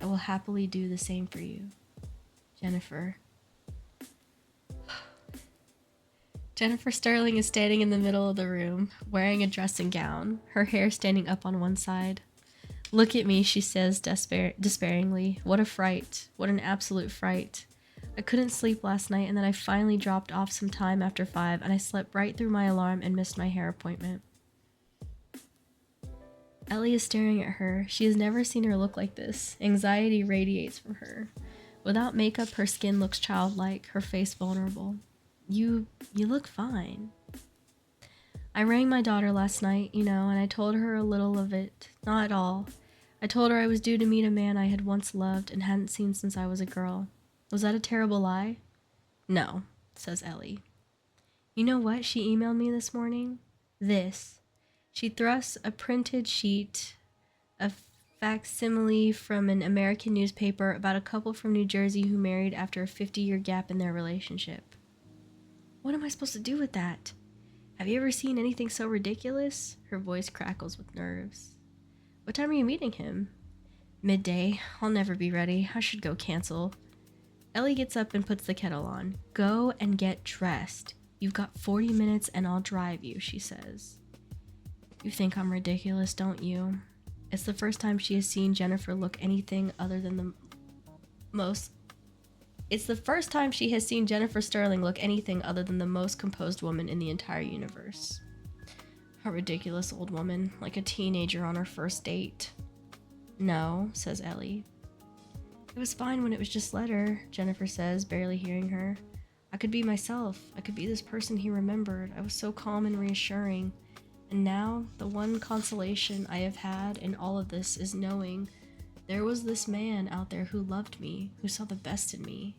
I will happily do the same for you. Jennifer. Jennifer Sterling is standing in the middle of the room, wearing a dressing gown, her hair standing up on one side. Look at me, she says despairingly. What a fright. What an absolute fright. I couldn't sleep last night, and then I finally dropped off some time after 5, and I slept right through my alarm and missed my hair appointment. Ellie is staring at her. She has never seen her look like this. Anxiety radiates from her. Without makeup, her skin looks childlike, her face vulnerable. You look fine. I rang my daughter last night, and I told her a little of it. Not at all. I told her I was due to meet a man I had once loved and hadn't seen since I was a girl. Was that a terrible lie? No, says Ellie. You know what she emailed me this morning? This. She thrusts a printed sheet of facsimile from an American newspaper about a couple from New Jersey who married after a 50-year gap in their relationship. What am I supposed to do with that? Have you ever seen anything so ridiculous? Her voice crackles with nerves. What time are you meeting him? Midday. I'll never be ready. I should go cancel. Ellie gets up and puts the kettle on. Go and get dressed. You've got 40 minutes and I'll drive you, she says. You think I'm ridiculous, don't you? It's the first time she has seen Jennifer look anything other than the most... It's the first time she has seen Jennifer Sterling look anything other than the most composed woman in the entire universe. A ridiculous old woman, like a teenager on her first date. No, says Ellie. It was fine when it was just letter, Jennifer says, barely hearing her. I could be myself. I could be this person he remembered. I was so calm and reassuring. And now, the one consolation I have had in all of this is knowing there was this man out there who loved me, who saw the best in me.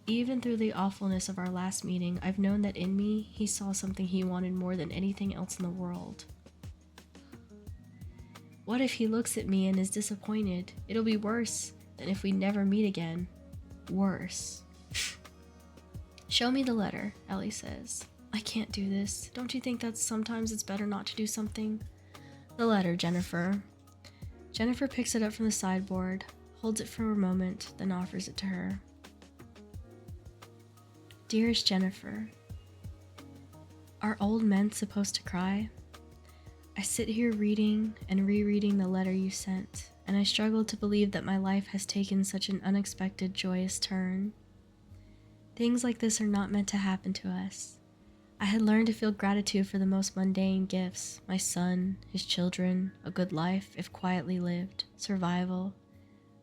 Even through the awfulness of our last meeting, I've known that in me, he saw something he wanted more than anything else in the world. What if he looks at me and is disappointed? It'll be worse than if we never meet again. Worse. Show me the letter, Ellie says. I can't do this. Don't you think that sometimes it's better not to do something? The letter, Jennifer. Jennifer picks it up from the sideboard, holds it for a moment, then offers it to her. Dearest Jennifer, are old men supposed to cry? I sit here reading and rereading the letter you sent, and I struggle to believe that my life has taken such an unexpected, joyous turn. Things like this are not meant to happen to us. I had learned to feel gratitude for the most mundane gifts, my son, his children, a good life, if quietly lived, survival.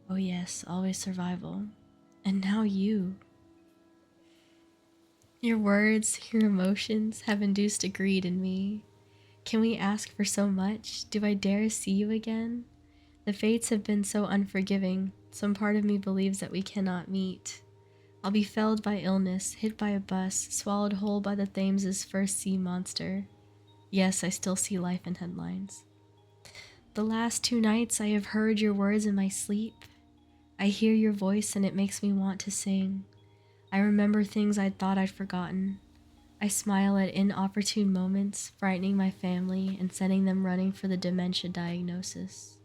Oh yes, always survival. And now you. Your words, your emotions have induced a greed in me. Can we ask for so much? Do I dare see you again? The fates have been so unforgiving. Some part of me believes that we cannot meet. I'll be felled by illness, hit by a bus, swallowed whole by the Thames's first sea monster. Yes, I still see life in headlines. The last 2 nights I have heard your words in my sleep. I hear your voice and it makes me want to sing. I remember things I thought I'd forgotten. I smile at inopportune moments, frightening my family and sending them running for the dementia diagnosis.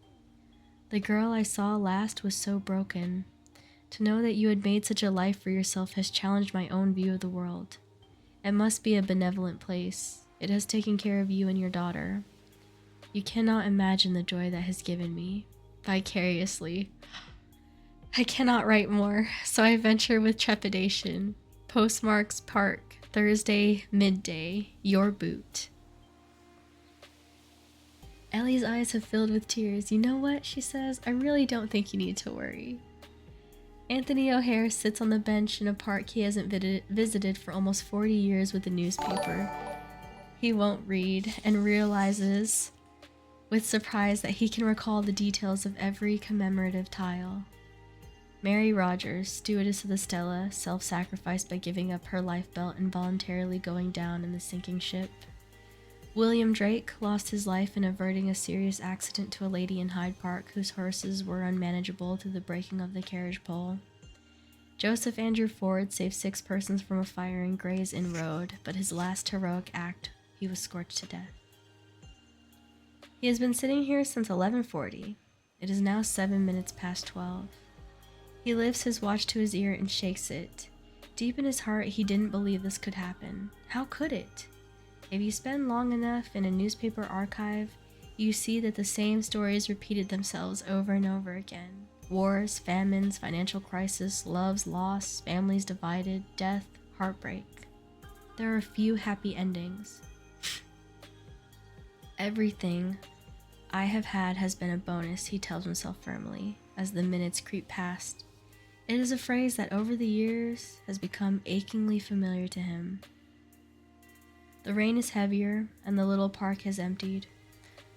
The girl I saw last was so broken. To know that you had made such a life for yourself has challenged my own view of the world. It must be a benevolent place. It has taken care of you and your daughter. You cannot imagine the joy that has given me. Vicariously. I cannot write more, so I venture with trepidation. Postmarks Park, Thursday, midday, your boot. Ellie's eyes have filled with tears. You know what, she says, I really don't think you need to worry. Anthony O'Hare sits on the bench in a park he hasn't visited for almost 40 years with a newspaper. He won't read and realizes with surprise that he can recall the details of every commemorative tile. Mary Rogers, stewardess of the Stella, self-sacrificed by giving up her life belt and voluntarily going down in the sinking ship. William Drake lost his life in averting a serious accident to a lady in Hyde Park whose horses were unmanageable through the breaking of the carriage pole. Joseph Andrew Ford saved 6 persons from a fire in Gray's Inn Road, but his last heroic act he was scorched to death. He has been sitting here since 11:40. It is now 7 minutes past 12. He lifts his watch to his ear and shakes it. Deep in his heart, he didn't believe this could happen. How could it? If you spend long enough in a newspaper archive, you see that the same stories repeated themselves over and over again. Wars, famines, financial crisis, loves lost, families divided, death, heartbreak. There are few happy endings. Everything I have had has been a bonus, he tells himself firmly, as the minutes creep past. It is a phrase that over the years has become achingly familiar to him. The rain is heavier, and the little park has emptied.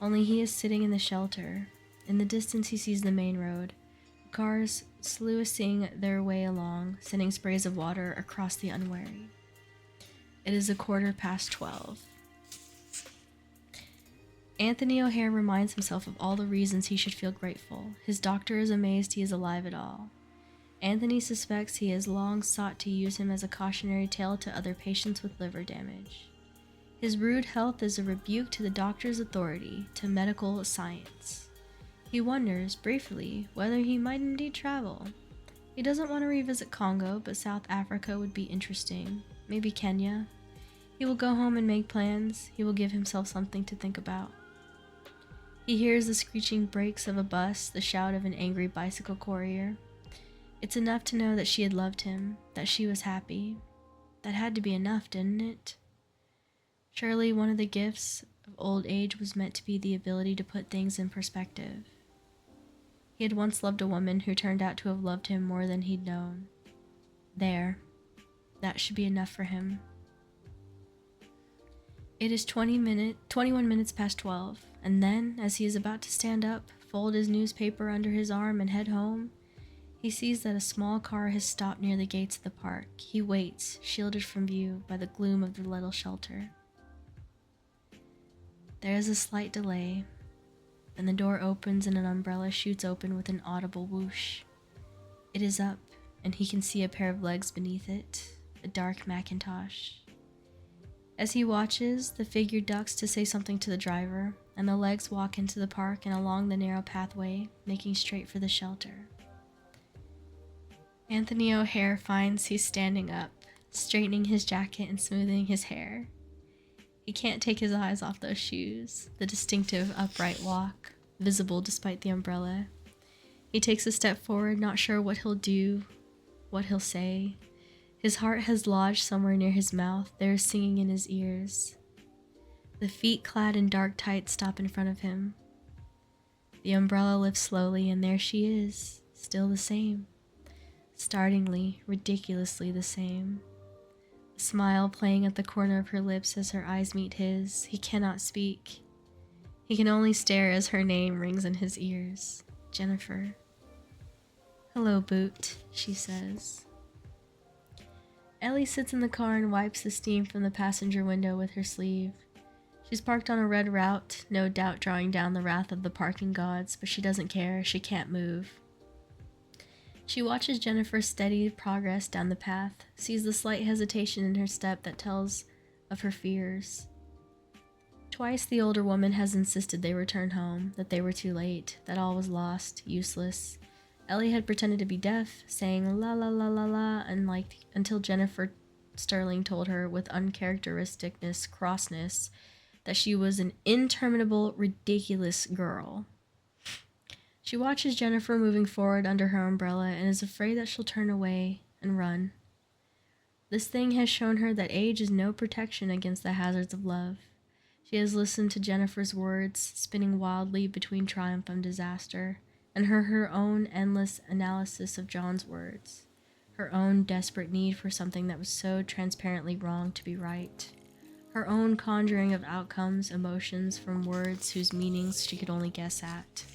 Only he is sitting in the shelter. In the distance he sees the main road, cars sluicing their way along, sending sprays of water across the unwary. It is 12:15. Anthony O'Hare reminds himself of all the reasons he should feel grateful. His doctor is amazed he is alive at all. Anthony suspects he has long sought to use him as a cautionary tale to other patients with liver damage. His rude health is a rebuke to the doctor's authority, to medical science. He wonders, briefly, whether he might indeed travel. He doesn't want to revisit Congo, but South Africa would be interesting. Maybe Kenya. He will go home and make plans. He will give himself something to think about. He hears the screeching brakes of a bus, the shout of an angry bicycle courier. It's enough to know that she had loved him, that she was happy. That had to be enough, didn't it? Surely one of the gifts of old age was meant to be the ability to put things in perspective. He had once loved a woman who turned out to have loved him more than he'd known. There. That should be enough for him. It is 21 minutes past 12, and then, as he is about to stand up, fold his newspaper under his arm and head home, he sees that a small car has stopped near the gates of the park. He waits, shielded from view by the gloom of the little shelter. There is a slight delay, and the door opens and an umbrella shoots open with an audible whoosh. It is up, and he can see a pair of legs beneath it, a dark Macintosh. As he watches, the figure ducks to say something to the driver, and the legs walk into the park and along the narrow pathway, making straight for the shelter. Anthony O'Hare finds he's standing up, straightening his jacket and smoothing his hair. He can't take his eyes off those shoes, the distinctive upright walk, visible despite the umbrella. He takes a step forward, not sure what he'll do, what he'll say. His heart has lodged somewhere near his mouth. There is singing in his ears. The feet clad in dark tights stop in front of him. The umbrella lifts slowly, and there she is, still the same. Startlingly, ridiculously the same. A smile playing at the corner of her lips as her eyes meet his. He cannot speak. He can only stare as her name rings in his ears. Jennifer. "Hello, Boot," she says. Ellie sits in the car and wipes the steam from the passenger window with her sleeve. She's parked on a red route, no doubt drawing down the wrath of the parking gods, but she doesn't care. She can't move. She watches Jennifer's steady progress down the path, sees the slight hesitation in her step that tells of her fears. Twice the older woman has insisted they return home, that they were too late, that all was lost, useless. Ellie had pretended to be deaf, saying la la la la la, and until Jennifer Sterling told her with uncharacteristicness crossness that she was an interminable, ridiculous girl. She watches Jennifer moving forward under her umbrella and is afraid that she'll turn away and run. This thing has shown her that age is no protection against the hazards of love. She has listened to Jennifer's words, spinning wildly between triumph and disaster, and her own endless analysis of John's words, her own desperate need for something that was so transparently wrong to be right, her own conjuring of outcomes, emotions from words whose meanings she could only guess at.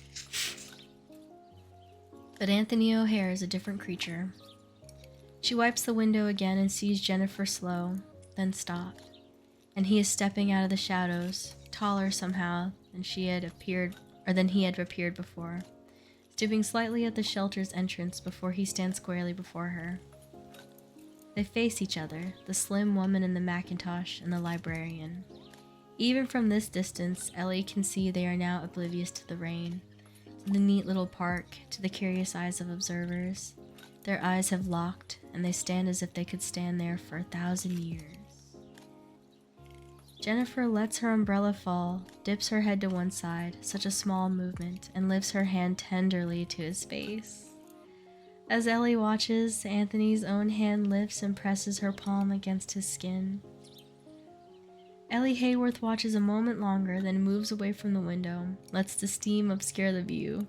But Anthony O'Hare is a different creature. She wipes the window again and sees Jennifer slow, then stop, and he is stepping out of the shadows, taller somehow than he had appeared before, stooping slightly at the shelter's entrance before he stands squarely before her. They face each other, the slim woman in the Macintosh and the librarian. Even from this distance, Ellie can see they are now oblivious to the rain, to the neat little park, to the curious eyes of observers. Their eyes have locked, and they stand as if they could stand there for 1,000 years. Jennifer lets her umbrella fall, dips her head to one side, such a small movement, and lifts her hand tenderly to his face. As Ellie watches, Anthony's own hand lifts and presses her palm against his skin. Ellie Hayworth watches a moment longer, then moves away from the window, lets the steam obscure the view.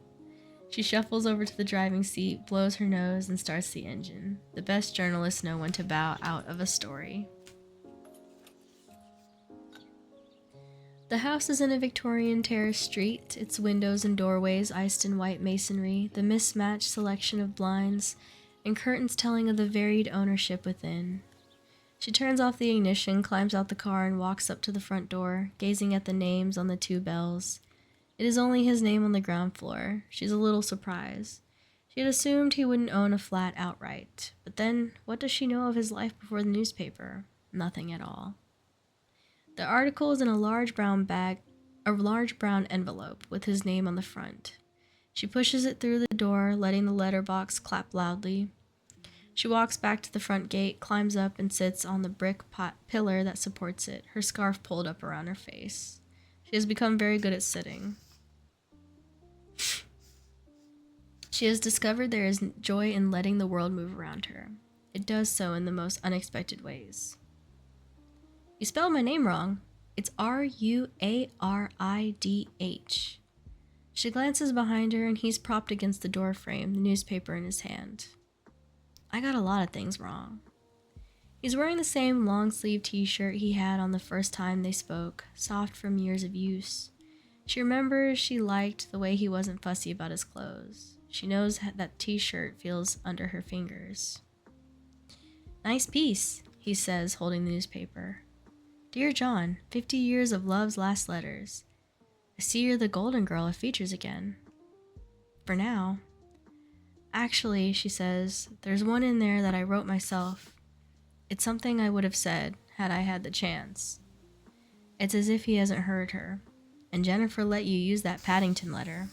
She shuffles over to the driving seat, blows her nose, and starts the engine. The best journalists know when to bow out of a story. The house is in a Victorian terrace street, its windows and doorways iced in white masonry, the mismatched selection of blinds and curtains telling of the varied ownership within. She turns off the ignition, climbs out the car, and walks up to the front door, gazing at the names on the 2 bells. It is only his name on the ground floor. She's a little surprised. She had assumed he wouldn't own a flat outright. But then, what does she know of his life before the newspaper? Nothing at all. The article is in a large brown envelope with his name on the front. She pushes it through the door, letting the letterbox clap loudly. She walks back to the front gate, climbs up, and sits on the brick pillar that supports it, her scarf pulled up around her face. She has become very good at sitting. She has discovered there is joy in letting the world move around her. It does so in the most unexpected ways. You spelled my name wrong. It's Ruaridh. She glances behind her, and he's propped against the door frame, the newspaper in his hand. I got a lot of things wrong. He's wearing the same long-sleeve t-shirt he had on the first time they spoke, soft from years of use. She remembers she liked the way he wasn't fussy about his clothes. She knows that t-shirt feels under her fingers. Nice piece, he says, holding the newspaper. Dear John, 50 years of love's last letters. I see you're the golden girl of features again. For now. Actually, she says, there's one in there that I wrote myself. It's something I would have said had I had the chance. It's as if he hasn't heard her. And Jennifer let you use that Paddington letter.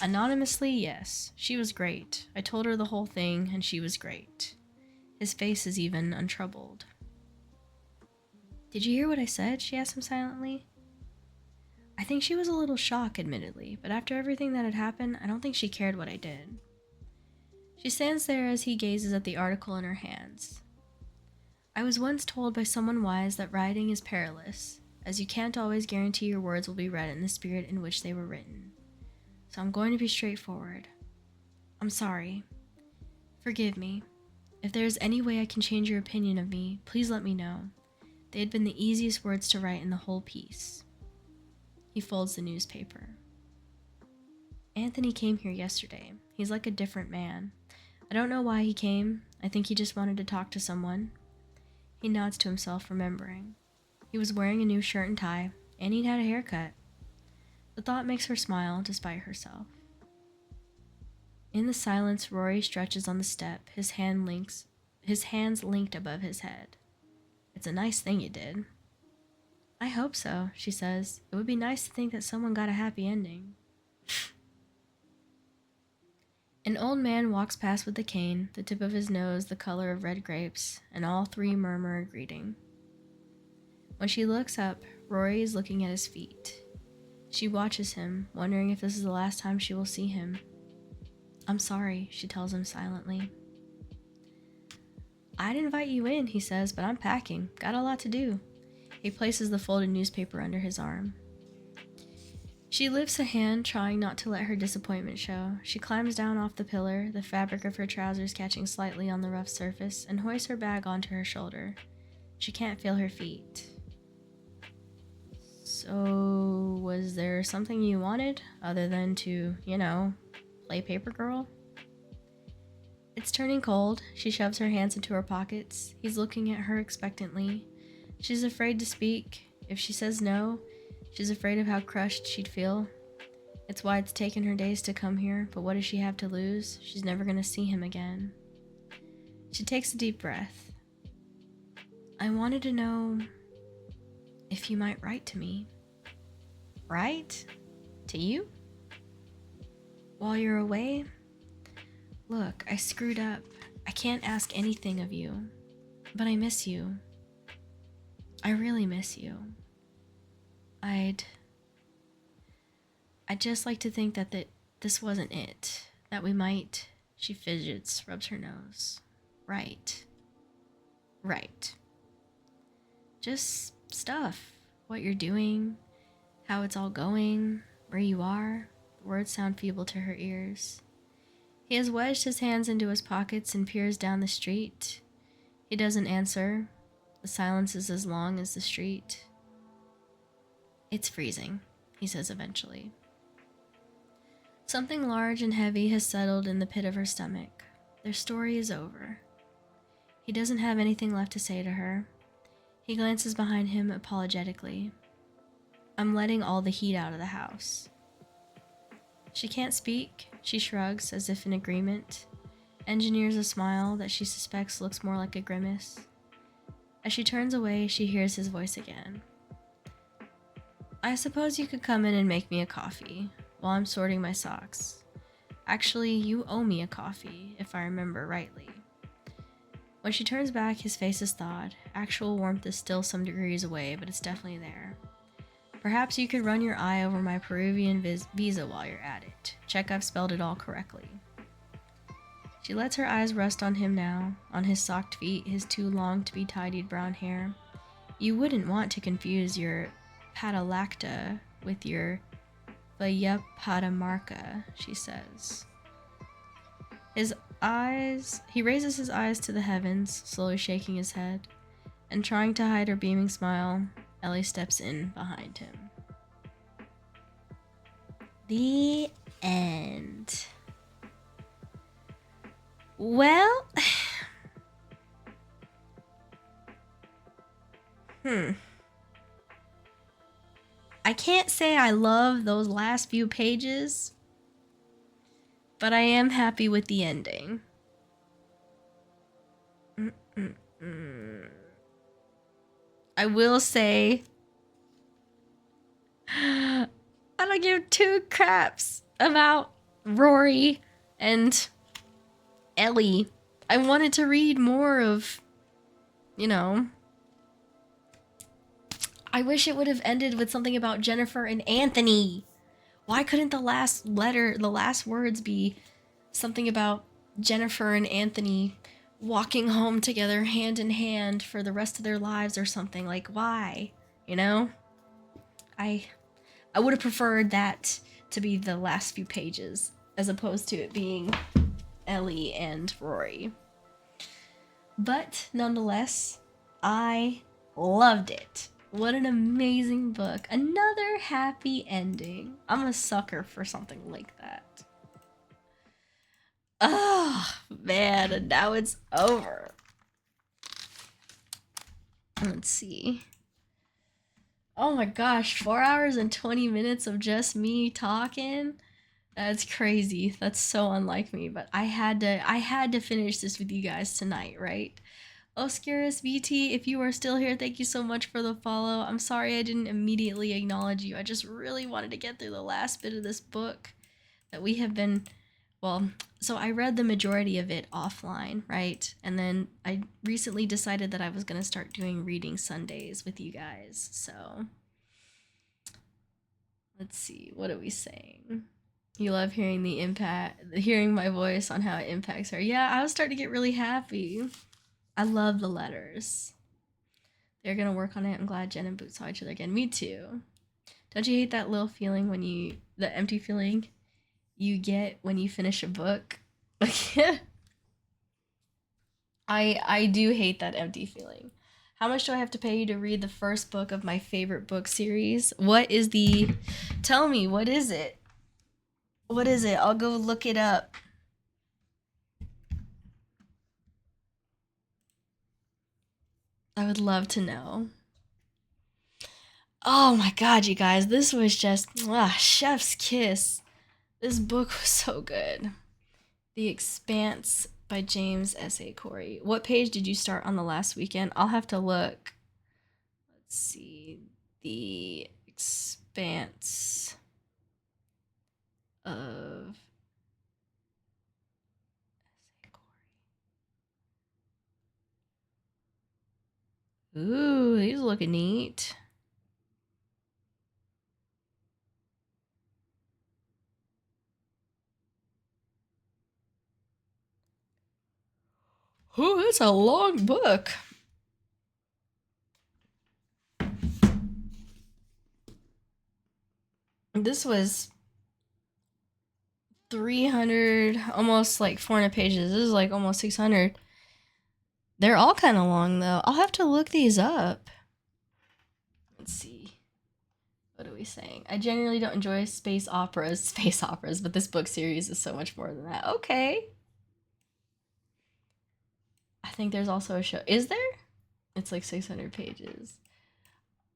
Anonymously, yes. She was great. I told her the whole thing, and she was great. His face is even untroubled. Did you hear what I said? She asked him silently. I think she was a little shocked, admittedly, but after everything that had happened, I don't think she cared what I did. She stands there as he gazes at the article in her hands. I was once told by someone wise that writing is perilous, as you can't always guarantee your words will be read in the spirit in which they were written. So I'm going to be straightforward. I'm sorry. Forgive me. If there is any way I can change your opinion of me, please let me know. They had been the easiest words to write in the whole piece. He folds the newspaper. Anthony came here yesterday. He's like a different man. I don't know why he came. I think he just wanted to talk to someone. He nods to himself, remembering. He was wearing a new shirt and tie, and he'd had a haircut. The thought makes her smile, despite herself. In the silence, Rory stretches on the step, his hands linked above his head. It's a nice thing you did. I hope so, she says. It would be nice to think that someone got a happy ending. An old man walks past with a cane, the tip of his nose the color of red grapes, and all 3 murmur a greeting. When she looks up, Rory is looking at his feet. She watches him, wondering if this is the last time she will see him. I'm sorry, she tells him silently. I'd invite you in, he says, but I'm packing. Got a lot to do. He places the folded newspaper under his arm. She lifts a hand, trying not to let her disappointment show. She climbs down off the pillar, the fabric of her trousers catching slightly on the rough surface, and hoists her bag onto her shoulder. She can't feel her feet. So, was there something you wanted, other than to, play paper girl? It's turning cold. She shoves her hands into her pockets. He's looking at her expectantly. She's afraid to speak. If she says no, she's afraid of how crushed she'd feel. It's why it's taken her days to come here, but what does she have to lose? She's never going to see him again. She takes a deep breath. I wanted to know if if you might write to me. Write? To you? While you're away? Look, I screwed up. I can't ask anything of you. But I miss you. I really miss you. I'd just like to think that this wasn't it. That we might... She fidgets, rubs her nose. Right. Just stuff. What you're doing. How it's all going. Where you are. The words sound feeble to her ears. He has wedged his hands into his pockets and peers down the street. He doesn't answer. The silence is as long as the street. It's freezing, he says eventually. Something large and heavy has settled in the pit of her stomach. Their story is over. He doesn't have anything left to say to her. He glances behind him apologetically. I'm letting all the heat out of the house. She can't speak. She shrugs as if in agreement. Engineers a smile that she suspects looks more like a grimace. As she turns away, she hears his voice again. I suppose you could come in and make me a coffee while I'm sorting my socks. Actually, you owe me a coffee, if I remember rightly. When she turns back, his face is thawed. Actual warmth is still some degrees away, but it's definitely there. Perhaps you could run your eye over my Peruvian visa while you're at it. Check I've spelled it all correctly. She lets her eyes rest on him now, on his socked feet, his too long to be tidied brown hair. You wouldn't want to confuse your patalacta with your Vayapatamarca, she says. He raises his eyes to the heavens, slowly shaking his head, and trying to hide her beaming smile, Ellie steps in behind him. The end. Well, I can't say I love those last few pages, but I am happy with the ending. I will say, I don't give two craps about Rory and Ellie. I wanted to read more of, I wish it would have ended with something about Jennifer and Anthony. Why couldn't the last words be something about Jennifer and Anthony walking home together hand in hand for the rest of their lives or something? Like, why? I would have preferred that to be the last few pages as opposed to it being Ellie and Rory. But nonetheless, I loved it. What an amazing book. Another happy ending. I'm a sucker for something like that. Oh, man, and now it's over. Let's see. Oh my gosh, 4 hours and 20 minutes of just me talking. That's crazy. That's so unlike me, but I had to finish this with you guys tonight, right? Oscurus VT, if you are still here, thank you so much for the follow. I'm sorry I didn't immediately acknowledge you. I just really wanted to get through the last bit of this book that we have been, so I read the majority of it offline, right? And then I recently decided that I was going to start doing reading Sundays with you guys. So let's see, what are we saying? You love hearing my voice on how it impacts her. Yeah, I was starting to get really happy. I love the letters. They're gonna work on it. I'm glad Jen and Boots saw each other again. Me too. Don't you hate that little feeling the empty feeling you get when you finish a book? I do hate that empty feeling. How much do I have to pay you to read the first book of my favorite book series? Tell me, what is it? What is it? I'll go look it up. I would love to know. Oh my god, you guys, this was just chef's kiss. This book was so good. The Expanse by James S.A. Corey. What page did you start on the last weekend? I'll have to look. Let's see. The Expanse of Ooh, these looking neat. Ooh, it's a long book. This was 300, almost like 400 pages. This is like almost 600. They're all kind of long, though. I'll have to look these up. Let's see. What are we saying? I generally don't enjoy space operas, but this book series is so much more than that. Okay. I think there's also a show. Is there? It's like 600 pages.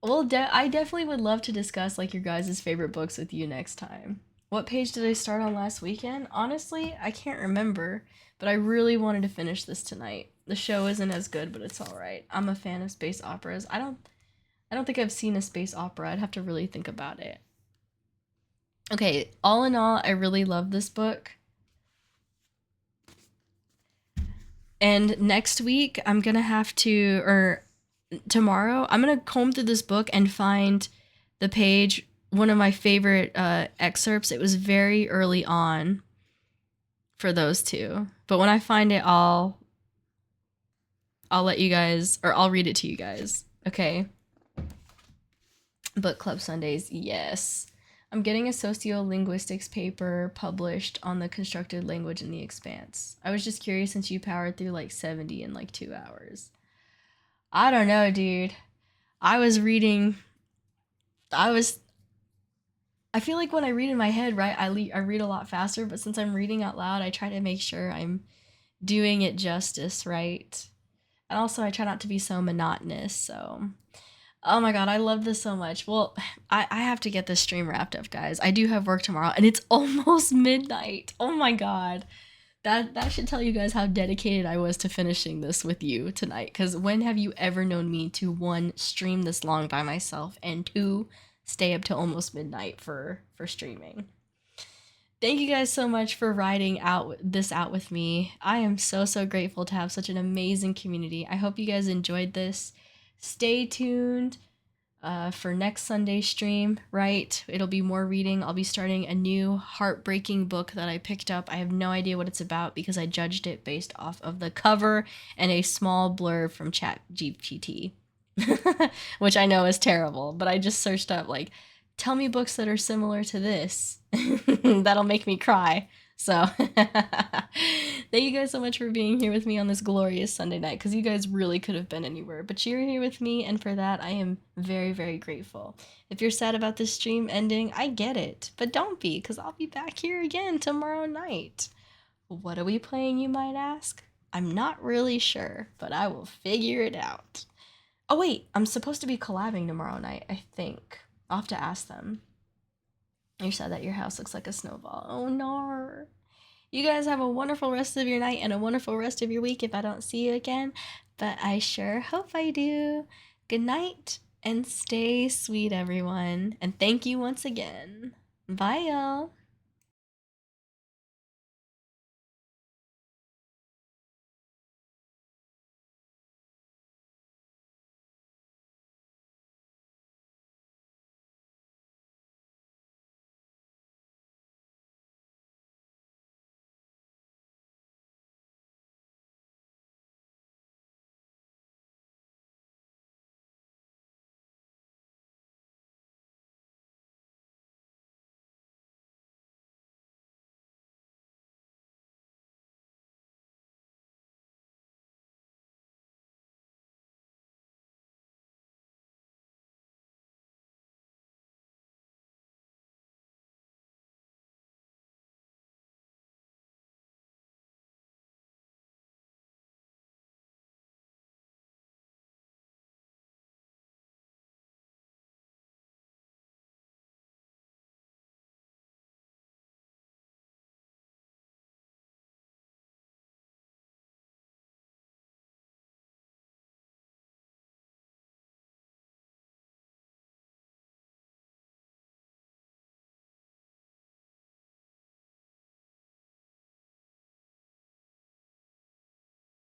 Well, I definitely would love to discuss like your guys' favorite books with you next time. What page did I start on last weekend? Honestly, I can't remember, but I really wanted to finish this tonight. The show isn't as good, but it's all right. I'm a fan of space operas. I don't think I've seen a space opera. I'd have to really think about it. Okay, all in all, I really love this book. And next week, I'm going to have to, or tomorrow, I'm going to comb through this book and find the page, one of my favorite excerpts. It was very early on for those two. But when I find it, I'll let you guys, or I'll read it to you guys. Okay. Book Club Sundays, yes. I'm getting a sociolinguistics paper published on the constructed language in the Expanse. I was just curious since you powered through like 70 in like 2 hours. I don't know, dude. I feel like when I read in my head, right, I read a lot faster, but since I'm reading out loud, I try to make sure I'm doing it justice, right? And also I try not to be so monotonous, so oh my god, I love this so much. Well, I have to get this stream wrapped up, guys. I do have work tomorrow, and it's almost midnight. Oh my god. That should tell you guys how dedicated I was to finishing this with you tonight. Because when have you ever known me to, one, stream this long by myself, and two, stay up till almost midnight for streaming? Thank you guys so much for riding this out with me. I am so grateful to have such an amazing community. I hope you guys enjoyed this. Stay tuned for next Sunday's stream, right? It'll be more reading. I'll be starting a new heartbreaking book that I picked up. I have no idea what it's about because I judged it based off of the cover and a small blurb from ChatGPT, which I know is terrible, but I just searched up like, tell me books that are similar to this. That'll make me cry. So thank you guys so much for being here with me on this glorious Sunday night, because you guys really could have been anywhere, but you're here with me, and for that I am very grateful. If you're sad about this stream ending, I get it, but don't be, because I'll be back here again tomorrow night. What are we playing, you might ask? I'm not really sure, but I will figure it out. Oh wait, I'm supposed to be collabing tomorrow night, I think. I'll have to ask them. You said that your house looks like a snowball. Oh no. You guys have a wonderful rest of your night and a wonderful rest of your week if I don't see you again, but I sure hope I do. Good night and stay sweet, everyone. And thank you once again. Bye, y'all.